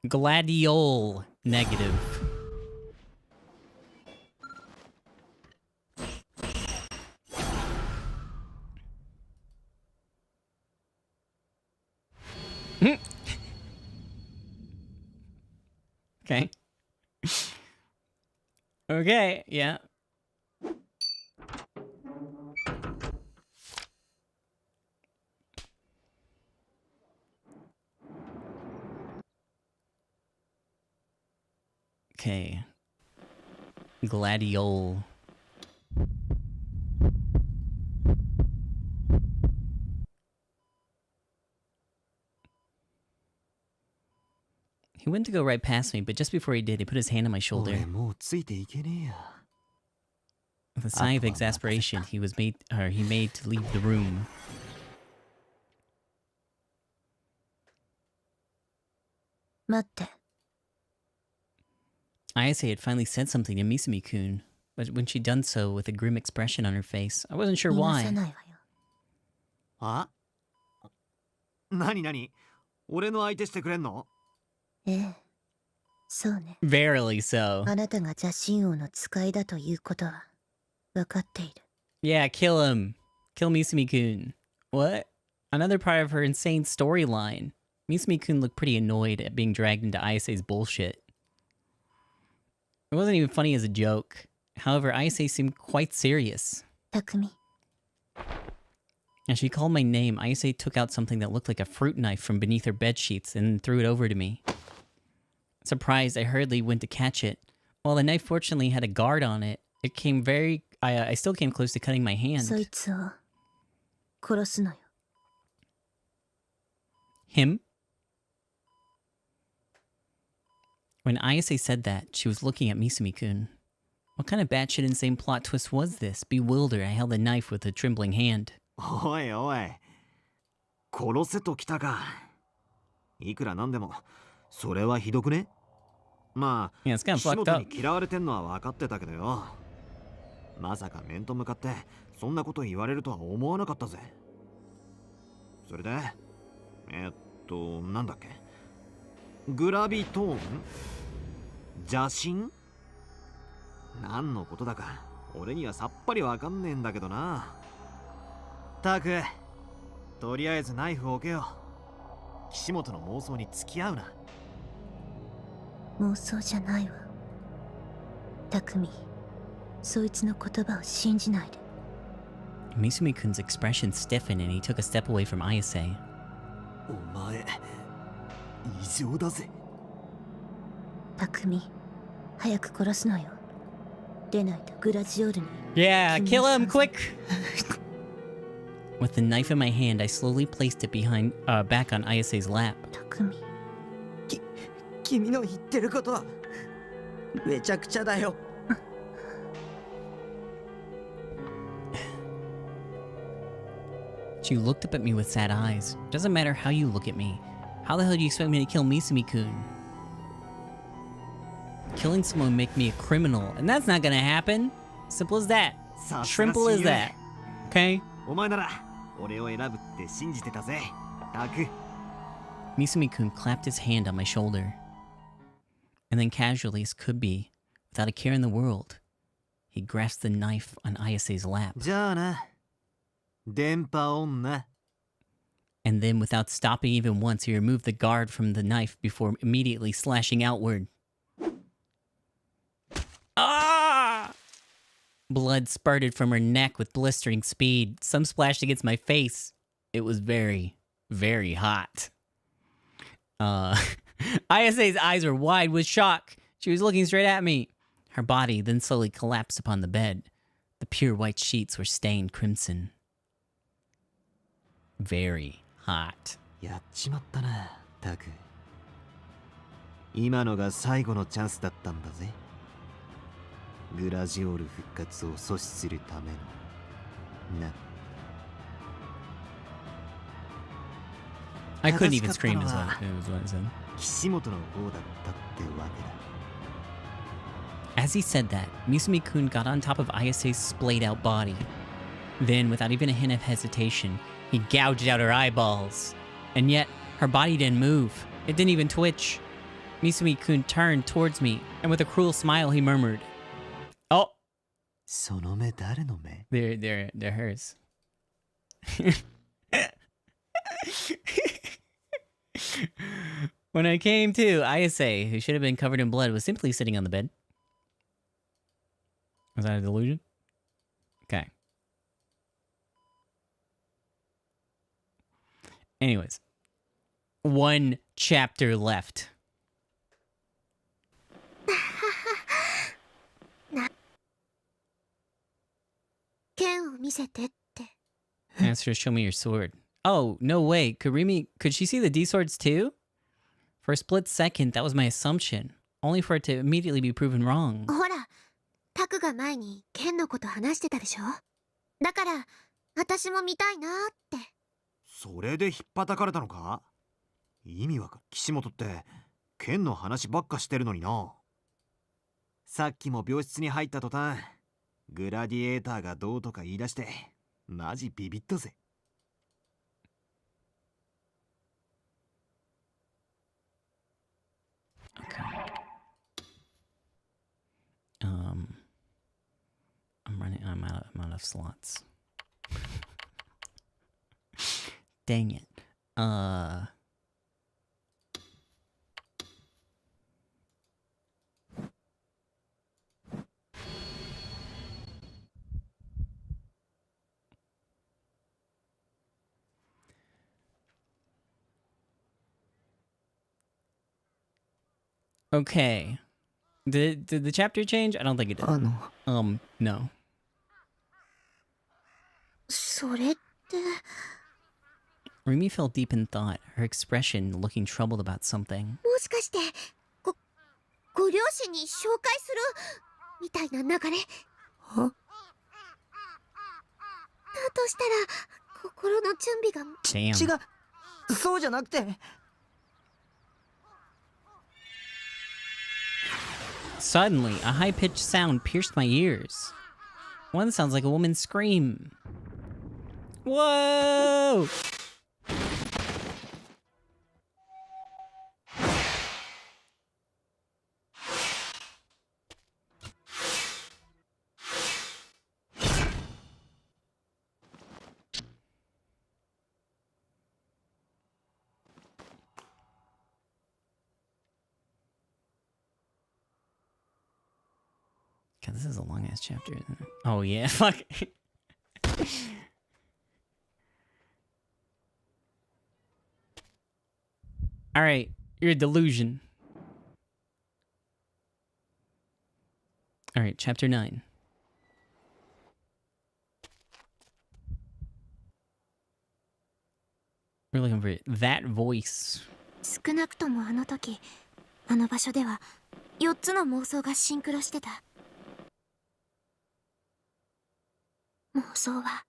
Gladiole negative. Okay. Okay, yeah. Okay. Gladiole. He went to go right past me, but just before he did, he put his hand on my shoulder. 俺もうついていけねえや。 With a sigh of exasperation, he made to leave the room. Ayase had finally said something to Misumi-kun, but when she'd done so with a grim expression on her face, I wasn't sure why. あ？何何？俺の相手してくれんの？ええ、そうね。 Verily so. あなたが邪神王の使いだということは分かっている。 Yeah, kill him. Kill Misumi-kun. What? Another part of her insane storyline. Misumi-kun looked pretty annoyed at being dragged into Ayase's bullshit. It wasn't even funny as a joke. However, Ayase seemed quite serious. 匠。 As she called my name, Ayase took out something that looked like a fruit knife from beneath her bedsheets and threw it over to me. Surprised, I hurriedly went to catch it. While the knife fortunately had a guard on it, I still came close to cutting my hand. そいつを殺すのよ。 Him? When Ayase said that, she was looking at Misumi-kun. What kind of batshit insane plot twist was this? Bewildered, I held the knife with a trembling hand. おいおい。殺せときたか。いくらなんでも、それはひどくね？まあ、 Yeah, it's kind of 岸 fucked 本 up. に嫌われてんのは分かってたけどよ。まさか面と向かってそんなこと言われるとは思わなかったぜ。それで、なんだっけ？グラビトーン？邪神？何のことだか、俺にはさっぱりわかんねえんだけどな。たく、とりあえずナイフを置けよ。岸本の妄想に付き合うな。妄想じゃないわ。匠。そいつの言葉を信じないで。 Misumi-kun's expression stiffened and he took a step away from Ayase. お前異常だぜ。匠、早く殺すのよ。でないとグラジオールに。 Yeah, kill him quick! With the knife in my hand, I slowly placed it back on Ayase's lap. 匠、君の言ってることはめちゃくちゃだよ。She looked up at me with sad eyes. Doesn't matter how you look at me. How the hell do you expect me to kill Misumi-kun? Killing someone would make me a criminal, and that's not gonna happen. Simple as that. Simple as that. Okay? お前なら俺を選ぶって信じてたぜ、タク。 Misumi-kun clapped his hand on my shoulder. And then casually as could be, without a care in the world, he grasped the knife on Ayase's lap. じゃあな、電波女。 And then without stopping even once, he removed the guard from the knife before immediately slashing outward. Ah! Blood spurted from her neck with blistering speed. Some splashed against my face. It was very, very hot. Ayase's eyes were wide with shock. She was looking straight at me. Her body then slowly collapsed upon the bed. The pure white sheets were stained crimson. Very hot. やっちまったな、タク。今のが最後のチャンスだったんだぜ。グラジオール復活を阻止するためのな。 I couldn't even scream as well. It was what it said. 岸本の方だったってわけだ。 As he said that, Misumi-kun got on top of Ayase's splayed-out body. Then, without even a hint of hesitation, he gouged out her eyeballs. And yet, her body didn't move. It didn't even twitch. Misumi-kun turned towards me, and with a cruel smile, he murmured, "Oh, その目誰の目？ they're hers." When I came to, Ayase, who should have been covered in blood, was simply sitting on the bed. Was that a delusion? Okay. Anyways, one chapter left. 剣を見せてって。 Asked her to show me your sword. Oh, no way. Could she see the D swords too? For a split second, that was my assumption. Only for it to immediately be proven wrong. ほら、タクが前に剣のこと話してたでしょ。だから、私も見たいなーって。それで引っ叩かれたのか？意味わかん。岸本って剣の話ばっかしてるのにな。さっきも病室に入った途端、グラディエーターがどうとか言い出して、マジビビったぜ。Okay. I'm out of slots. Dang it. Okay. Did the chapter change? I don't think it did. No. それって。 Rumi fell deep in thought, her expression looking troubled about something. もしかして、ご両親に紹介するみたいな流れ。は？だとしたら、心の準備が。Damn. 違う。そうじゃなくて。Suddenly, a high-pitched sound pierced my ears. One sounds like a woman's scream. Whoa! God, this is a long ass chapter. Isn't it? Oh yeah, fuck. All right, you're a delusion. All right, chapter 9. We're looking for that voice. 少なくともあの時あの場所では4つの妄想がシンクロしてた。妄想は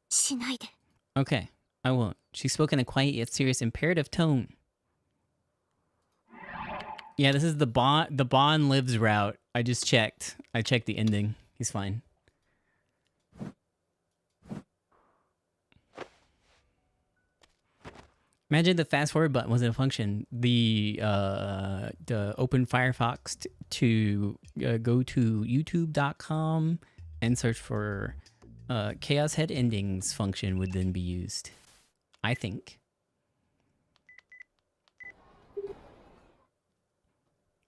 しないで。 Okay, I won't. She spoke in a quiet yet serious imperative tone. Yeah, this is the Bond lives route. I just checked. I checked the ending. He's fine. Imagine the fast forward button wasn't a function. The open Firefox to go to youtube.com and search for Chaos Head Endings function would then be used. I think.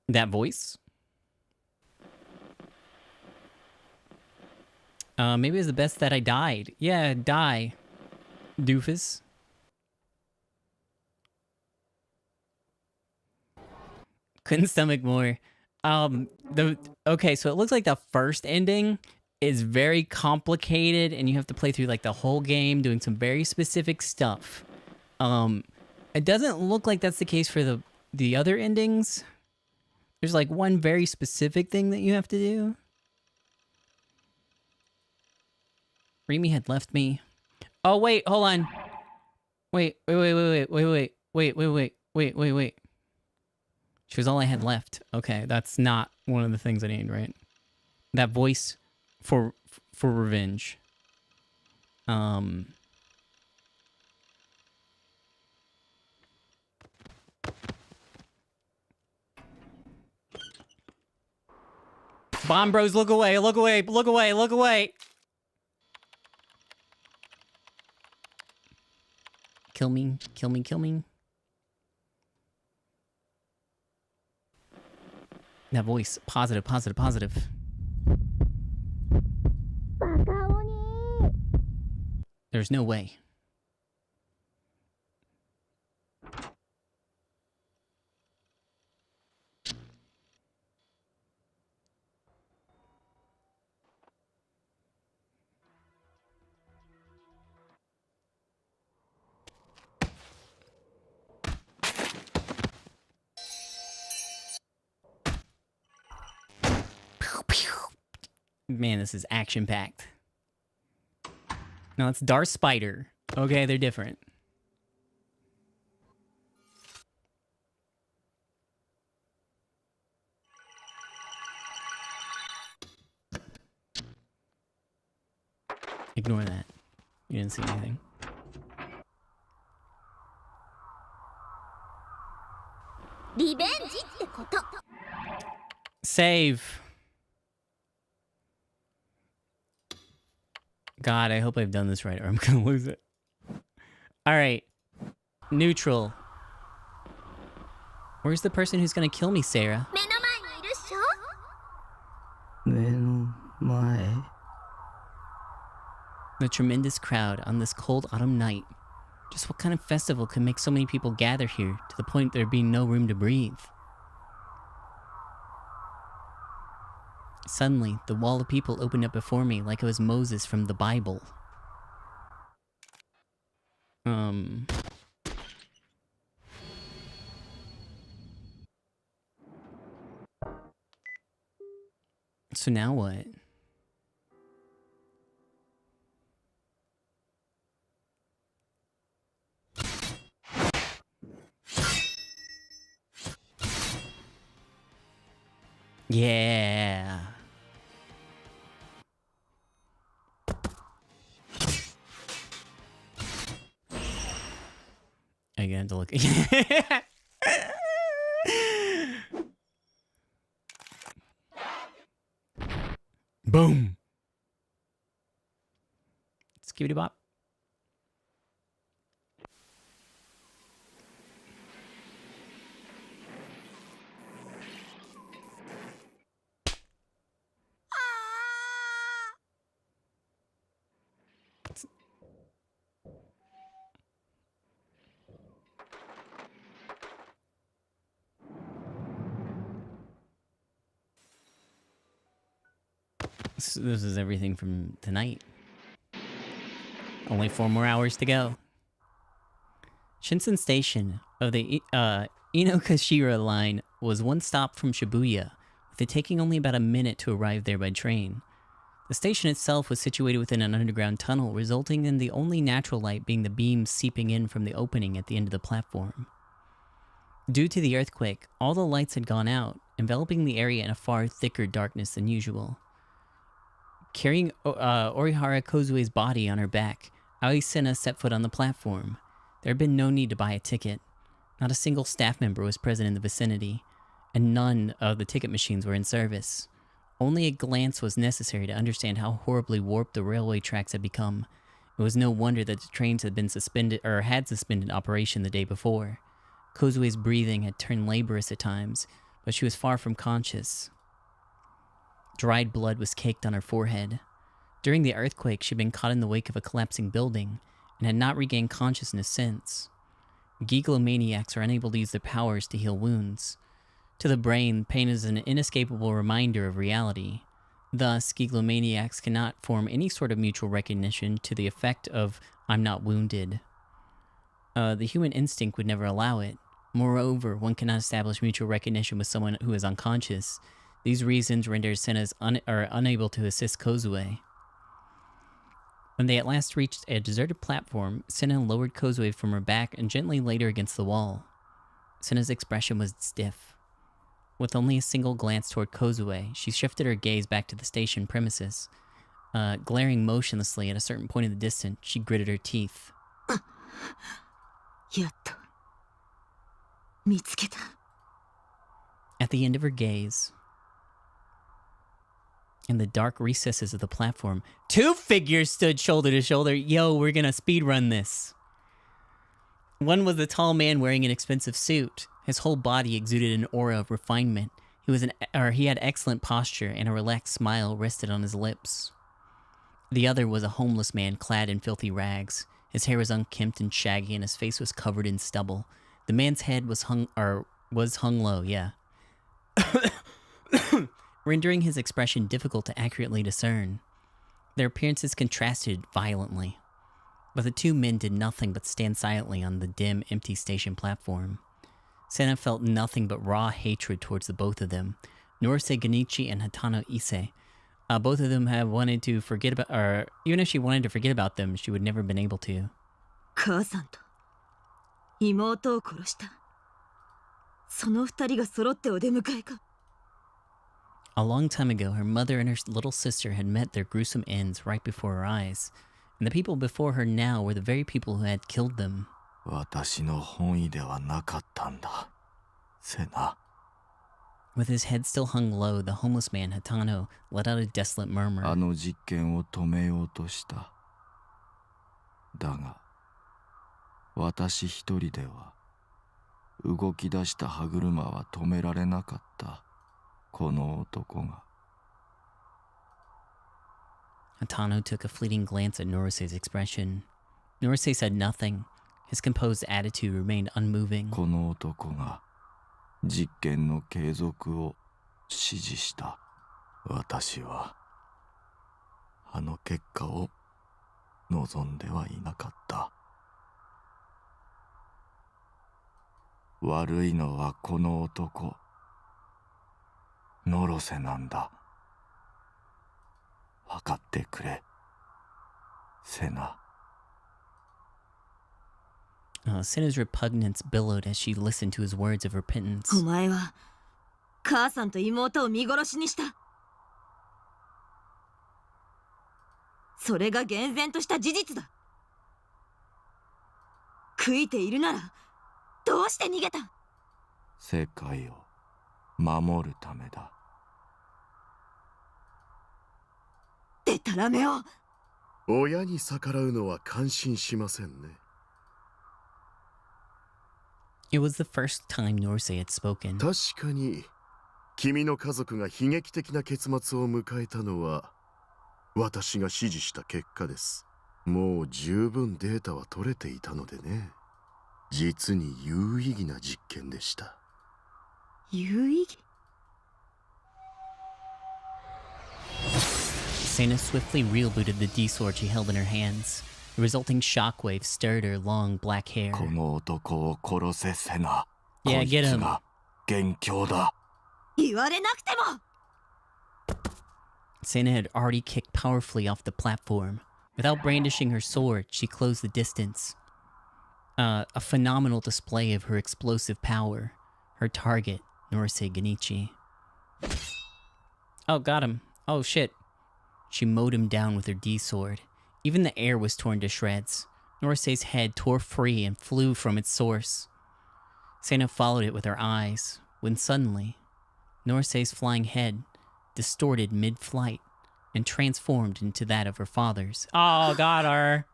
That voice? Maybe it was the best that I died. Yeah, die. Doofus. Couldn't stomach more. Okay, so it looks like the first ending is very complicated and you have to play through like the whole game doing some very specific stuff. It doesn't look like that's the case for the other endings. There's like one very specific thing that you have to do. Remy had left me. Oh wait, hold on. Wait. She was all I had left. Okay, that's not one of the things I need, right? That voice for revenge. Bomb bros, look away, look away, look away, look away. Kill me, kill me, kill me. That voice, positive, positive, positive. There's no way. Man, this is action-packed. No, it's Darth Spider. Okay, they're different. Ignore that. You didn't see anything. Save. God, I hope I've done this right or I'm gonna lose it. Alright. Neutral. Where's the person who's gonna kill me, Sarah? The tremendous crowd on this cold autumn night. Just what kind of festival could make so many people gather here to the point there being no room to breathe? Suddenly, the wall of people opened up before me like it was Moses from the Bible. So now what? Yeah. I get to look. Boom. Skibidi bop. So this is everything from tonight. Only 4 more hours to go. Shinsen Station of the Inokashira line was one stop from Shibuya, with it taking only about a minute to arrive there by train. The station itself was situated within an underground tunnel, resulting in the only natural light being the beams seeping in from the opening at the end of the platform. Due to the earthquake, all the lights had gone out, enveloping the area in a far thicker darkness than usual. Carrying Orihara Kozue's body on her back, Aoi Sena set foot on the platform. There had been no need to buy a ticket. Not a single staff member was present in the vicinity, and none of the ticket machines were in service. Only a glance was necessary to understand how horribly warped the railway tracks had become. It was no wonder that the trains had been suspended or had suspended operation the day before. Kozue's breathing had turned laborious at times, but she was far from conscious. Dried blood was caked on her forehead. During the earthquake, she had been caught in the wake of a collapsing building and had not regained consciousness since. Gigalomaniacs are unable to use their powers to heal wounds. To the brain, pain is an inescapable reminder of reality. Thus, Gigalomaniacs cannot form any sort of mutual recognition to the effect of, "I'm not wounded." The human instinct would never allow it. Moreover, one cannot establish mutual recognition with someone who is unconscious. These reasons render Sena unable to assist Kozue. When they at last reached a deserted platform, Sena lowered Kozue from her back and gently laid her against the wall. Sena's expression was stiff. With only a single glance toward Kozue, she shifted her gaze back to the station premises. Glaring motionlessly at a certain point in the distance, she gritted her teeth. やっと見つけた。 At the end of her gaze, in the dark recesses of the platform, 2 figures stood shoulder to shoulder. Yo, we're gonna speedrun this. One was a tall man wearing an expensive suit. His whole body exuded an aura of refinement. He had excellent posture, and a relaxed smile rested on his lips. The other was a homeless man clad in filthy rags. His hair was unkempt and shaggy, and his face was covered in stubble. The man's head was hung low, yeah. Rendering his expression difficult to accurately discern. Their appearances contrasted violently, but the 2 men did nothing but stand silently on the dim, empty station platform. Sena felt nothing but raw hatred towards the both of them. Norase Genichi and Hatano Ise. Both of them have wanted to forget about, or even if she wanted to forget about them, she would never have been able to. 母さんと妹を殺した。その2人が揃ってお出迎えか。 A long time ago, her mother and her little sister had met their gruesome ends right before her eyes, and the people before her now were the very people who had killed them. 私の本意ではなかったんだ、セナ。 With his head still hung low, the homeless man, Hatano, let out a desolate murmur. あの実験を止めようとした。だが、私一人では動き出した歯車は止められなかった。この男が。 Hatano took a fleeting glance at Norase's expression. Norase said nothing. His composed attitude remained unmoving. この男が実験の継続を指示した。私はあの結果を望んではいなかった。悪いのはこの男、ノロセなんだ。分かってくれ、セナ。Sena's repugnance billowed as she listened to his words of repentance. お前は母さんと妹を見殺しにした。それが厳然とした事実だ。悔いているならどうして逃げた？世界を守るためだ。でたらめを。親に逆らうのは感心しませんね。It was the first time Norase had spoken. 確かに君の家族が悲劇的な結末を迎えたのは私が指示した結果です。もう十分データは取れていたのでね。実に有意義な実験でした。有意義？ Sena swiftly rebooted the D-sword she held in her hands. The resulting shockwave stirred her long black hair. この男を殺せセナ。 Yeah, こい get つ him. が元凶だ。言われなくても Sena had already kicked powerfully off the platform. Without brandishing her sword, she closed the distance. A phenomenal display of her explosive power. Her target, Norisei Genichi. Oh, got him. Oh, shit. She mowed him down with her D-sword. Even the air was torn to shreds. Norisei's head tore free and flew from its source. Sena followed it with her eyes, when suddenly, Norisei's flying head distorted mid-flight and transformed into that of her father's. Oh, got her!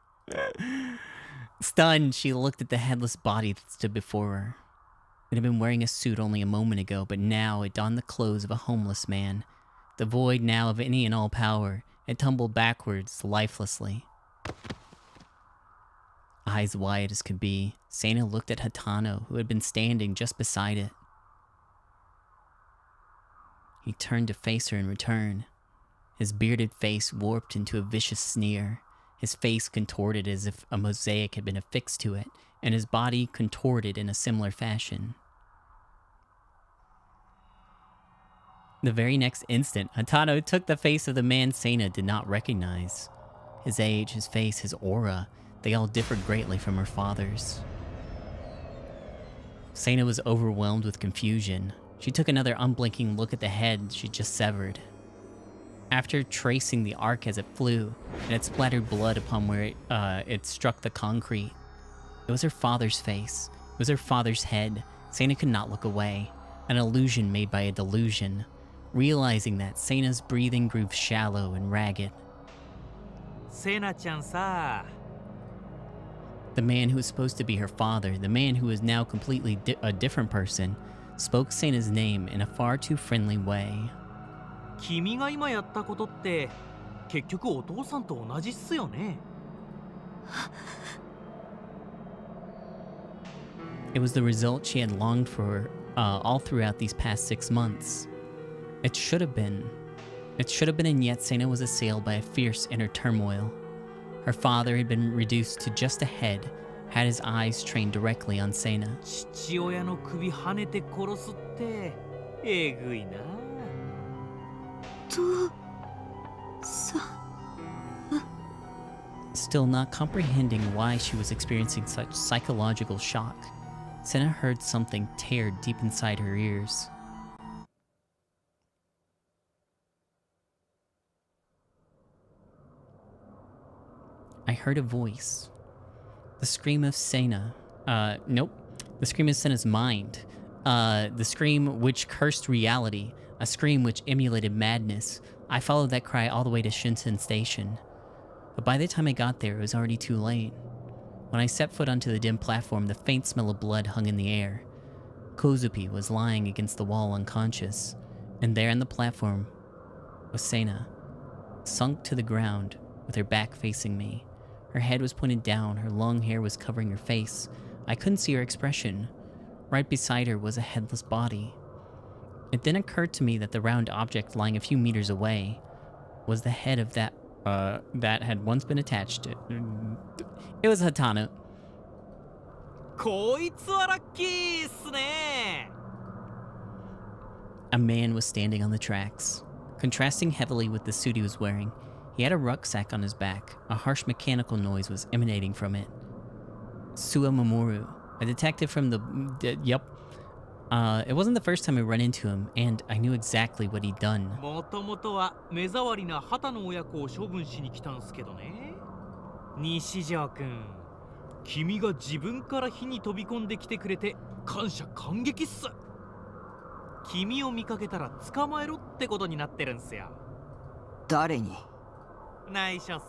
Stunned, she looked at the headless body that stood before her. It had been wearing a suit only a moment ago, but now it donned the clothes of a homeless man. Devoid now of any and all power, it tumbled backwards lifelessly. Eyes wide as could be, Sena looked at Hatano, who had been standing just beside it. He turned to face her in return. His bearded face warped into a vicious sneer. His face contorted as if a mosaic had been affixed to it, and his body contorted in a similar fashion. The very next instant, Hatano took the face of the man Sena did not recognize. His age, his face, his aura, they all differed greatly from her father's. Sena was overwhelmed with confusion. She took another unblinking look at the head she just severed. After tracing the arc as it flew, it had splattered blood upon where it struck the concrete. It was her father's face. It was her father's head. Sena could not look away. An illusion made by a delusion. Realizing that, Sena's breathing grew shallow and ragged. Sena-chan sa. The man who was supposed to be her father, the man who was now completely a different person, spoke Sena's name in a far too friendly way. 君が今やったことって結局お父さんと同じっすよね。It was the result she had longed for all throughout these past 6 months. It should have been, and yet Sena was assailed by a fierce inner turmoil. Her father had been reduced to just a head, had his eyes trained directly on Sena. 父親の首跳ねて殺すってえぐいな。Still not comprehending why she was experiencing such psychological shock, Sena heard something tear deep inside her ears. I heard a voice. The scream of Sena. Nope. The scream of Sena's mind. The scream which cursed reality. A scream which emulated madness. I followed that cry all the way to Shinsen Station. But by the time I got there, it was already too late. When I set foot onto the dim platform, the faint smell of blood hung in the air. Kozupi was lying against the wall unconscious, and there on the platform was Sena, sunk to the ground with her back facing me. Her head was pointed down, her long hair was covering her face. I couldn't see her expression. Right beside her was a headless body. It then occurred to me that the round object lying a few meters away was the head of that had once been attached to... It was Hatano. こいつはラッキーっすね。 A man was standing on the tracks. Contrasting heavily with the suit he was wearing, he had a rucksack on his back. A harsh mechanical noise was emanating from it. Suwa Mamoru, a detective from Yep. It wasn't the first time I run into him, and I knew exactly what he'd done. もともとは目障りな畑の親子を処分しに来たんすけどね。西条くん、君が自分から火に飛び込んできてくれて感謝感激っす。君を見かけたら捕まえろってことになってるんすよ。誰に？内緒っす。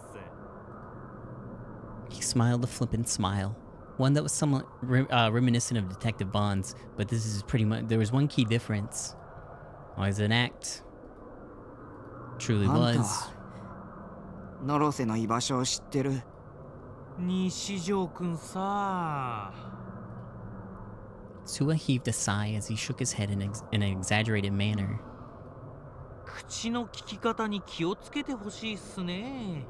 He smiled a flippant smile, one that was somewhat reminiscent of Detective Bond's, but this is pretty much, there was one key difference. Always an act. Truly was. ノロセの居場所を知ってる。西条くんさ。 Suwa heaved a sigh as he shook his head in an exaggerated manner. 口の利き方に気をつけてほしいっすね。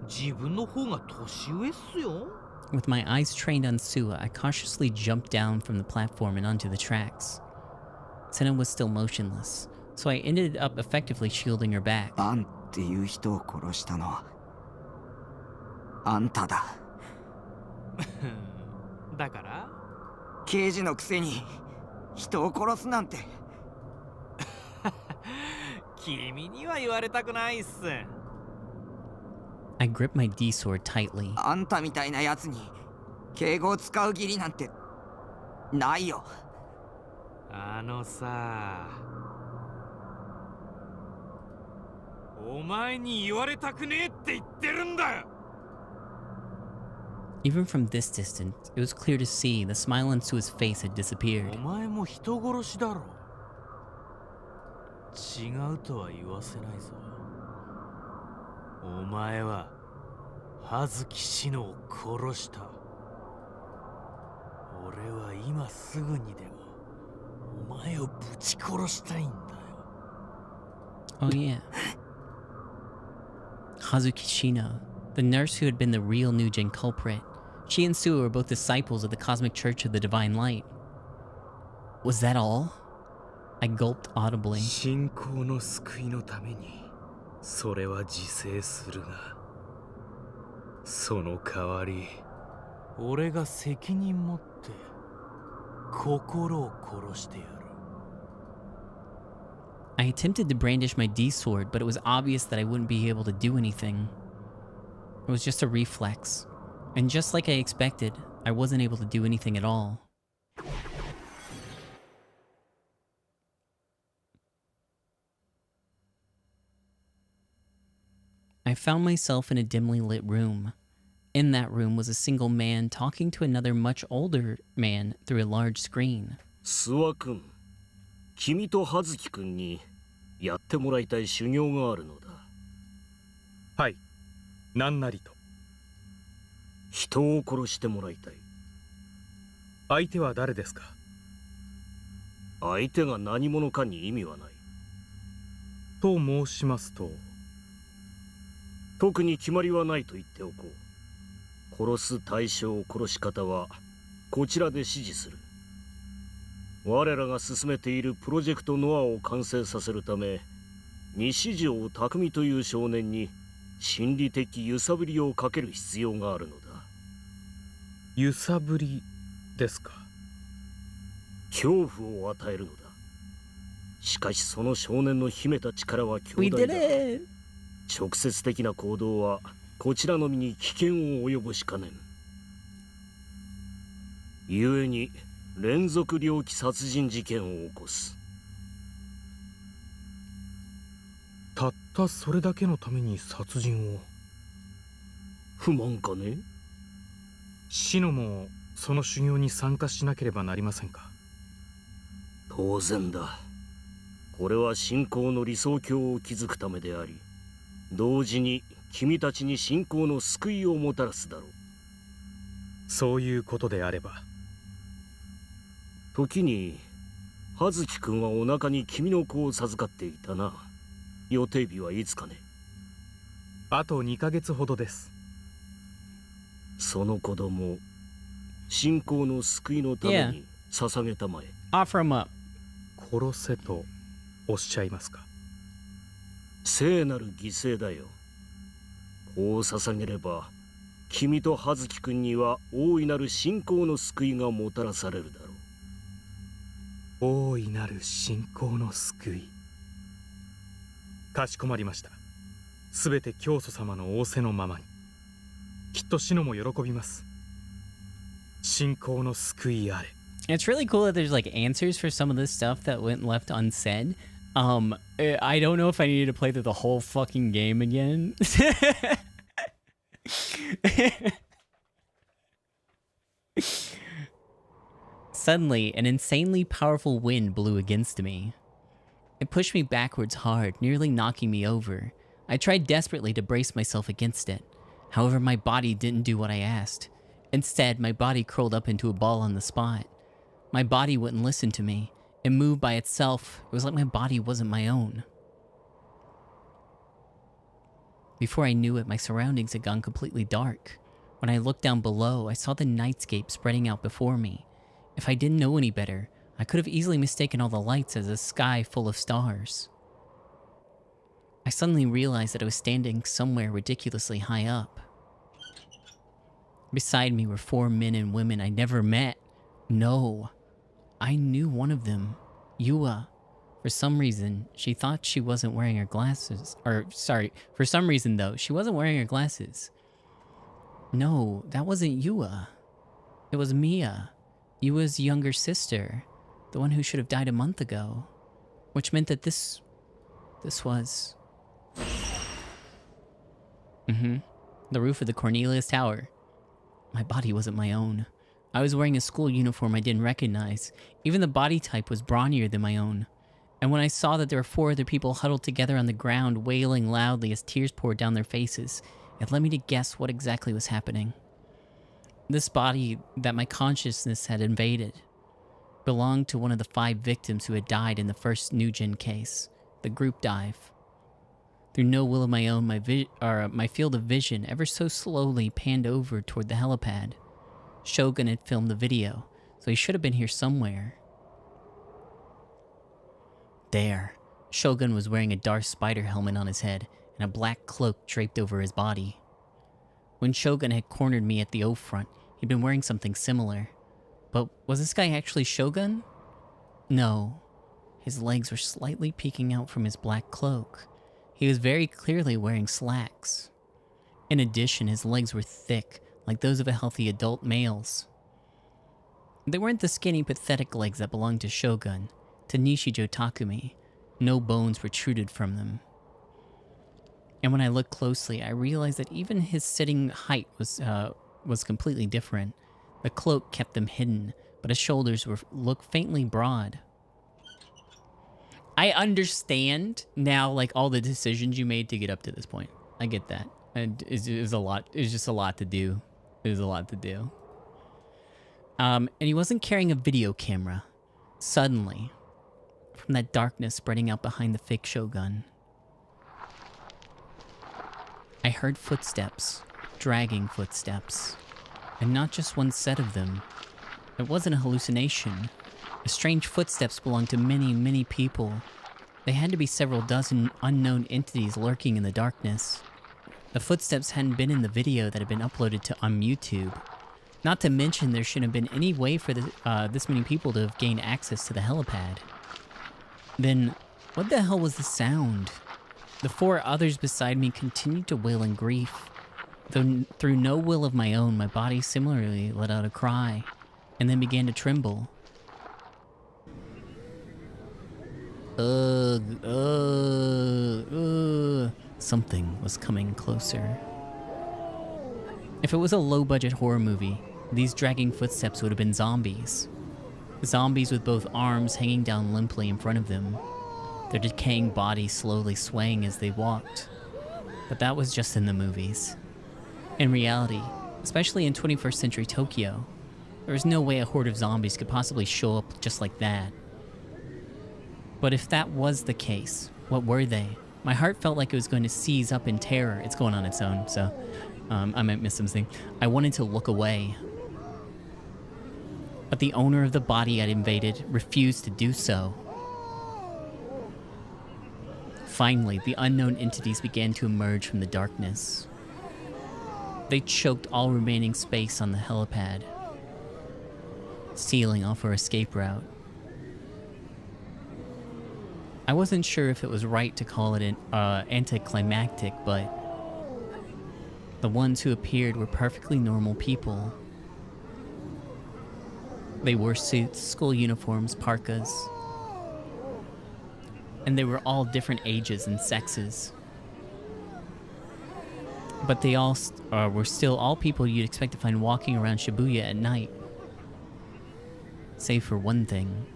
自分の方が年上っすよ。With my eyes trained on Sua, I cautiously jumped down from the platform and onto the tracks. Senna was still motionless, so I ended up effectively shielding her back. アンっていう人を殺したのはあんただ。だから刑事のくせに人を殺すなんて。君には言われたくないっす。I gripped my D-sword tightly. あんたみたいなやつに敬語を使う義理なんてないよ。あのさ、お前に言われたくねえって言ってるんだよ。Even from this distance, it was clear to see the smile on Sua's face had disappeared. お前も人殺しだろ。違うとは言わせないぞ。お前は葉月志乃を殺した。俺は今すぐにでもお前をぶち殺したいんだよ。Oh yeah. Hazuki Shino, the nurse who had been the real Nujin culprit. She and Sua were both disciples of the Cosmic Church of the Divine Light. Was that all? I gulped audibly. 信仰の救いのためにそれは自制するが、その代わり俺が責任持って心を殺してやる。I attempted to brandish my D-sword, but it was obvious that I wouldn't be able to do anything. It was just a reflex. And just like I expected, I wasn't able to do anything at all. I found myself in a dimly lit room. In that room was a single man talking to another much older man through a large screen. 諏訪君、君と葉月君にやってもらいたい修行があるのだ。はい、何なりと。人を殺してもらいたい。相手は誰ですか？相手が何者かに意味はない。と申しますと？特に決まりはないと言っておこう。殺す対象、殺し方はこちらで指示する。我らが進めているプロジェクトノアを完成させるため、西条匠という少年に心理的揺さぶりをかける必要があるのだ。揺さぶりですか？恐怖を与えるのだ。しかしその少年の秘めた力は強大だ。直接的な行動はこちらの身に危険を及ぼしかねん。故に連続猟奇殺人事件を起こす。たったそれだけのために殺人を。不満かね？シノもその修行に参加しなければなりませんか？当然だ。これは信仰の理想郷を築くためであり、同時に君たちに信仰の救いをもたらすだろう。そういうことであれば。時に葉月君はお腹に君の子を授かっていたな。予定日はいつかね？あと2ヶ月ほどです。その子供、信仰の救いのために捧げたまえ。Offer him up. 殺せとおっしゃいますか？聖なる犠牲だよ。子を捧げれば、君と葉月君には大いなる信仰の救いがもたらされるだろう。大いなる信仰の救い。かしこまりました。すべて教祖様の仰せのままに。きっとシノも喜びます。信仰の救いあれ。It's really cool that there's like answers for some of this stuff that went left unsaid. I don't know if I needed to play through the whole fucking game again. Suddenly, an insanely powerful wind blew against me. It pushed me backwards hard, nearly knocking me over. I tried desperately to brace myself against it. However, my body didn't do what I asked. Instead, my body curled up into a ball on the spot. My body wouldn't listen to me. It moved by itself. It was like my body wasn't my own. Before I knew it, my surroundings had gone completely dark. When I looked down below, I saw the nightscape spreading out before me. If I didn't know any better, I could have easily mistaken all the lights as a sky full of stars. I suddenly realized that I was standing somewhere ridiculously high up. Beside me were 4 men and women I never met. No, I knew one of them, Yua. For some reason, she thought she wasn't wearing her glasses. For some reason though, she wasn't wearing her glasses. No, that wasn't Yua. It was Mia, Yua's younger sister, the one who should have died a month ago. Which meant that this was... the roof of the Cornelius Tower. My body wasn't my own. I was wearing a school uniform I didn't recognize. Even the body type was brawnier than my own. And when I saw that there were 4 other people huddled together on the ground, wailing loudly as tears poured down their faces, it led me to guess what exactly was happening. This body that my consciousness had invaded belonged to one of the 5 victims who had died in the first Nugent case, the group dive. Through no will of my own, my field of vision ever so slowly panned over toward the helipad. Shogun had filmed the video, so he should have been here somewhere. There, Shogun was wearing a Darth Spider helmet on his head and a black cloak draped over his body. When Shogun had cornered me at the O front, he'd been wearing something similar. But was this guy actually Shogun? No. His legs were slightly peeking out from his black cloak. He was very clearly wearing slacks. In addition, his legs were thick, like those of a healthy adult male's. They weren't the skinny, pathetic legs that belonged to Shogun, to Nishijo Takumi. No bones protruded from them. And when I looked closely, I realized that even his sitting height was completely different. The cloak kept them hidden, but his shoulders looked faintly broad. I understand now, like, all the decisions you made to get up to this point. I get that. And it's a lot. It's just a lot to do. There's a lot to do. And he wasn't carrying a video camera. Suddenly, from that darkness spreading out behind the fake Shogun, I heard footsteps, dragging footsteps, and not just one set of them. It wasn't a hallucination. The strange footsteps belonged to many, many people. They had to be several dozen unknown entities lurking in the darkness. The footsteps hadn't been in the video that had been uploaded on YouTube. Not to mention there shouldn't have been any way for this many people to have gained access to the helipad. Then, what the hell was the sound? The 4 others beside me continued to wail in grief. Though through no will of my own, my body similarly let out a cry, and then began to tremble. Something was coming closer. If it was a low-budget horror movie, these dragging footsteps would have been zombies. Zombies with both arms hanging down limply in front of them, their decaying bodies slowly swaying as they walked. But that was just in the movies. In reality, especially in 21st century Tokyo, there was no way a horde of zombies could possibly show up just like that. But if that was the case, what were they? My heart felt like it was going to seize up in terror. It's going on its own, so I might miss something. I wanted to look away. But the owner of the body I'd invaded refused to do so. Finally, the unknown entities began to emerge from the darkness. They choked all remaining space on the helipad, sealing off our escape route. I wasn't sure if it was right to call it an anticlimactic, but the ones who appeared were perfectly normal people. They wore suits, school uniforms, parkas, and they were all different ages and sexes. But they all were still all people you'd expect to find walking around Shibuya at night. Save for one thing.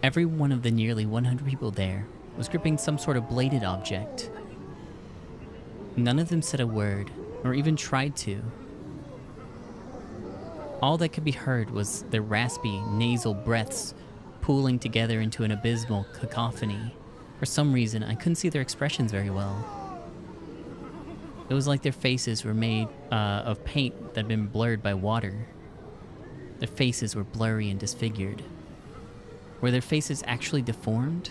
Every one of the nearly 100 people there was gripping some sort of bladed object. None of them said a word, or even tried to. All that could be heard was their raspy, nasal breaths pooling together into an abysmal cacophony. For some reason, I couldn't see their expressions very well. It was like their faces were made of paint that had been blurred by water. Their faces were blurry and disfigured. Were their faces actually deformed?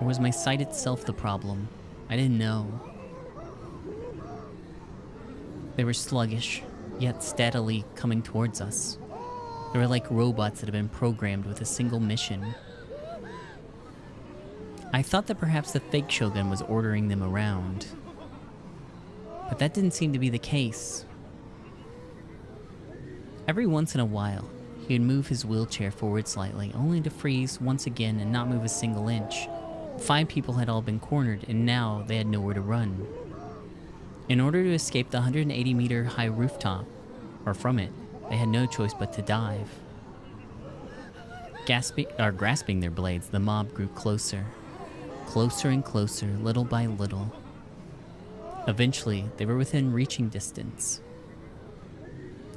Or was my sight itself the problem? I didn't know. They were sluggish, yet steadily coming towards us. They were like robots that had been programmed with a single mission. I thought that perhaps the fake Shogun was ordering them around. But that didn't seem to be the case. Every once in a while, he would move his wheelchair forward slightly, only to freeze once again and not move a single inch. 5 people had all been cornered, and now they had nowhere to run. In order to escape the 180-meter high rooftop, or from it, they had no choice but to dive. Grasping their blades, the mob grew closer. Closer and closer, little by little. Eventually, they were within reaching distance.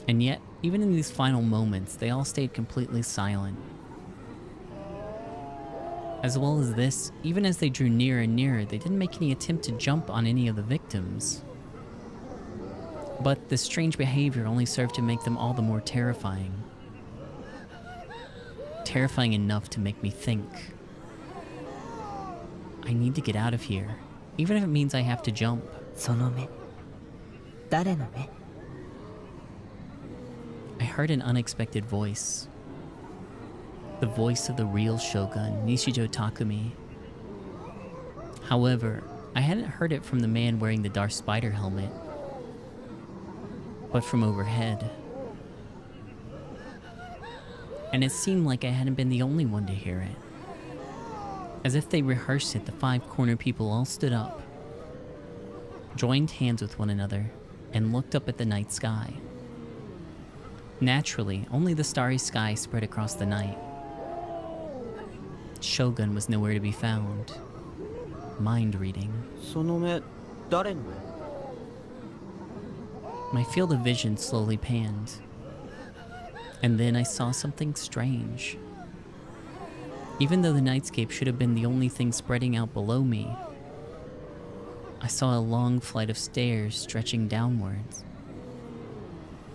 And yet, even in these final moments, they all stayed completely silent. As well as this, even as they drew nearer and nearer, they didn't make any attempt to jump on any of the victims. But this strange behavior only served to make them all the more terrifying. Terrifying enough to make me think. I need to get out of here, even if it means I have to jump. その目、誰の目? I heard an unexpected voice. The voice of the real Shogun, Nishijo Takumi. However, I hadn't heard it from the man wearing the Darth Spider helmet, but from overhead. And it seemed like I hadn't been the only one to hear it. As if they rehearsed it, the 5 corner people all stood up, joined hands with one another, and looked up at the night sky. Naturally, only the starry sky spread across the night. Shogun was nowhere to be found. Mind reading. その目、誰の目? My field of vision slowly panned. And then I saw something strange. Even though the nightscape should have been the only thing spreading out below me, I saw a long flight of stairs stretching downwards.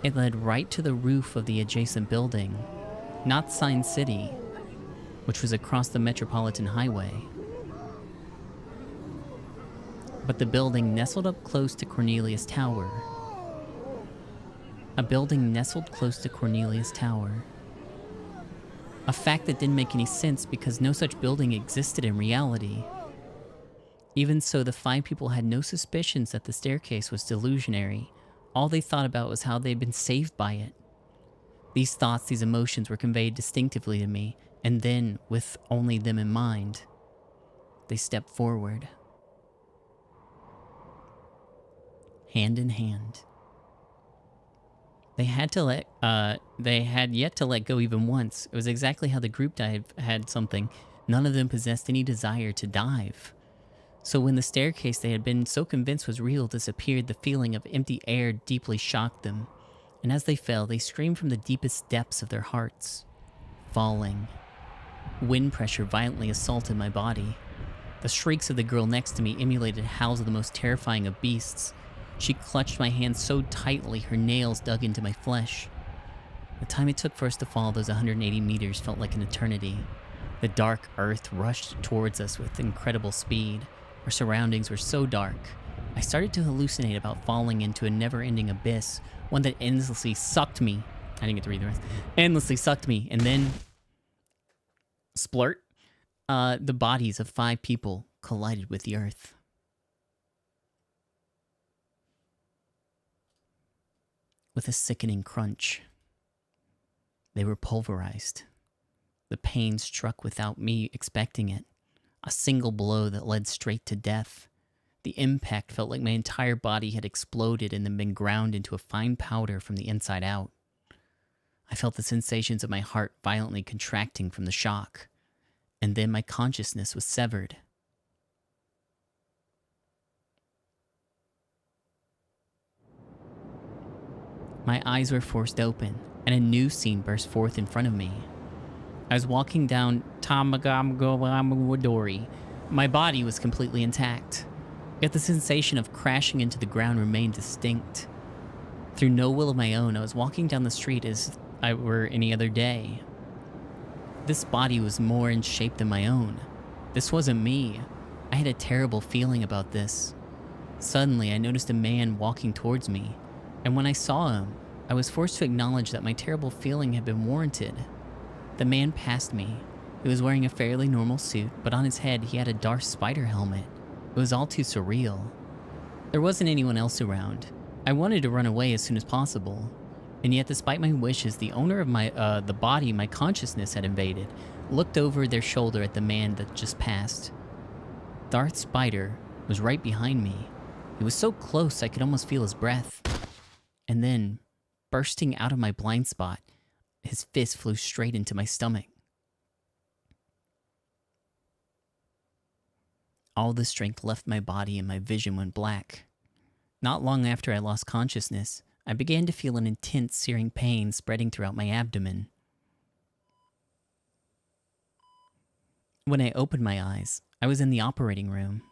It led right to the roof of the adjacent building, not Sign City, which was across the Metropolitan Highway, but the building nestled up close to Cornelius Tower. A building nestled close to Cornelius Tower. A fact that didn't make any sense because no such building existed in reality. Even so, the 5 people had no suspicions that the staircase was delusionary. All they thought about was how they'd been saved by it. These thoughts, these emotions were conveyed distinctively to me, and then, with only them in mind, they stepped forward. Hand in hand. They had yet to let go even once. It was exactly how the group dive had something. None of them possessed any desire to dive. So when the staircase they had been so convinced was real disappeared, the feeling of empty air deeply shocked them. And as they fell, they screamed from the deepest depths of their hearts. Falling. Wind pressure violently assaulted my body. The shrieks of the girl next to me emulated howls of the most terrifying of beasts. She clutched my hand so tightly her nails dug into my flesh. The time it took for us to fall those 180 meters felt like an eternity. The dark earth rushed towards us with incredible speed. Our surroundings were so dark. I started to hallucinate about falling into a never-ending abyss, one that endlessly sucked me. I didn't get to read the rest. Endlessly sucked me, and then... splurt. The bodies of 5 people collided with the earth. With a sickening crunch. They were pulverized. The pain struck without me expecting it. A single blow that led straight to death. The impact felt like my entire body had exploded and then been ground into a fine powder from the inside out. I felt the sensations of my heart violently contracting from the shock. And then my consciousness was severed. My eyes were forced open, and a new scene burst forth in front of me. I was walking down Tamagamadori. My body was completely intact. Yet the sensation of crashing into the ground remained distinct. Through no will of my own, I was walking down the street as I were any other day. This body was more in shape than my own. This wasn't me. I had a terrible feeling about this. Suddenly, I noticed a man walking towards me, and when I saw him, I was forced to acknowledge that my terrible feeling had been warranted. The man passed me. He was wearing a fairly normal suit, but on his head he had a Darth Spider helmet. It was all too surreal. There wasn't anyone else around. I wanted to run away as soon as possible. And yet, despite my wishes, the owner of the body my consciousness had invaded looked over their shoulder at the man that just passed. Darth Spider was right behind me. He was so close I could almost feel his breath. And then, bursting out of my blind spot, his fist flew straight into my stomach. All the strength left my body and my vision went black. Not long after I lost consciousness, I began to feel an intense searing pain spreading throughout my abdomen. When I opened my eyes, I was in the operating room.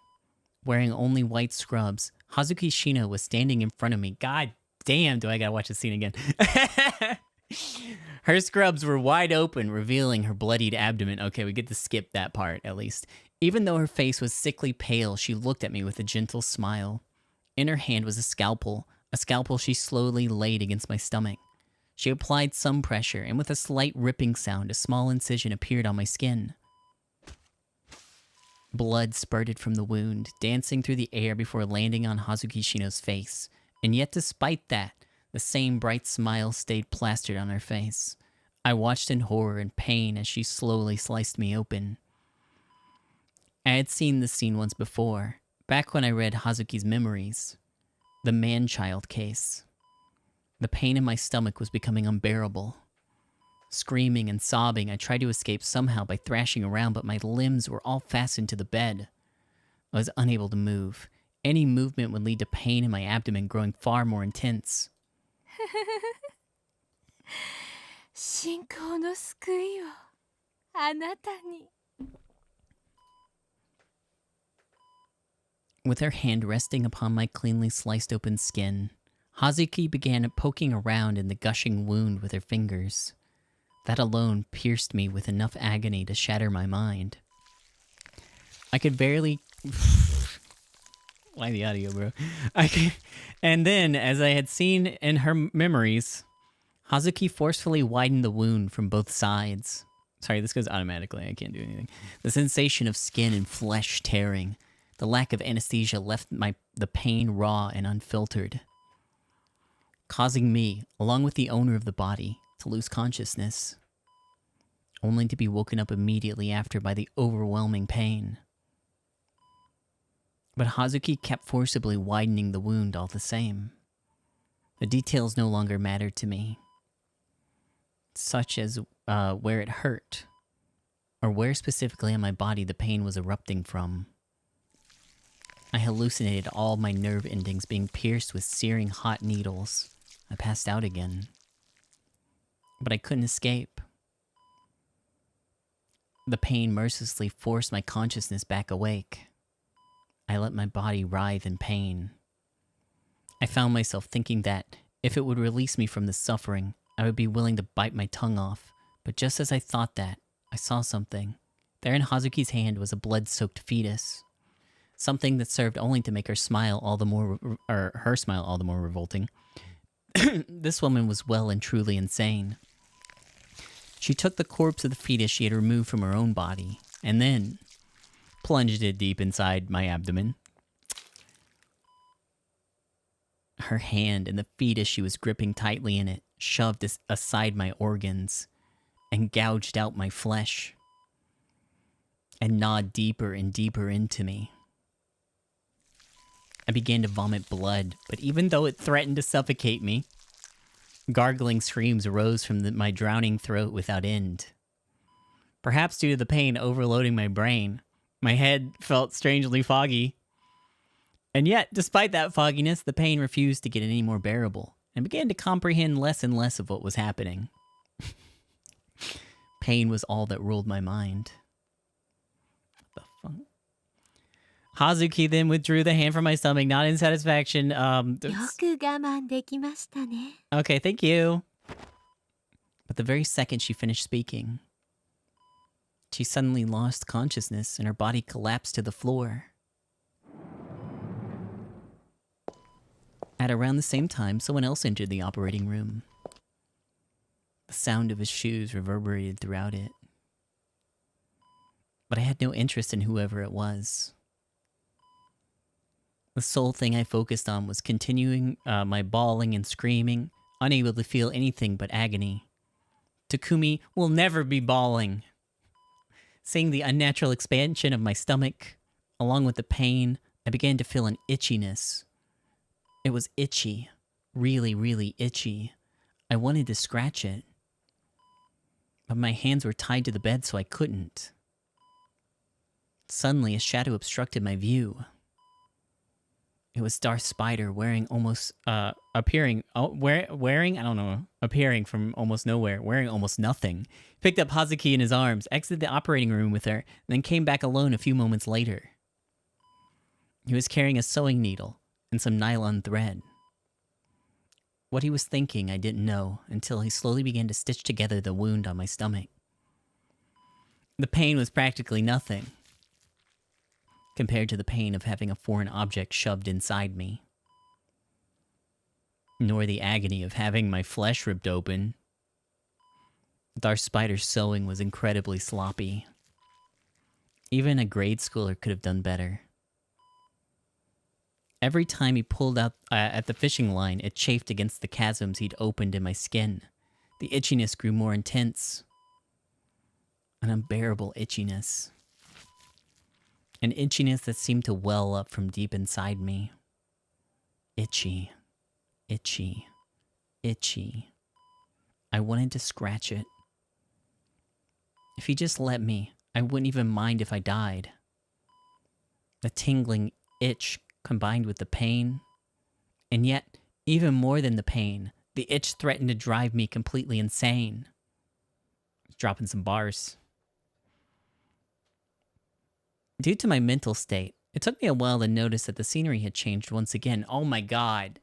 Wearing only white scrubs, Hazuki Shino was standing in front of me. God damn, do I gotta watch the scene again. Her scrubs were wide open, revealing her bloodied abdomen. Okay, we get to skip that part, at least. Even though her face was sickly pale, she looked at me with a gentle smile. In her hand was a scalpel she slowly laid against my stomach. She applied some pressure, and with a slight ripping sound, a small incision appeared on my skin. Blood spurted from the wound, dancing through the air before landing on Hazuki Shino's face. And yet, despite that, the same bright smile stayed plastered on her face. I watched in horror and pain as she slowly sliced me open. I had seen this scene once before, back when I read Hazuki's memories. The man-child case. The pain in my stomach was becoming unbearable. Screaming and sobbing, I tried to escape somehow by thrashing around, but my limbs were all fastened to the bed. I was unable to move. Any movement would lead to pain in my abdomen growing far more intense. 信仰の救いをあなたに。 With her hand resting upon my cleanly sliced open skin, Hazuki began poking around in the gushing wound with her fingers. That alone pierced me with enough agony to shatter my mind. I could barely... Why the audio, bro? And then, as I had seen in her memories, Hazuki forcefully widened the wound from both sides. Sorry, this goes automatically. I can't do anything. The sensation of skin and flesh tearing. The lack of anesthesia left the pain raw and unfiltered, causing me, along with the owner of the body, to lose consciousness, only to be woken up immediately after by the overwhelming pain. But Hazuki kept forcibly widening the wound all the same. The details no longer mattered to me, such as where it hurt, or where specifically on my body the pain was erupting from. I hallucinated all my nerve endings being pierced with searing hot needles. I passed out again. But I couldn't escape. The pain mercilessly forced my consciousness back awake. I let my body writhe in pain. I found myself thinking that if it would release me from the suffering, I would be willing to bite my tongue off. But just as I thought that, I saw something. There in Hazuki's hand was a blood-soaked fetus. Something that served only to make her smile all the more, her smile all the more revolting. This woman was well and truly insane. She took the corpse of the fetus she had removed from her own body, and then plunged it deep inside my abdomen. Her hand and the fetus she was gripping tightly in it shoved aside my organs and gouged out my flesh and gnawed deeper and deeper into me. I began to vomit blood, but even though it threatened to suffocate me, gargling screams arose from my drowning throat without end. Perhaps due to the pain overloading my brain, my head felt strangely foggy. And yet, despite that fogginess, the pain refused to get any more bearable, and began to comprehend less and less of what was happening. Pain was all that ruled my mind. What the fuck? Hazuki then withdrew the hand from my stomach, not in satisfaction. よく我慢できましたね。 Okay, thank you. But the very second she finished speaking, she suddenly lost consciousness and her body collapsed to the floor. At around the same time, someone else entered the operating room. The sound of his shoes reverberated throughout it. But I had no interest in whoever it was. The sole thing I focused on was continuing my bawling and screaming, unable to feel anything but agony. Takumi will never be bawling. Seeing the unnatural expansion of my stomach, along with the pain, I began to feel an itchiness. It was itchy. Really, really itchy. I wanted to scratch it. But my hands were tied to the bed, so I couldn't. Suddenly, a shadow obstructed my view. It was Darth Spider appearing from almost nowhere, wearing almost nothing. He picked up Hazuki in his arms, exited the operating room with her, and then came back alone a few moments later. He was carrying a sewing needle and some nylon thread. What he was thinking, I didn't know, until he slowly began to stitch together the wound on my stomach. The pain was practically nothing compared to the pain of having a foreign object shoved inside me, nor the agony of having my flesh ripped open. Darth Spider's sewing was incredibly sloppy. Even a grade schooler could have done better. Every time he pulled out at the fishing line, it chafed against the chasms he'd opened in my skin. The itchiness grew more intense. An unbearable itchiness. An itchiness that seemed to well up from deep inside me. Itchy. Itchy. Itchy. I wanted to scratch it. If he just let me, I wouldn't even mind if I died. The tingling itch combined with the pain. And yet, even more than the pain, the itch threatened to drive me completely insane. Dropping some bars. Due to my mental state, it took me a while to notice that the scenery had changed once again. Oh my god.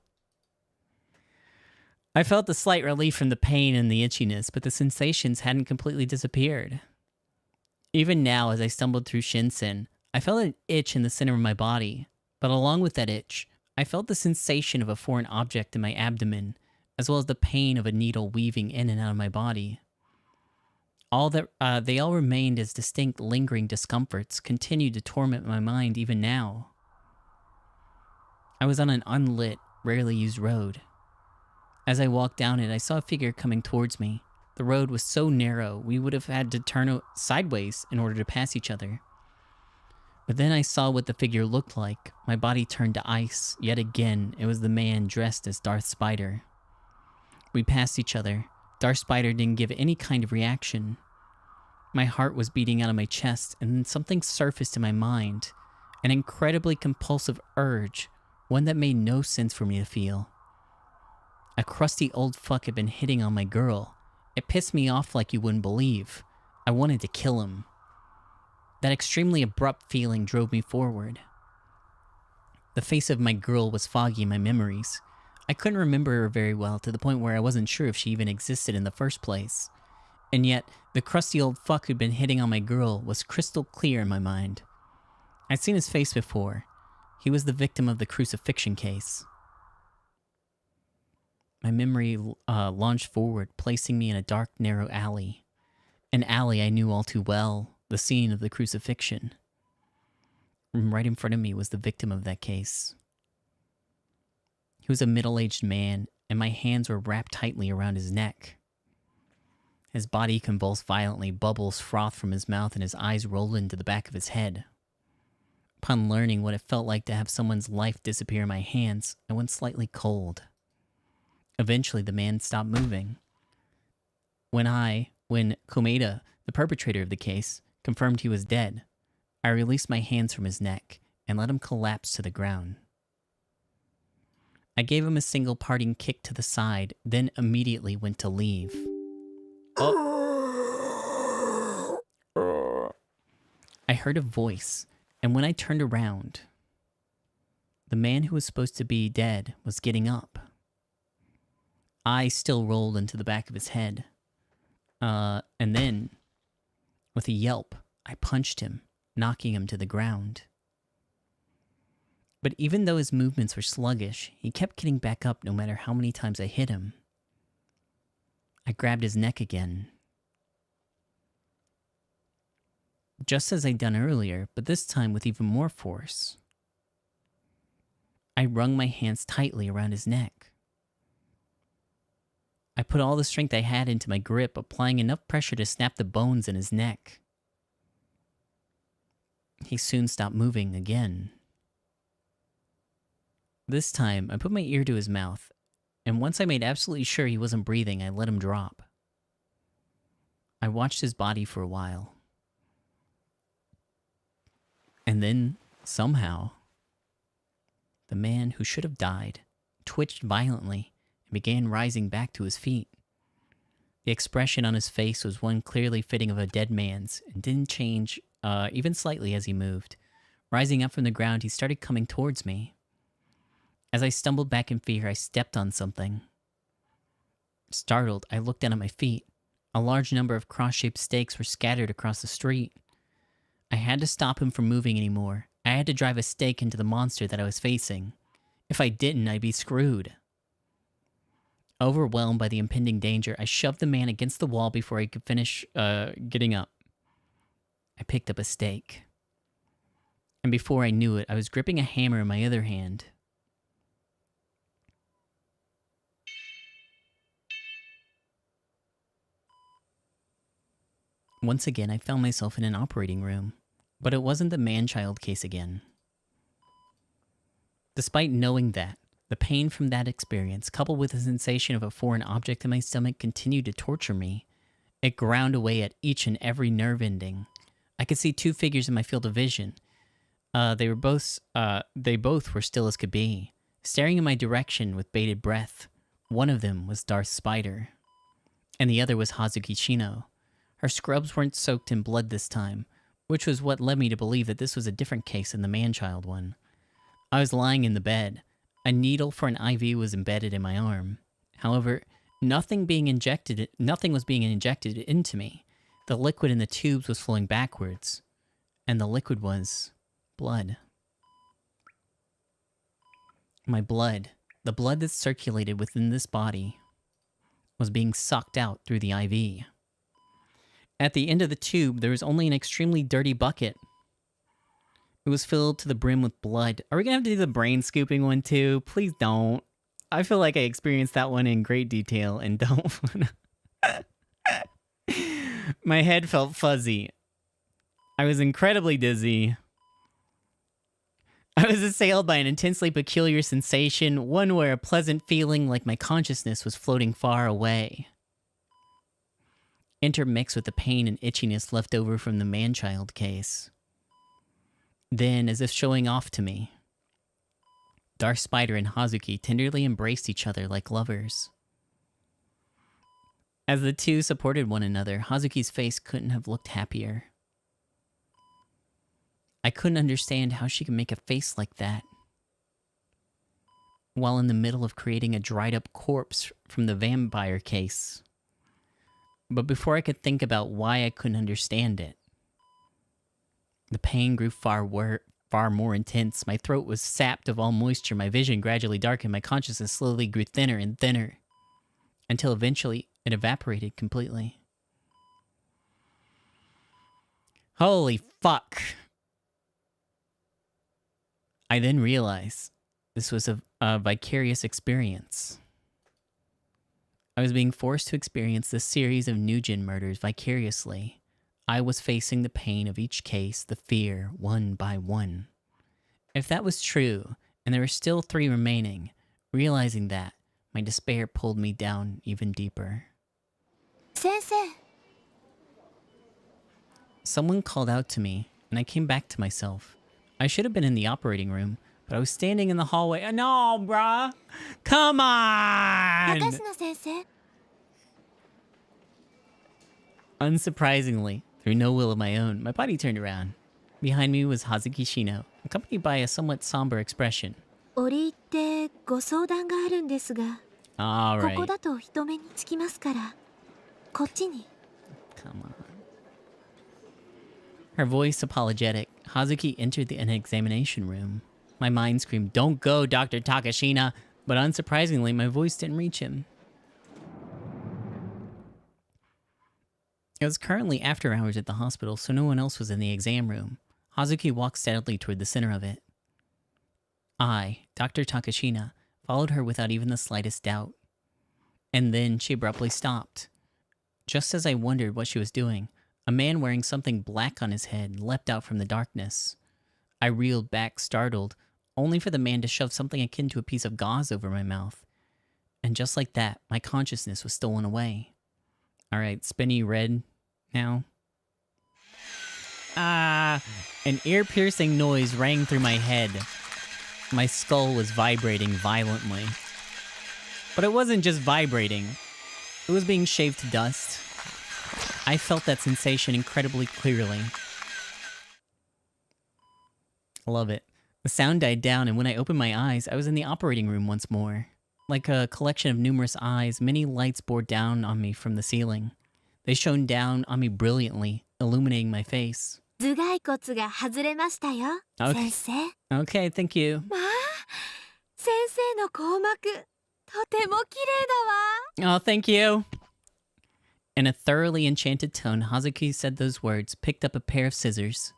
I felt a slight relief from the pain and the itchiness, but the sensations hadn't completely disappeared. Even now, as I stumbled through Shinsen, I felt an itch in the center of my body, but along with that itch, I felt the sensation of a foreign object in my abdomen, as well as the pain of a needle weaving in and out of my body. They all remained as distinct, lingering discomforts, continued to torment my mind even now. I was on an unlit, rarely used road. As I walked down it, I saw a figure coming towards me. The road was so narrow, we would have had to turn sideways in order to pass each other. But then I saw what the figure looked like. My body turned to ice. Yet again, it was the man dressed as Darth Spider. We passed each other. Darth Spider didn't give any kind of reaction. My heart was beating out of my chest, and then something surfaced in my mind. An incredibly compulsive urge, one that made no sense for me to feel. A crusty old fuck had been hitting on my girl. It pissed me off like you wouldn't believe. I wanted to kill him. That extremely abrupt feeling drove me forward. The face of my girl was foggy in my memories. I couldn't remember her very well, to the point where I wasn't sure if she even existed in the first place. And yet, the crusty old fuck who'd been hitting on my girl was crystal clear in my mind. I'd seen his face before. He was the victim of the crucifixion case. My memory launched forward, placing me in a dark, narrow alley. An alley I knew all too well, the scene of the crucifixion. Right in front of me was the victim of that case. He was a middle-aged man, and my hands were wrapped tightly around his neck. His body convulsed violently, bubbles frothed from his mouth, and his eyes rolled into the back of his head. Upon learning what it felt like to have someone's life disappear in my hands, I went slightly cold. Eventually, the man stopped moving. When Komeda, the perpetrator of the case, confirmed he was dead, I released my hands from his neck and let him collapse to the ground. I gave him a single parting kick to the side, then immediately went to leave. Oh. I heard a voice, and when I turned around, The man who was supposed to be dead was getting up. Eyes still rolled into the back of his head. And then, with a yelp, I punched him, knocking him to the ground. But even though his movements were sluggish, he kept getting back up no matter how many times I hit him. I grabbed his neck again. Just as I'd done earlier, but this time with even more force. I wrung my hands tightly around his neck. I put all the strength I had into my grip, applying enough pressure to snap the bones in his neck. He soon stopped moving again. This time, I put my ear to his mouth, and once I made absolutely sure he wasn't breathing, I let him drop. I watched his body for a while. And then, somehow, the man who should have died twitched violently and began rising back to his feet. The expression on his face was one clearly fitting of a dead man's and didn't change even slightly as he moved. Rising up from the ground, he started coming towards me. As I stumbled back in fear, I stepped on something. Startled, I looked down at my feet. A large number of cross-shaped stakes were scattered across the street. I had to stop him from moving anymore. I had to drive a stake into the monster that I was facing. If I didn't, I'd be screwed. Overwhelmed by the impending danger, I shoved the man against the wall before he could finish getting up. I picked up a stake. And before I knew it, I was gripping a hammer in my other hand. Once again, I found myself in an operating room, but it wasn't the man-child case again. Despite knowing that, the pain from that experience, coupled with the sensation of a foreign object in my stomach, continued to torture me. It ground away at each and every nerve ending. I could see two figures in my field of vision. They both were still as could be, staring in my direction with bated breath. One of them was Darth Spider, and the other was Hazuki Shino. Her scrubs weren't soaked in blood this time, which was what led me to believe that this was a different case than the man-child one. I was lying in the bed. A needle for an IV was embedded in my arm. However, nothing was being injected into me. The liquid in the tubes was flowing backwards, and the liquid was blood. My blood, the blood that circulated within this body, was being sucked out through the IV. At the end of the tube, there was only an extremely dirty bucket. It was filled to the brim with blood. Are we gonna have to do the brain scooping one too? Please don't. I feel like I experienced that one in great detail and don't wanna... My head felt fuzzy. I was incredibly dizzy. I was assailed by an intensely peculiar sensation, one where a pleasant feeling like my consciousness was floating far away, intermixed with the pain and itchiness left over from the man-child case. Then, as if showing off to me, Darth Spider and Hazuki tenderly embraced each other like lovers. As the two supported one another, Hazuki's face couldn't have looked happier. I couldn't understand how she could make a face like that while in the middle of creating a dried-up corpse from the vampire case. But before I could think about why I couldn't understand it, the pain grew far more intense. My throat was sapped of all moisture, my vision gradually darkened, my consciousness slowly grew thinner and thinner, until eventually it evaporated completely. Holy fuck. I then realized this was a vicarious experience. I was being forced to experience this series of Nugent murders vicariously. I was facing the pain of each case, the fear, one by one. If that was true, and there were still 3 remaining, realizing that, my despair pulled me down even deeper. Sensei. Someone called out to me, and I came back to myself. I should have been in the operating room, but I was standing in the hallway. No, bruh! Come on! Takashino sensei. Unsurprisingly, through no will of my own, my body turned around. Behind me was Hazuki Shino, accompanied by a somewhat somber expression. 折り入ってご相談があるんですが、 All ここ right. だと人目につきますから、こっちに。 Come on. Her voice apologetic, Hazuki entered an examination room. My mind screamed, "Don't go, Dr. Takashina!" But unsurprisingly, my voice didn't reach him. It was currently after hours at the hospital, so no one else was in the exam room. Hazuki walked steadily toward the center of it. I, Dr. Takashina, followed her without even the slightest doubt. And then she abruptly stopped. Just as I wondered what she was doing, a man wearing something black on his head leapt out from the darkness. I reeled back, startled, only for the man to shove something akin to a piece of gauze over my mouth. And just like that, my consciousness was stolen away. All right, spinny red now. An ear-piercing noise rang through my head. My skull was vibrating violently. But it wasn't just vibrating. It was being shaved to dust. I felt that sensation incredibly clearly. I love it. The sound died down, and when I opened my eyes, I was in the operating room once more. Like a collection of numerous eyes, many lights bore down on me from the ceiling. They shone down on me brilliantly, illuminating my face. 頭蓋骨が外れましたよ、 Okay. 先生。 Okay, thank you. まあ、先生の硬膜、とても綺麗だわ。 Oh, thank you. In a thoroughly enchanted tone, Hazuki said those words, picked up a pair of scissors,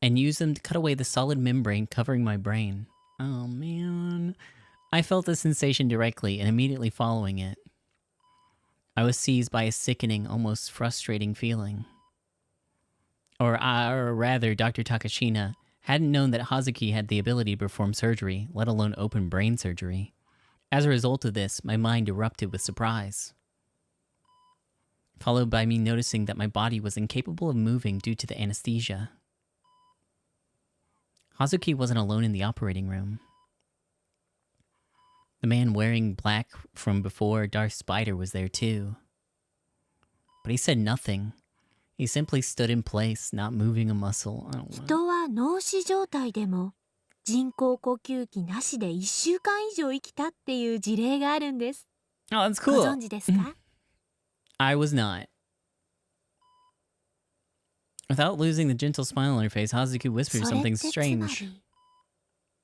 and used them to cut away the solid membrane covering my brain. Oh, man. I felt the sensation directly and immediately following it. I was seized by a sickening, almost frustrating feeling. Or rather, Dr. Takashina hadn't known that Hazuki had the ability to perform surgery, let alone open brain surgery. As a result of this, my mind erupted with surprise, followed by me noticing that my body was incapable of moving due to the anesthesia. Hazuki wasn't alone in the operating room. The man wearing black from before, Darth Spider, was there too. But he said nothing. He simply stood in place, not moving a muscle. I don't know. 人は脳死状態でも人工呼吸器なしで1週間以上生きたっていう事例があるんです。 Oh, that's ご cool. 存知ですか？ I was not. Without losing the gentle smile on her face, Hazuki whispered それっ something てつま strange. り、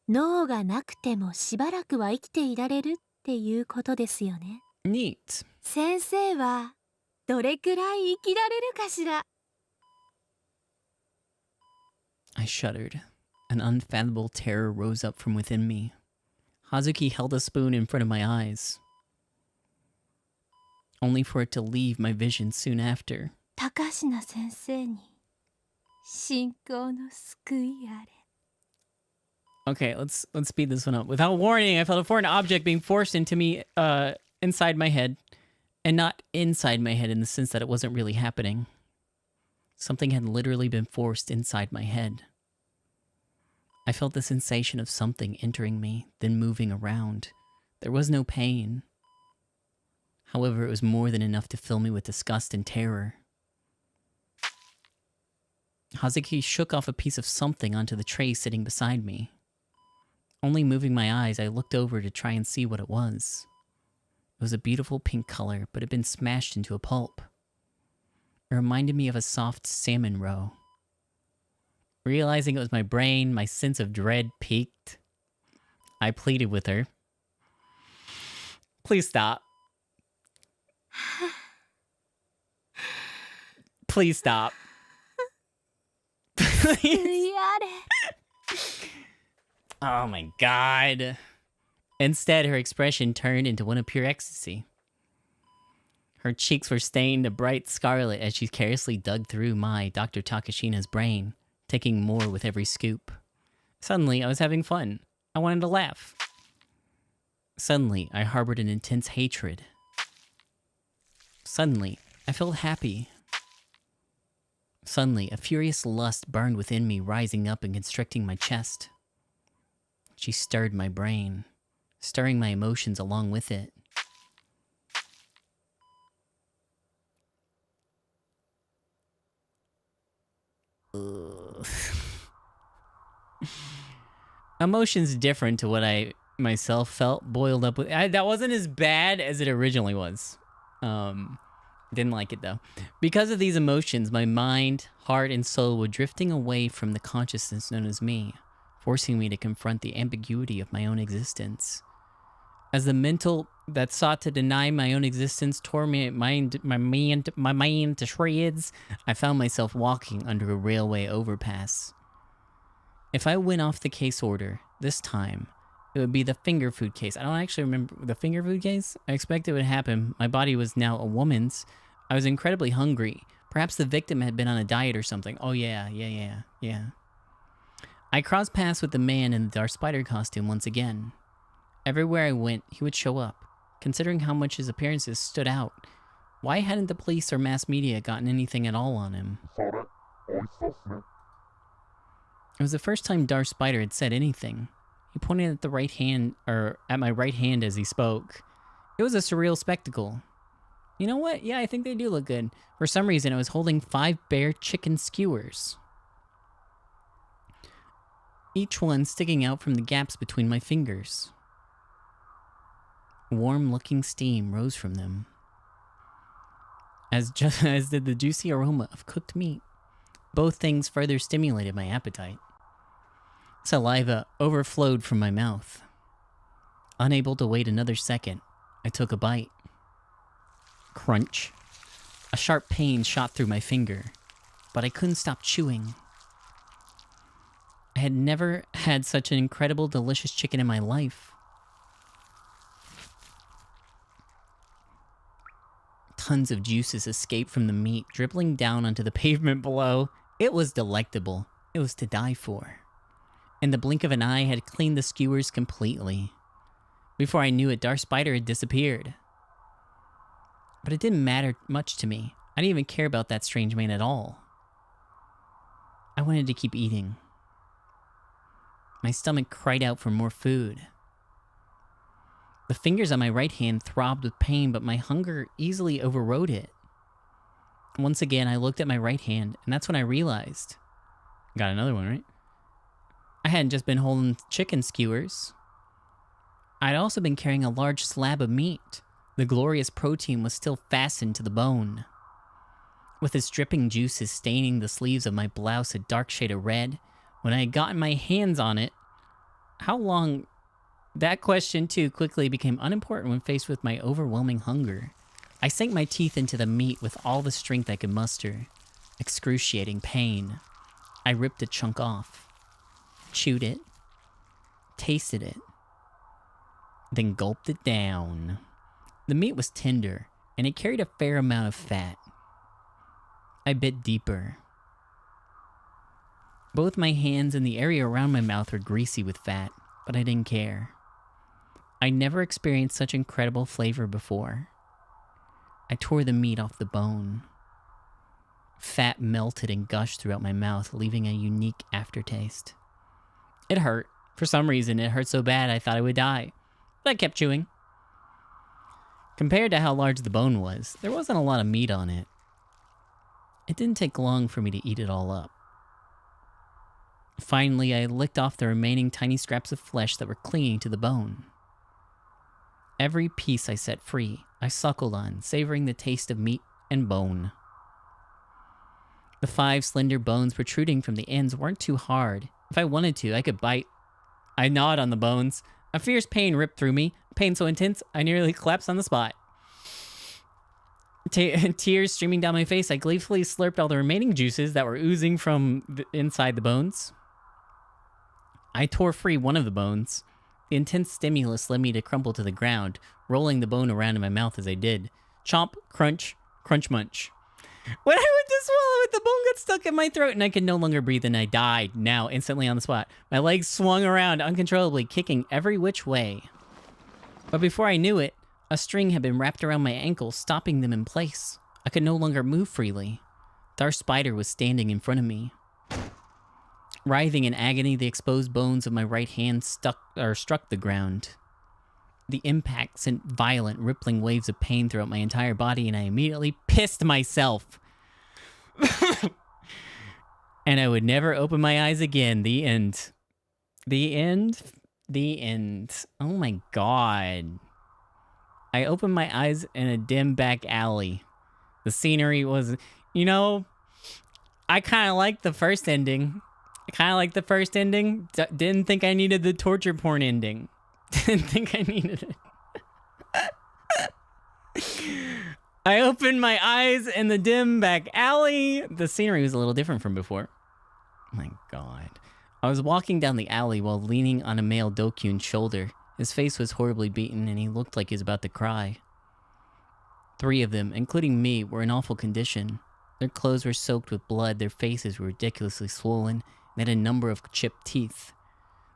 脳がなくてもしばらくは生きていられるっていうことですよね。 Neat. 先生はどれくらい生きられるかしら。 I shuddered. An unfathomable terror rose up from within me. Hazuki held a spoon in front of my eyes, only for it to leave my vision soon after. 高階先生に信仰の救いあれ。 Okay, let's speed this one up. Without warning, I felt a foreign object being forced into me, inside my head. And not inside my head in the sense that it wasn't really happening. Something had literally been forced inside my head. I felt the sensation of something entering me, then moving around. There was no pain. However, it was more than enough to fill me with disgust and terror. Hazuki shook off a piece of something onto the tray sitting beside me. Only moving my eyes, I looked over to try and see what it was. It was a beautiful pink color, but had been smashed into a pulp. It reminded me of a soft salmon roe. Realizing it was my brain, my sense of dread peaked. I pleaded with her. Please stop. Please stop. 救いあれ。 Oh my god. Instead, her expression turned into one of pure ecstasy. Her cheeks were stained a bright scarlet as she carelessly dug through my Dr. Takashina's brain, taking more with every scoop. Suddenly, I was having fun. I wanted to laugh. Suddenly, I harbored an intense hatred. Suddenly, I felt happy. Suddenly, a furious lust burned within me, rising up and constricting my chest. She stirred my brain, stirring my emotions along with it. Emotions different to what I myself felt boiled up with. That wasn't as bad as it originally was. Didn't like it though. Because of these emotions, my mind, heart, and soul were drifting away from the consciousness known as me, forcing me to confront the ambiguity of my own existence. As the mental that sought to deny my own existence tore my mind to shreds, I found myself walking under a railway overpass. If I went off the case order this time, it would be the finger food case. I don't actually remember the finger food case. I expect it would happen. My body was now a woman's. I was incredibly hungry. Perhaps the victim had been on a diet or something. Oh yeah. I crossed paths with the man in the Darth Spider costume once again. Everywhere I went, he would show up. Considering how much his appearances stood out, why hadn't the police or mass media gotten anything at all on him? It was the first time Darth Spider had said anything. He pointed at the right hand, or at my right hand as he spoke. It was a surreal spectacle. You know what? Yeah, I think they do look good. For some reason, I was holding 5 bare chicken skewers, each one sticking out from the gaps between my fingers. Warm-looking steam rose from them, as did the juicy aroma of cooked meat. Both things further stimulated my appetite. Saliva overflowed from my mouth. Unable to wait another second, I took a bite. Crunch. A sharp pain shot through my finger, but I couldn't stop chewing. I had never had such an incredible, delicious chicken in my life. Tons of juices escaped from the meat, dribbling down onto the pavement below. It was delectable. It was to die for. In the blink of an eye, I had cleaned the skewers completely. Before I knew it, Darth Spider had disappeared. But it didn't matter much to me. I didn't even care about that strange man at all. I wanted to keep eating. My stomach cried out for more food. The fingers on my right hand throbbed with pain, but my hunger easily overrode it. Once again, I looked at my right hand, and that's when I realized. Got another one, right? I hadn't just been holding chicken skewers. I'd also been carrying a large slab of meat. The glorious protein was still fastened to the bone. With its dripping juices staining the sleeves of my blouse a dark shade of red, when I had gotten my hands on it, how long... That question, too, quickly became unimportant when faced with my overwhelming hunger. I sank my teeth into the meat with all the strength I could muster. Excruciating pain. I ripped a chunk off. Chewed it. Tasted it. Then gulped it down. The meat was tender, and it carried a fair amount of fat. I bit deeper. Both my hands and the area around my mouth were greasy with fat, but I didn't care. I never experienced such incredible flavor before. I tore the meat off the bone. Fat melted and gushed throughout my mouth, leaving a unique aftertaste. It hurt. For some reason, it hurt so bad I thought I would die. But I kept chewing. Compared to how large the bone was, there wasn't a lot of meat on it. It didn't take long for me to eat it all up. Finally, I licked off the remaining tiny scraps of flesh that were clinging to the bone. Every piece I set free, I suckled on, savoring the taste of meat and bone. The 5 slender bones protruding from the ends weren't too hard. If I wanted to, I could bite. I gnawed on the bones. A fierce pain ripped through me, pain so intense I nearly collapsed on the spot. Tears streaming down my face, I gleefully slurped all the remaining juices that were oozing from inside the bones. I tore free one of the bones. The intense stimulus led me to crumple to the ground, rolling the bone around in my mouth as I did. Chomp, crunch, crunch munch. When I went to swallow it, the bone got stuck in my throat and I could no longer breathe and I died, now instantly on the spot. My legs swung around uncontrollably, kicking every which way. But before I knew it, a string had been wrapped around my ankles, stopping them in place. I could no longer move freely. Darth Spider was standing in front of me. Writhing in agony, the exposed bones of my right hand struck the ground. The impact sent violent, rippling waves of pain throughout my entire body, and I immediately pissed myself. And I would never open my eyes again. The end. The end? The end. Oh my god. I opened my eyes in a dim back alley. The scenery was, you know, I kind of liked the first ending. Didn't think I needed the torture porn ending. Didn't think I needed it. I opened my eyes in the dim back alley. The scenery was a little different from before. My god. I was walking down the alley while leaning on a male Dokyun's shoulder. His face was horribly beaten and he looked like he was about to cry. 3 of them, including me, were in awful condition. Their clothes were soaked with blood, their faces were ridiculously swollen, and they had a number of chipped teeth.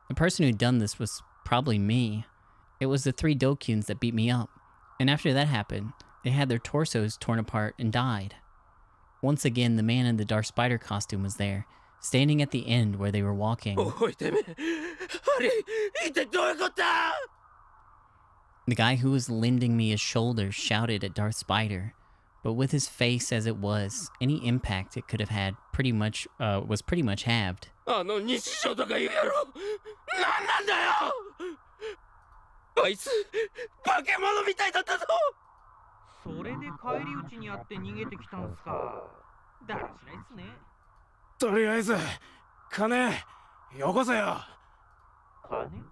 The person who'd done this was probably me. It was the 3 Dokyuns that beat me up, and after that happened, they had their torsos torn apart and died. Once again, the man in the Dark Spider costume was there, standing at the end where they were walking. The guy who was lending me his shoulder shouted at Darth Spider, but with his face as it was, any impact it could have had was pretty much halved. あいつ化け物みたいだったぞ。それで返り討ちにあって逃げてきたんすか。だらしないっすね。とりあえず金よこせよ。金？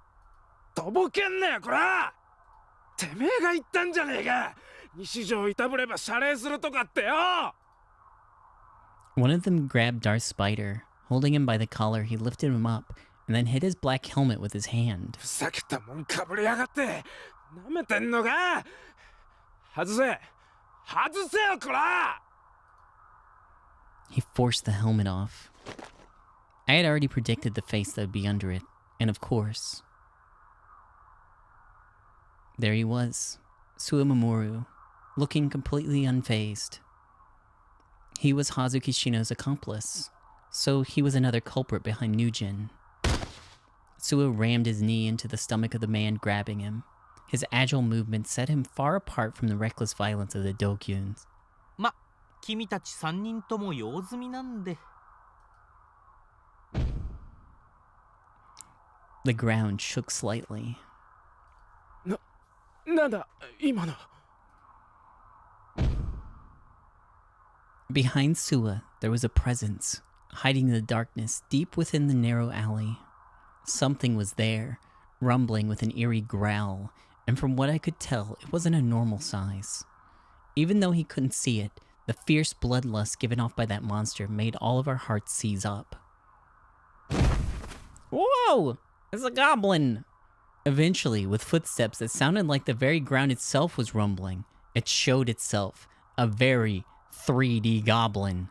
とぼけんなよこら。てめえが言ったんじゃねえか。西条いたぶれば謝礼するとかってよ。 One of them grabbed Darth Spider. Holding him by the collar, he lifted him up and then hit his black helmet with his hand. ふざけたもんかぶりやがって。なめてんのか。外せ。外せよこら。 He forced the helmet off. I had already predicted the face that would be under it, and of course, there he was, Suemamoru, looking completely unfazed. He was Hazuki Shino's accomplice, so he was another culprit behind Nujin. Sua rammed his knee into the stomach of the man grabbing him. His agile movement set him far apart from the reckless violence of the Dokyuns. ま、君たち3人とも用済みなんで。 The ground shook slightly. なんだ今の。 Behind Sua, there was a presence, hiding in the darkness deep within the narrow alley. Something was there, rumbling with an eerie growl, and from what I could tell, it wasn't a normal size. Even though he couldn't see it, the fierce bloodlust given off by that monster made all of our hearts seize up. Whoa! It's a goblin! Eventually, with footsteps that sounded like the very ground itself was rumbling, it showed itself, a very 3D goblin.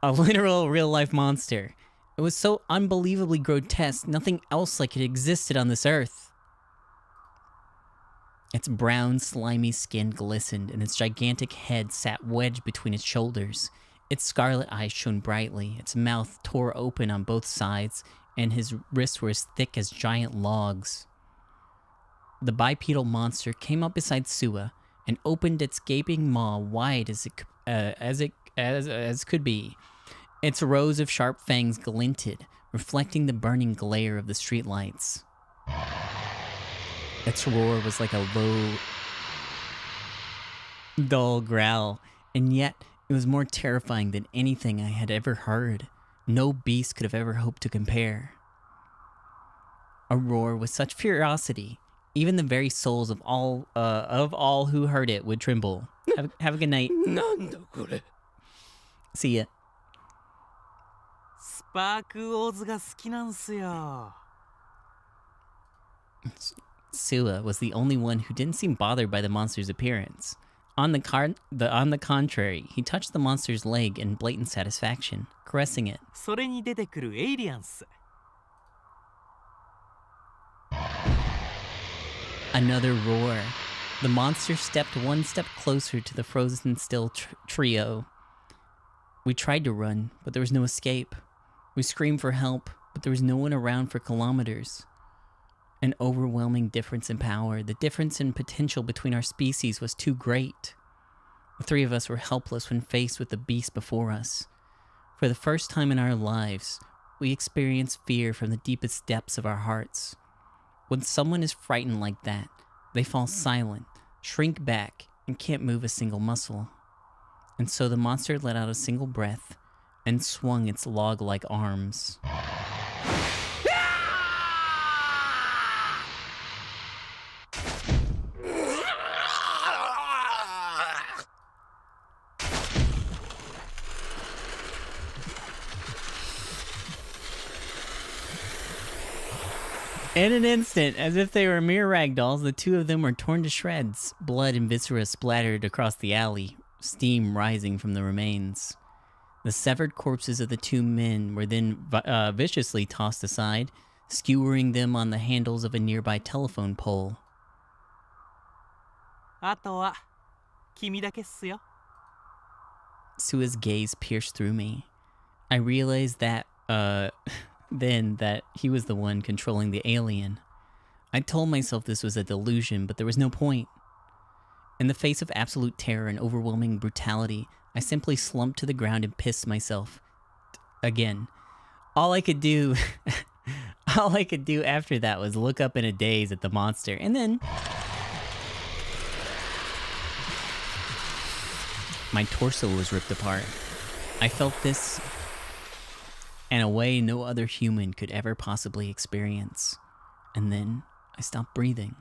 A literal real-life monster. It was so unbelievably grotesque, nothing else like it existed on this earth. Its brown, slimy skin glistened, and its gigantic head sat wedged between its shoulders. Its scarlet eyes shone brightly, its mouth tore open on both sides, and his wrists were as thick as giant logs. The bipedal monster came up beside Sua and opened its gaping maw wide as could be. Its rows of sharp fangs glinted, reflecting the burning glare of the streetlights. Its roar was like a low, dull growl, and yet it was more terrifying than anything I had ever heard. No beast could have ever hoped to compare. A roar with such ferocity, even the very souls of all who heard it would tremble. Have a good night. See ya. スパークオーズが好きなんすよ。 Sua was the only one who didn't seem bothered by the monster's appearance. On the contrary, he touched the monster's leg in blatant satisfaction, caressing it. それに出てくるエイリアンス。 Another roar. The monster stepped one step closer to the frozen still trio. We tried to run, but there was no escape. We screamed for help, but there was no one around for kilometers. An overwhelming difference in power, the difference in potential between our species was too great. The 3 of us were helpless when faced with the beast before us. For the first time in our lives, we experienced fear from the deepest depths of our hearts. When someone is frightened like that, they fall silent, shrink back, and can't move a single muscle. And so the monster let out a single breath and swung its log-like arms. In an instant, as if they were mere ragdolls, the two of them were torn to shreds. Blood and viscera splattered across the alley, steam rising from the remains. The severed corpses of the two men were then viciously tossed aside, skewering them on the handles of a nearby telephone pole. あとは君だけっすよ。 Sua's gaze pierced through me. I realized that, then that he was the one controlling the alien. I told myself this was a delusion, but there was no point. In the face of absolute terror and overwhelming brutality, I simply slumped to the ground and pissed myself. Again. All I could do after that was look up in a daze at the monster, and then my torso was ripped apart. I felt this in a way no other human could ever possibly experience. And then I stopped breathing.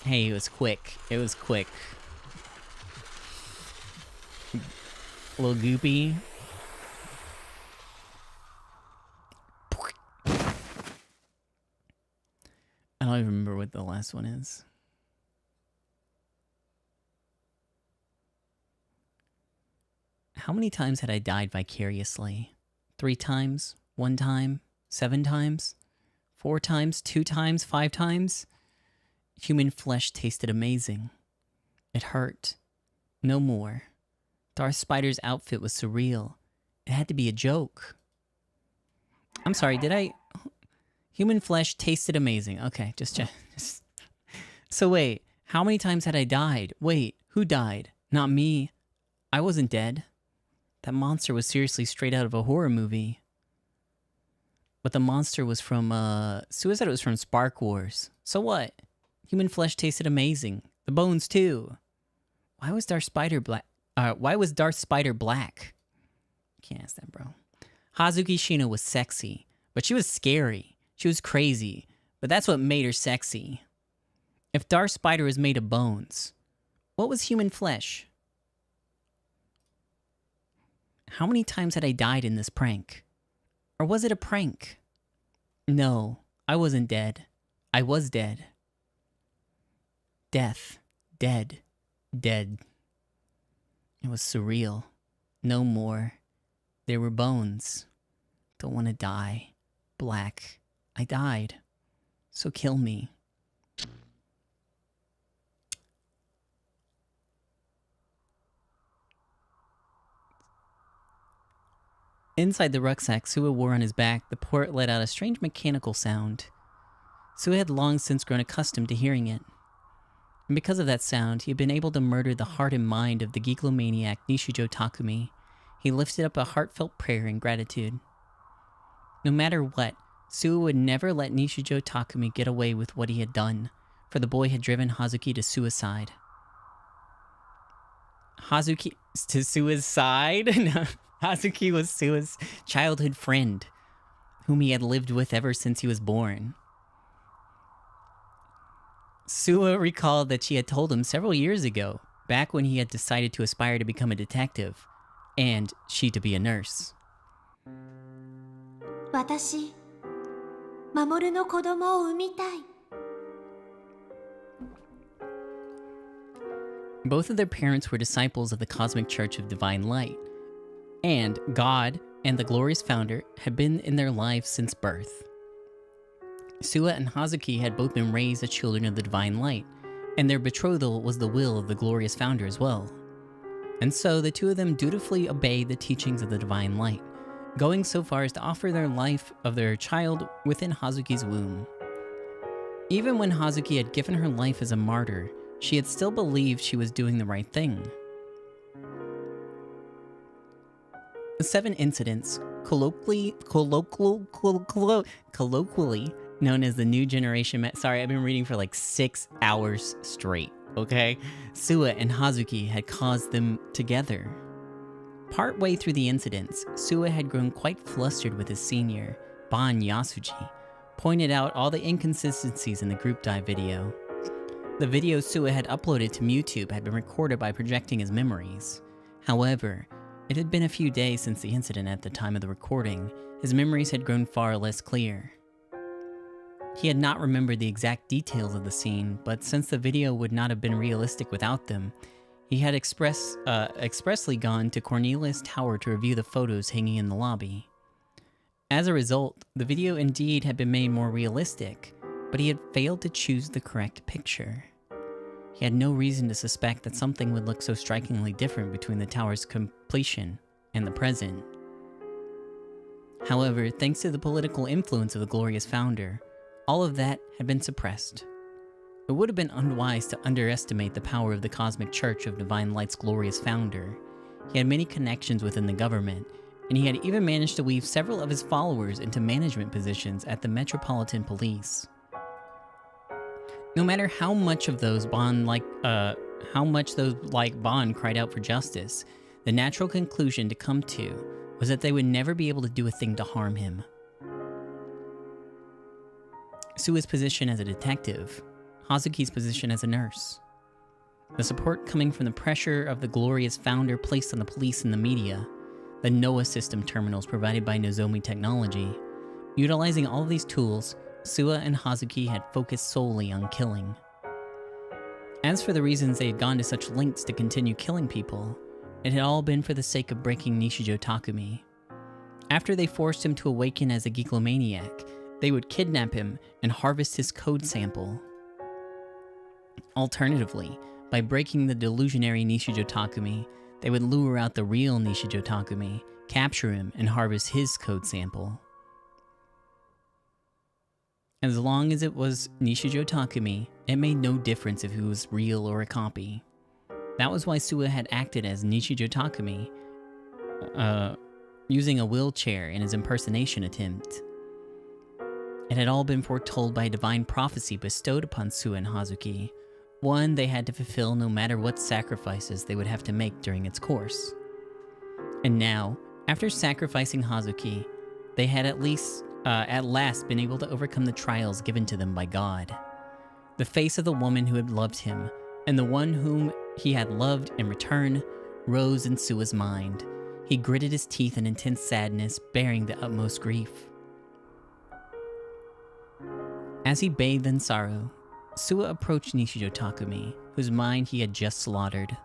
Hey, it was quick. It was quick. A little goopy. I don't even remember what the last one is. How many times had I died vicariously? 3 times? 1 time? 7 times? 4 times? 2 times? 5 times? Human flesh tasted amazing. It hurt. No more. Darth Spider's outfit was surreal. It had to be a joke. I'm sorry, did I... Human flesh tasted amazing. Okay, just... So wait, how many times had I died? Wait, who died? Not me. I wasn't dead. That monster was seriously straight out of a horror movie. But the monster was from, Sue said it was from Spark Wars. So what? Human flesh tasted amazing. The bones, too. Why was Darth Spider black? Why was Darth Spider black? Can't ask that, bro. Hazuki Shino was sexy, but she was scary. She was crazy, but that's what made her sexy. If Darth Spider was made of bones, what was human flesh? How many times had I died in this prank? Or was it a prank? No, I wasn't dead. I was dead. Death. Dead. Dead. It was surreal. No more. There were bones. Don't want to die. Black. I died. So kill me. Inside the rucksack Sua wore on his back, the port let out a strange mechanical sound. Sua had long since grown accustomed to hearing it. And because of that sound, he had been able to murder the heart and mind of the geeklomaniac Nishijo Takumi. He lifted up a heartfelt prayer in gratitude. No matter what, Sua would never let Nishijo Takumi get away with what he had done, for the boy had driven Hazuki to suicide. Hazuki to suicide? No. Hazuki was Sua's childhood friend, whom he had lived with ever since he was born. Sua recalled that she had told him several years ago, back when he had decided to aspire to become a detective, and she to be a nurse. 私、守の子供を産みたい。 Both of their parents were disciples of the Cosmic Church of Divine Light, and God and the glorious founder had been in their lives since birth. Sua and Hazuki had both been raised as children of the Divine Light, and their betrothal was the will of the glorious founder as well. And so the two of them dutifully obeyed the teachings of the Divine Light, going so far as to offer their life of their child within Hazuki's womb. Even when Hazuki had given her life as a martyr, she had still believed she was doing the right thing. The 7 incidents, colloquially known as the New Generation. Sorry, I've been reading for like 6 hours straight, okay? Suwa and Hazuki had caused them together. Partway through the incidents, Suwa had grown quite flustered with his senior, Ban Yasuji, pointed out all the inconsistencies in the group dive video. The video Suwa had uploaded to YouTube had been recorded by projecting his memories. However, it had been a few days since the incident at the time of the recording. His memories had grown far less clear. He had not remembered the exact details of the scene, but since the video would not have been realistic without them, he had expressly gone to Cornelius Tower to review the photos hanging in the lobby. As a result, the video indeed had been made more realistic, but he had failed to choose the correct picture. He had no reason to suspect that something would look so strikingly different between the tower's completion and the present. However, thanks to the political influence of the glorious founder, all of that had been suppressed. It would have been unwise to underestimate the power of the Cosmic Church of Divine Light's glorious founder. He had many connections within the government, and he had even managed to weave several of his followers into management positions at the Metropolitan Police. No matter how much those Bond cried out for justice, the natural conclusion to come to was that they would never be able to do a thing to harm him. Suwa's position as a detective, Hazuki's position as a nurse. The support coming from the pressure of the glorious founder placed on the police and the media, the NOAA system terminals provided by Nozomi Technology. Utilizing all of these tools, Suwa and Hazuki had focused solely on killing. As for the reasons they had gone to such lengths to continue killing people, it had all been for the sake of breaking Nishijo Takumi. After they forced him to awaken as a Giglomaniac, they would kidnap him and harvest his code sample. Alternatively, by breaking the delusionary Nishijo Takumi, they would lure out the real Nishijo Takumi, capture him, and harvest his code sample. As long as it was Nishijo Takumi, it made no difference if he was real or a copy. That was why Suwa had acted as Nishijo Takumi, using a wheelchair in his impersonation attempt. It had all been foretold by a divine prophecy bestowed upon Suwa and Hazuki, one they had to fulfill no matter what sacrifices they would have to make during its course. And now, after sacrificing Hazuki, they had at last been able to overcome the trials given to them by God. The face of the woman who had loved him, and the one whom he had loved in return, rose in Suwa's mind. He gritted his teeth in intense sadness, bearing the utmost grief. As he bathed in sorrow, Suwa approached Nishijo Takumi, whose mind he had just slaughtered.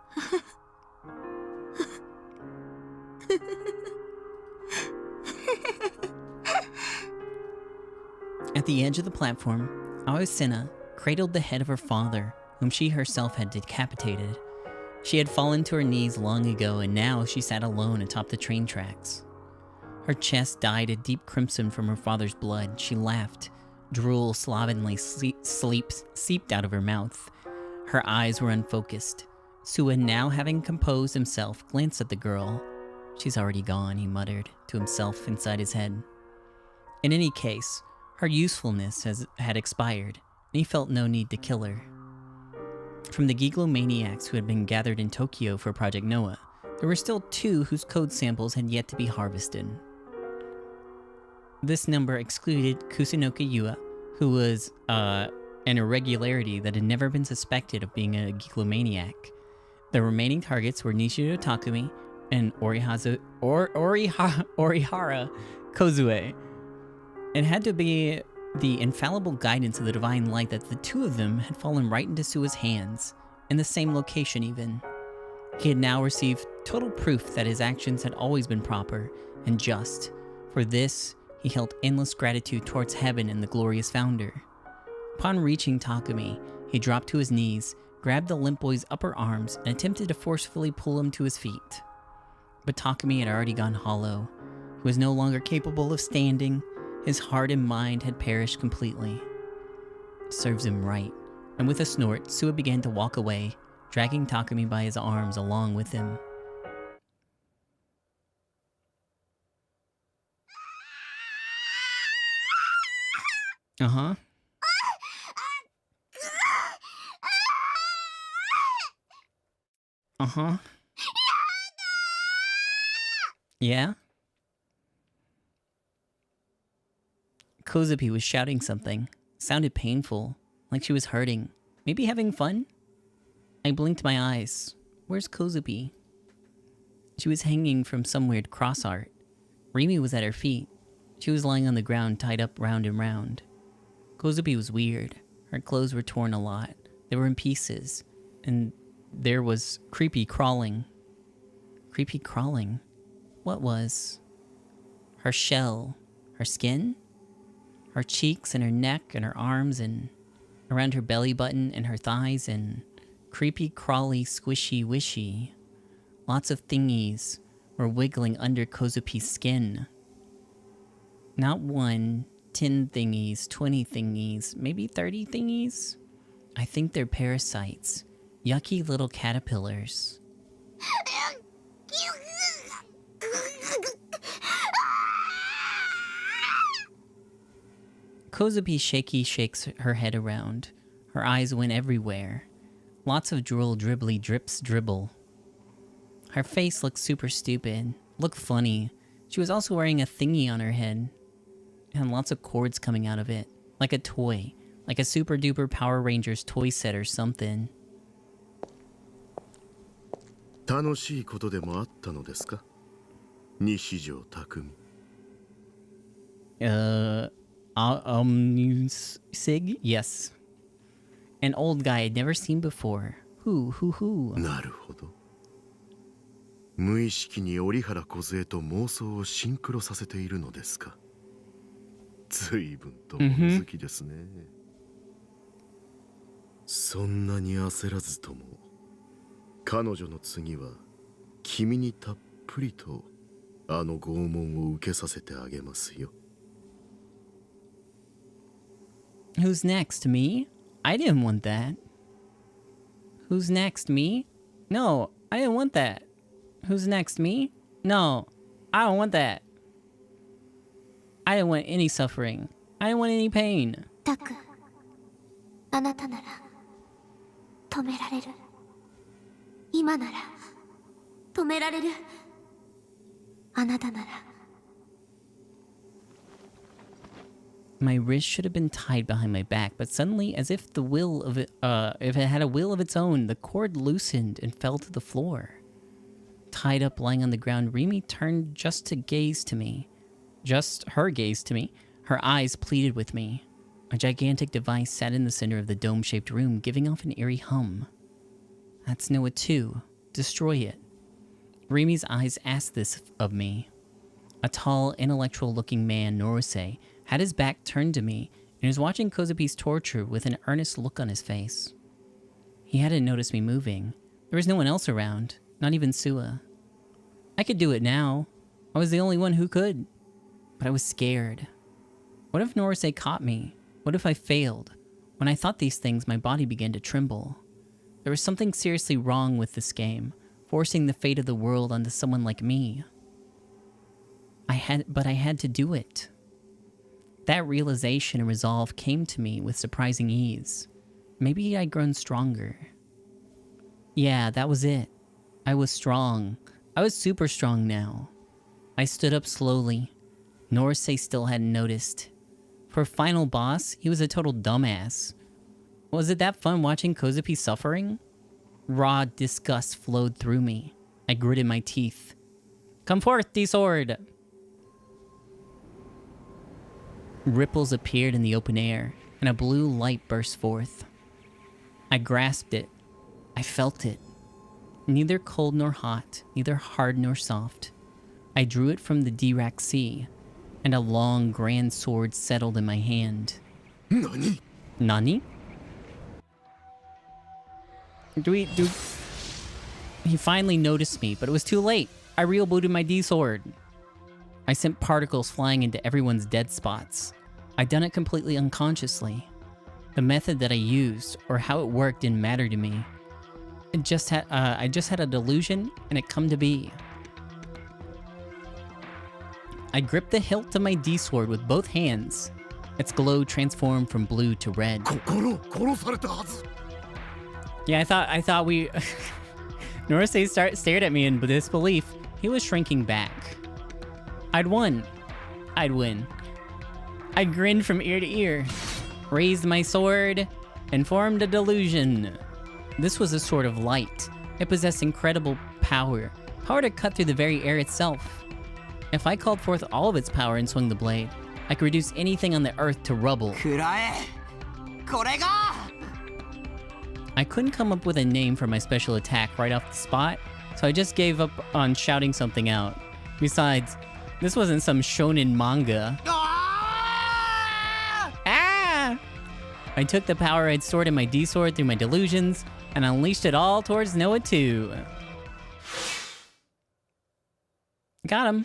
At the edge of the platform, Aosena cradled the head of her father, whom she herself had decapitated. She had fallen to her knees long ago, and now she sat alone atop the train tracks. Her chest dyed a deep crimson from her father's blood. She laughed. Drool slovenly seeped out of her mouth. Her eyes were unfocused. Suwa, now having composed himself, glanced at the girl. "She's already gone," he muttered to himself inside his head. In any case, her usefulness had expired, and he felt no need to kill her. From the Giglomaniacs who had been gathered in Tokyo for Project Noah, there were still 2 whose code samples had yet to be harvested. This number excluded Kusunoki Yua, who was an irregularity that had never been suspected of being a Giglomaniac. The remaining targets were Nishijo Takumi and Orihara Kozue. It had to be the infallible guidance of the divine light that the 2 of them had fallen right into Suwa's hands, in the same location even. He had now received total proof that his actions had always been proper and just. For this, he held endless gratitude towards heaven and the glorious founder. Upon reaching Takumi, he dropped to his knees, grabbed the limp boy's upper arms, and attempted to forcefully pull him to his feet. But Takumi had already gone hollow. He was no longer capable of standing. His heart and mind had perished completely. Serves him right. And with a snort, Suwa began to walk away, dragging Takumi by his arms along with him. Uh-huh. Uh-huh. Yeah? Kozupi was shouting something. Sounded painful, like she was hurting. Maybe having fun? I blinked my eyes. Where's Kozupi? She was hanging from some weird cross art. Rimi was at her feet. She was lying on the ground, tied up round and round. Kozupi was weird. Her clothes were torn a lot. They were in pieces. And there was creepy crawling. Creepy crawling? What was? Her shell. Her skin? Her cheeks and her neck and her arms and around her belly button and her thighs and creepy crawly squishy wishy. Lots of thingies were wiggling under Kozupi's skin. Not 1, 10 thingies, 20 thingies, maybe 30 thingies? I think they're parasites. Yucky little caterpillars. Kozupi shakes her head around. Her eyes went everywhere. Lots of drool dribbly drips dribble. Her face looked super stupid. Looked funny. She was also wearing a thingy on her head. And lots of cords coming out of it. Like a toy. Like a super duper Power Rangers toy set or something. 楽しいことでもあったのですか？西條匠。Sig? Yes. An old guy I'd never seen before. Who? なるほど。無意識に折原梢と妄想をシンクロさせているのですか？随分と物好きですね。そんなに焦らずとも、彼女の次は君にたっぷりとあの拷問を受けさせてあげますよ。Who's next? Me? I didn't want that. Who's next? Me? No, I didn't want that. Who's next? Me? No, I don't want that. I didn't want any suffering. I didn't want any pain. タク、あなたなら止められる。今なら止められる。あなたなら。My wrist should have been tied behind my back, but suddenly, as if the will of it, if it had a will of its own, the cord loosened and fell to the floor. Tied up, lying on the ground, Rimi turned just to gaze to me. Just her gaze to me. Her eyes pleaded with me. A gigantic device sat in the center of the dome-shaped room, giving off an eerie hum. That's Noah 2. Destroy it. Rimi's eyes asked this of me. A tall, intellectual-looking man, Norosei, had his back turned to me and was watching Kozupi's torture with an earnest look on his face. He hadn't noticed me moving. There was no one else around, not even Sua. I could do it now. I was the only one who could. But I was scared. What if Norosei caught me? What if I failed? When I thought these things, my body began to tremble. There was something seriously wrong with this game, forcing the fate of the world onto someone like me. But I had to do it. That realization and resolve came to me with surprising ease. Maybe I'd grown stronger. Yeah, that was it. I was strong. I was super strong now. I stood up slowly. Norosei still hadn't noticed. For final boss, he was a total dumbass. Was it that fun watching Kozupi suffering? Raw disgust flowed through me. I gritted my teeth. Come forth, D-Sword! Ripples appeared in the open air, and a blue light burst forth. I grasped it. I felt it. Neither cold nor hot, neither hard nor soft. I drew it from the Dirac Sea, and a long, grand sword settled in my hand. Nani? Nani? He finally noticed me, but it was too late. I rebooted my D-Sword. I sent particles flying into everyone's dead spots. I'd done it completely unconsciously. The method that I used, or how it worked, didn't matter to me. I just had a delusion, and it come to be. I gripped the hilt of my D-Sword with both hands. Its glow transformed from blue to red. 心殺されたはず。 Yeah, I thought we... Norase stared at me in disbelief. He was shrinking back. I'd won. I'd win. I grinned from ear to ear, raised my sword, and formed a delusion. This was a sword of light. It possessed incredible power to cut through the very air itself. If I called forth all of its power and swung the blade, I could reduce anything on the earth to rubble. くらえ。これが。 I couldn't come up with a name for my special attack right off the spot, so I just gave up on shouting something out. Besides, this wasn't some shonen manga. Ah! I took the power I'd stored in my D-sword through my delusions, and unleashed it all towards Noah 2. Got him.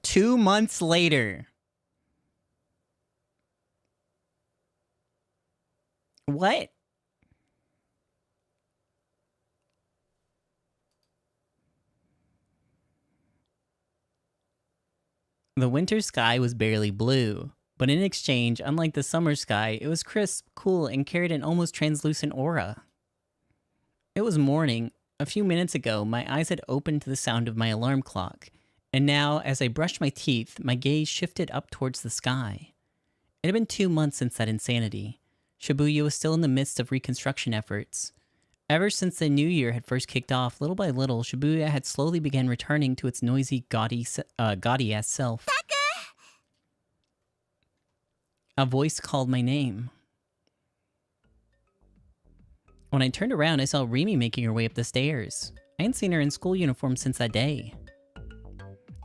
Two months later. What? The winter sky was barely blue, but in exchange, unlike the summer sky, it was crisp, cool, and carried an almost translucent aura. It was morning. A few minutes ago, my eyes had opened to the sound of my alarm clock, and now, as I brushed my teeth, my gaze shifted up towards the sky. It had been 2 months since that insanity. Shibuya was still in the midst of reconstruction efforts. Ever since the new year had first kicked off, little by little, Shibuya had slowly begun returning to its noisy, gaudy-ass self. A voice called my name. When I turned around, I saw Rimi making her way up the stairs. I hadn't seen her in school uniform since that day.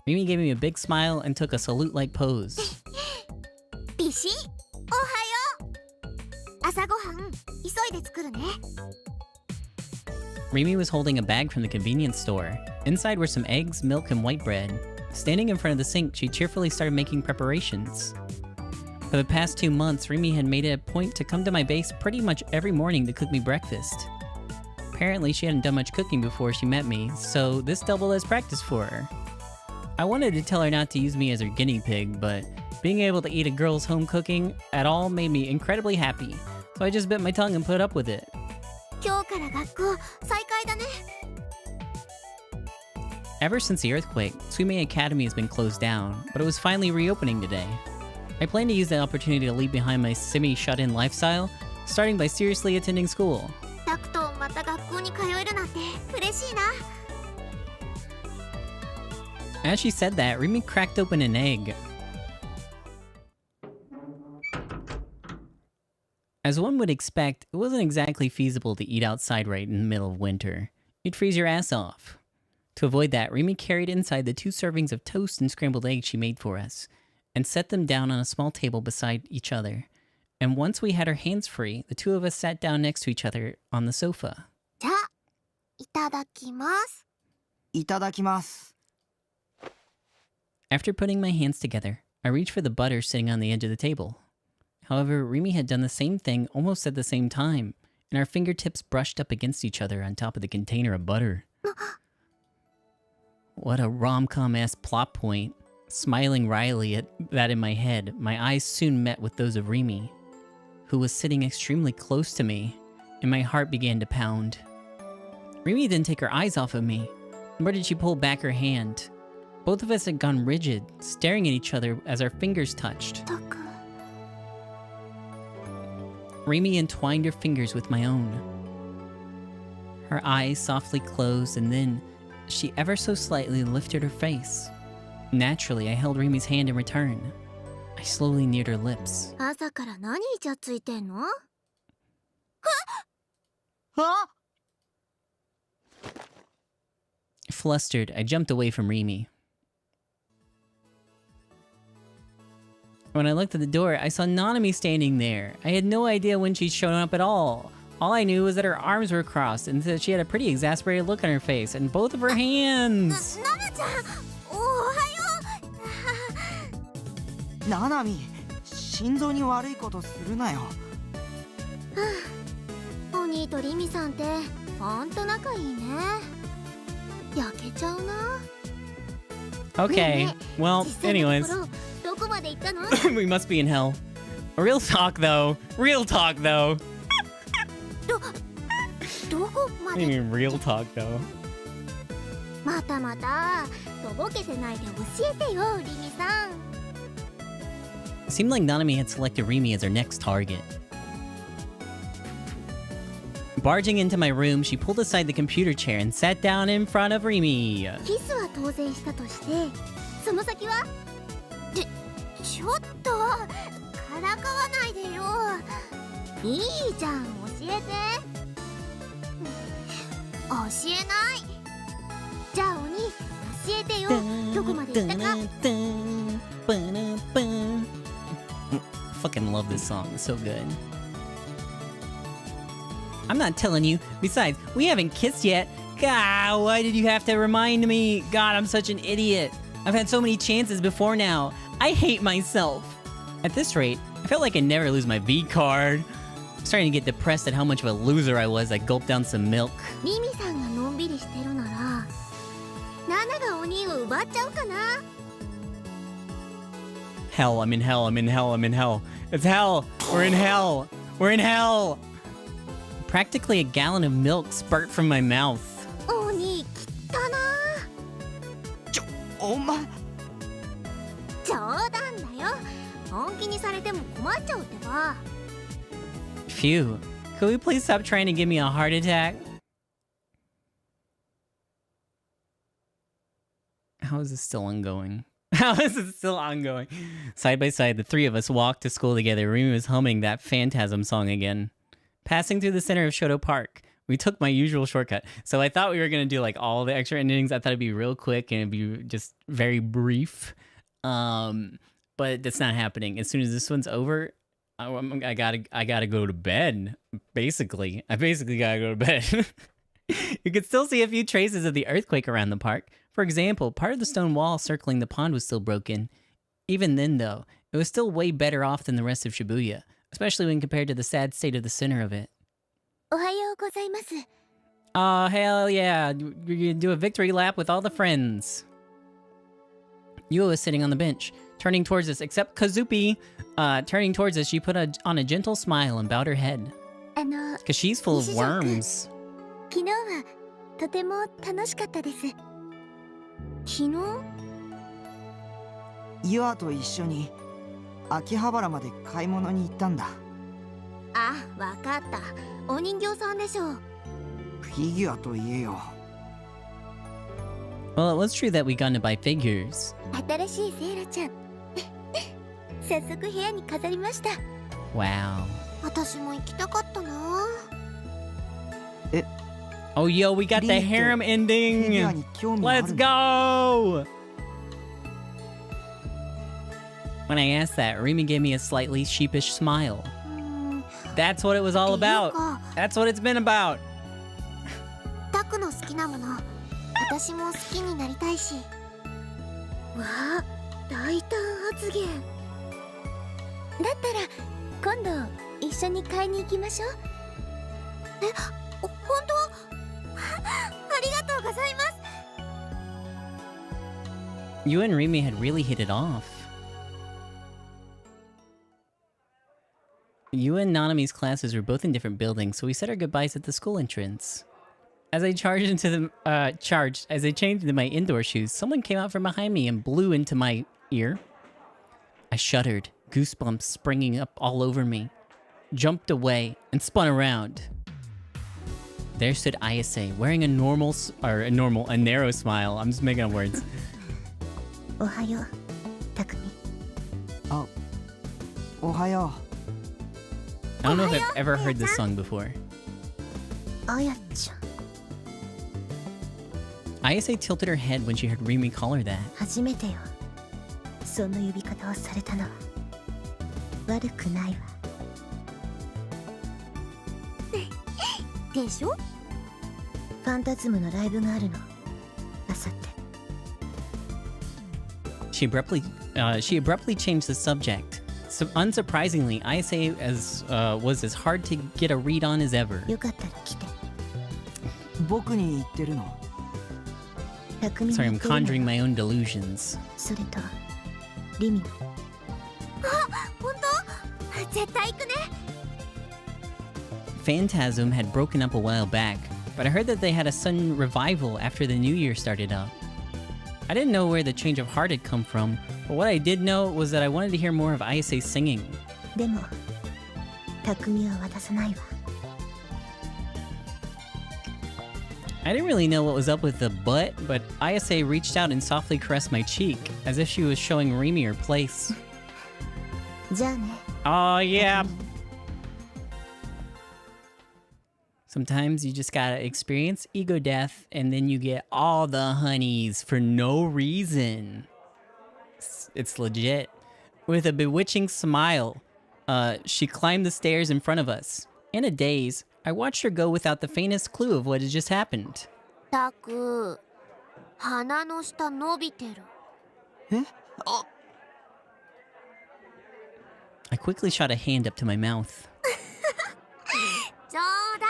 Rimi gave me a big smile and took a salute-like pose. ビシッ、おはよう。朝ごはん急いで作るね。Rimi was holding a bag from the convenience store. Inside were some eggs, milk, and white bread. Standing in front of the sink, she cheerfully started making preparations. For the past 2 months, Rimi had made it a point to come to my base pretty much every morning to cook me breakfast. Apparently, she hadn't done much cooking before she met me, so this doubled as practice for her. I wanted to tell her not to use me as her guinea pig, but being able to eat a girl's home cooking at all made me incredibly happy, so I just bit my tongue and put up with it. 今日から学校再開だね。 Ever since the earthquake, Tsume Academy has been closed down, but it was finally reopening today. I plan to use the opportunity to leave behind my semi-shut-in lifestyle, starting by seriously attending school. タクトまた学校に通えるなんて嬉しいな。 As she said that, Rimi cracked open an egg. As one would expect, it wasn't exactly feasible to eat outside right in the middle of winter. You'd freeze your ass off. To avoid that, Rimi carried inside the 2 servings of toast and scrambled eggs she made for us, and set them down on a small table beside each other. And once we had our hands free, the 2 of us sat down next to each other on the sofa. じゃあ、いただきます。いただきます。 After putting my hands together, I reached for the butter sitting on the edge of the table. However, Rimi had done the same thing almost at the same time, and our fingertips brushed up against each other on top of the container of butter. What a rom-com-ass plot point. Smiling wryly at that in my head, my eyes soon met with those of Rimi, who was sitting extremely close to me, and my heart began to pound. Rimi didn't take her eyes off of me, nor did she pull back her hand. Both of us had gone rigid, staring at each other as our fingers touched. Rimi entwined her fingers with my own. Her eyes softly closed, and then she ever so slightly lifted her face. Naturally, I held Rimi's hand in return. I slowly neared her lips. 朝から何イチャついてんの？ Flustered, I jumped away from Rimi. When I looked at the door, I saw Nanami standing there. I had no idea when she'd shown up at all. All I knew was that her arms were crossed and that she had a pretty exasperated look on her face and both of her hands. ナナちゃん、おはよナナミ、心臓に悪いことするなよ。う。お兄とリミさんってほんと仲いいね。焼けちゃうな。 Okay, well, 実際の anyways, ところどこまで行ったの？ we must be in hell. Real talk, though. Real talk, though. どこま I で？ mean, real talk, though. またまたとぼけてないで教えてよ、リミさん。 It seemed like Nanami had selected Rimi as her next target. Barging into my room, she pulled aside the computer chair and sat down in front of Rimi. キスは当然したとして、その先は？ちょっとからかわないでよ。いいじゃん、教えて。教えない。じゃあ鬼、教えてよ。どこまで行ったか。Fucking love this song. It's so good. I'm not telling you. Besides, we haven't kissed yet. God, why did you have to remind me? God, I'm such an idiot. I've had so many chances before now. I hate myself. At this rate, I felt like I'd never lose my V card. I'm starting to get depressed at how much of a loser I was. I gulped down some milk. リミさんがのんびりしてるなら、ナナが鬼を奪っちゃうかな。 Hell, I'm in hell, I'm in hell, I'm in hell. It's hell! We're in hell! We're in hell! Practically a gallon of milk spurt from my mouth. 鬼、きったな。お前。冗談だよ。本気にされても困っちゃうってば。 Phew. Could we please stop trying to give me a heart attack? How is this still ongoing? How is it still ongoing? Side by side, the three of us walked to school together. Rimi was humming that Phantasm song again. Passing through the center of Shoto Park, we took my usual shortcut. So I thought we were going to do like all the extra endings. I thought it'd be real quick and it'd be just very brief. But that's not happening. As soon as this one's over, I gotta go to bed. Basically, I gotta go to bed. You could still see a few traces of the earthquake around the park. For example, part of the stone wall circling the pond was still broken. Even then, though, it was still way better off than the rest of Shibuya, especially when compared to the sad state of the center of it. おはようございます。 Oh, hell yeah. You're gonna do a victory lap with all the friends. Yua was sitting on the bench, turning towards us, except Kazupi. Turning towards us, she put on a gentle smile and bowed her head. Because she's full of worms. 昨日はとても楽しかったです。昨日？ユアと一緒に秋葉原まで買い物に行ったんだ。あ、わかった。お人形さんでしょう。フィギュアと言えよ。Well, it was true that we got to buy figures. 新しいセイラちゃん。早速部屋に飾りました。Wow. 私も行きたかったな。え Oh, yo, we got the harem ending! Let's go! When I asked that, Rimi gave me a slightly sheepish smile. That's what it was all about. That's what it's been about. タクの好きなもの、私も好きになりたいし。わあ、大胆発言。だったら今度一緒に買いに行きましょう。え、本当？ありがとうございます。 You and Rimi had really hit it off. You and Nanami's classes were both in different buildings, so we said our goodbyes at the school entrance. As I changed into my indoor shoes, someone came out from behind me and blew into my ear. I shuddered, goosebumps springing up all over me, jumped away, and spun around. There stood Ayase, wearing a narrow smile. I'm just making up words. おはよう、タクミ。あ、おはよう。 I don't know if I've ever heard this song before. あやちゃん。 Ayase tilted her head when she heard Rimi call her that. 初めてよ。その呼び方をされたのは悪くないわ。でしょ？ファンタズムのライブがあるの。あさって。She abruptly changed the subject. So unsurprisingly, ISA was as hard to get a read on as ever. よかったら来て。僕に言ってるの？匠に Sorry, 言 I'm ってるの conjuring my own delusions. それとリミも。あ、本当？絶対行くね。Phantasm had broken up a while back, but I heard that they had a sudden revival after the new year started up. I didn't know where the change of heart had come from, but what I did know was that I wanted to hear more of ISA singing. でも匠は渡さないわ。I didn't really know what was up with the butt, but ISA reached out and softly caressed my cheek, as if she was showing Rimi her place. じゃあね。 Oh, yeah. Sometimes you just gotta experience ego death, and then you get all the honeys for no reason. It's legit. With a bewitching smile, she climbed the stairs in front of us. In a daze, I watched her go without the faintest clue of what had just happened. たく、鼻の下伸びてる。え？あ、 I quickly shot a hand up to my mouth. 冗談。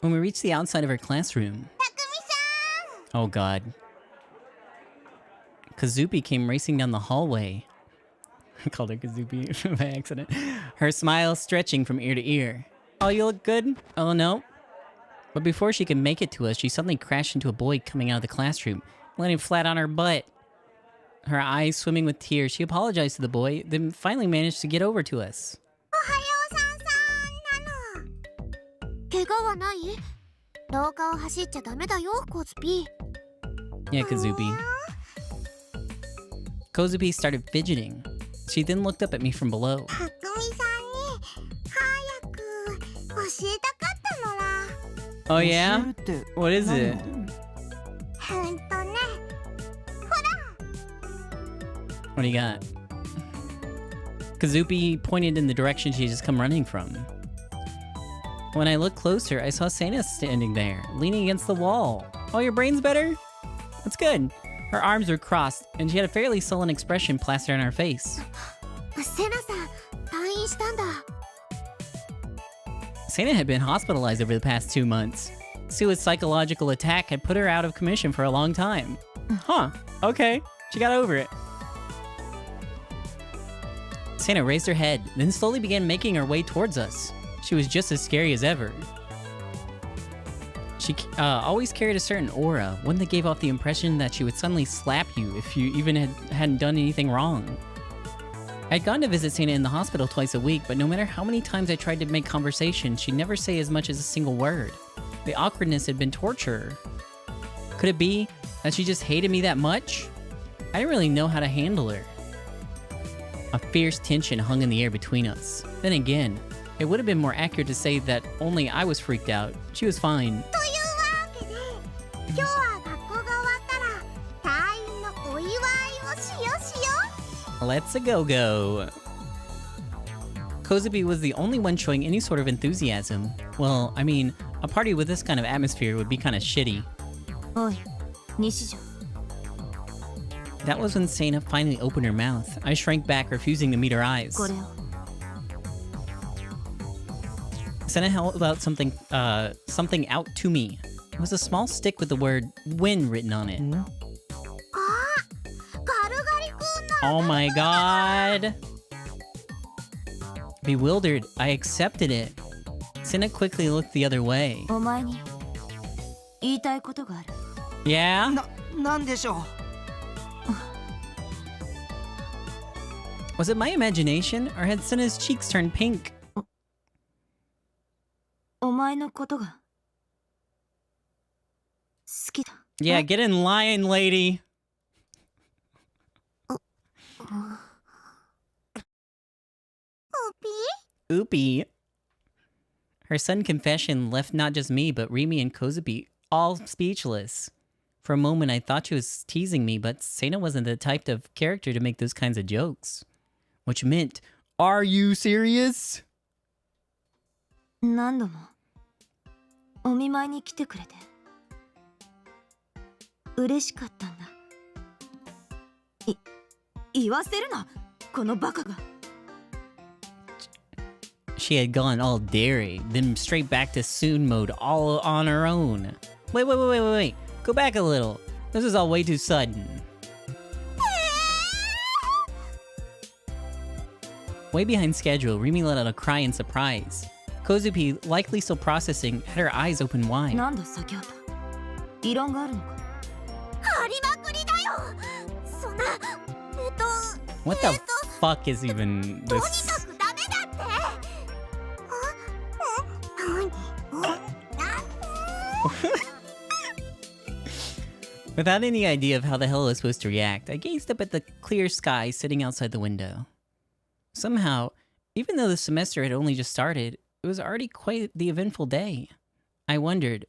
When we reached the outside of her classroom... Oh god. Kazupi came racing down the hallway. I called her Kazupi by accident. Her smile stretching from ear to ear. Oh, you look good? Oh, no. But before she could make it to us, she suddenly crashed into a boy coming out of the classroom, landing flat on her butt. Her eyes swimming with tears, she apologized to the boy, then finally managed to get over to us. 怪我はない？廊下を走っちゃダメだよ、コズピ。 Yeah, Kazupi. Kozupi started fidgeting. She then looked up at me from below. たくみさんに早く教えたかったのら。 Oh yeah? What is it? ね。 What do you got? Kazupi pointed in the direction she had just come running from. When I looked closer, I saw Sana standing there, leaning against the wall. Oh, your brain's better? That's good. Her arms were crossed, and she had a fairly sullen expression plastered on her face. セナさん、退院したんだ。 Sana had been hospitalized over the past 2 months. Sua's psychological attack had put her out of commission for a long time. Huh, okay. She got over it. Sana raised her head, then slowly began making her way towards us. She was just as scary as ever. She always carried a certain aura, one that gave off the impression that she would suddenly slap you if you even hadn't done anything wrong. I'd gone to visit Sana in the hospital twice a week, but no matter how many times I tried to make conversation, she'd never say as much as a single word. The awkwardness had been torture. Could it be that she just hated me that much? I didn't really know how to handle her. A fierce tension hung in the air between us. Then again, it would have been more accurate to say that only I was freaked out. She was fine. というわけで、今日は学校が終わったら退院のお祝いをしよう。 Let's a go-go. Kozubi was the only one showing any sort of enthusiasm. Well, I mean, a party with this kind of atmosphere would be kind of shitty. おい、西条。 That was when Sana finally opened her mouth. I shrank back, refusing to meet her eyes. これを。 Sana held out something out to me. It was a small stick with the word "win" written on it. あ、ガルガリ君の。 Oh my god! Bewildered, I accepted it. Sana quickly looked the other way. お前に言いたいことがある。 Yeah? なんでしょう。 Was it my imagination, or had Sana's cheeks turned pink? お前のことが好きだ。 Yeah, get in line, lady. Oopie. Her sudden confession left not just me, but Rimi and Kozubi all speechless. For a moment, I thought she was teasing me, but Sana wasn't the type of character to make those kinds of jokes. Which meant, are you serious? 何度もお見舞いに来てくれて嬉しかったんだ。言わせるな、このバカが。 She had gone all dairy, then straight back to Soon mode all on her own. Wait. Go back a little. This is all way too sudden. Way behind schedule, Rimi let out a cry in surprise. Kozupi, likely still processing, had her eyes open wide. なんだ先畑、異論があるのか。ありまくりだよ。そんな、What the fuck is even とに this? かくダメだって。Without any idea of how the hell I was supposed to react, I gazed up at the clear sky sitting outside the window. Somehow, even though the semester had only just started, it was already quite the eventful day. I wondered,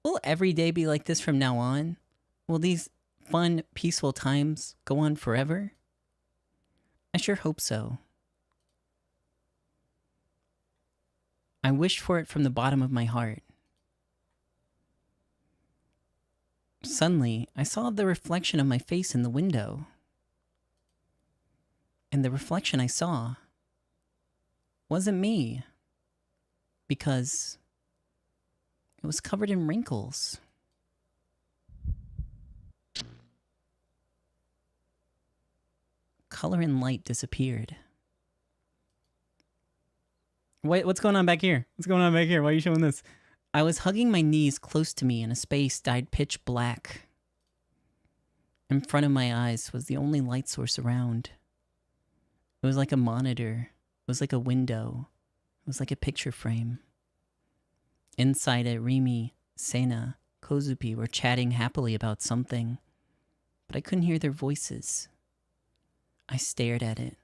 will every day be like this from now on? Will these fun, peaceful times go on forever? I sure hope so. I wished for it from the bottom of my heart. Suddenly, I saw the reflection of my face in the window. And the reflection I saw wasn't me, because it was covered in wrinkles. Color and light disappeared. Wait, what's going on back here? What's going on back here? Why are you showing this? I was hugging my knees close to me in a space dyed pitch black. In front of my eyes was the only light source around. It was like a monitor. It was like a window. It was like a picture frame. Inside it, Rimi, Sena, Kozupi were chatting happily about something, but I couldn't hear their voices. I stared at it.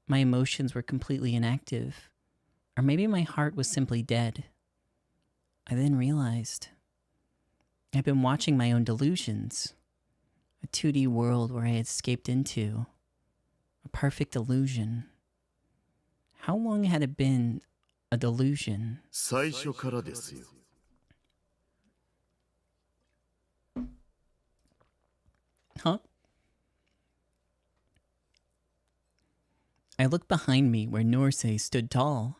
My emotions were completely inactive. Or maybe my heart was simply dead. I then realized I'd been watching my own delusions. A 2D world where I had escaped into. A perfect illusion. How long had it been a delusion? 最初からですよ。Huh? I looked behind me where Norsei stood tall.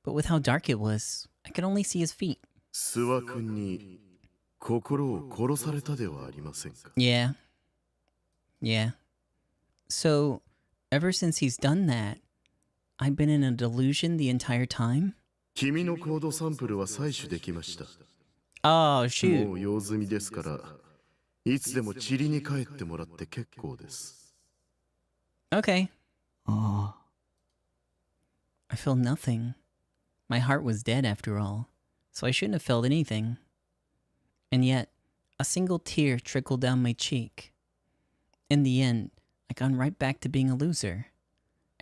But with how dark it was, I could only see his feet. 諏訪君に心を殺されたではありませんか。Yeah. So, ever since he's done that, I've been in a delusion the entire time? 君のコードサンプルは採取できました。Oh, shoot. もう用済みですから、いつでも塵に帰ってもらって結構です。Okay. Ah. I feel nothing. My heart was dead after all, so I shouldn't have felt anything. And yet, a single tear trickled down my cheek. In the end, I'd gone right back to being a loser.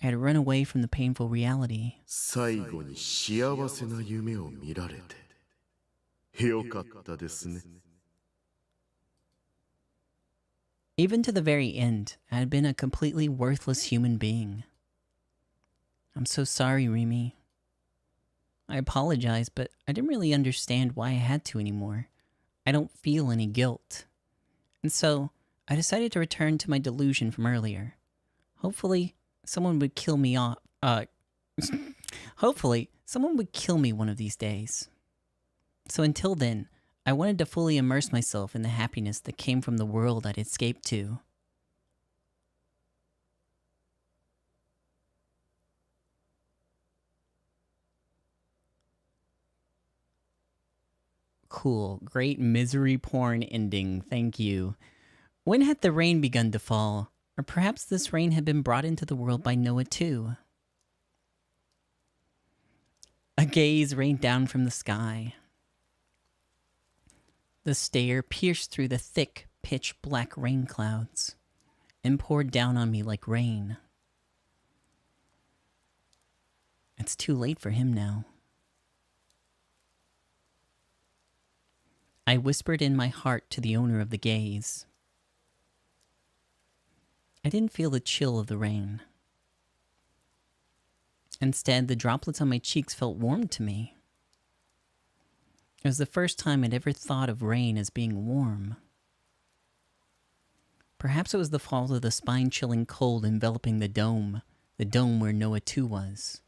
I had run away from the painful reality. 最後に幸せな夢を見られて、よかったですね。Even to the very end, I had been a completely worthless human being. I'm so sorry, Rimi. I apologize, but I didn't really understand why I had to anymore. I don't feel any guilt. And so, I decided to return to my delusion from earlier. Hopefully, someone would kill me off. Hopefully, someone would kill me one of these days. So until then, I wanted to fully immerse myself in the happiness that came from the world I'd escaped to. Cool. Great misery porn ending. Thank you. When had the rain begun to fall? Or perhaps this rain had been brought into the world by Noah too. A gaze rained down from the sky. The stare pierced through the thick, pitch-black rain clouds and poured down on me like rain. It's too late for him now. I whispered in my heart to the owner of the gaze. I didn't feel the chill of the rain. Instead, the droplets on my cheeks felt warm to me. It was the first time I'd ever thought of rain as being warm. Perhaps it was the fault of the spine-chilling cold enveloping the dome where Noah 2 was.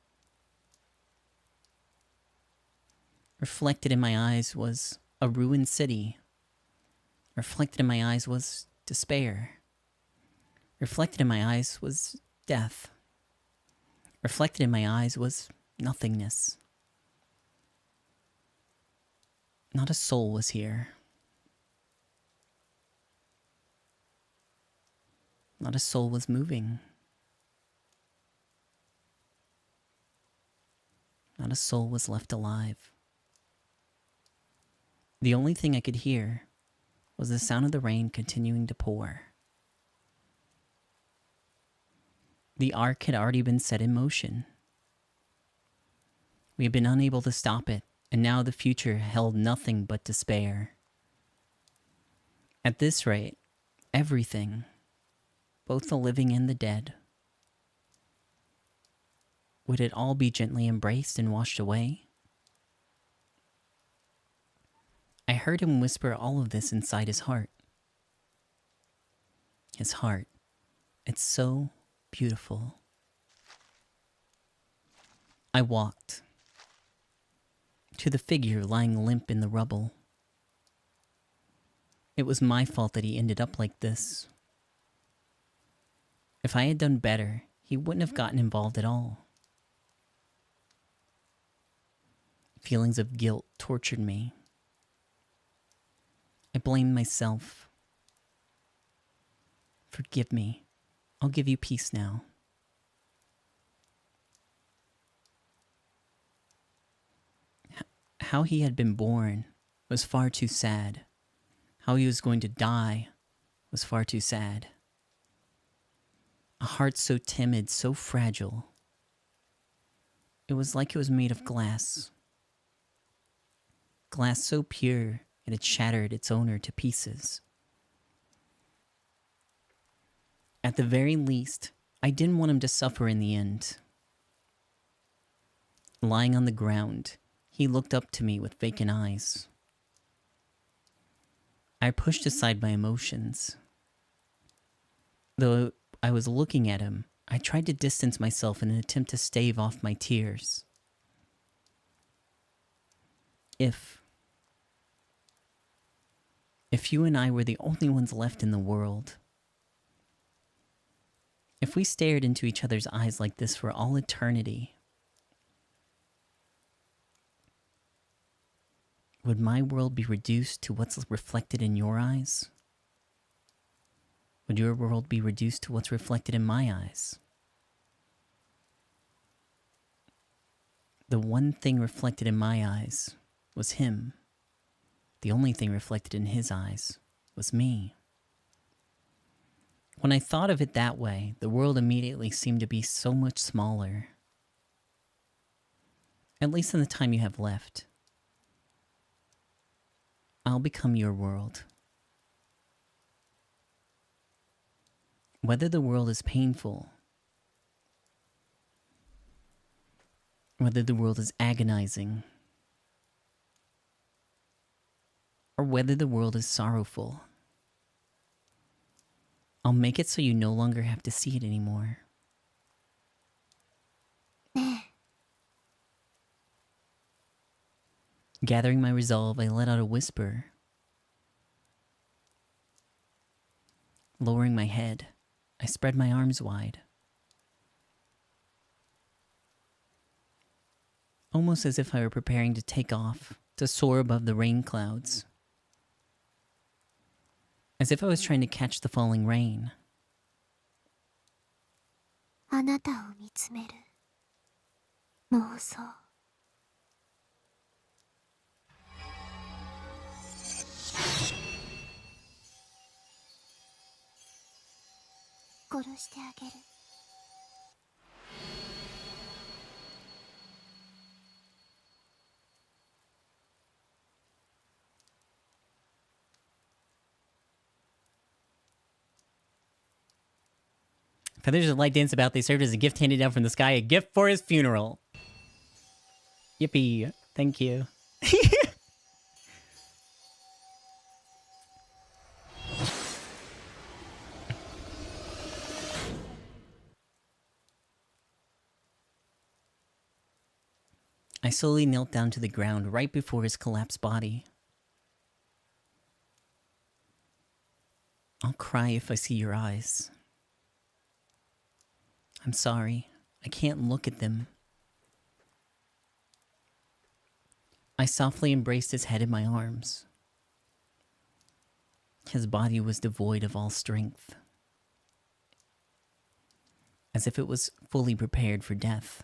Reflected in my eyes was a ruined city. Reflected in my eyes was despair. Reflected in my eyes was death. Reflected in my eyes was nothingness. Not a soul was here. Not a soul was moving. Not a soul was left alive. The only thing I could hear was the sound of the rain continuing to pour. The ark had already been set in motion. We had been unable to stop it, and now the future held nothing but despair. At this rate, everything, both the living and the dead, would it all be gently embraced and washed away? I heard him whisper all of this inside his heart. His heart. It's so beautiful. I walked to the figure lying limp in the rubble. It was my fault that he ended up like this. If I had done better, he wouldn't have gotten involved at all. Feelings of guilt tortured me. I blamed myself. Forgive me. I'll give you peace now. How he had been born was far too sad. How he was going to die was far too sad. A heart so timid, so fragile. It was like it was made of glass. Glass so pure it had shattered its owner to pieces. At the very least, I didn't want him to suffer in the end. Lying on the ground, he looked up to me with vacant eyes. I pushed aside my emotions. Though I was looking at him, I tried to distance myself in an attempt to stave off my tears. If you and I were the only ones left in the world, if we stared into each other's eyes like this for all eternity, would my world be reduced to what's reflected in your eyes? Would your world be reduced to what's reflected in my eyes? The one thing reflected in my eyes was him. The only thing reflected in his eyes was me. When I thought of it that way, the world immediately seemed to be so much smaller. At least in the time you have left. I'll become your world. Whether the world is painful, whether the world is agonizing, or whether the world is sorrowful, I'll make it so you no longer have to see it anymore. Gathering my resolve, I let out a whisper. Lowering my head, I spread my arms wide. Almost as if I were preparing to take off, to soar above the rain clouds. As if I was trying to catch the falling rain. あなたを見つめる妄想。殺してあげる。Feathers of light dance about. They served as a gift handed down from the sky, a gift for his funeral. Yippee. Thank you. slowly knelt down to the ground right before his collapsed body. I'll cry if I see your eyes. I'm sorry. I can't look at them. I softly embraced his head in my arms. His body was devoid of all strength, as if it was fully prepared for death.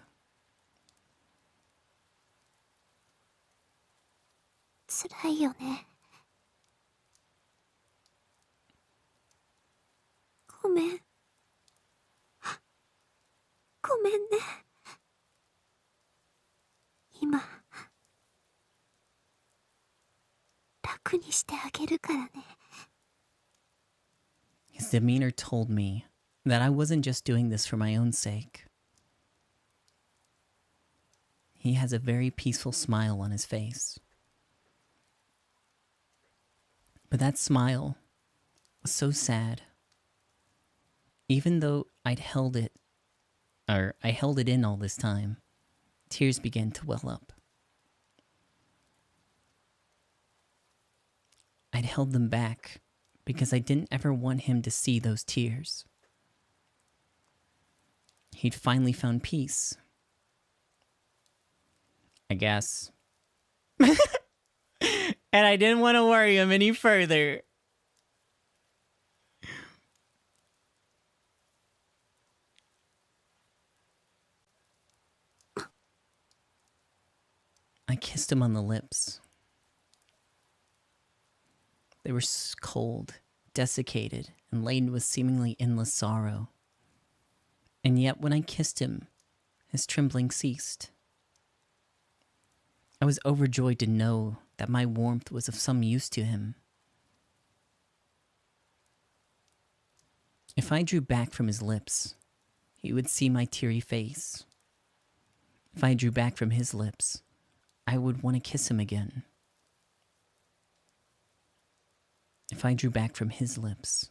辛いよね。ごめん。ごめんね。今、楽にしてあげるからね。His demeanor told me that I wasn't just doing this for my own sake. He has a very peaceful smile on his face. But that smile was so sad. Even though I held it in all this time, tears began to well up. I'd held them back because I didn't ever want him to see those tears. He'd finally found peace, I guess. And I didn't want to worry him any further. I kissed him on the lips. They were cold, desiccated, and laden with seemingly endless sorrow. And yet when I kissed him, his trembling ceased. I was overjoyed to know that my warmth was of some use to him. If I drew back from his lips, he would see my teary face. If I drew back from his lips, I would want to kiss him again. If I drew back from his lips,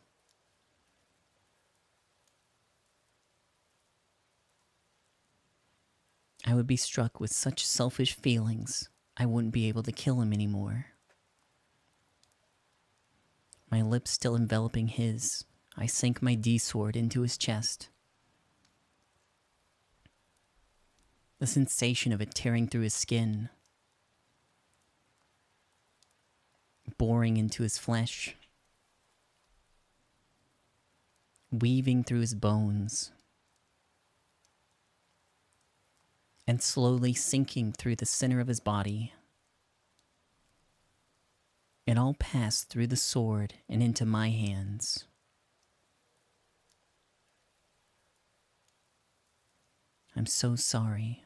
I would be struck with such selfish feelings, I wouldn't be able to kill him anymore. My lips still enveloping his, I sank my D-sword into his chest. The sensation of it tearing through his skin, boring into his flesh, weaving through his bones, and slowly sinking through the center of his body. It all passed through the sword and into my hands. I'm so sorry.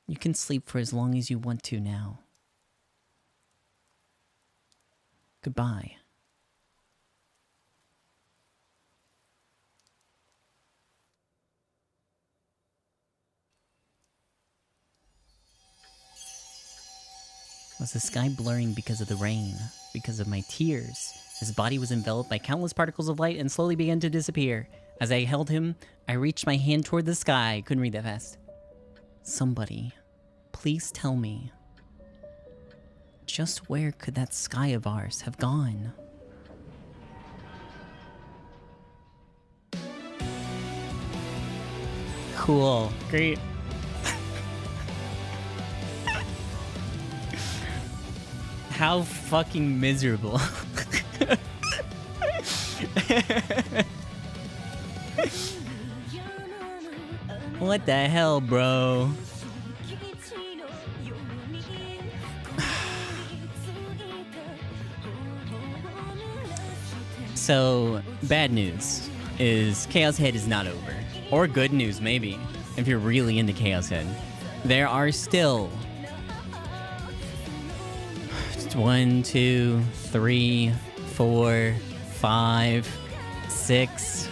You can sleep for as long as you want to now. Goodbye. Was the sky blurring because of the rain? Because of my tears? His body was enveloped by countless particles of light and slowly began to disappear. As I held him, I reached my hand toward the sky. Couldn't read that fast. Somebody, please tell me. Just where could that sky of ours have gone? Cool. Great. How fucking miserable. What the hell, bro? So, bad news is Chaos Head is not over. Or good news, maybe, if you're really into Chaos Head. There are still 1, 2, 3, 4, 5, 6,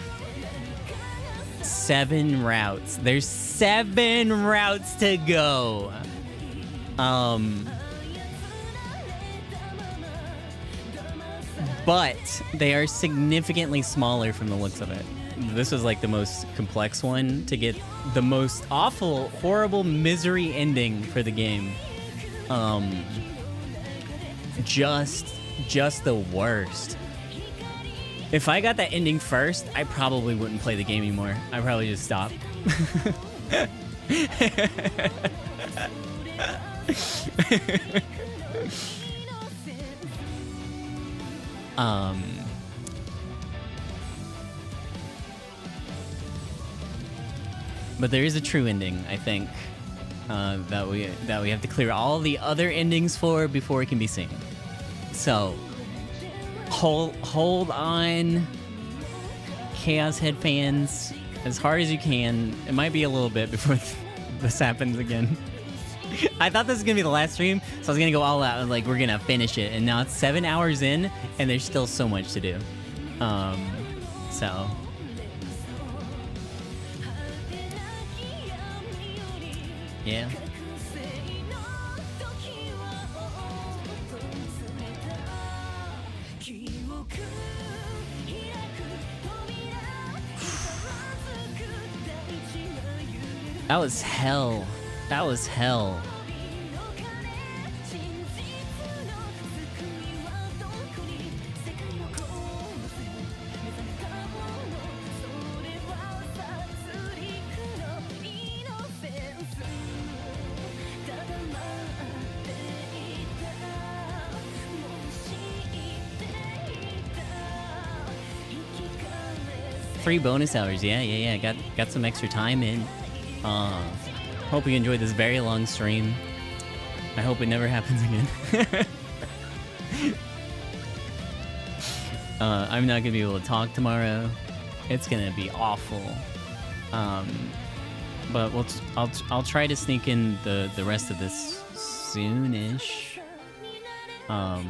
7 routes. There's 7 routes to go. But they are significantly smaller from the looks of it. this was like the most complex one to get the most awful, horrible misery ending for the game. Just the worst. If I got that ending first, I probably wouldn't play the game anymore. I'd probably just stop. But there is a true ending, I think, that we have to clear all the other endings for before it can be seen. So hold on, Chaos Head fans, as hard as you can. It might be a little bit before this happens again. I thought this was gonna be the last stream, so I was gonna go all out and like we're gonna finish it, and now it's 7 hours in and there's still so much to do. So yeah. That was hell. That was hell. Free bonus hours, yeah. Got some extra time in. Hope you enjoyed this very long stream. I hope it never happens again. I'm not gonna be able to talk tomorrow. It's gonna be awful. But I'll try to sneak in the rest of this soonish. I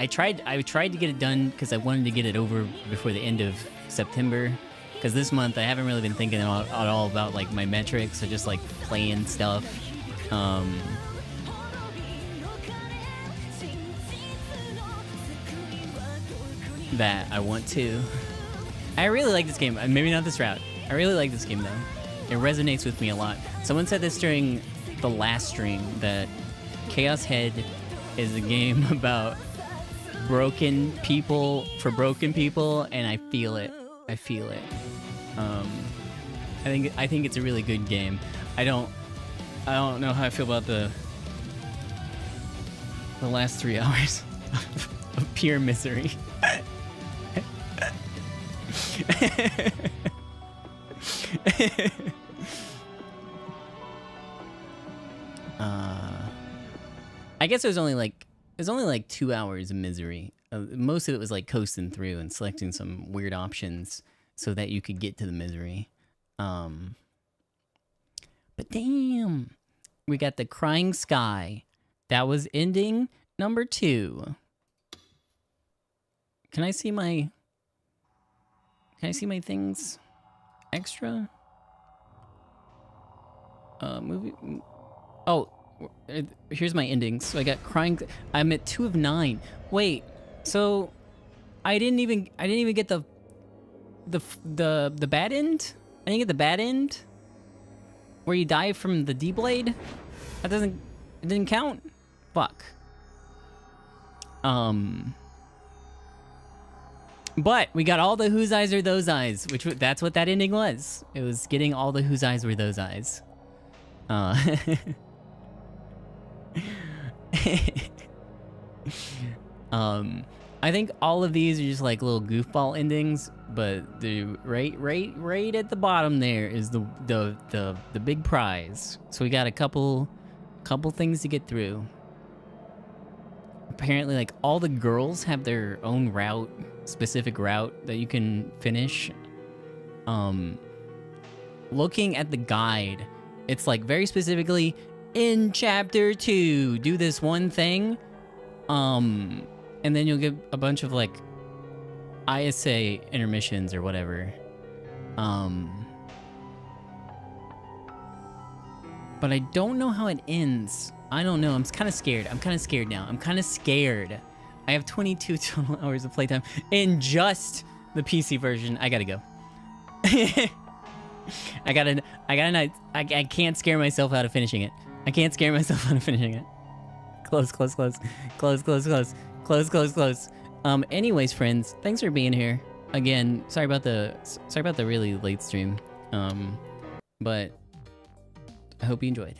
tried to get it done because I wanted to get it over before the end of September. Because this month I haven't really been thinking at all about like my metrics or just like playing stuff. That I want to. I really like this game. Maybe not this route. I really like this game though. It resonates with me a lot. Someone said this during the last stream that Chaos Head is a game about broken people for broken people, and I feel it. I feel it. I think it's a really good game. I don't know how I feel about the last 3 hours of pure misery. I guess it was only like 2 hours of misery. Most of it was like coasting through and selecting some weird options so that you could get to the misery. But damn, we got the Crying Sky. That was ending number 2. Can I see my things? Extra? Movie. Oh, here's my endings. So I got Crying. I'm at 2 of 9. Wait, so I didn't even get the bad end? I didn't get the bad end? Where you die from the D-Blade? It didn't count? Fuck. But we got all the whose eyes are those eyes, that's what that ending was. It was getting all the whose eyes were those eyes. I think all of these are just like little goofball endings, but the right at the bottom there is the big prize. So we got a couple things to get through. Apparently, like all the girls have their own specific route that you can finish. Looking at the guide, it's like very specifically in chapter 2, do this one thing. And then you'll get a bunch of like ISA intermissions or whatever. But I don't know how it ends. I don't know. I'm kind of scared. I'm kind of scared now. I'm kind of scared. I have 22 total hours of playtime in just the PC version. I gotta go. I can't scare myself out of finishing it. I can't scare myself out of finishing it. Close. Anyways, friends, thanks for being here. Again, sorry about the really late stream. But I hope you enjoyed.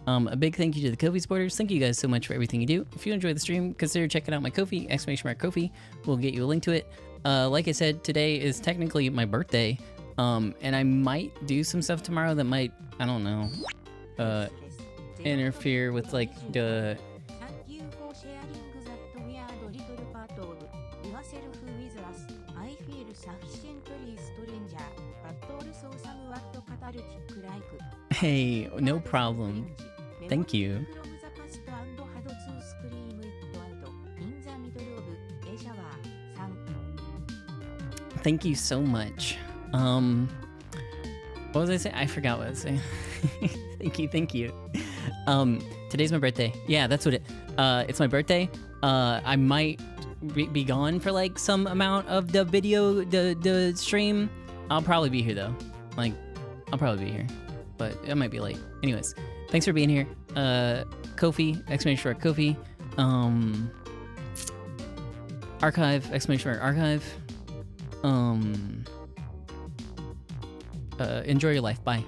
A big thank you to the Ko-fi supporters. Thank you guys so much for everything you do. If you enjoyed the stream, consider checking out my Ko-fi, !Ko-fi. We'll get you a link to it. Like I said, today is technically my birthday. And I might do some stuff tomorrow that might, I don't know, interfere with like the... Hey, no problem. Thank you. Thank you so much. What was I saying? I forgot what I was saying. Thank you. Today's my birthday. Yeah, that's what it's my birthday. I might be gone for like some amount of the video, the stream. I'll probably be here though. Like, I'll probably be here, but it might be late. Anyways, thanks for being here. Ko-fi, !Ko-fi. Archive, !Archive. Enjoy your life. Bye.